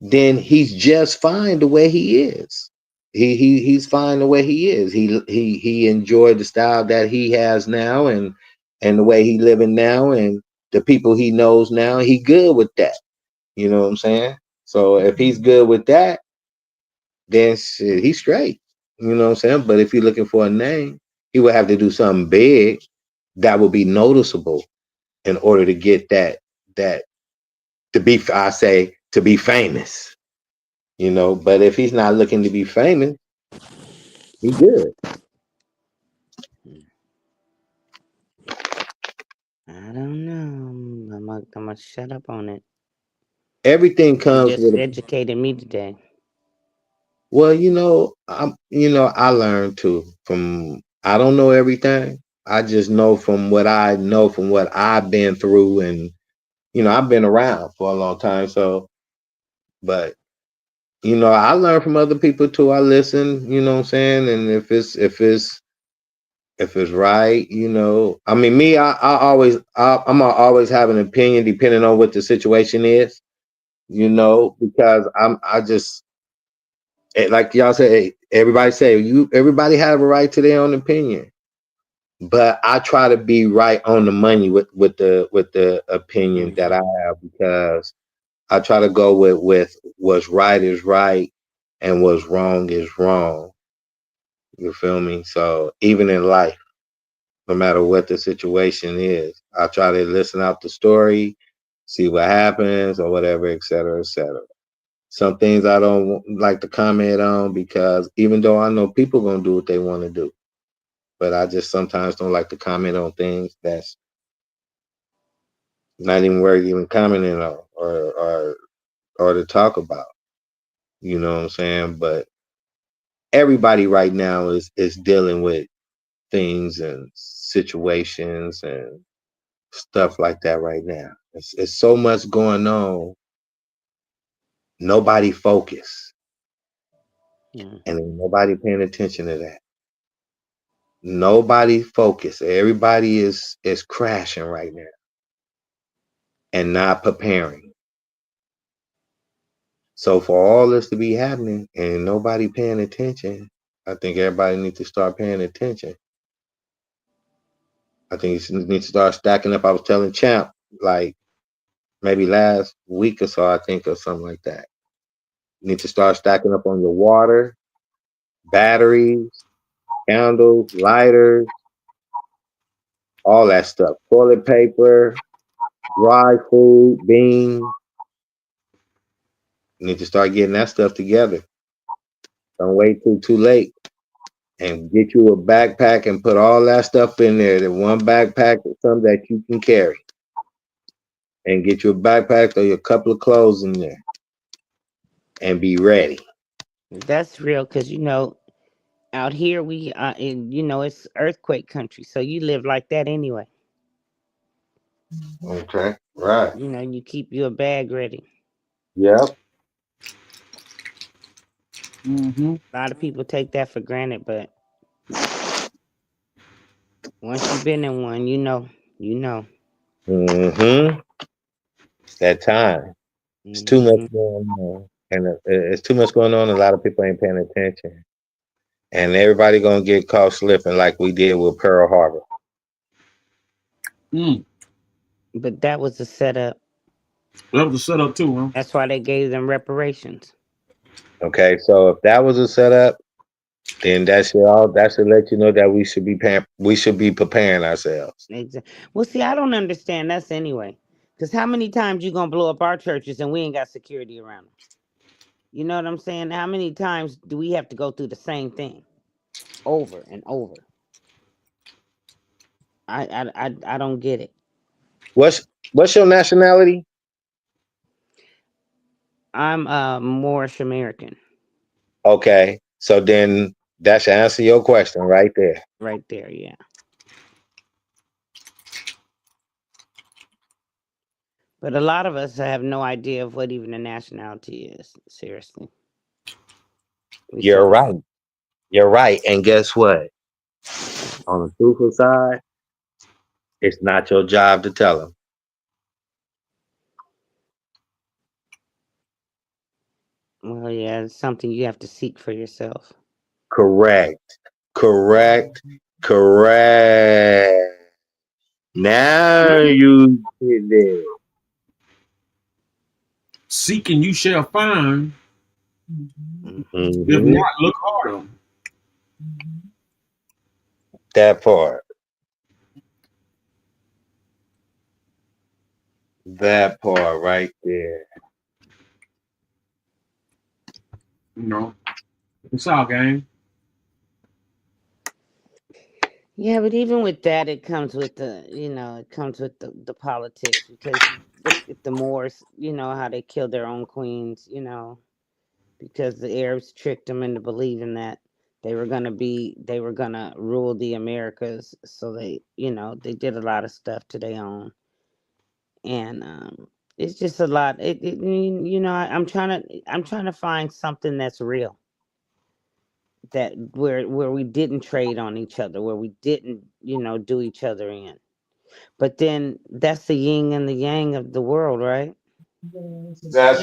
then he's just fine the way he is. He's fine the way he is. He enjoyed the style that he has now and the way he living now and the people he knows now. He good with that. You know what I'm saying? So if he's good with that, then shit, he's straight. You know what I'm saying? But if you're looking for a name, he would have to do something big that would be noticeable in order to get that to be, I say, to be famous. You know, but if he's not looking to be famous, he good. I don't know. I'm gonna shut up on it. Everything You comes just with a, educated me today. well, I learned too from, I don't know everything. I just know from what I know from what I've been through, and I've been around for a long time. So, but I learn from other people too. I listen, you know what I'm saying? And if it's right, I mean, me, I'm gonna always have an opinion depending on what the situation is, because I just, like y'all say, everybody have a right to their own opinion, but I try to be right on the money with the opinion that I have, because I try to go with what's right is right and what's wrong is wrong. You feel me? So even in life, no matter what the situation is, I try to listen out the story, see what happens or whatever, et cetera, et cetera. Some things I don't like to comment on, because even though I know people gonna do what they want to do, but I just sometimes don't like to comment on things that's not even worth even commenting on or to talk about. You know what I'm saying? But everybody right now is dealing with things and situations and stuff like that right now. It's so much going on. Nobody focus, and ain't nobody paying attention to that. Nobody focus. Everybody is crashing right now and not preparing. So for all this to be happening and nobody paying attention, I think everybody needs to start paying attention. I think you need to start stacking up. I was telling Champ, like, maybe last week or so, I think, or something like that. You need to start stacking up on your water, batteries, candles, lighters, all that stuff. Toilet paper, dry food, beans. You need to start getting that stuff together. Don't wait till too late. And get you a backpack and put all that stuff in there. The one backpack is something that you can carry. And get you a backpack or a couple of clothes in there. And be ready. That's real, because out here we it's earthquake country, so you live like that anyway. Okay, right. You keep your bag ready. Yep. A lot of people take that for granted, but once you've been in one, you know. Mm-hmm. That time. It's too much going on. And it's too much going on. A lot of people ain't paying attention. And everybody gonna get caught slipping like we did with Pearl Harbor. But that was a setup. That was a setup too, huh? That's why they gave them reparations. Okay, so if that was a setup, then that should let you know that we should be preparing ourselves. Exactly. Well, see, I don't understand us anyway. Because how many times you gonna blow up our churches and we ain't got security around them? You know what I'm saying? How many times do we have to go through the same thing over and over? I don't get it. What's your nationality? I'm Moorish American. Okay, so then that should answer your question right there. Right there, yeah. But a lot of us have no idea of what even a nationality is. Seriously. You're right. You're right. And guess what? On the truthful side, it's not your job to tell them. Well, yeah, it's something you have to seek for yourself. Correct. Correct. Correct. Now you did it. Seeking you shall find. Mm-hmm. If not, look harder. That part. That part right there. You know, it's all game. Yeah, but even with that, it comes with the politics, because you look at the Moors, how they killed their own queens, because the Arabs tricked them into believing that they were gonna rule the Americas. So they did a lot of stuff to their own, and it's just a lot. I'm trying to find something that's real, that where we didn't trade on each other, where we didn't do each other in. But then that's the yin and the yang of the world, right? That's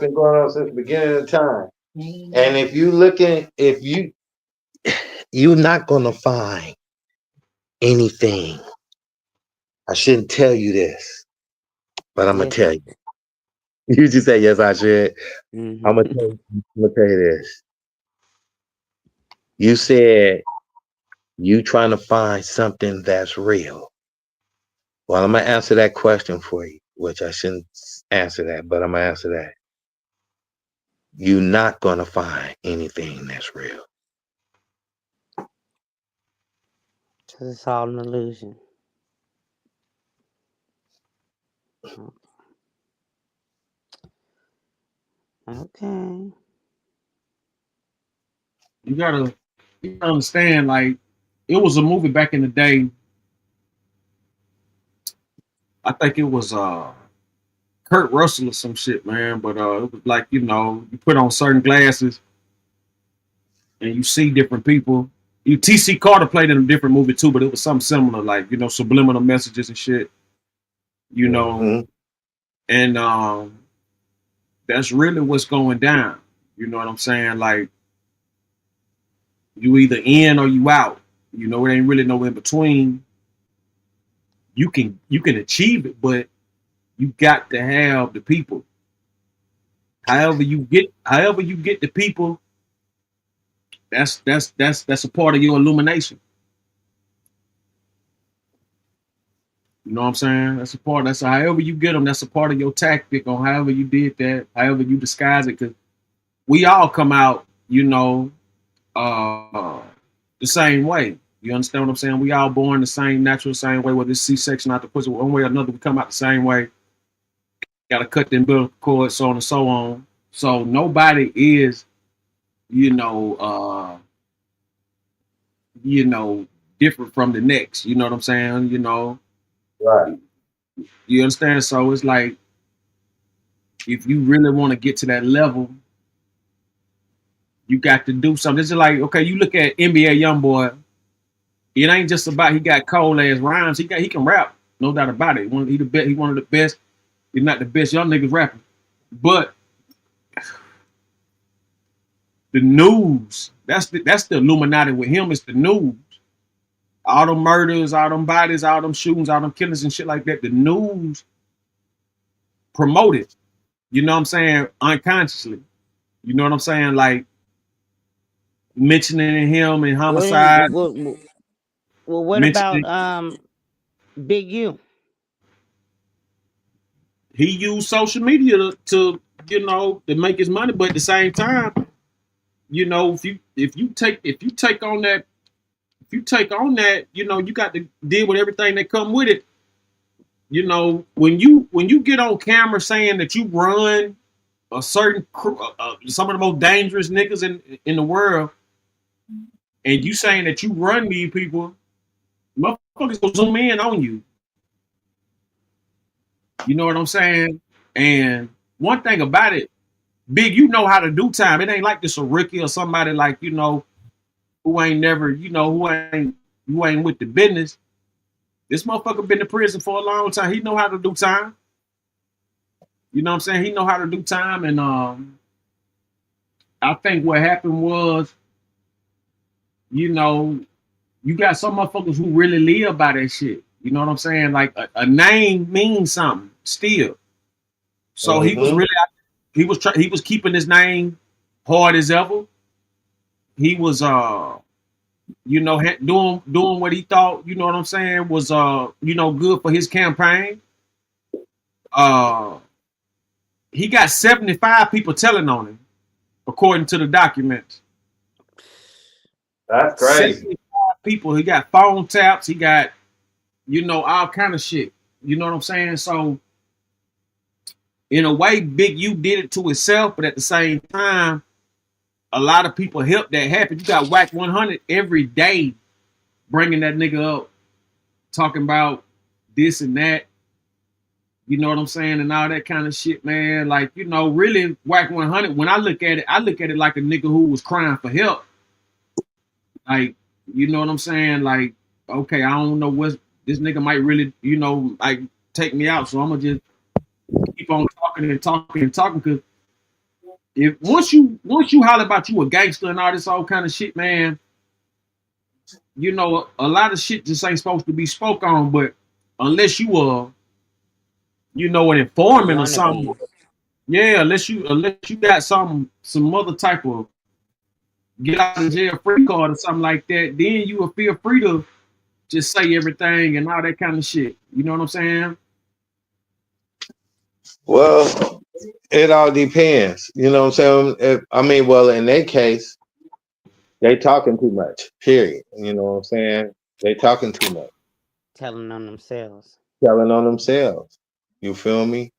been going on since the beginning of time. And if you're not gonna find anything. I shouldn't tell you this, but I'm gonna Yes. tell you. You just say yes, I should. Mm-hmm. I'm gonna tell you this. You said you trying to find something that's real. Well, I'm gonna answer that question for you, which I shouldn't answer that, but I'm gonna answer that. You're not gonna find anything that's real. Because it's all an illusion. Okay. You gotta understand, like, it was a movie back in the day. I think it was Kurt Russell or some shit, man. But it was like, you put on certain glasses and you see different people. T.C. Carter played in a different movie too, but it was something similar, like, subliminal messages and shit. Mm-hmm. And that's really what's going down. You know what I'm saying? Like, you either in or you out. It ain't really no in between. You can achieve it, but you got to have the people. However you get the people, that's a part of your illumination. You know what I'm saying? That's however you get them, that's a part of your tactic on however you did that, however you disguise it. Because we all come out, the same way. You understand what I'm saying? We all born the same, natural, same way, whether it's C-section out the pussy, one way or another, we come out the same way. Got to cut the umbilical cord, so on and so on. So nobody is, you know, uh, different from the next. You know what I'm saying? Right. You understand? So it's like, if you really want to get to that level, you got to do something. It's just like, okay, you look at NBA YoungBoy. It ain't just about he got cold ass rhymes. He can rap, no doubt about it. He one of the best. He's not the best young niggas rapping, but the news. That's the Illuminati with him. It's the news. all them murders, all them bodies, all them shootings, all them killings and shit like that, the news promoted. You know what I'm saying? Unconsciously. You know what I'm saying? Like mentioning him in homicide. What Mentioning about Big U? he used social media to you know to make his money, but at the same time, you know, if you take on that, you know, you got to deal with everything that come with it. You know, when you get on camera saying that you run a certain some of the most dangerous niggas in the world, and you saying that you run these people, motherfuckers gonna zoom in on you. You know what I'm saying? And one thing about it, Big, you know how to do time. It ain't like this a Ricky or somebody like, you know, who ain't never, you know, who ain't with the business. This motherfucker been in prison for a long time. He know how to do time. You know what I'm saying? He know how to do time. And I think what happened was, you know, you got some motherfuckers who really live by that shit. You know what I'm saying? Like a name means something still. So he was really, he was keeping his name hard as ever. He was you know, doing what he thought, you know what I'm saying, was you know, good for his campaign. He got 75 people telling on him, according to the documents. That's crazy. 75 people. He got phone taps. He got, you know, all kind of shit. You know what I'm saying? So, in a way, Big U did it to himself, but at the same time, a lot of people helped that happen. You got Whack 100 every day bringing that nigga up, talking about this and that. You know what I'm saying? And all that kind of shit, man. Like, you know, really, Whack 100, when I look at it like a nigga who was crying for help. Like, you know what I'm saying? Like, okay, I don't know what this nigga might really, you know, like take me out. So I'm gonna just keep on talking and talking and talking. Cause if once you holler about you a gangster and all this all kind of shit, man, you know, a lot of shit just ain't supposed to be spoke on. But unless you you know, an informant or something, yeah, unless you got some other type of get out of jail free card or something like that, then you will feel free to just say everything and all that kind of shit. You know what I'm saying? Well, it all depends. You know what I'm saying? I mean, well, in their case, they talking too much. Period. You know what I'm saying? They talking too much. Telling on themselves. Telling on themselves. You feel me?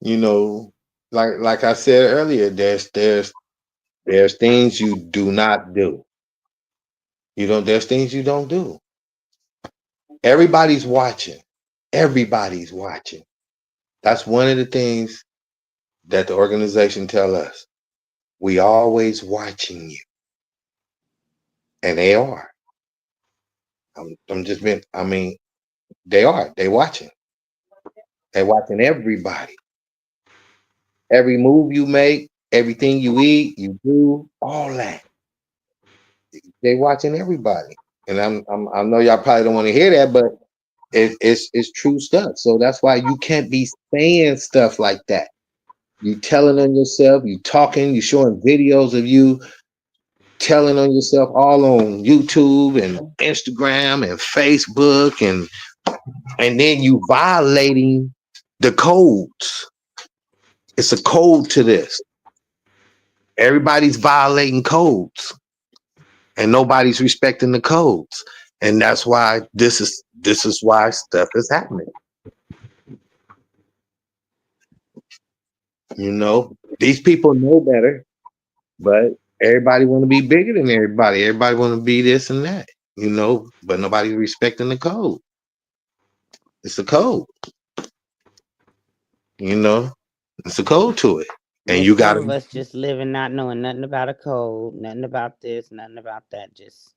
You know, like I said earlier, there's things you do not do. You know, there's things you don't do. Everybody's watching. Everybody's watching. That's one of the things that the organization tell us. We always watching you. And they are. I'm just being, I mean, they are. They watching. They watching everybody. Every move you make, everything you eat, you do, all that. They watching everybody. And I know y'all probably don't want to hear that, but it's true stuff. So that's why you can't be saying stuff like that. You telling on yourself, you talking, you showing videos of you telling on yourself all on YouTube and Instagram and Facebook, and then you violating the codes. It's a code to this. Everybody's violating codes and nobody's respecting the codes. And that's why this is why stuff is happening. You know, these people know better, but everybody want to be bigger than everybody. Everybody want to be this and that, you know, but nobody's respecting the code. It's a code. You know, it's a code to it. And you Some got of to us just living not knowing nothing about a code, nothing about this, nothing about that. Just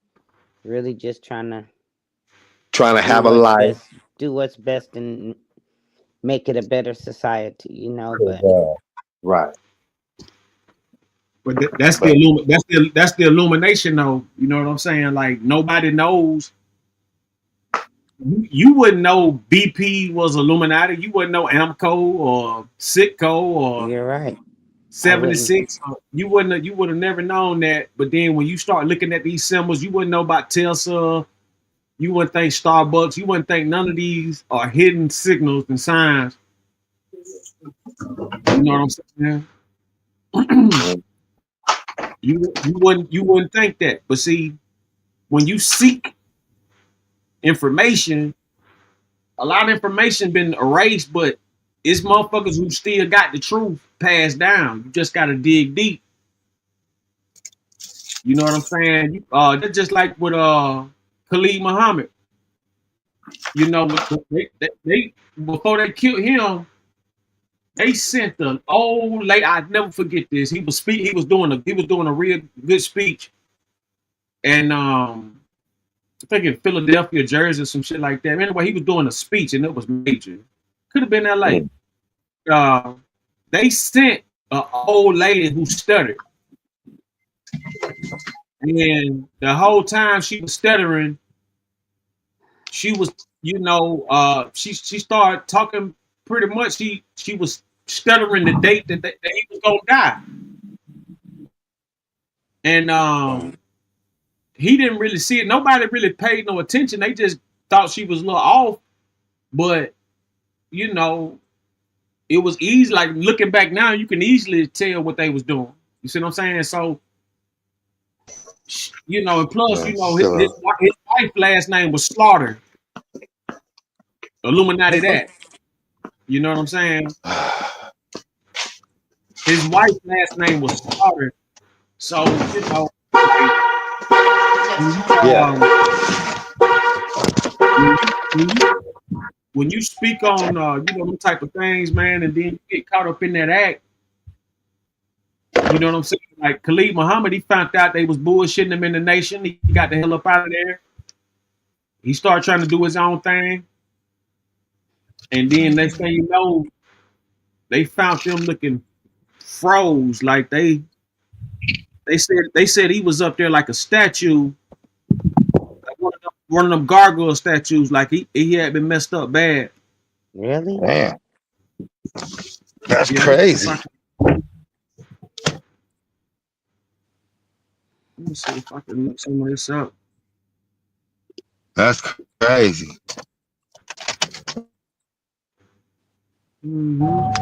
really just trying to have a life. do what's best and make it a better society, you know. But Right. But that's the illumination though. You know what I'm saying? Like nobody knows You wouldn't know BP was Illuminati. You wouldn't know Amco or Sitco or You're right. I wouldn't. 76. You would have never known that. But then when you start looking at these symbols, you wouldn't know about Tesla. You wouldn't think Starbucks. You wouldn't think none of these are hidden signals and signs. You know what I'm saying? You wouldn't think that. But see, when you seek information, a lot of information been erased, but it's motherfuckers who still got the truth passed down. You just gotta dig deep. You know what I'm saying? That's just like with Khalid Muhammad. You know, they before they killed him, they sent an old lady. I'd never forget this. He was doing a real good speech, and I think in Philadelphia, Jersey, or some shit like that. Anyway, he was doing a speech, and it was major. Could have been L.A. They sent an old lady who stuttered, and the whole time she was stuttering, she was, she started talking pretty much. She was stuttering the date that he was gonna die, and he didn't really see it. Nobody really paid no attention. They just thought she was a little off, but it was easy. Like looking back now, you can easily tell what they was doing. You see what I'm saying? So, and plus, his wife last name was Slaughter. Illuminati that. You know what I'm saying? His wife's last name was Slaughter. So, when you speak on them type of things, man, and then you get caught up in that act, you know what I'm saying? Like Khalid Muhammad, he found out they was bullshitting him in the nation. He got the hell up out of there. He started trying to do his own thing. And then next thing you know, they found them looking froze. Like they said he was up there like a statue, like one of them gargoyle statues, like he had been messed up bad. Really? Damn. That's crazy. Let me see if I can look some of this up. That's crazy. Mm-hmm.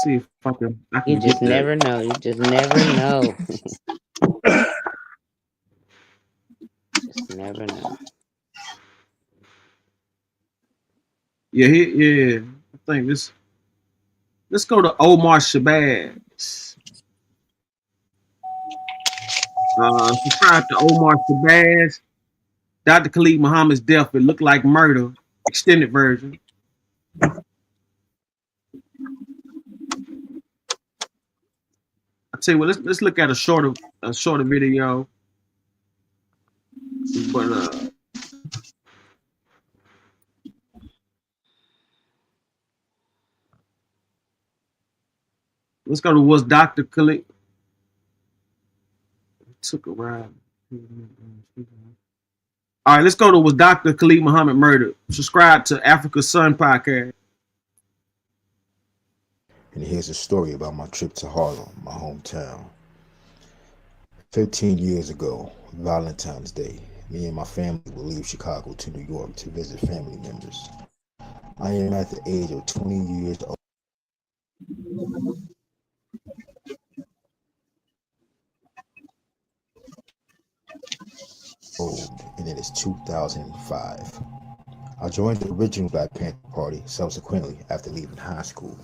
See if I can. You just never know. You just never know. Just never know. Yeah. I think this. Let's go to Omar Shabazz. Subscribe to Omar Shabazz. Dr. Khalid Muhammad's death. It looked like murder. Extended version. I tell you what. Let's look at a shorter video. But let's go to was Dr. Khalid took a ride. All right, let's go to was Dr. Khalid Muhammad murdered. Subscribe to Africa's Sun podcast. And here's a story about my trip to Harlem, my hometown. 15 years ago, Valentine's Day, me and my family will leave Chicago to New York to visit family members. I am at the age of 20 years old. And it is 2005. I joined the original Black Panther Party subsequently after leaving high school.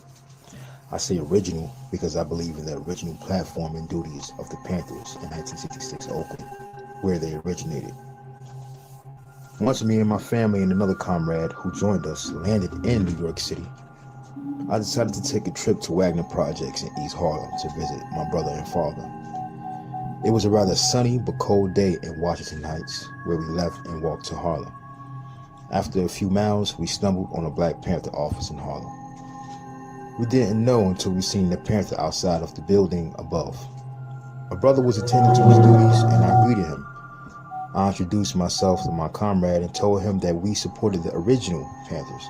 I say original because I believe in the original platform and duties of the Panthers in 1966 Oakland, where they originated. Once me and my family and another comrade who joined us landed in New York City, I decided to take a trip to Wagner Projects in East Harlem to visit my brother and father. It was a rather sunny but cold day in Washington Heights, where we left and walked to Harlem. After a few miles, we stumbled on a Black Panther office in Harlem. We didn't know until we seen the Panther outside of the building above. My brother was attending to his duties, and I greeted him. I introduced myself to my comrade and told him that we supported the original Panthers,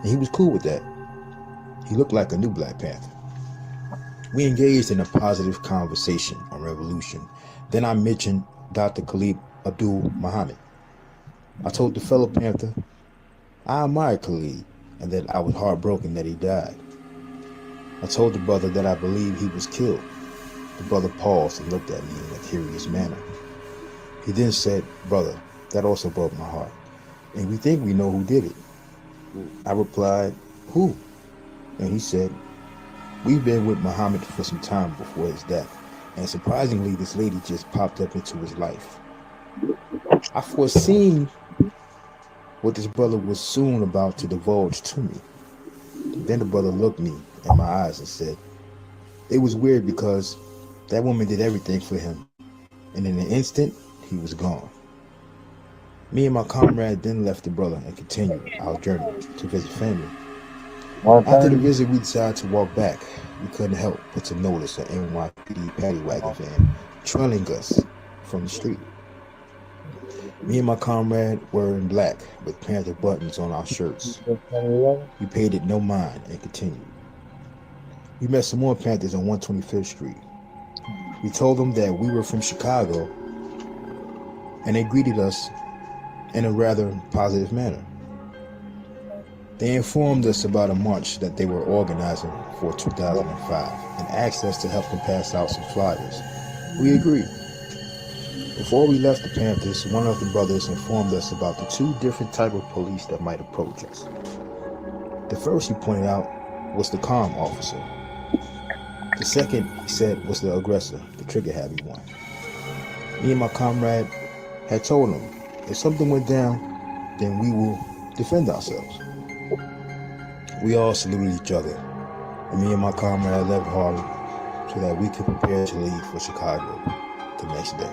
and he was cool with that. He looked like a new Black Panther. We engaged in a positive conversation on revolution. Then I mentioned Dr. Khalid Abdul Muhammad. I told the fellow Panther I admired Khalid and that I was heartbroken that he died. I told the brother that I believed he was killed. The brother paused and looked at me in a curious manner. He then said, "Brother, that also broke my heart, and we think we know who did it." I replied, "Who?" And he said, "We've been with Muhammad for some time before his death, and surprisingly, this lady just popped up into his life. I foreseen what this brother was soon about to divulge to me." Then the brother looked me in my eyes and said, "It was weird because that woman did everything for him, and in an instant, he was gone." Me and my comrade then left the brother and continued our journey to visit family. After the visit, we decided to walk back. We couldn't help but to notice an NYPD paddy wagon van trailing us from the street. Me and my comrade were in black with Panther buttons on our shirts. We paid it no mind and continued. We met some more Panthers on 125th Street. We told them that we were from Chicago, and they greeted us in a rather positive manner. They informed us about a march that they were organizing for 2005 and asked us to help them pass out some flyers. We agreed. Before we left the Panthers, one of the brothers informed us about the two different types of police that might approach us. The first he pointed out was the calm officer. The second, he said, was the aggressor, the trigger-happy one. Me and my comrade had told him, if something went down, then we will defend ourselves. We all saluted each other, and me and my comrade left Harlem so that we could prepare to leave for Chicago the next day.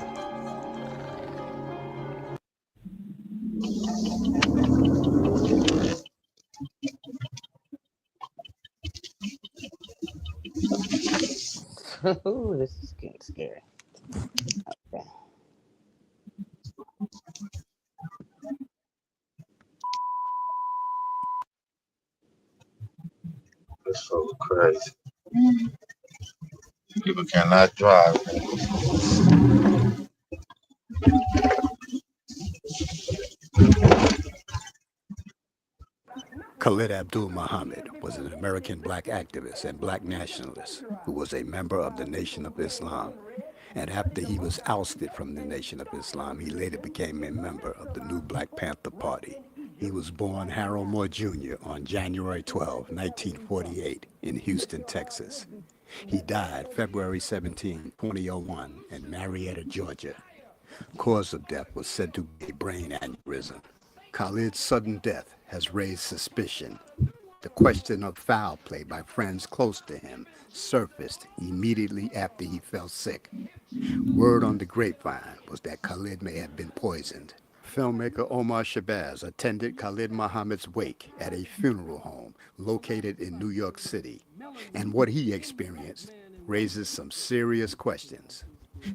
Ooh, this is getting scary. Okay. That's so crazy. People cannot drive. Khalid Abdul Muhammad was an American black activist and black nationalist who was a member of the Nation of Islam. And after he was ousted from the Nation of Islam, he later became a member of the new Black Panther Party. He was born Harold Moore Jr. on January 12, 1948 in Houston, Texas. He died February 17, 2001 in Marietta, Georgia. Cause of death was said to be brain aneurysm. Khalid's sudden death has raised suspicion. The question of foul play by friends close to him surfaced immediately after he fell sick. Word on the grapevine was that Khalid may have been poisoned. Filmmaker Omar Shabazz attended Khalid Muhammad's wake at a funeral home located in New York City, and what he experienced raises some serious questions,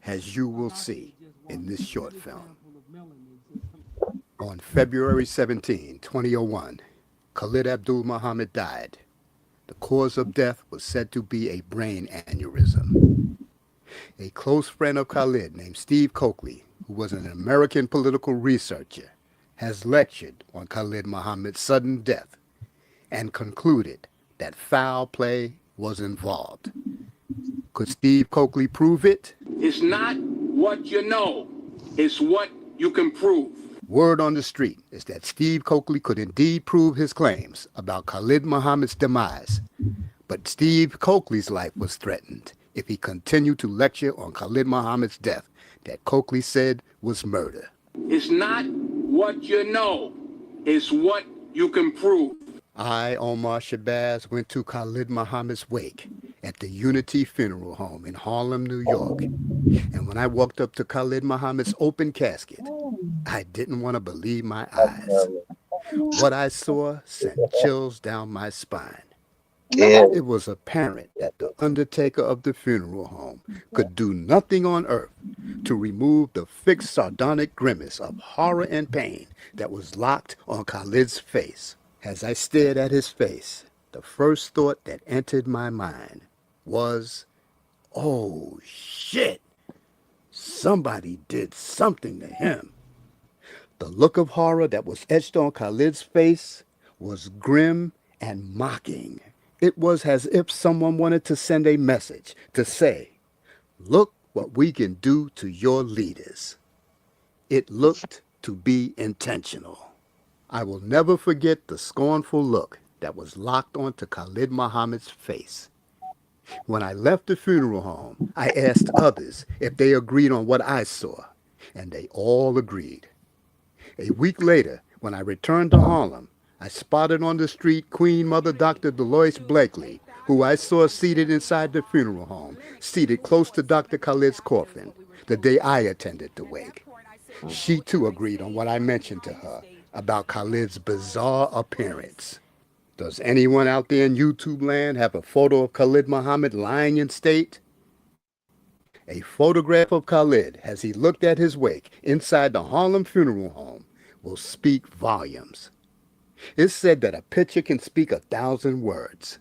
as you will see in this short film. On February 17, 2001, Khalid Abdul Muhammad died. The cause of death was said to be a brain aneurysm. A close friend of Khalid named Steve Coakley, who was an American political researcher, has lectured on Khalid Muhammad's sudden death and concluded that foul play was involved. Could Steve Coakley prove it? It's not what you know, it's what you can prove. Word on the street is that Steve Coakley could indeed prove his claims about Khalid Muhammad's demise, but Steve Coakley's life was threatened if he continued to lecture on Khalid Muhammad's death that Coakley said was murder. It's not what you know, it's what you can prove. I, Omar Shabazz, went to Khalid Muhammad's wake at the Unity Funeral Home in Harlem, New York. And when I walked up to Khalid Muhammad's open casket, I didn't want to believe my eyes. What I saw sent chills down my spine. It was apparent that the undertaker of the funeral home could do nothing on earth to remove the fixed sardonic grimace of horror and pain that was locked on Khalid's face. As I stared at his face, the first thought that entered my mind was, oh shit, somebody did something to him. The look of horror that was etched on Khalid's face was grim and mocking. It was as if someone wanted to send a message to say, look what we can do to your leaders. It looked to be intentional. I will never forget the scornful look that was locked onto Khalid Muhammad's face. When I left the funeral home, I asked others if they agreed on what I saw, and they all agreed. A week later, when I returned to Harlem, I spotted on the street Queen Mother Dr. Dolores Blakely, who I saw seated inside the funeral home, seated close to Dr. Khalid's coffin, the day I attended the wake. She too agreed on what I mentioned to her about Khalid's bizarre appearance. Does anyone out there in YouTube land have a photo of Khalid Muhammad lying in state? A photograph of Khalid as he looked at his wake inside the Harlem funeral home will speak volumes. It's said that a picture can speak 1,000 words.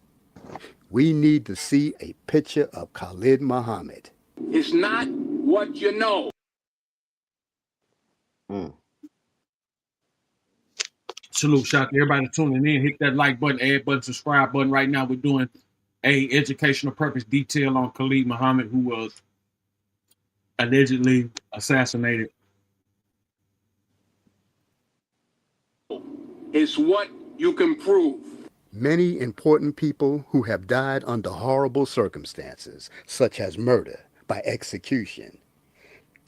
We need to see a picture of Khalid Muhammad. It's not what you know. Salute, shout to everybody tuning in. Hit that like button, add button, subscribe button. Right now, we're doing a educational purpose detail on Khalid Muhammad, who was allegedly assassinated. It's what you can prove. Many important people who have died under horrible circumstances, such as murder by execution,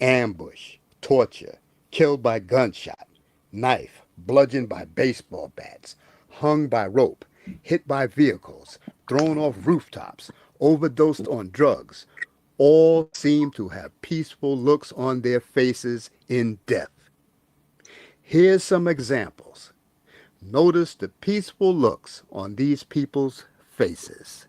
ambush, torture, killed by gunshot, knife, bludgeoned by baseball bats, hung by rope, hit by vehicles, thrown off rooftops, overdosed on drugs, all seem to have peaceful looks on their faces in death. Here's some examples. Notice the peaceful looks on these people's faces.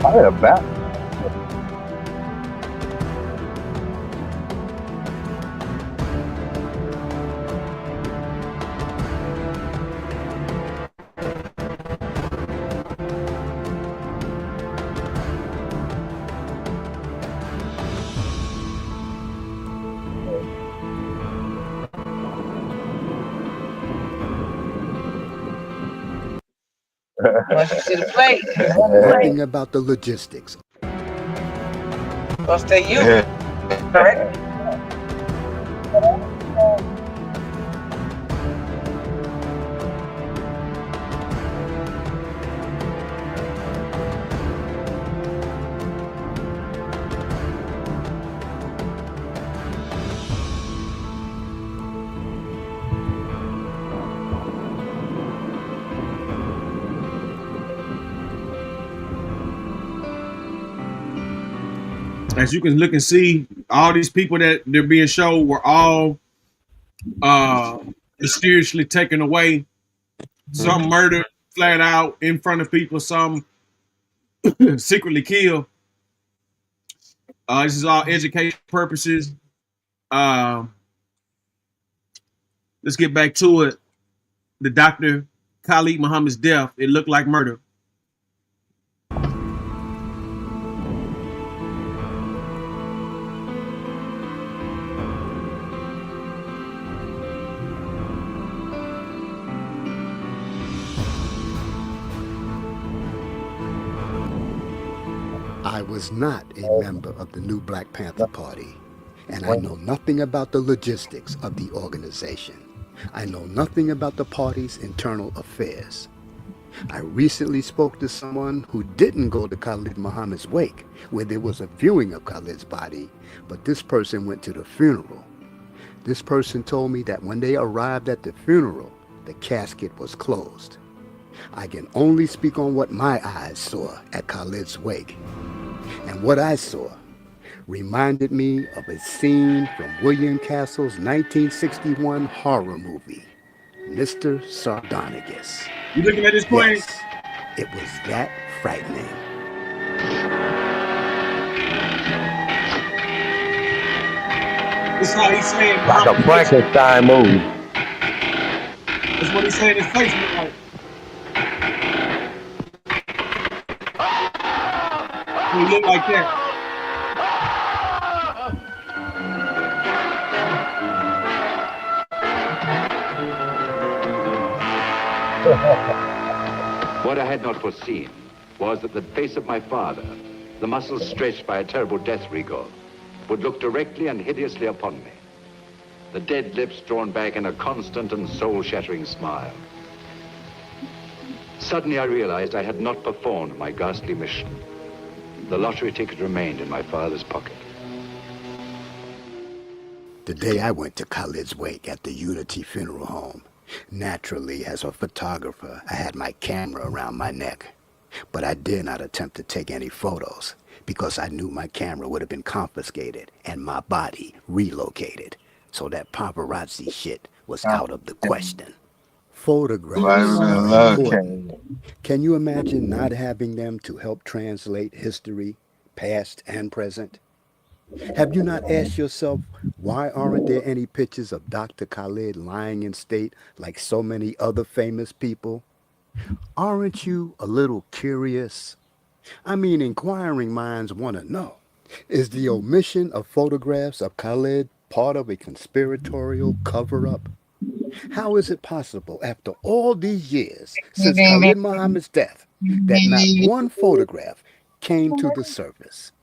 I had a bat. Once you see the plate, Nothing about the logistics. gonna stay you. Correct? As you can look and see, all these people that they're being shown were all mysteriously taken away. Some murdered flat out in front of people, some secretly killed. This is all education purposes. Let's get back to it. The Dr. Khalid Muhammad's death, it looked like murder. I was not a member of the new Black Panther Party, and I know nothing about the logistics of the organization. I know nothing about the party's internal affairs. I recently spoke to someone who didn't go to Khalid Muhammad's wake, where there was a viewing of Khalid's body, but this person went to the funeral. This person told me that when they arrived at the funeral, the casket was closed. I can only speak on what my eyes saw at Khalid's wake. And what I saw reminded me of a scene from William Castle's 1961 horror movie, Mr. Sardonicus. You looking at this plane? Yes, it was that frightening. This is how he's saying. Like a Frankenstein movie. That's what he's saying his face looked like. He looked like that. What I had not foreseen was that the face of my father, the muscles stretched by a terrible death rigor, would look directly and hideously upon me. The dead lips drawn back in a constant and soul-shattering smile. Suddenly I realized I had not performed my ghastly mission. The lottery ticket remained in my father's pocket. The day I went to Khalid's wake at the Unity Funeral Home, naturally, as a photographer, I had my camera around my neck. But I did not attempt to take any photos because I knew my camera would have been confiscated and my body relocated. So that paparazzi shit was out of the question. Photographs are important. Can you imagine not having them to help translate history, past and present? Have you not asked yourself, why aren't there any pictures of Dr. Khalid lying in state like so many other famous people? Aren't you a little curious? I mean, inquiring minds want to know. Is the omission of photographs of Khalid part of a conspiratorial cover-up? How is it possible, after all these years since Khalid Muhammad's death, that not one photograph came to the surface?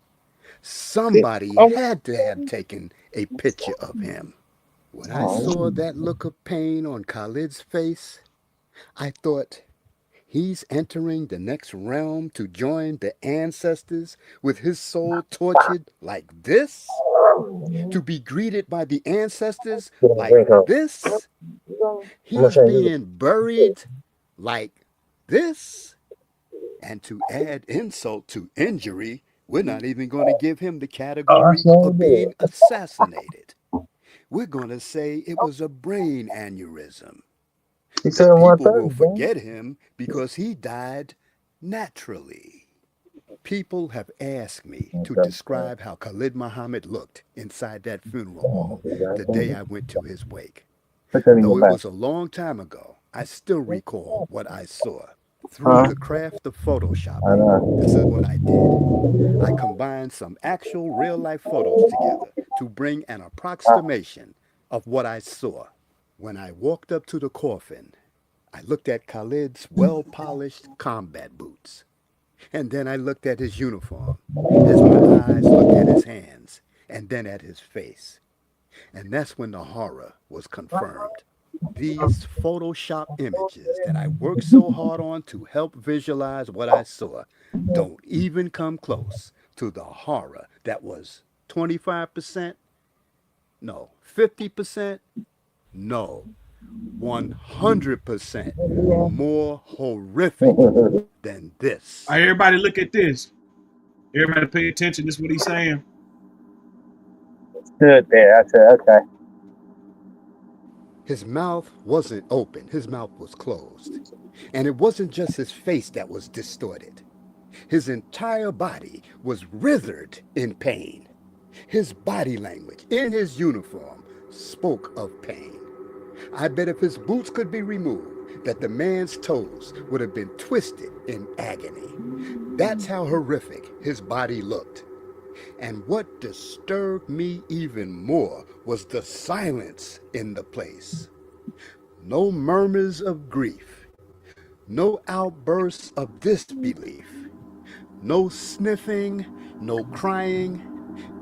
Somebody had to have taken a picture of him. When I saw that look of pain on Khalid's face, I thought, he's entering the next realm to join the ancestors with his soul tortured like this? To be greeted by the ancestors like this? He's being buried like this? And to add insult to injury, we're not even going to give him the category of being assassinated. We're going to say it was a brain aneurysm. People will forget him because he died naturally. People have asked me to describe how Khalid Muhammad looked inside that funeral home the day I went to his wake. Though it was a long time ago, I still recall what I saw. Through the craft of photoshopping, this is what I did. I combined some actual real-life photos together to bring an approximation of what I saw. When I walked up to the coffin, I looked at Khalid's well-polished combat boots. And then I looked at his uniform, as my eyes looked at his hands, and then at his face. And that's when the horror was confirmed. These Photoshop images that I worked so hard on to help visualize what I saw don't even come close to the horror that was 25%, no, 50%, no, 100% more horrific than this. All right, everybody look at this. Everybody pay attention. This is what he's saying. stood there. I said, okay. His mouth wasn't open, his mouth was closed. And it wasn't just his face that was distorted. His entire body was writhed in pain. His body language in his uniform spoke of pain. I bet if his boots could be removed, that the man's toes would have been twisted in agony. That's how horrific his body looked. And what disturbed me even more was the silence in the place. No murmurs of grief, no outbursts of disbelief, no sniffing, no crying.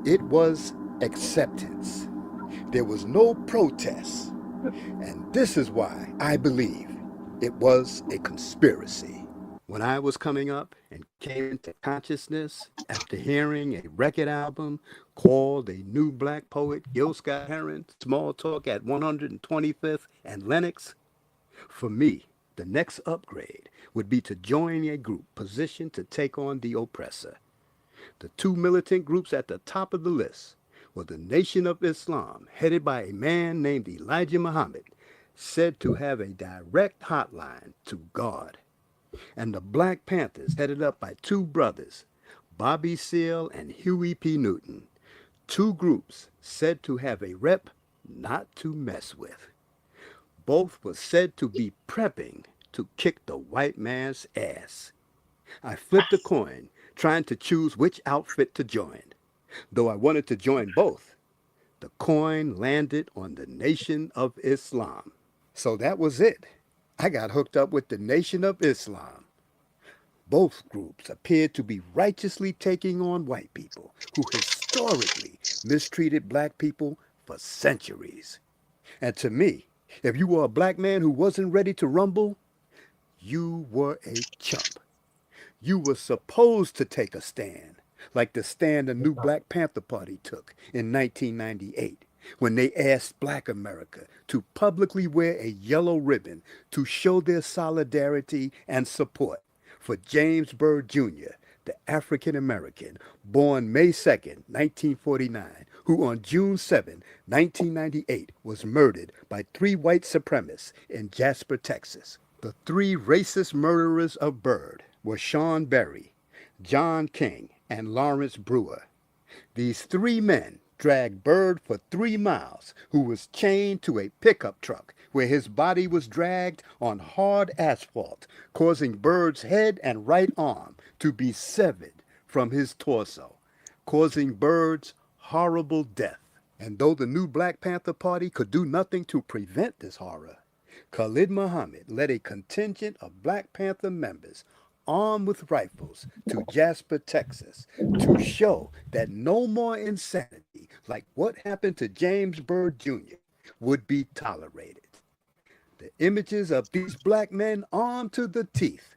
It was acceptance. There was no protest. And this is why I believe it was a conspiracy. When I was coming up and came into consciousness after hearing a record album called A New Black Poet, Gil Scott Heron, Small Talk at 125th and Lenox, for me, the next upgrade would be to join a group positioned to take on the oppressor. The two militant groups at the top of the list were the Nation of Islam, headed by a man named Elijah Muhammad, said to have a direct hotline to God, and the Black Panthers, headed up by two brothers, Bobby Seale and Huey P. Newton, two groups said to have a rep not to mess with. Both were said to be prepping to kick the white man's ass. I flipped a coin, trying to choose which outfit to join. Though I wanted to join both, the coin landed on the Nation of Islam. So that was it. I got hooked up with the Nation of Islam. Both groups appeared to be righteously taking on white people who historically mistreated black people for centuries. And to me, if you were a black man who wasn't ready to rumble, you were a chump. You were supposed to take a stand, like the stand the new Black Panther Party took in 1998, when they asked Black America to publicly wear a yellow ribbon to show their solidarity and support for James Byrd Jr., the African American, born May 2nd, 1949, who on June 7, 1998, was murdered by three white supremacists in Jasper, Texas. The three racist murderers of Byrd were Sean Berry, John King, and Lawrence Brewer. These three men dragged Byrd for 3 miles, who was chained to a pickup truck where his body was dragged on hard asphalt, causing Byrd's head and right arm to be severed from his torso, causing Byrd's horrible death. And though the new Black Panther Party could do nothing to prevent this horror, Khalid Muhammad led a contingent of Black Panther members armed with rifles to Jasper, Texas, to show that no more insanity like what happened to James Byrd Jr. would be tolerated. The images of these black men armed to the teeth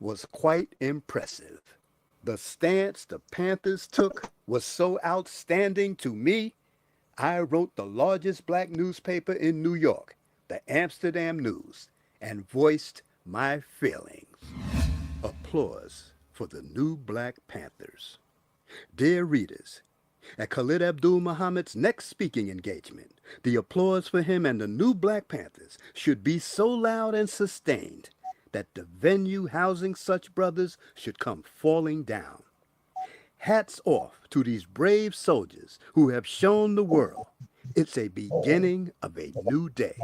was quite impressive. The stance the Panthers took was so outstanding to me, I wrote the largest black newspaper in New York, the Amsterdam News, and voiced my feelings. Applause for the new Black Panthers. Dear readers, at Khalid Abdul Muhammad's next speaking engagement, the applause for him and the new Black Panthers should be so loud and sustained that the venue housing such brothers should come falling down. Hats off to these brave soldiers who have shown the world it's a beginning of a new day.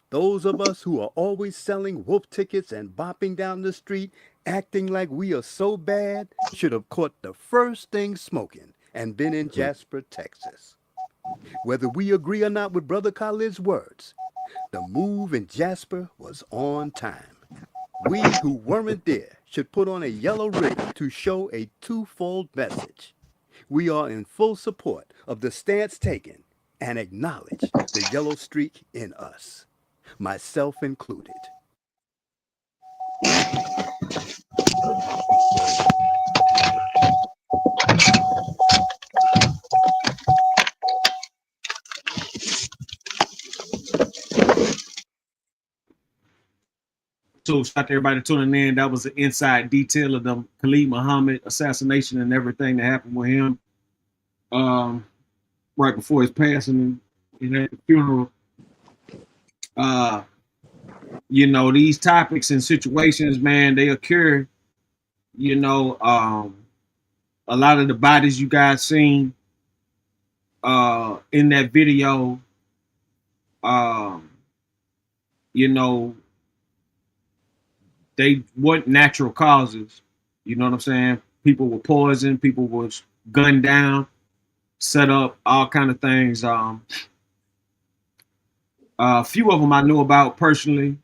Those of us who are always selling wolf tickets and bopping down the street, acting like we are so bad, should have caught the first thing smoking and been in Jasper, Texas. Whether we agree or not with Brother Khalid's words, the move in Jasper was on time. We who weren't there should put on a yellow ribbon to show a twofold message. We are in full support of the stance taken and acknowledge the yellow streak in us, myself included. So shout out to everybody tuning in. That was the inside detail of the Khalid Muhammad assassination and everything that happened with him. right before his passing and at the funeral. You know, these topics and situations, man, they occur. You know, a lot of the bodies you guys seen in that video, um, you know, they weren't natural causes. You know what I'm saying? People were poisoned, people was gunned down, set up, all kind of things. A few of them I knew about personally.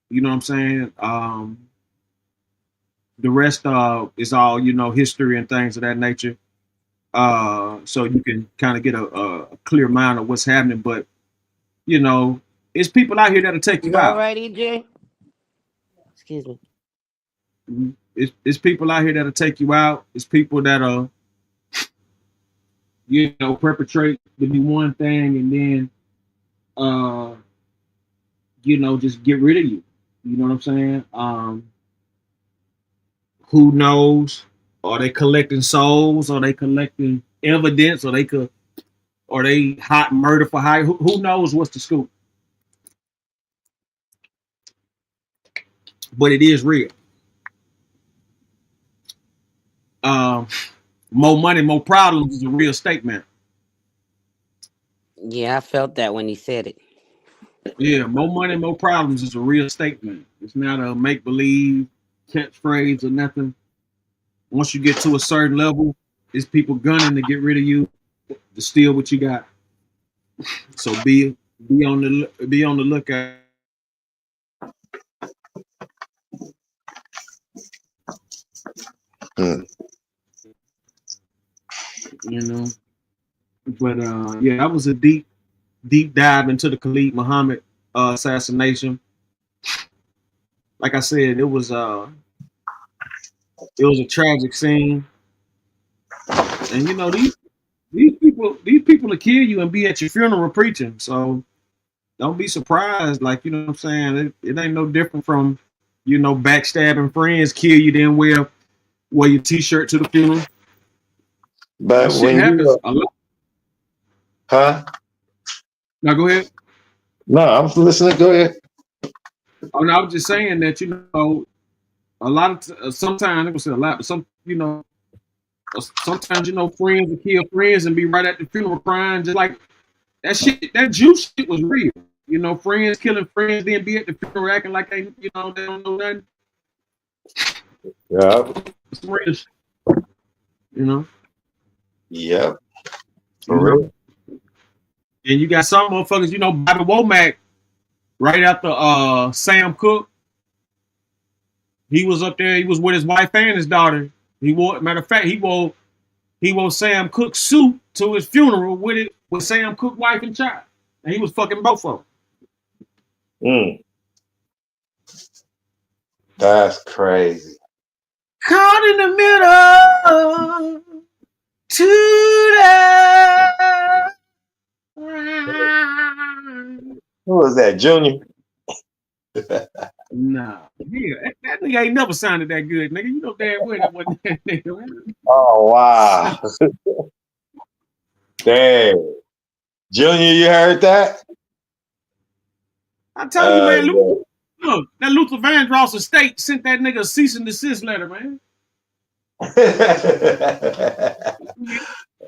You know what I'm saying? The rest is all, you know, history and things of that nature. So you can kind of get a clear mind of what's happening. But, you know, it's people out here that'll take you You all out. right, EJ? Excuse me. It's people out here that'll take you out. It's people that'll, you know, perpetrate to do one thing and then, you know, just get rid of you. You know what I'm saying? Who knows? Are they collecting souls? Are they collecting evidence? Are they hot murder for hire? Who knows what's the scoop? But it is real. More money, more problems is a real statement. Yeah, I felt that when he said it. Yeah, more money, more problems is a real statement. It's not a make believe catchphrase or nothing. Once you get to a certain level, it's people gunning to get rid of you to steal what you got. So be on the lookout. You know, but yeah, that was a deep dive into the Khalid Muhammad assassination. Like I said, it was a tragic scene, and you know these people will kill you and be at your funeral preaching. So don't be surprised. Like, you know what I'm saying? It ain't no different from, you know, backstabbing friends kill you then wear your t-shirt to the funeral. But This shit when happens you, a lot. huh? Now go ahead. No, I'm listening. Go ahead. Oh no, I was just saying that, you know, a lot of sometimes it was a lot, but some, you know, sometimes, you know, friends will kill friends and be right at the funeral crying, just like that shit. That juice shit was real. You know, friends killing friends, then be at the funeral acting like they, you know, they don't know nothing. Yeah. It's real shit, you know. Yep. For real. And you got some motherfuckers, you know, Bobby Womack, right after Sam Cooke. He was up there, he was with his wife and his daughter. He wore, matter of fact, he wore Sam Cooke's suit to his funeral with Sam Cooke's wife and child. And he was fucking both of them. That's crazy. Caught in the middle today. Who was that, Junior? Nah, yeah, that nigga ain't never sounded that good, nigga. You know damn well that wasn't that nigga, man. Oh wow. Damn. Junior, you heard that? I told you, man, look, that Luther Vandross estate sent that nigga a cease and desist letter, man.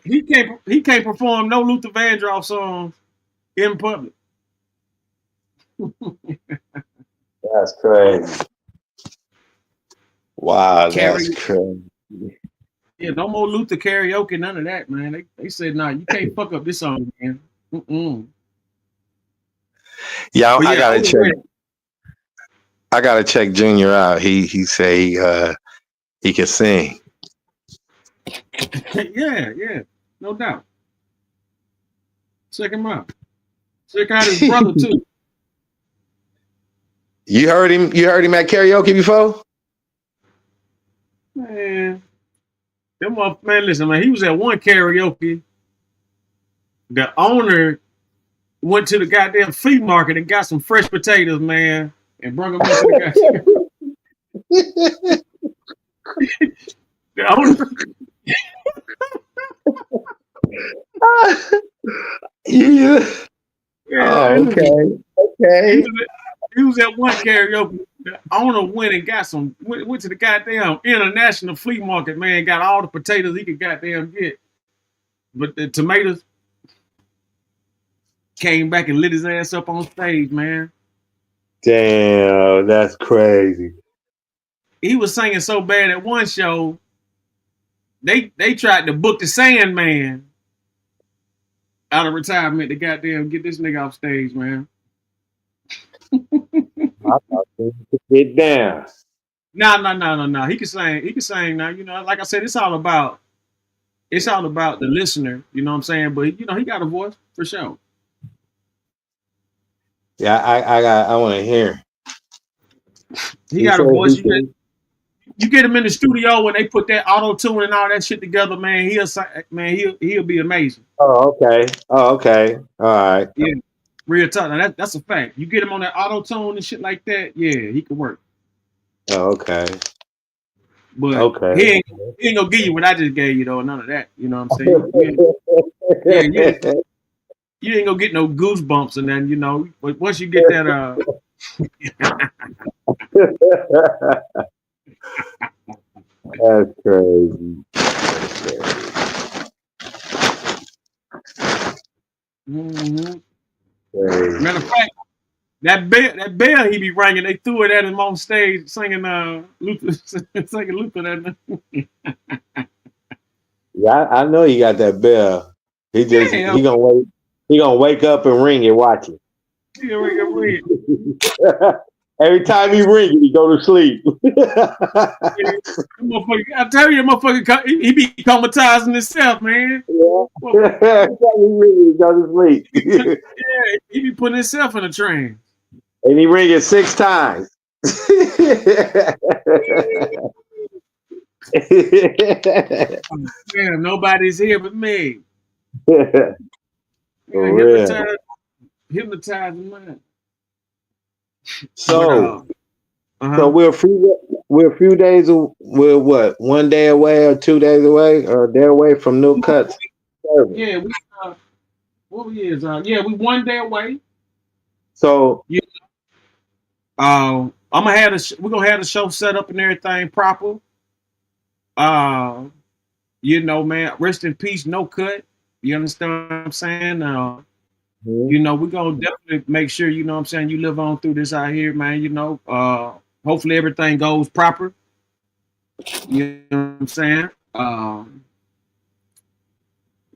He can't perform no Luther Vandross songs in public. That's crazy. Wow, that's crazy. Yeah, no more Luther karaoke, none of that, man. They said, nah, you can't fuck up this song, man. Yeah, I gotta check. I gotta check Junior out. He say he can sing. yeah, no doubt. Check him out. Check out his brother too. You heard him at karaoke before? Man, listen, man, he was at one karaoke. The owner went to the goddamn flea market and got some fresh potatoes, man, and brought them into the goddamn. The owner. Yeah. Yeah, Oh, okay. Okay. he was at one karaoke. The owner went and got went to the goddamn international flea market, man, got all the potatoes he could goddamn get. But the tomatoes came back and lit his ass up on stage, man. Damn, that's crazy. He was singing so bad at one show, they tried to book the Sandman out of retirement to goddamn get this nigga off stage, man. I thought you could get down. No. He can sing. He can sing now. You know, like I said, it's all about the listener. You know what I'm saying? But you know, he got a voice for sure. Yeah, I want to hear. He He got a said voice. he can. You get him in the studio when they put that auto tune and all that shit together, man. He'll be amazing. Oh, okay. Oh, okay. All right. Yeah, real talk. Now that's a fact. You get him on that auto tune and shit like that, yeah, he can work. Oh, okay. But Okay. he ain't gonna give you what I just gave you though. None of that. You know what I'm saying? You ain't gonna get no goosebumps and then you know. But once you get that, That's crazy. Matter of fact, that bell he be ringing, they threw it at him on stage singing Luther singing Luther that night. Yeah, I know he got that bell. He just Yeah, he gonna wake up and ring it. Watch it. Every time he ring it, he go to sleep. I tell you, motherfucker, he be traumatizing himself, man. Every time he ring it, he go to sleep. Yeah, he be putting himself in a trance. And he ring it 6 times. Yeah, nobody's here but me. For real. Hypnotizing man. So, so we're a few days. We're what? 1 day away, or 2 days away, or a day away from New Cuts. Yeah, we what we is we 1 day away. So yeah, I'm gonna have we're gonna have the show set up and everything proper. You know, man, rest in peace, No Cut. You understand what I'm saying? You know, we're gonna definitely make sure, you know what I'm saying, you live on through this out here, man, you know. Hopefully everything goes proper. You know what I'm saying?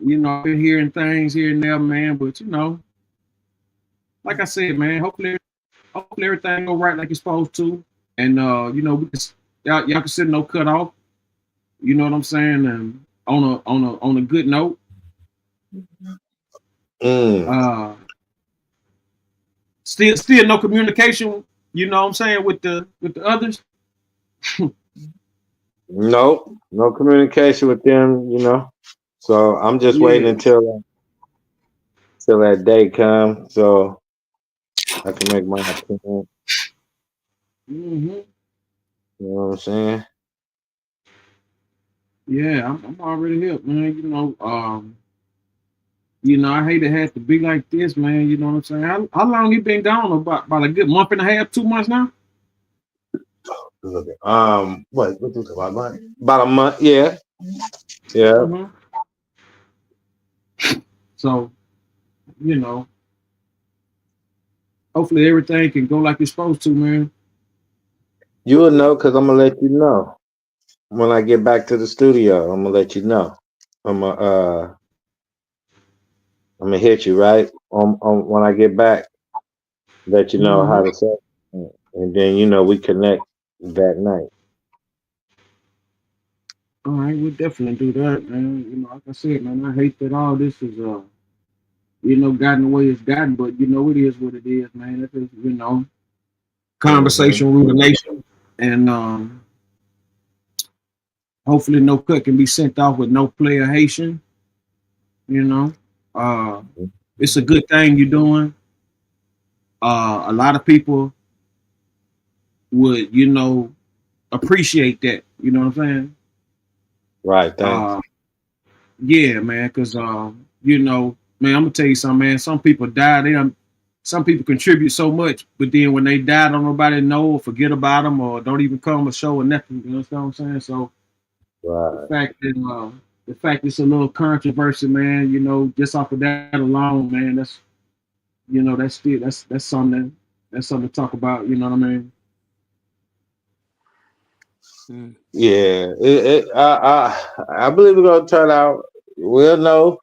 You know, I've been hearing things here and there, man, but you know, like I said, man, hopefully everything go right like it's supposed to. And you know, y'all can send No Cut off. You know what I'm saying? And on a good note. Still no communication, you know what I'm saying, with the others. no communication with them, you know. So I'm just waiting until that day comes, so I can make my opinion. You know what I'm saying? Yeah, I'm already here, man. You know, I hate it has to be like this, man. You know what I'm saying? How long you been gone? About a good month and a half, 2 months now? What you talking about? About a month, yeah. Yeah. So, you know, hopefully everything can go like it's supposed to, man. You will know because I'm gonna let you know when I get back to the studio. I'm gonna let you know. I'm gonna hit you right on when I get back. Let you know how to say, and then you know we connect that night. All right, we'll definitely do that, man. You know, like I said, man, I hate that all this is you know, gotten the way it's gotten, but you know, it is what it is, man. It is, you know, conversation rule the nation, and hopefully No Cut can be sent off with no player Haitian. You know, it's a good thing you're doing. A lot of people would, you know, appreciate that. You know what I'm saying? Right. Thanks. Yeah, man, because you know, Man, I'm gonna tell you something, man. Some people die. Some people contribute so much, but then when they die, don't nobody know or forget about them or don't even come a show or nothing. You know what I'm saying? So the Right. fact it's a little controversy, man. You know, just off of that alone, man. That's something to talk about. You know what I mean? Yeah. I believe we're gonna turn out. We'll know.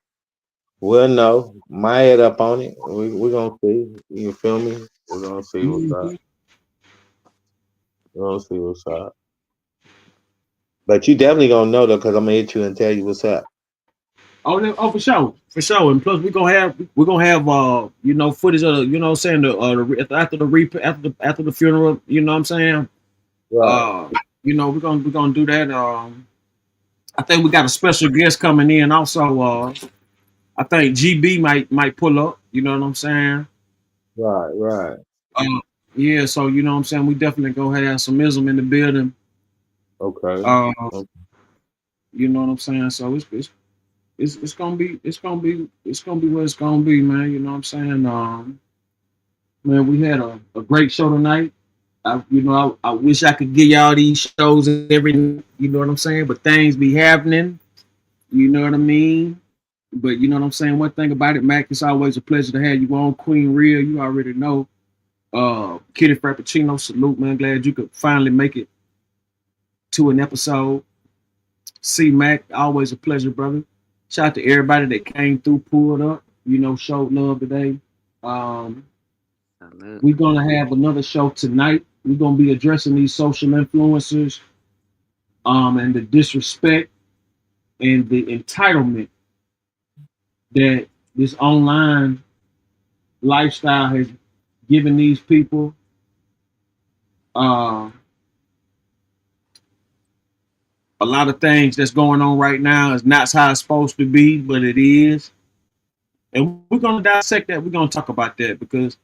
We'll know. My head up on it. We're gonna see. You feel me? We're gonna see what's up. Mhm. We're gonna see what's up. But you definitely gonna know though, because I'm gonna hit you and tell you what's up. Oh, for sure. And plus, we're gonna have footage of you know what I'm saying after the funeral. You know what I'm saying? Right. We're gonna do that. I think we got a special guest coming in also. I think GB might pull up. You know what I'm saying? Right. Uh, yeah. So you know what I'm saying. We definitely gonna have some ism in the building. Okay. Uh, you know what I'm saying. So it's gonna be what it's gonna be, man. You know what I'm saying. Man, we had a great show tonight. I wish I could give y'all these shows every night, you know what I'm saying, but things be happening, you know what I mean. But you know what I'm saying. One thing about it, Mac, it's always a pleasure to have you on. Queen Real, you already know. Kitty Frappuccino, salute, man. Glad you could finally make it to an episode. C Mac, always a pleasure, brother. Shout out to everybody that came through, pulled up, showed love today. Um, we're gonna have another show tonight. We're gonna be addressing these social influencers, and the disrespect and the entitlement that this online lifestyle has given these people. Uh, a lot of things that's going on right now is not how it's supposed to be, but it is. And we're gonna dissect that. We're gonna talk about that because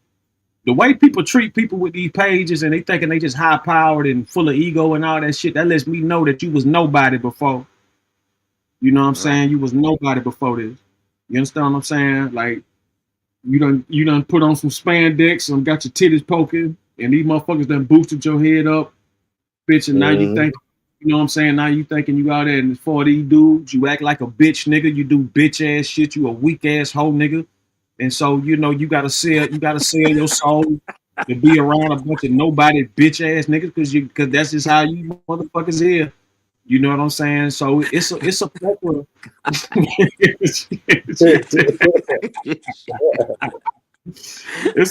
the way people treat people with these pages and they thinking they just high powered and full of ego and all that shit, that lets me know that you was nobody before. You know what I'm saying? You was nobody before this. You understand what I'm saying? Like you done put on some spandex and got your titties poking, and these motherfuckers done boosted your head up, bitch, and now you think, you know what I'm saying? Now you thinking you out there and for these dudes, you act like a bitch nigga, you do bitch ass shit, you a weak ass hoe nigga. And so, you gotta sell your soul to be around a bunch of nobody bitch ass niggas because that's just how you motherfuckers is. You know what I'm saying? So it's a plethora. it's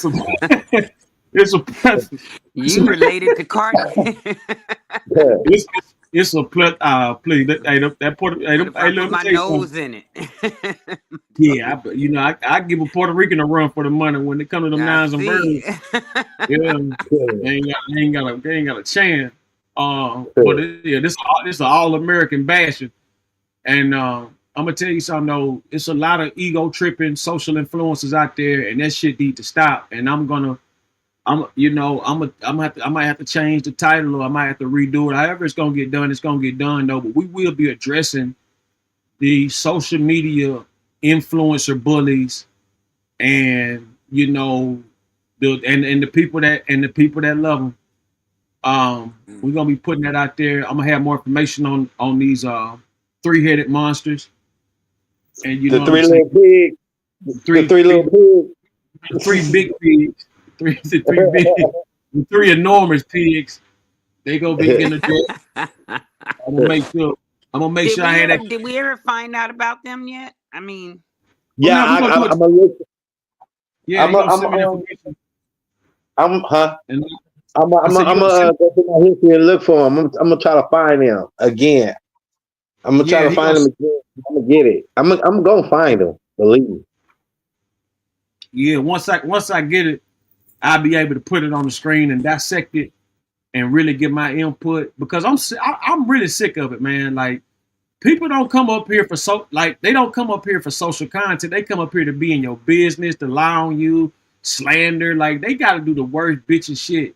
a it's a plethora. You related to Cardi? It's a please. That Puerto. Hey, What if I let put me my tell you nose something. in it? Yeah, I give a Puerto Rican a run for the money when it comes to them I nines and see. birds. Yeah, they ain't got a chance. But this is all American bashing, and I'm gonna tell you something though. It's a lot of ego tripping social influences out there, and that shit need to stop. And I might have to change the title or I might have to redo it. However, it's gonna get done. It's gonna get done though. But we will be addressing the social media influencer bullies and the people that love them. We're gonna be putting that out there. I'm gonna have more information on these three-headed monsters, and you The know what I'm three saying. little pigs. The three little Three pigs. big pigs, three enormous pigs. They gonna be in the deck. I'm gonna make sure. I'm gonna make Did sure I we had ever that. did we ever find out about them yet? I mean, Well, Yeah, now we're gonna do it. I'm a listen. Yeah, you gonna send me the information. I'm I said you I'm gonna send. go through my history and look for him. I'm gonna try to find him again. I'm gonna try Yeah, to find him again. I'm gonna get it. I'm gonna find him. Believe me. Yeah, once I get it, I'll be able to put it on the screen and dissect it and really get my input because I'm really sick of it, man. Like people don't come up here they don't come up here for social content. They come up here to be in your business, to lie on you, slander. Like they got to do the worst bitch and shit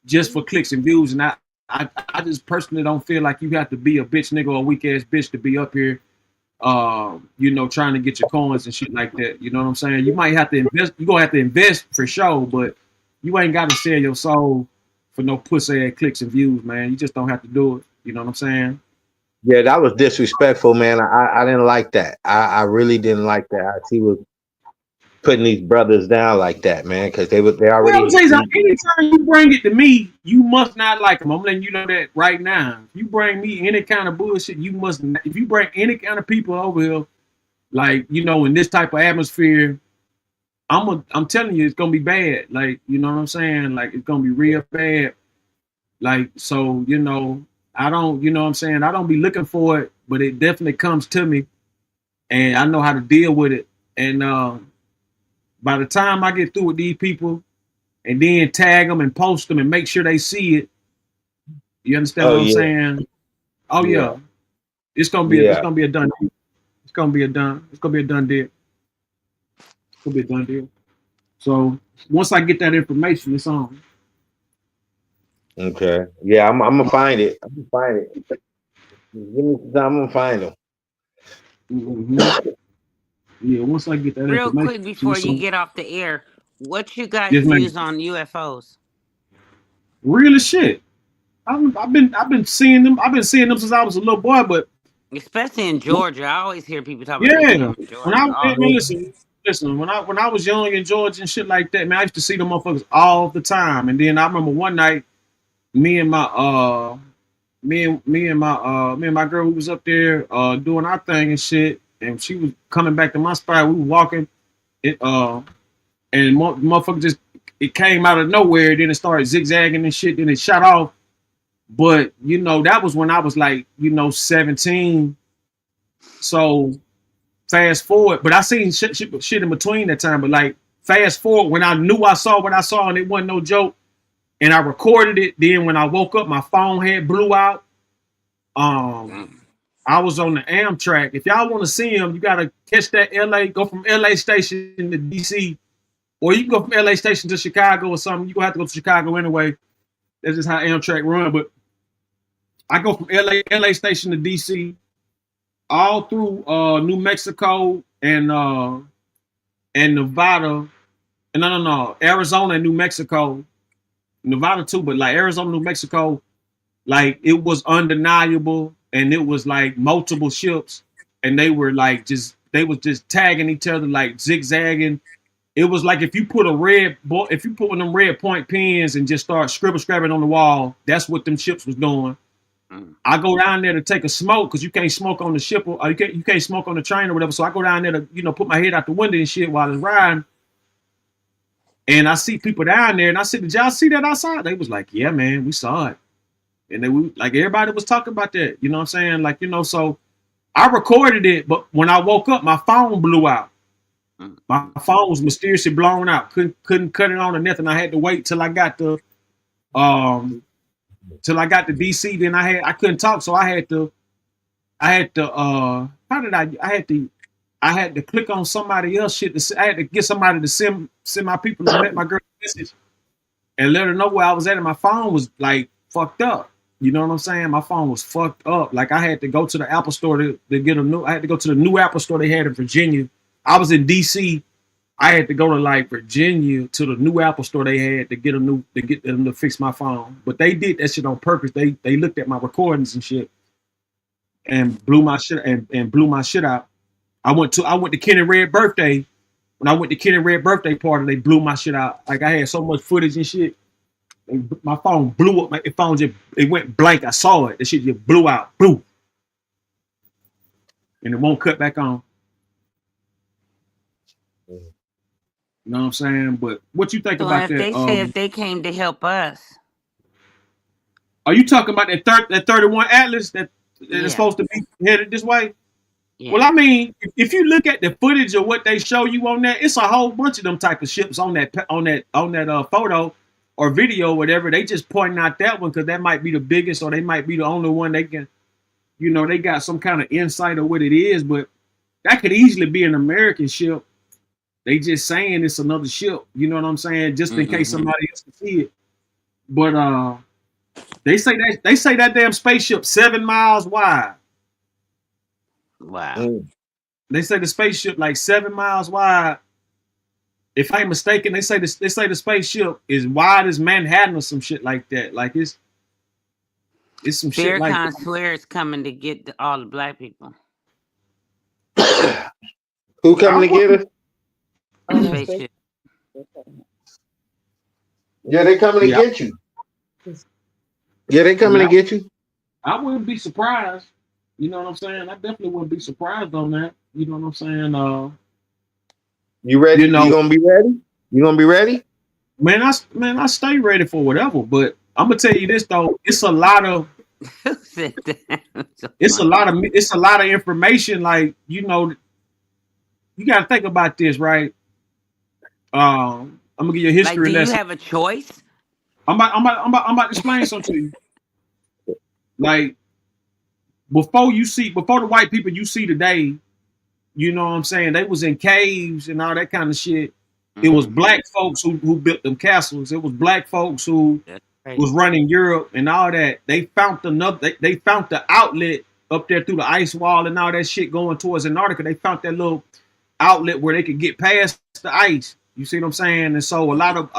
just for clicks and views. And I just personally don't feel like you have to be a bitch nigga or a weak ass bitch to be up here you know, trying to get your coins and shit like that. You know what I'm saying? You might have to invest. You gonna have to invest for sure, but you ain't got to sell your soul for no pussy ass clicks and views, man. You just don't have to do it. You know what I'm saying? Yeah, that was disrespectful, man. I didn't like that. I really didn't like that. He was putting these brothers down like that, man, because they Well, I'm already. saying, anytime you bring it to me, you must not like them. I'm letting you know that right now. If you bring me any kind of bullshit, you must. If you bring any kind of people over here, like, you know, in this type of atmosphere, I'm telling you, it's gonna be bad. Like, you know what I'm saying? Like, it's gonna be real bad. Like, so, you know, I don't, you know what I'm saying? I don't be looking for it, but it definitely comes to me, and I know how to deal with it. And by the time I get through with these people, and then tag them and post them and make sure they see it. You understand Oh what I'm yeah, saying? Oh yeah, yeah, it's gonna be yeah. a done. It's gonna be a done. It's gonna be a done deal. It's gonna be a done deal. So once I get that information, it's on. Okay. Yeah, I'm gonna find it. I'm gonna find it. Give me some time. I'm gonna find them. Mm-hmm. Yeah, once I get that Real information, quick before it's you on. get off the air, what's your guys' Yes, man. views on UFOs? Real as shit. I've been seeing them. I've been seeing them since I was a little boy. But Especially in Georgia. I always hear people talk about they see yeah, them in when I Georgia. Oh, man, listen, when I was young in Georgia and shit like that, man, I used to see them motherfuckers all the time. And then I remember one night, me and my me and my girl who was up there doing our thing and shit, and she was coming back to my spot. We were walking, it and motherfucker just, it came out of nowhere. Then it started zigzagging and shit. Then it shot off. But you know, that was when I was like, you know, 17. So fast forward, but I seen shit in between that time. But like, fast forward, when I knew I saw what I saw and it wasn't no joke, and I recorded it. Then when I woke up, my phone had blew out. I was on the Amtrak. If y'all want to see him, you gotta catch that LA. Go from LA station to DC, or you can go from LA station to Chicago or something. You gonna have to go to Chicago anyway. That's just how Amtrak run. But I go from LA station to DC, all through New Mexico and Nevada. And no, Arizona and New Mexico, Nevada too, but like Arizona, New Mexico, like it was undeniable, and it was like multiple ships, and they were like they was just tagging each other, like zigzagging. It was like if you put if you put one of them red point pens and just start scribbling on the wall, that's what them ships was doing. I go down there to take a smoke because you can't smoke on the ship, or you can't smoke on the train or whatever. So I go down there to, you know, put my head out the window and shit while it's riding. And I see people down there, and I said, "Did y'all see that outside?" They was like, "Yeah, man, we saw it." And they like, everybody was talking about that. You know what I'm saying? Like, you know, so I recorded it, but when I woke up, my phone blew out. My phone was mysteriously blown out. Couldn't cut it on or nothing. I had to wait till I got to DC. Then I couldn't talk, so I had to I had to click on somebody else shit. I had to get somebody to send my people to met my girl message and let her know where I was at. And my phone was like fucked up. You know what I'm saying? My phone was fucked up. Like, I had to go to the Apple store to get I had to go to the new Apple store they had in Virginia. I was in DC. I had to go to like Virginia to the new Apple store they had to get them to fix my phone. But they did that shit on purpose. They looked at my recordings and shit and blew my shit and blew my shit out. I went to Kenny Red birthday. When I went to Kenny Red birthday party, they blew my shit out. Like, I had so much footage and shit. And my phone blew up. My phone it went blank. I saw it. The shit just blew out. Blew. And it won't cut back on. You know what I'm saying? But what you think So about if that? they say if they came to help us, Are you talking about that 31 Atlas that is supposed to be headed this way? Yeah. Well, I mean, if you look at the footage of what they show you on that, it's a whole bunch of them type of ships on that photo or video, or whatever. They just pointing out that one because that might be the biggest, or they might be the only one they can, you know, they got some kind of insight of what it is, but that could easily be an American ship. They just saying it's another ship, you know what I'm saying, just in case somebody else can see it. But they say that damn spaceship 7 miles wide. Wow. They say the spaceship like 7 miles wide. If I ain't mistaken, they say the spaceship is wide as Manhattan or some shit like that. Like it's some shit like Farrakhan that. swear it's coming to get all the black people. Who coming to get us? Spaceship. Yeah, they coming to Yeah. get you. Yeah, they coming to get you. I wouldn't be surprised. You know what I'm saying? I definitely wouldn't be surprised on that. You know what I'm saying? You ready? You gonna be ready? You gonna be ready? Man, I stay ready for whatever. But I'm gonna tell you this though, it's a lot of it's a lot of information. Like you got to think about this, right? I'm gonna give you a history Like, do you lesson. have a choice? I'm about to explain something to you. Like before the white people you see today, you know what I'm saying? They was in caves and all that kind of shit. It was black folks who built them castles. It was black folks who was running Europe and all that. They found they found the outlet up there through the ice wall and all that shit going towards Antarctica. They found that little outlet where they could get past the ice. You see what I'm saying? And so a lot of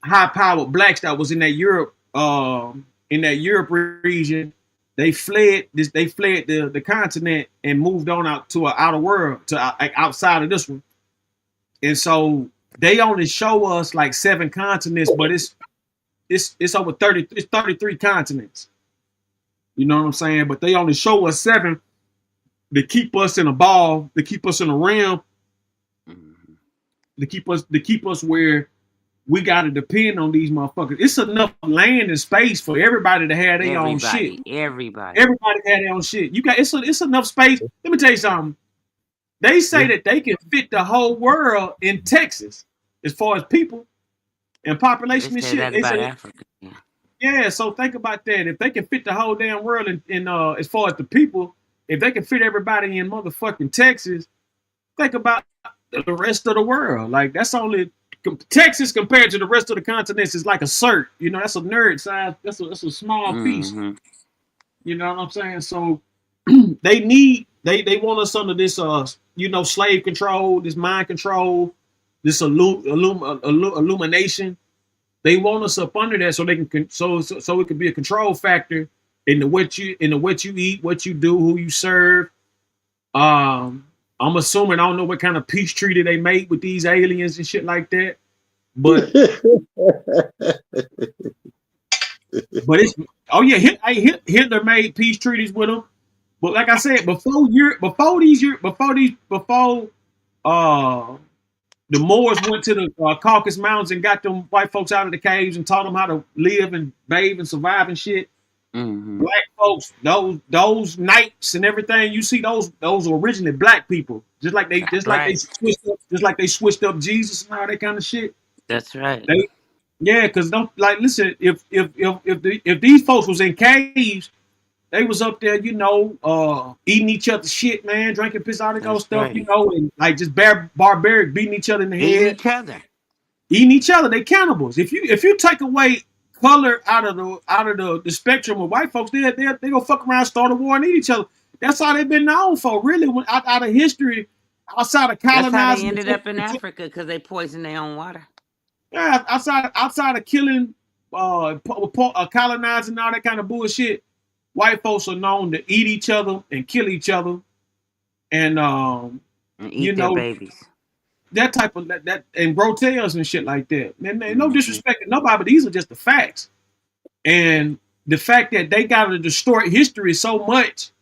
high powered blacks that was in that Europe region, they fled the continent and moved on out to an outer world, to outside of this one. And so they only show us like 7 continents, but it's over 30, it's 33 continents. You know what I'm saying? But they only show us 7 to keep us in a ball, to keep us in a realm, to keep us where we gotta depend on these motherfuckers. It's enough land and space for everybody to have their own shit. Everybody have their own shit. You got it's enough space. Let me tell you something. They say that they can fit the whole world in Texas as far as people and population and shit. They say, Africa. yeah, so think about that. If they can fit the whole damn world in as far as the people, if they can fit everybody in motherfucking Texas, think about the rest of the world. Like that's only Texas compared to the rest of the continents is like a cert. You know, that's a nerd size. That's a small piece. You know what I'm saying? So they want us under this slave control, this mind control, this illumination. They want us up under that so they can so it can be a control factor in what you eat, what you do, who you serve. I'm assuming I don't know what kind of peace treaty they make with these aliens and shit like that. But it's Hitler made peace treaties with them. But like I said, before the Moors went to the Caucasus Mountains and got them white folks out of the caves and taught them how to live and bathe and survive and shit. Black folks, those knights and everything, you see those were originally black people. Just like they switched up Jesus and all that kind of shit. That's right. Because listen, if these folks was in caves, they was up there, eating each other's shit, man, drinking piss, all that kind of stuff, and like just barbaric, beating each other in the head. Eating each other. They cannibals. If you take away color out of the spectrum of white folks, they gonna fuck around, start a war, and eat each other. That's all they've been known for, really. Out of history, outside of colonizing. That's how they ended up in Africa, because they poisoned their own water. Yeah, outside of killing, colonizing, all that kind of bullshit. White folks are known to eat each other and kill each other, and eat their babies. That type of that and grow tails and shit like that. And no disrespect to nobody, but these are just the facts. And the fact that they got to distort history so much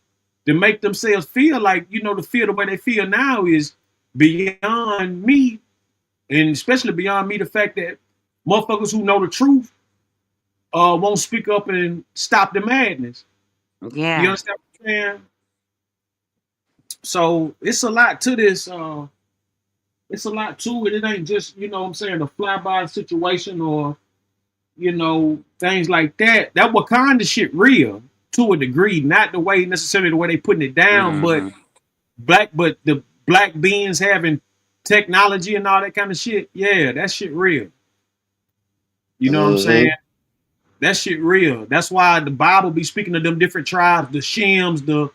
to make themselves feel like, to feel the way they feel now is beyond me. And especially beyond me, the fact that motherfuckers who know the truth won't speak up and stop the madness. Yeah. You understand what I'm saying? So it's a lot to this. It's a lot to it. It ain't just, a flyby situation or, things like that. That Wakanda shit real to a degree, not necessarily the way they putting it down, but the black beings having technology and all that kind of shit. Yeah, that shit real. You know what I'm saying? That shit real. That's why the Bible be speaking of them different tribes, the Shems, the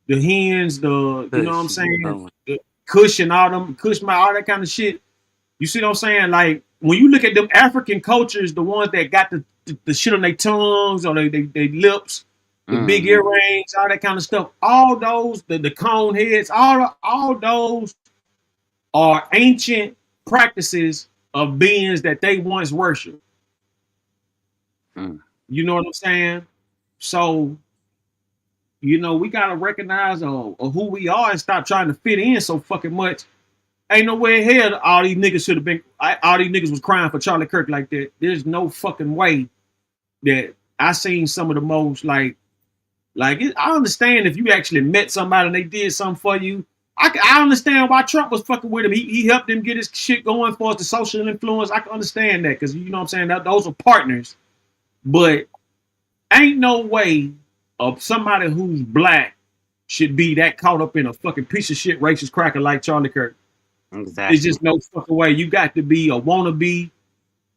the hens, you know what I'm saying, the Kush and all them Kush, all that kind of shit. You see what I'm saying? Like when you look at them African cultures, the ones that got the shit on their tongues or they lips, the big earrings, all that kind of stuff. All those, the cone heads, all those are ancient practices of beings that they once worshipped. You know what I'm saying? So, you know, we gotta recognize who we are and stop trying to fit in so fucking much. Ain't no way in hell all these niggas should have been. All these niggas was crying for Charlie Kirk like that. There's no fucking way that I seen some of the most I understand if you actually met somebody and they did something for you. I understand why Trump was fucking with him. He helped him get his shit going for us, the social influence. I can understand that because you know what I'm saying. Those are partners, but ain't no way of somebody who's black should be that caught up in a fucking piece of shit racist cracker like Charlie Kirk. Exactly. It's just no fucking way. You got to be a wannabe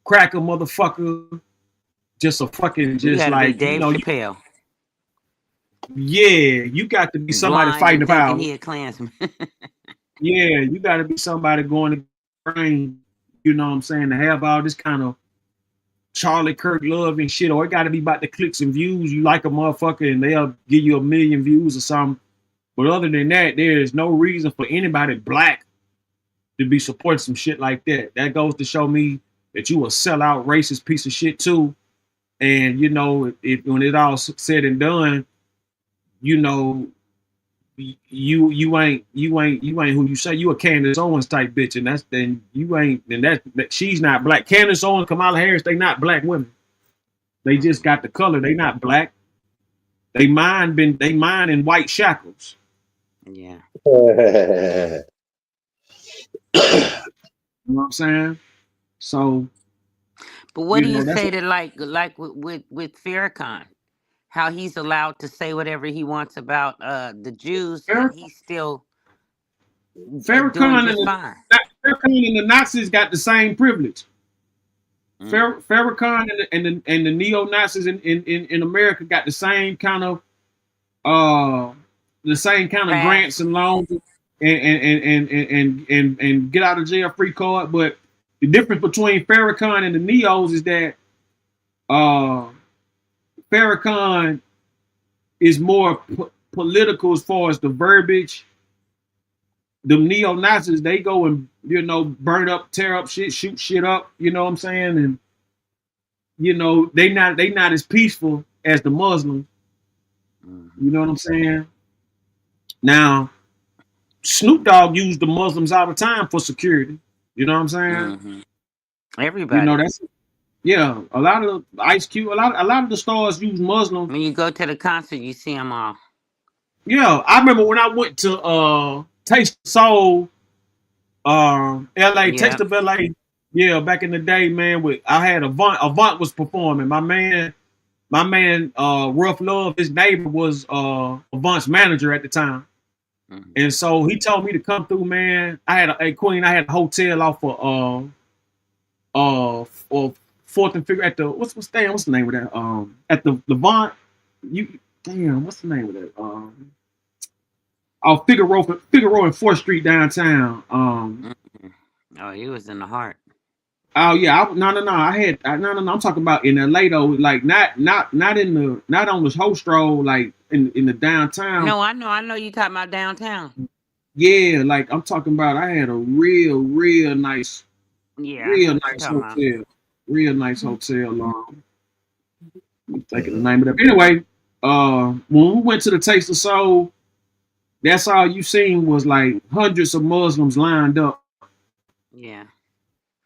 cracker motherfucker. Just a fucking You gotta like be Dave Chappelle. Yeah, you got to be somebody Blind fighting and the power. thinking he a Klansman. Yeah, you got to be somebody going to brain. You know what I'm saying? To have all this kind of Charlie Kirk love and shit, or it got to be about the clicks and views. You like a motherfucker and they'll give you 1 million views or something. But other than that, there is no reason for anybody black to be supporting some shit like that. That goes to show me that you a sellout racist piece of shit too. And you know, when it all said and done, you know, you ain't who you say. You a Candace Owens type bitch, and that she's not black. Candace Owens, Kamala Harris, they not black women. They just got the color. They not black. They mind in white shackles. Yeah. You know what I'm saying? So, but what do you say to like with Farrakhan? How he's allowed to say whatever he wants about the Jews, and he's still doing just fine. Farrakhan and the Nazis got the same privilege. Farrakhan and the neo-Nazis in America got the same kind of grants and loans and get out of jail free card. But the difference between Farrakhan and the neos is that Farrakhan is more political as far as the verbiage. The neo-Nazis, they go and, you know, burn up, tear up shit, shoot shit up, you know what I'm saying? And, you know, they not as peaceful as the Muslims. You know what I'm saying? Now, Snoop Dogg used the Muslims all the time for security. You know what I'm saying? Everybody. You know, a lot of Ice Cube, a lot of the stars use Muslims. When you go to the concert, you see them all. Yeah, I remember when I went to Taste of Soul, LA, Taste of LA. Yeah, back in the day, man. I had Avant. Avant was performing. My man, Rough Love, his neighbor was Avant's manager at the time, and so he told me to come through, man. I had a Queen. I had a hotel off for 4th and Figure at the what's the name of that? At the Levant. What's the name of that? Figaro and 4th Street downtown. Oh, he was in the heart. Oh yeah, I'm talking about in LA though, like not on the whole stroll, like in the downtown. No, I know you talking about downtown. Yeah, like I'm talking about. I had a real nice, hotel, real nice hotel. I'm thinking the name of that. Anyway, when we went to the Taste of Soul, that's all you seen was like hundreds of Muslims lined up. Yeah.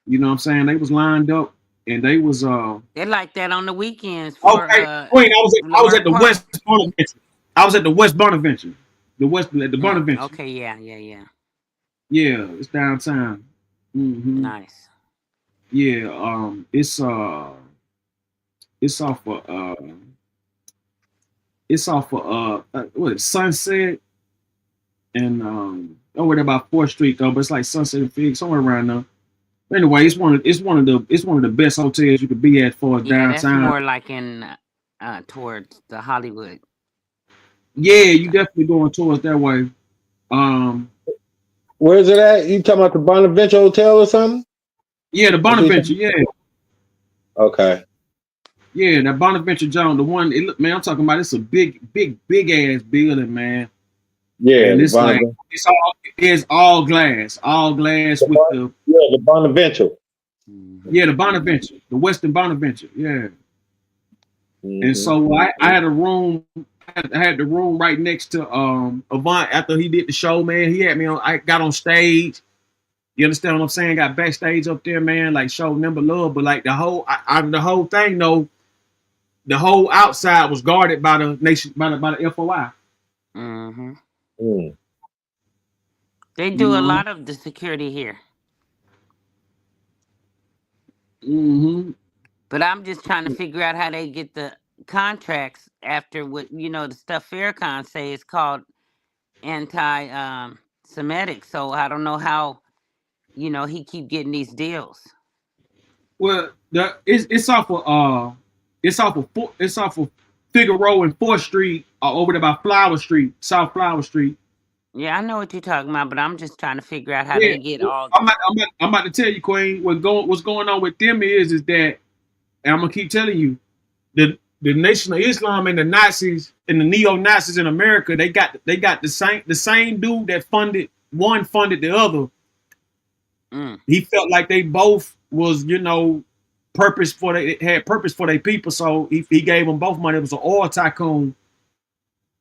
You know what I'm saying? They was lined up and they was They're like that on the weekends for Queen, I was at the West Bonaventure. I was at the West Bonaventure. The Bonaventure. Okay, yeah. Yeah, it's downtown. Nice. Yeah, it's off of what is Sunset and over there about 4th Street though, but it's like Sunset and Fig, somewhere around there. Anyway, it's one of the best hotels you could be at for downtown. That's more like in towards the Hollywood. Yeah, you definitely going towards that way. Where's it at? You talking about the Bonaventure Hotel or something? Yeah, the Bonaventure. Yeah, Okay. yeah, that Bonaventure John, the one. It look, man, I'm talking about. It's a big ass building, man. Yeah, And the it's like Bonaventure. it's all glass with the Yeah, the Bonaventure. yeah, the Bonaventure, the Western Bonaventure. Yeah. And Mm-hmm. so I had a room. I had the room right next to Avant after he did the show, man. He had me on. I got on stage. You understand what I'm saying? Got backstage up there, man. Like show number love, but like the whole thing, though, the whole outside was guarded by the nation, by the FOI. Mm-hmm. Mm. They You do a know. lot of the security here. Mm-hmm. But I'm just trying to figure out how they get the contracts after what the stuff Farrakhan say is called anti-Semitic. So I don't know how he keep getting these deals. Well, it's off of it's off of Figueroa and 4th Street, over there by Flower Street, South Flower Street. Yeah, I know what you're talking about, but I'm just trying to figure out how Yeah, they get all I'm the. about to tell you, Queen. What's going on with them is that, and I'm gonna keep telling you, the Nation of Islam and the Nazis and the neo Nazis in America, they got the same dude that funded the other. He felt like they both was purpose for their people, so he gave them both money. It was an oil tycoon.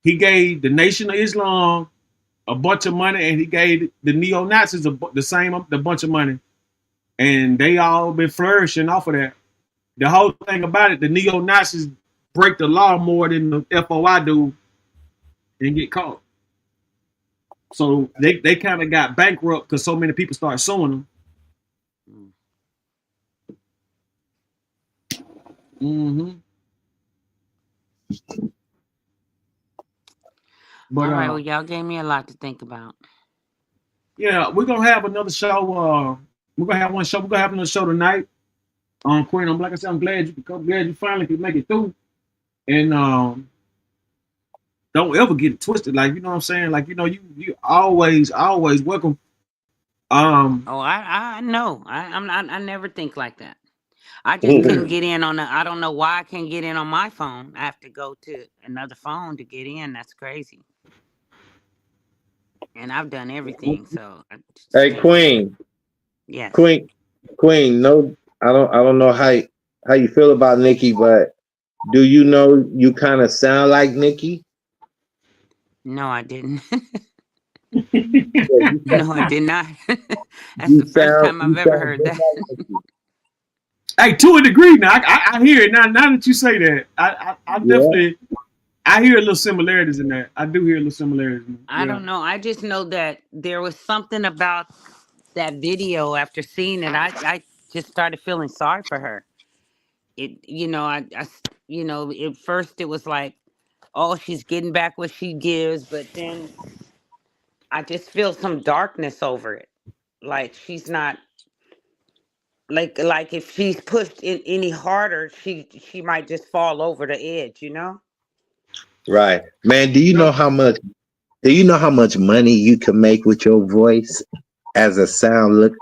He gave the Nation of Islam a bunch of money, and he gave the neo Nazis the bunch of money, and they all been flourishing off of that. The whole thing about it, the neo Nazis break the law more than the FOI do and get caught. So they kind of got bankrupt because so many people started suing them. Mm-hmm. But all right, well, y'all gave me a lot to think about. Yeah, we're gonna have another show. We're gonna have one show. We're gonna have another show tonight. Queen, like I said, I'm glad you finally could make it through. And don't ever get it twisted. Like, you know what I'm saying? Like, you always welcome. Oh, I know. I never think like that. I just couldn't get in on the. I don't know why I can't get in on my phone. I have to go to another phone to get in. That's crazy. And I've done everything. So. Hey, Queen. Yes. Queen. No, I don't know how you feel about Nikki, but do you know you kind of sound like Nikki? No, I didn't. No, I did not. That's the first time I've ever heard that. Hey, to a degree now, I hear it now. Now that you say that, I definitely I hear a little similarities in that. I do hear a little similarities. I don't know. I just know that there was something about that video after seeing it. I just started feeling sorry for her. At first it was like, oh, she's getting back what she gives, but then I just feel some darkness over it. Like she's not like if she's pushed in any harder, she might just fall over the edge, Right, man. Do you know how much money you can make with your voice as a sound like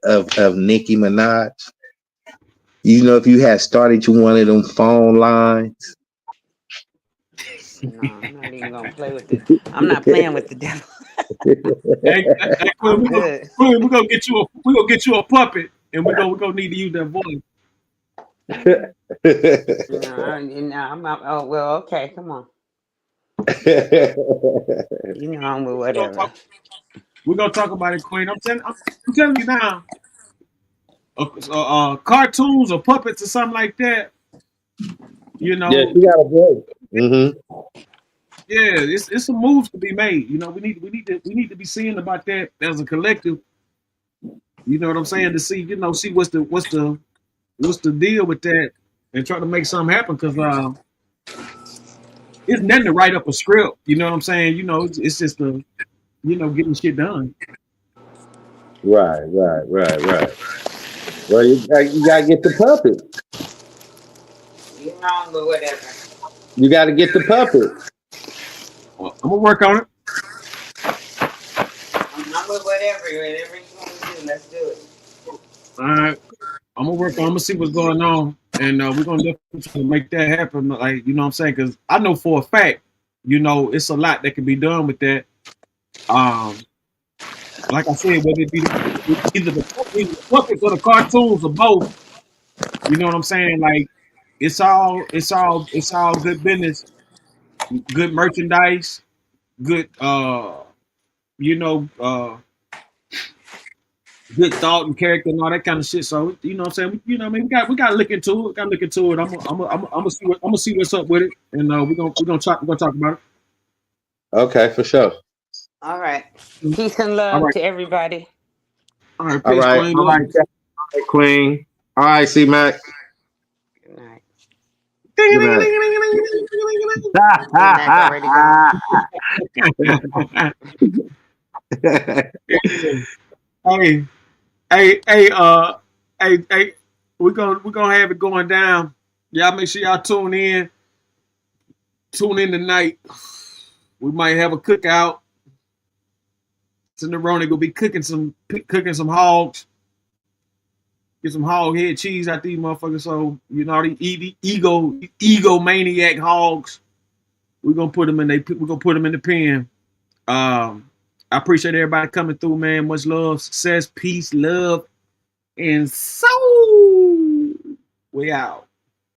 of Nicki Minaj? You know, if you had started you one of them phone lines. No, I'm not even gonna play with it. I'm not playing with the devil. Hey, Quinn, we're gonna get you a puppet, and we're gonna need to use that voice. No, I'm not. Oh well, okay, come on. I'm with whatever. We're gonna talk about it, Queen. I'm telling you now. Cartoons or puppets or something like that. Yeah, she got a voice. Mm-hmm. Yeah, it's some moves to be made. We need to be seeing about that as a collective. You know what I'm saying? To see, see what's the deal with that, and try to make something happen. Because it's nothing to write up a script. You know what I'm saying? It's just getting shit done. Right. Well, you gotta get the puppet. With whatever. You gotta get the puppet. I'm gonna work on it. I'm with whatever you want to do. Let's do it. All right. I'm gonna work on. I'm gonna see what's going on, and we're gonna definitely try to make that happen. Like, you know what I'm saying? Because I know for a fact, you know, it's a lot that can be done with that. Like I said, whether it be either the puppets or the cartoons or both, you know what I'm saying? Like, it's all good business, good merchandise, good you know, good thought and character and all that kind of shit. So, you know what I'm saying? You know what I mean? We got to look into it. Got to look into it. I'm gonna see what's up with it, and we're gonna talk about it. Okay, for sure. All right. Peace and All love right. to everybody. All right, All peace, right. Queen. All Love right, you. Queen. All right, C Mac. Good night. Good night. C-Mac already gone. Hey, hey, we're gonna have it going down. Y'all make sure y'all tune in. Tune in tonight. We might have a cookout. Sendaroni gonna be cooking some hogs. Get some hog head cheese out these motherfuckers. So you know the ego maniac hogs. We're gonna put them in the pen. I appreciate everybody coming through, man. Much love, success, peace, love, and soul. We out.